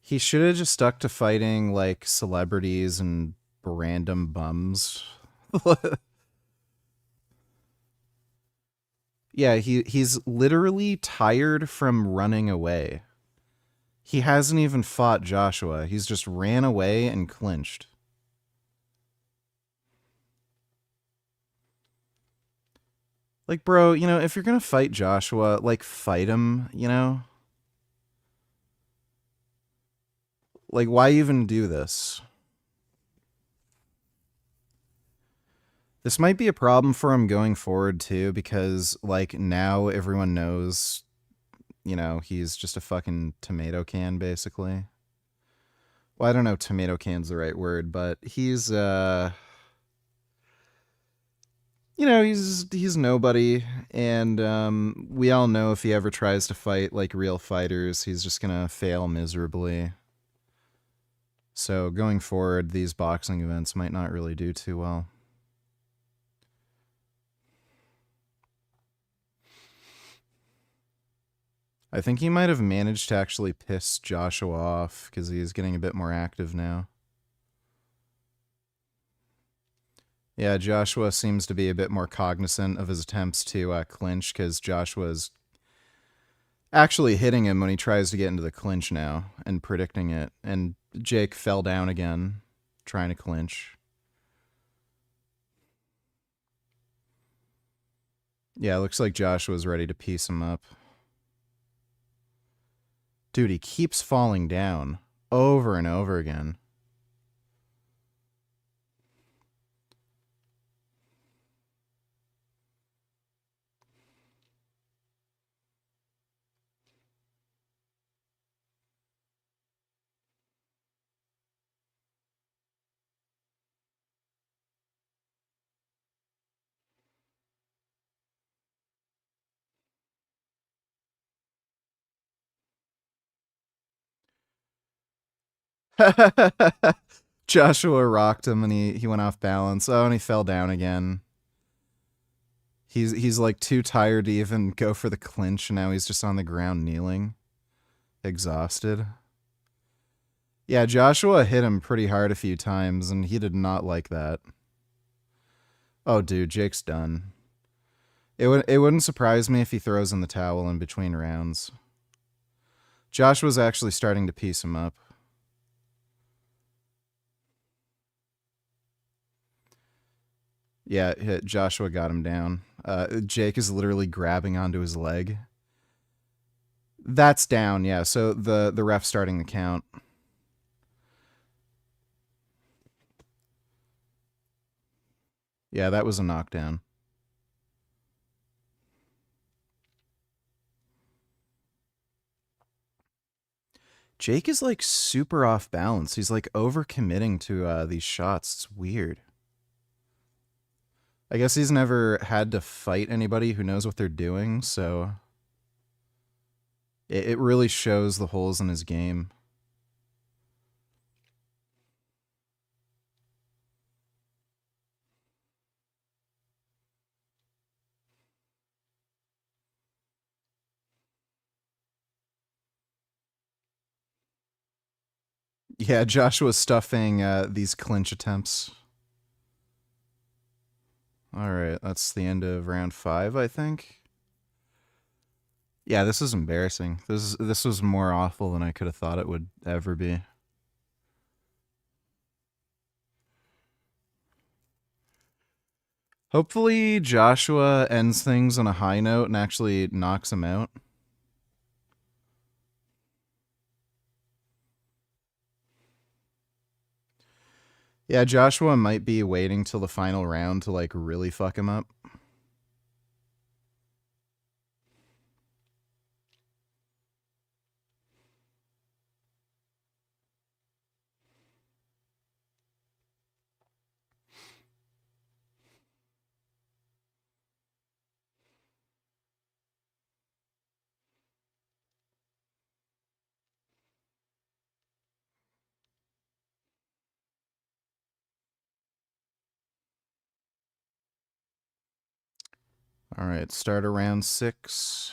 He should have just stuck to fighting, like, celebrities and random bums. Yeah, he's literally tired from running away. He hasn't even fought Joshua. He's just ran away and clinched. Like, bro, you know, if you're gonna fight Joshua, like, fight him, you know? Like, why even do this? This might be a problem for him going forward, too, because, like, now everyone knows, you know, he's just a fucking tomato can, basically. Well, I don't know if tomato can's the right word, but he's, you know, he's nobody, and we all know if he ever tries to fight like real fighters, he's just gonna fail miserably. So going forward, these boxing events might not really do too well. I think he might have managed to actually piss Joshua off because he's getting a bit more active now. Yeah, Joshua seems to be a bit more cognizant of his attempts to clinch because Joshua's actually hitting him when he tries to get into the clinch now and predicting it. And Jake fell down again, trying to clinch. Yeah, it looks like Joshua's ready to piece him up. Dude, he keeps falling down over and over again. Joshua rocked him and he went off balance. Oh, and he fell down again. He's like too tired to even go for the clinch, and now he's just on the ground kneeling, exhausted. Yeah, Joshua hit him pretty hard a few times, and he did not like that. Oh, dude, Jake's done. It wouldn't surprise me if he throws in the towel in between rounds. Joshua's actually starting to piece him up. Yeah, Joshua got him down. Jake is literally grabbing onto his leg. That's down, yeah. So the ref's starting the count. Yeah, that was a knockdown. Jake is like super off balance. He's like overcommitting to these shots. It's weird. I guess he's never had to fight anybody who knows what they're doing, so it really shows the holes in his game. Yeah, Joshua's stuffing these clinch attempts. All right, that's the end of round 5, I think. Yeah, this is embarrassing. This was more awful than I could have thought it would ever be. Hopefully Joshua ends things on a high note and actually knocks him out. Yeah, Joshua might be waiting till the final round to like really fuck him up. All right, start of round 6.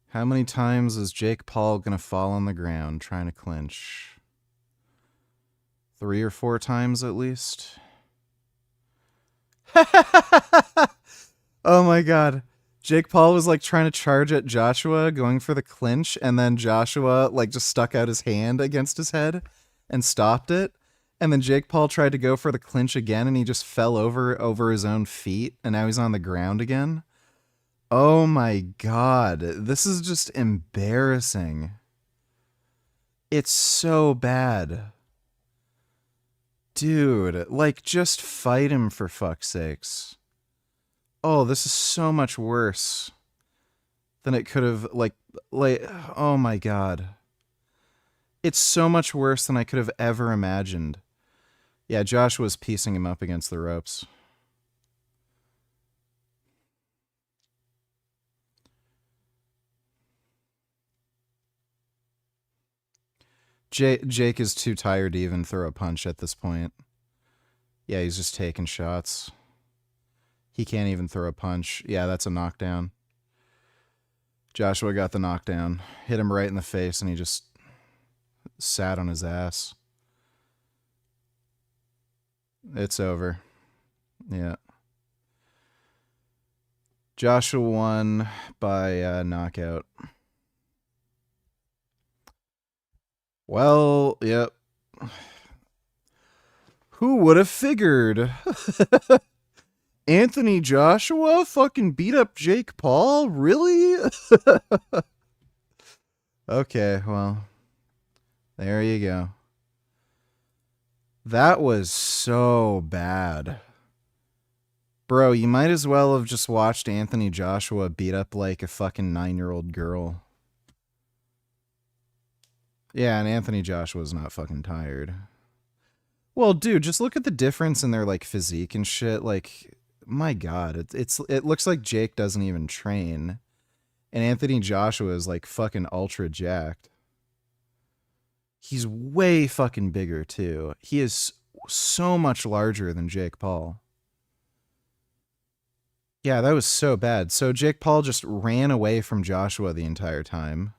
How many times is Jake Paul going to fall on the ground trying to clinch? 3 or 4 times at least? Oh my god. Jake Paul was like trying to charge at Joshua, going for the clinch, and then Joshua like just stuck out his hand against his head and stopped it. And then Jake Paul tried to go for the clinch again, and he just fell over his own feet, and now he's on the ground again. Oh my god, this is just embarrassing. It's so bad. Dude, like, just fight him for fuck's sakes. Oh, this is so much worse than it could have, like, oh my god. It's so much worse than I could have ever imagined. Yeah, Josh was piecing him up against the ropes. Jake is too tired to even throw a punch at this point. Yeah, he's just taking shots. He can't even throw a punch. Yeah, that's a knockdown. Joshua got the knockdown. Hit him right in the face, and he just sat on his ass. It's over. Yeah. Joshua won by knockout. Well, yep. Who would have figured? Anthony Joshua fucking beat up Jake Paul? Really? Okay, well, there you go. That was so bad. Bro, you might as well have just watched Anthony Joshua beat up like a fucking 9-year-old girl. Yeah, and Anthony Joshua's not fucking tired. Well, dude, just look at the difference in their like physique and shit. Like, my God, it looks like Jake doesn't even train, and Anthony Joshua is like fucking ultra jacked. He's way fucking bigger too. He is so much larger than Jake Paul. Yeah, that was so bad. So Jake Paul just ran away from Joshua the entire time,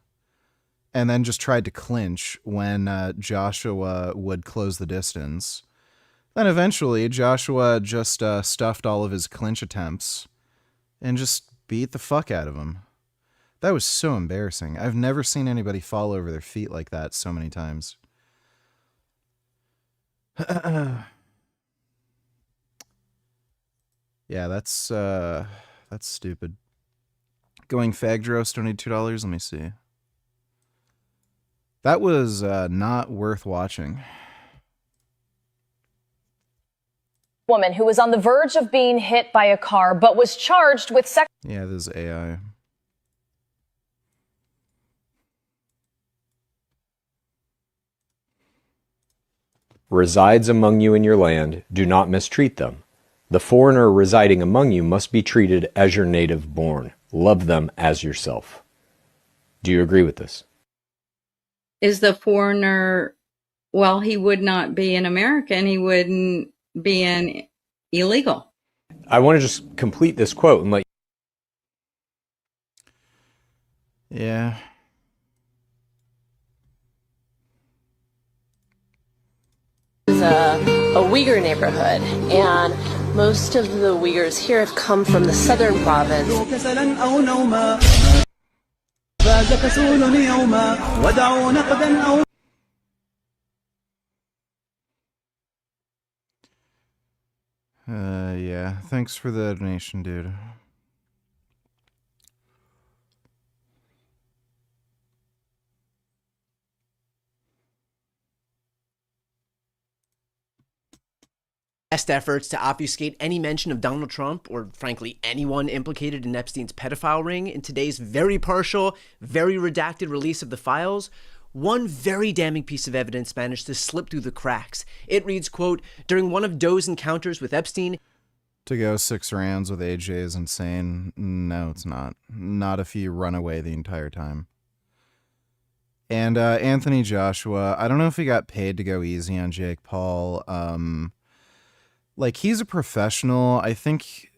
and then just tried to clinch when Joshua would close the distance. Then eventually, Joshua just stuffed all of his clinch attempts and just beat the fuck out of him. That was so embarrassing. I've never seen anybody fall over their feet like that so many times. Yeah, that's stupid. Going Fagdros donated $2. Let me see. That was not worth watching. Woman who was on the verge of being hit by a car but was charged with sex. Yeah, this is AI. Resides among you in your land, do not mistreat them. The foreigner residing among you must be treated as your native born. Love them as yourself. Do you agree with this? Is the foreigner, well, he would not be an American, he wouldn't be an illegal. I want to just complete this quote and let Yeah. It's a Uyghur neighborhood, and most of the Uyghurs here have come from the southern province. Yeah. Thanks for the donation, dude. Best efforts to obfuscate any mention of Donald Trump, or frankly anyone implicated in Epstein's pedophile ring, in today's very partial, very redacted release of the files, one very damning piece of evidence managed to slip through the cracks. It reads, quote, during one of Doe's encounters with Epstein... To go 6 rounds with AJ is insane. No, it's not. Not if you run away the entire time. And Anthony Joshua, I don't know if he got paid to go easy on Jake Paul. Like, he's a professional. I think,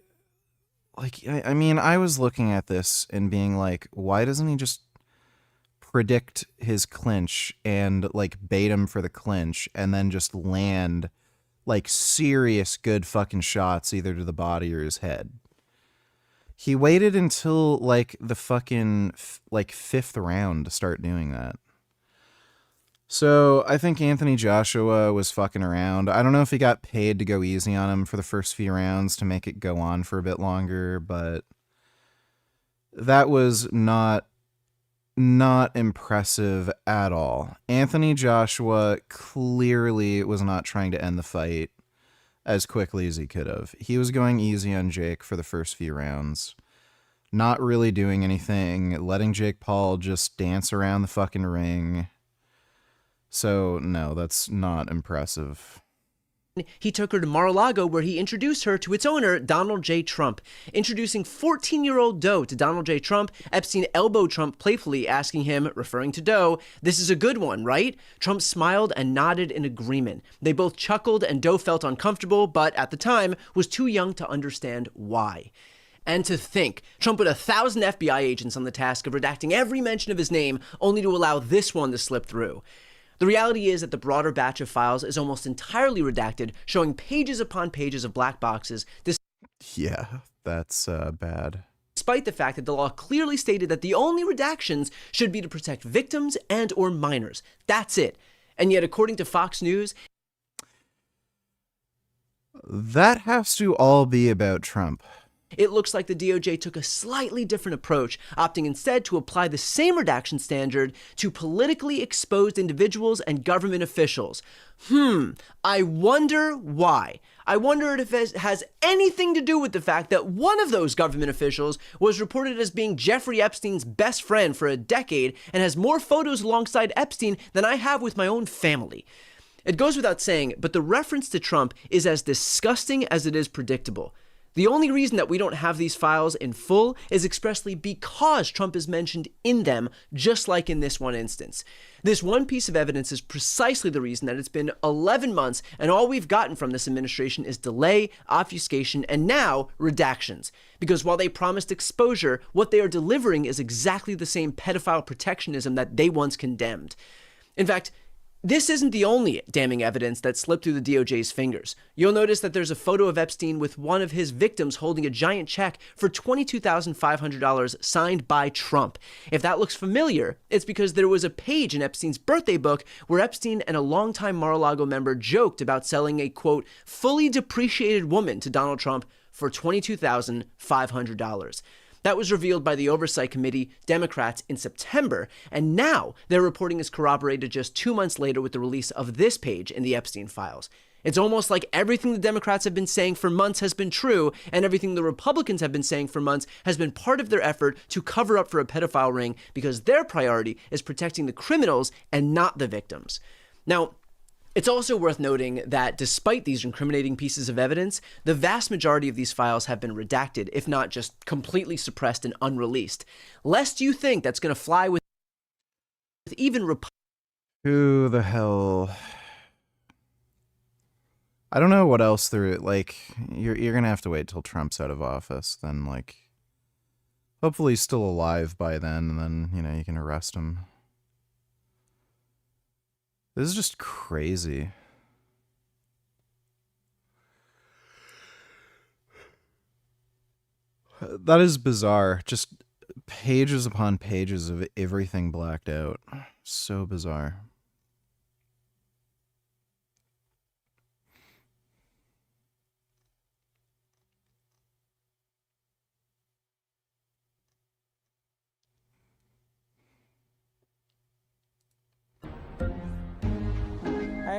like, I mean, I was looking at this and being like, why doesn't he just predict his clinch and, like, bait him for the clinch and then just land, like, serious good fucking shots either to the body or his head? He waited until, like, the fucking, like, 5th round to start doing that. So I think Anthony Joshua was fucking around. I don't know if he got paid to go easy on him for the first few rounds to make it go on for a bit longer, but that was not impressive at all. Anthony Joshua clearly was not trying to end the fight as quickly as he could have. He was going easy on Jake for the first few rounds, not really doing anything, letting Jake Paul just dance around the fucking ring. So, no, that's not impressive. he took her to Mar-a-Lago, where he introduced her to its owner, Donald J. Trump. Introducing 14-year-old Doe to Donald J. Trump, Epstein elbowed Trump playfully, asking him, referring to Doe, "This is a good one, right?" Trump smiled and nodded in agreement. They both chuckled, and Doe felt uncomfortable, but at the time was too young to understand why. And to think, Trump put 1,000 FBI agents on the task of redacting every mention of his name, only to allow this one to slip through. The reality is that the broader batch of files is almost entirely redacted, showing pages upon pages of black boxes. Yeah, that's bad. Despite the fact that the law clearly stated that the only redactions should be to protect victims and or minors. That's it. And yet, according to Fox News, that has to all be about Trump. It looks like the DOJ took a slightly different approach, opting instead to apply the same redaction standard to politically exposed individuals and government officials. I wonder why. I wonder if it has anything to do with the fact that one of those government officials was reported as being Jeffrey Epstein's best friend for a decade and has more photos alongside Epstein than I have with my own family. It goes without saying, but the reference to Trump is as disgusting as it is predictable. The only reason that we don't have these files in full is expressly because Trump is mentioned in them, just like in this one instance. This one piece of evidence is precisely the reason that it's been 11 months and all we've gotten from this administration is delay, obfuscation, and now redactions. Because while they promised exposure, what they are delivering is exactly the same pedophile protectionism that they once condemned. In fact, this isn't the only damning evidence that slipped through the DOJ's fingers. You'll notice that there's a photo of Epstein with one of his victims holding a giant check for $22,500 signed by Trump. If that looks familiar, it's because there was a page in Epstein's birthday book where Epstein and a longtime Mar-a-Lago member joked about selling a, quote, fully depreciated woman to Donald Trump for $22,500. That was revealed by the Oversight Committee, Democrats, in September, and now their reporting is corroborated just 2 months later with the release of this page in the Epstein files. It's almost like everything the Democrats have been saying for months has been true, and everything the Republicans have been saying for months has been part of their effort to cover up for a pedophile ring because their priority is protecting the criminals and not the victims. Now, it's also worth noting that despite these incriminating pieces of evidence, the vast majority of these files have been redacted, if not just completely suppressed and unreleased. Lest you think that's going to fly with even Who the hell? I don't know what else there. Like, you're gonna have to wait till Trump's out of office. Then, like, hopefully he's still alive by then, and then you can arrest him. This is just crazy. That is bizarre. Just pages upon pages of everything blacked out. So bizarre.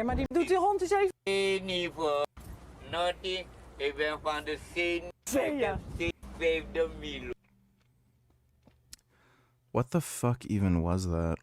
Maar die doet die hond eens even. Niveau. Nothing. Ik ben van de vijfde milo. What the fuck even was that?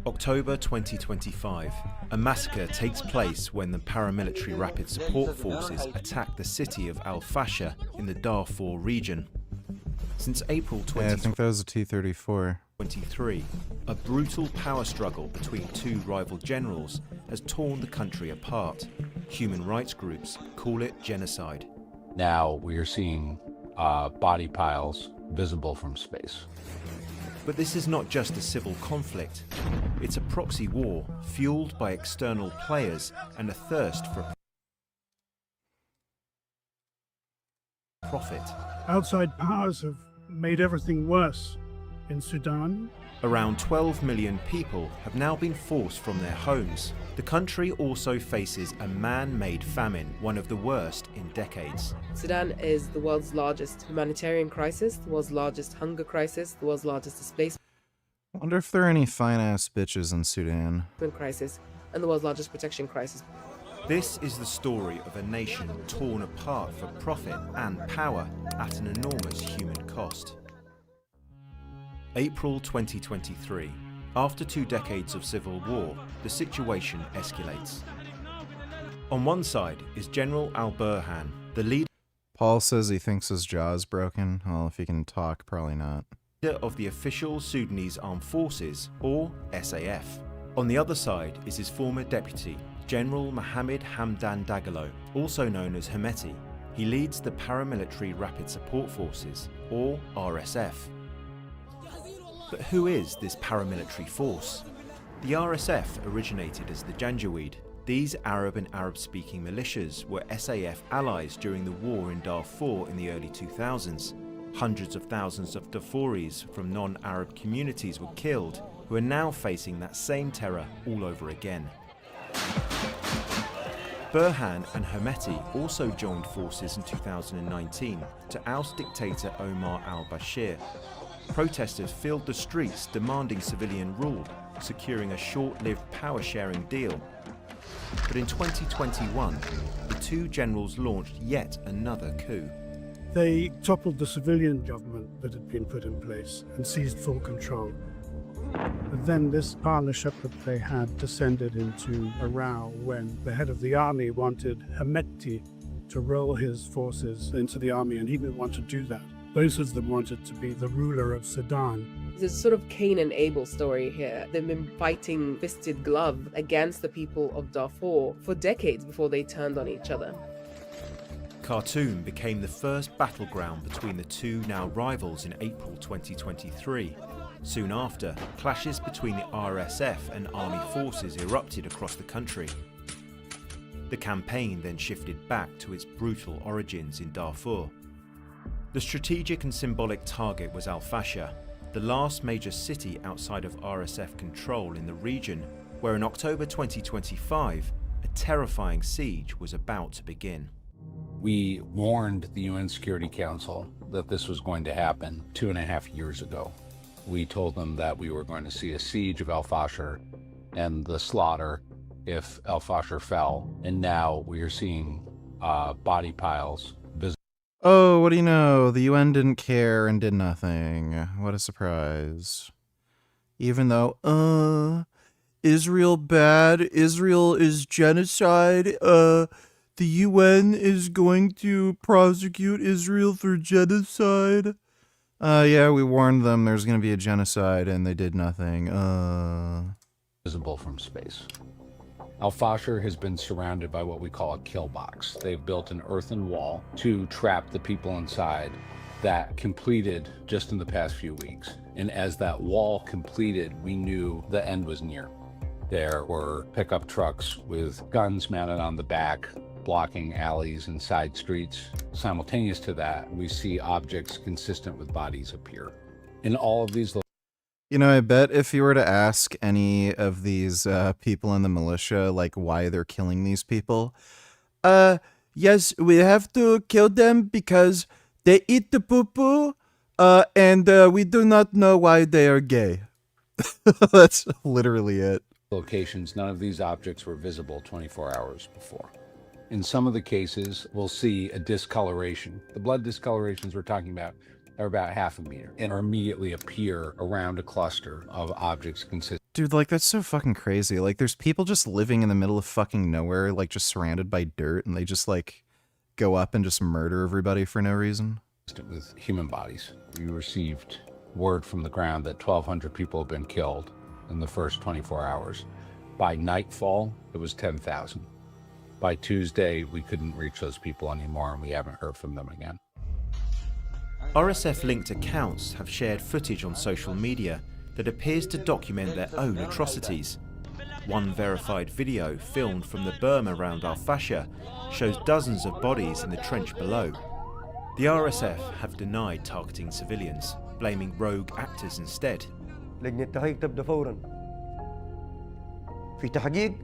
October 2025. A massacre takes place when the paramilitary rapid support forces attack the city of Al-Fasher in the Darfur region. Since April 2023, I think that was a T-34. A brutal power struggle between two rival generals has torn the country apart. Human rights groups call it genocide. Now we are seeing body piles visible from space. But this is not just a civil conflict. It's a proxy war fueled by external players and a thirst for profit. Outside powers have made everything worse in Sudan, Around 12 million people have now been forced from their homes. The country also faces a man-made famine, one of the worst in decades. Sudan is the world's largest humanitarian crisis, the world's largest hunger crisis, the world's largest displacement I wonder if there are any fine-ass bitches in Sudan. crisis, and the world's largest protection crisis. This is the story of a nation torn apart for profit and power at an enormous human cost. April 2023. After 2 decades of civil war, the situation escalates. On one side is General al-Burhan, the leader Paul says he thinks his jaw is broken. Well, if he can talk, probably not. of the official Sudanese Armed Forces, or SAF. On the other side is his former deputy, General Mohammed Hamdan Dagalo, also known as Hemeti. He leads the Paramilitary Rapid Support Forces, or RSF. But who is this paramilitary force? The RSF originated as the Janjaweed. These Arab and Arab-speaking militias were SAF allies during the war in Darfur in the early 2000s. Hundreds of thousands of Darfuris from non-Arab communities were killed, who are now facing that same terror all over again. Burhan and Hemeti also joined forces in 2019 to oust dictator Omar al-Bashir. Protesters filled the streets demanding civilian rule, securing a short-lived power-sharing deal. But in 2021, the two generals launched yet another coup. They toppled the civilian government that had been put in place and seized full control. But then this partnership that they had descended into a row when the head of the army wanted Hemeti to roll his forces into the army, and he didn't want to do that. Both of them wanted to be the ruler of Sudan. There's a sort of Cain and Abel story here. They've been fighting fisted glove against the people of Darfur for decades before they turned on each other. Khartoum became the first battleground between the two now rivals in April 2023. Soon after, clashes between the RSF and army forces erupted across the country. The campaign then shifted back to its brutal origins in Darfur. The strategic and symbolic target was Al-Fasher, the last major city outside of RSF control in the region, where in October 2025, a terrifying siege was about to begin. We warned the UN Security Council that this was going to happen 2.5 years ago. We told them that we were going to see a siege of Al-Fasher and the slaughter if Al-Fasher fell, and now we are seeing body piles. Oh, what do you know? The UN didn't care and did nothing. What a surprise. Even though, Israel bad, Israel is genocide, the UN is going to prosecute Israel for genocide. Yeah, we warned them there's going to be a genocide and they did nothing. Visible from space. Al-Fasher has been surrounded by what we call a kill box. They've built an earthen wall to trap the people inside that completed just in the past few weeks. And as that wall completed, we knew the end was near. There were pickup trucks with guns mounted on the back, blocking alleys and side streets. Simultaneous to that, we see objects consistent with bodies appear. In all of these You know, I bet if you were to ask any of these people in the militia, like, why they're killing these people, yes, we have to kill them because they eat the poo-poo, and we do not know why they are gay. That's literally it. Locations, none of these objects were visible 24 hours before. In some of the cases, we'll see a discoloration. The blood discolorations we're talking about are about 0.5 meter and immediately appear around a cluster of objects consistent. Dude, like, that's so fucking crazy. Like, there's people just living in the middle of fucking nowhere, like, just surrounded by dirt, and they just, like, go up and just murder everybody for no reason. With human bodies. We received word from the ground that 1,200 people have been killed in the first 24 hours. By nightfall, it was 10,000. By Tuesday, we couldn't reach those people anymore, and we haven't heard from them again. RSF-linked accounts have shared footage on social media that appears to document their own atrocities. One verified video filmed from the berm around Al-Fasher shows dozens of bodies in the trench below. The RSF have denied targeting civilians, blaming rogue actors instead. لجنة التحقيق تبدأ فورا في تحقيق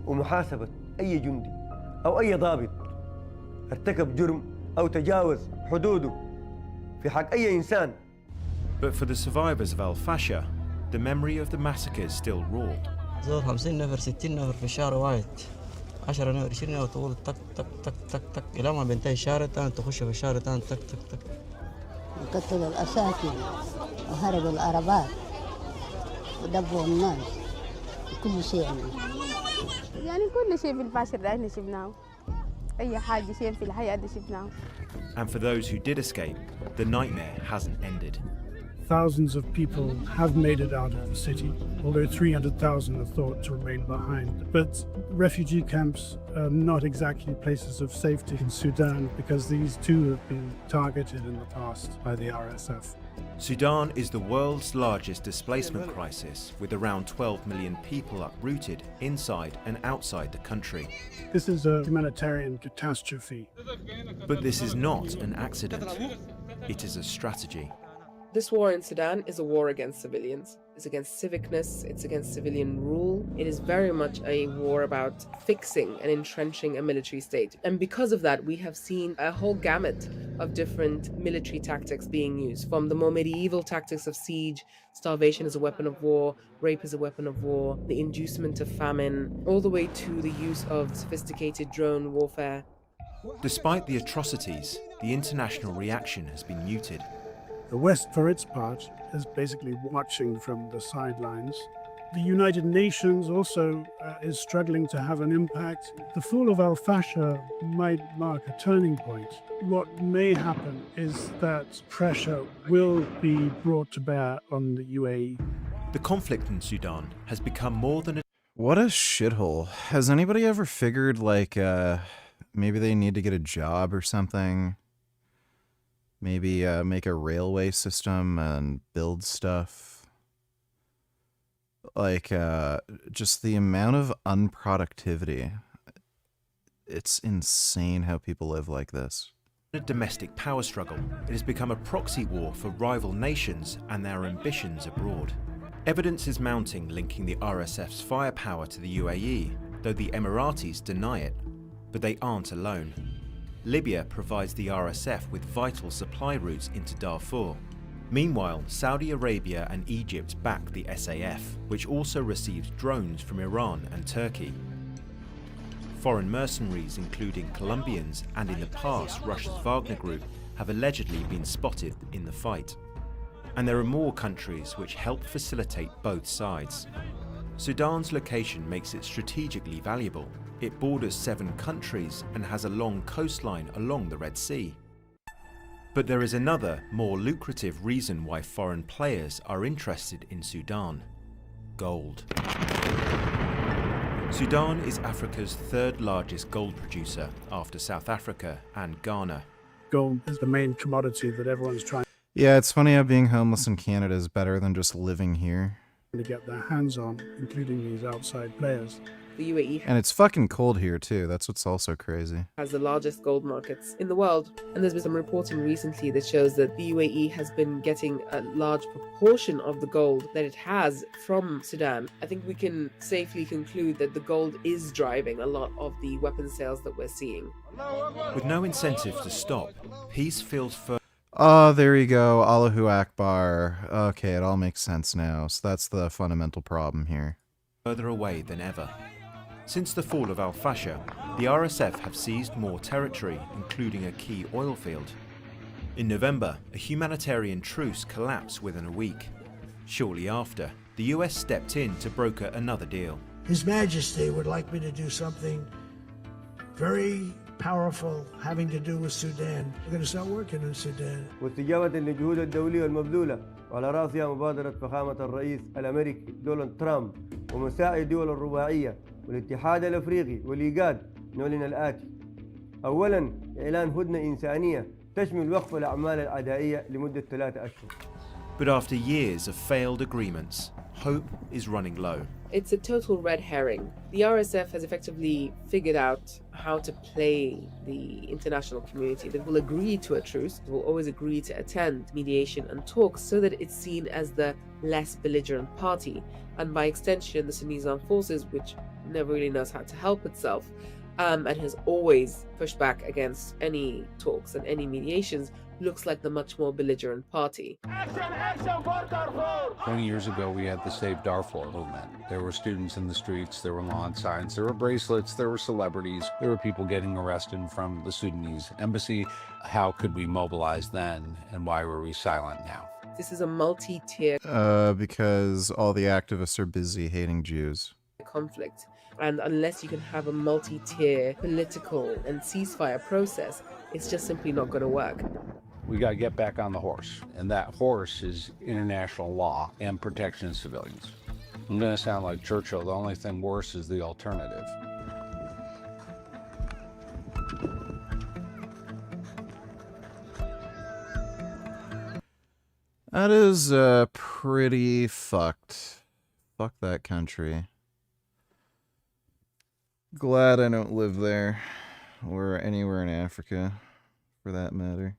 ومحاسبة أي جندي أو أي ضابط ارتكب جرم أو تجاوز حدوده في حق أي إنسان. But for the survivors of Al-Fasher, the memory of the massacre is still raw. زور 50 نفر 60 نفر في الشارع واحد 10 نفر 20 نفر تقول تك تك تك تك تك إلى ما بينتهي الشارع الثاني تخش في الشارع الثاني تك تك تك. قتلوا الأساكن وهربوا العربات ودبوا الناس كل شيء يعني كل شيء في الفاشر ده احنا شفناه أي حاجة شيء في الحياة ده شفناه. And for those who did escape, the nightmare hasn't ended. Thousands of people have made it out of the city, although 300,000 are thought to remain behind. But refugee camps are not exactly places of safety in Sudan because these too have been targeted in the past by the RSF. Sudan is the world's largest displacement crisis, with around 12 million people uprooted inside and outside the country. This is a humanitarian catastrophe. But this is not an accident. It is a strategy. This war in Sudan is a war against civilians. It's against civicness, it's against civilian rule. It is very much a war about fixing and entrenching a military state. And because of that, we have seen a whole gamut of different military tactics being used, from the more medieval tactics of siege, starvation as a weapon of war, rape as a weapon of war, the inducement of famine, all the way to the use of sophisticated drone warfare. Despite the atrocities, the international reaction has been muted. The West, for its part, is basically watching from the sidelines. The United Nations also is struggling to have an impact. The fall of Al-Fasher might mark a turning point. What may happen is that pressure will be brought to bear on the UAE. The conflict in Sudan has become more than a... What a shithole. Has anybody ever figured, like, maybe they need to get a job or something? Maybe make a railway system and build stuff. Like, just the amount of unproductivity. It's insane how people live like this. A domestic power struggle. It has become a proxy war for rival nations and their ambitions abroad. Evidence is mounting linking the RSF's firepower to the UAE, though the Emiratis deny it. But they aren't alone. Libya provides the RSF with vital supply routes into Darfur. Meanwhile, Saudi Arabia and Egypt back the SAF, which also receives drones from Iran and Turkey. Foreign mercenaries, including Colombians and in the past Russia's Wagner Group, have allegedly been spotted in the fight. And there are more countries which help facilitate both sides. Sudan's location makes it strategically valuable. It borders 7 countries and has a long coastline along the Red Sea. But there is another, more lucrative reason why foreign players are interested in Sudan: gold. Sudan is Africa's 3rd largest gold producer after South Africa and Ghana. Gold is the main commodity that everyone's trying Yeah, it's funny how being homeless in Canada is better than just living here. to get their hands on, including these outside players. The UAE And it's fucking cold here too. That's what's also crazy. has the largest gold markets in the world. And there's been some reporting recently that shows that the UAE has been getting a large proportion of the gold that it has from Sudan. I think we can safely conclude that the gold is driving a lot of the weapon sales that we're seeing. With no incentive to stop, peace feels further. Oh, there you go. Allahu Akbar. Okay, it all makes sense now. So that's the fundamental problem here. Further away than ever. Since the fall of Al-Fasher, the RSF have seized more territory, including a key oil field. In November, a humanitarian truce collapsed within a week. Shortly after, the US stepped in to broker another deal. His Majesty would like me to do something very powerful having to do with Sudan. We're going to start working in Sudan. واستجابة للجهود الدولية المبذولة وعلى رأسها مبادرة فخامة الرئيس الأمريكي دونالد ترامب ومساعي الدول الرباعية والاتحاد الأفريقي والإيجاد نعلن الآتي: أولاً إعلان هدنة إنسانية تشمل وقف الأعمال العدائية لمدة 3 أشهر. But after years of failed agreements, hope is running low. It's a total red herring. The RSF has effectively figured out how to play the international community. They will agree to a truce, they will always agree to attend mediation and talks so that it's seen as the less belligerent party. And by extension, the Sudanese armed forces, which never really knows how to help itself, and has always pushed back against any talks and any mediations, looks like the much more belligerent party. 20 years ago, we had the Save Darfur movement. There were students in the streets, there were lawn signs, there were bracelets, there were celebrities, there were people getting arrested from the Sudanese embassy. How could we mobilize then, and why were we silent now? This is a multi-tier Because all the activists are busy hating Jews. conflict. And unless you can have a multi-tier political and ceasefire process, it's just simply not going to work. We got to get back on the horse, and that horse is international law and protection of civilians. I'm going to sound like Churchill. The only thing worse is the alternative. That is pretty fucked. Fuck that country. Glad I don't live there or anywhere in Africa, for that matter.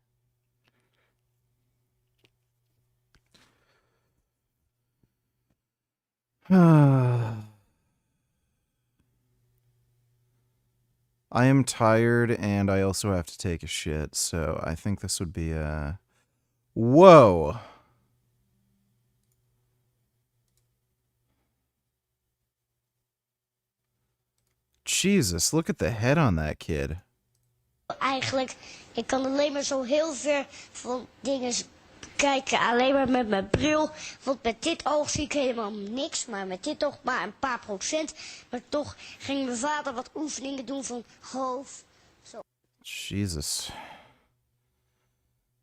I am tired and I also have to take a shit, so I think this would be a... Whoa! Jesus, look at the head on that kid. Eigenlijk, ik kan alleen maar zo heel ver van dingen kijken, alleen maar met mijn bril. Want met dit oog zie ik helemaal niks, maar met dit oog maar een paar procent. Maar toch ging mijn vader wat oefeningen doen van hoofd. Zo. Jesus.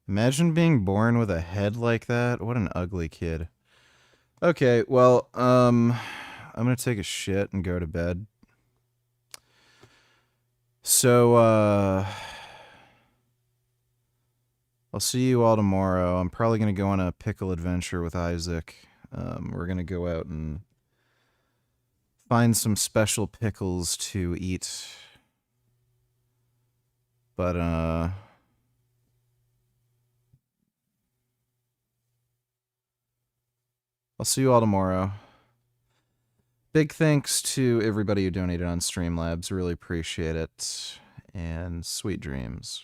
Imagine being born with a head like that. What an ugly kid. Okay, well, I'm gonna take a shit and go to bed. So, I'll see you all tomorrow. I'm probably going to go on a pickle adventure with Isaac. We're going to go out and find some special pickles to eat. But, I'll see you all tomorrow. Big thanks to everybody who donated on Streamlabs. Really appreciate it. And sweet dreams.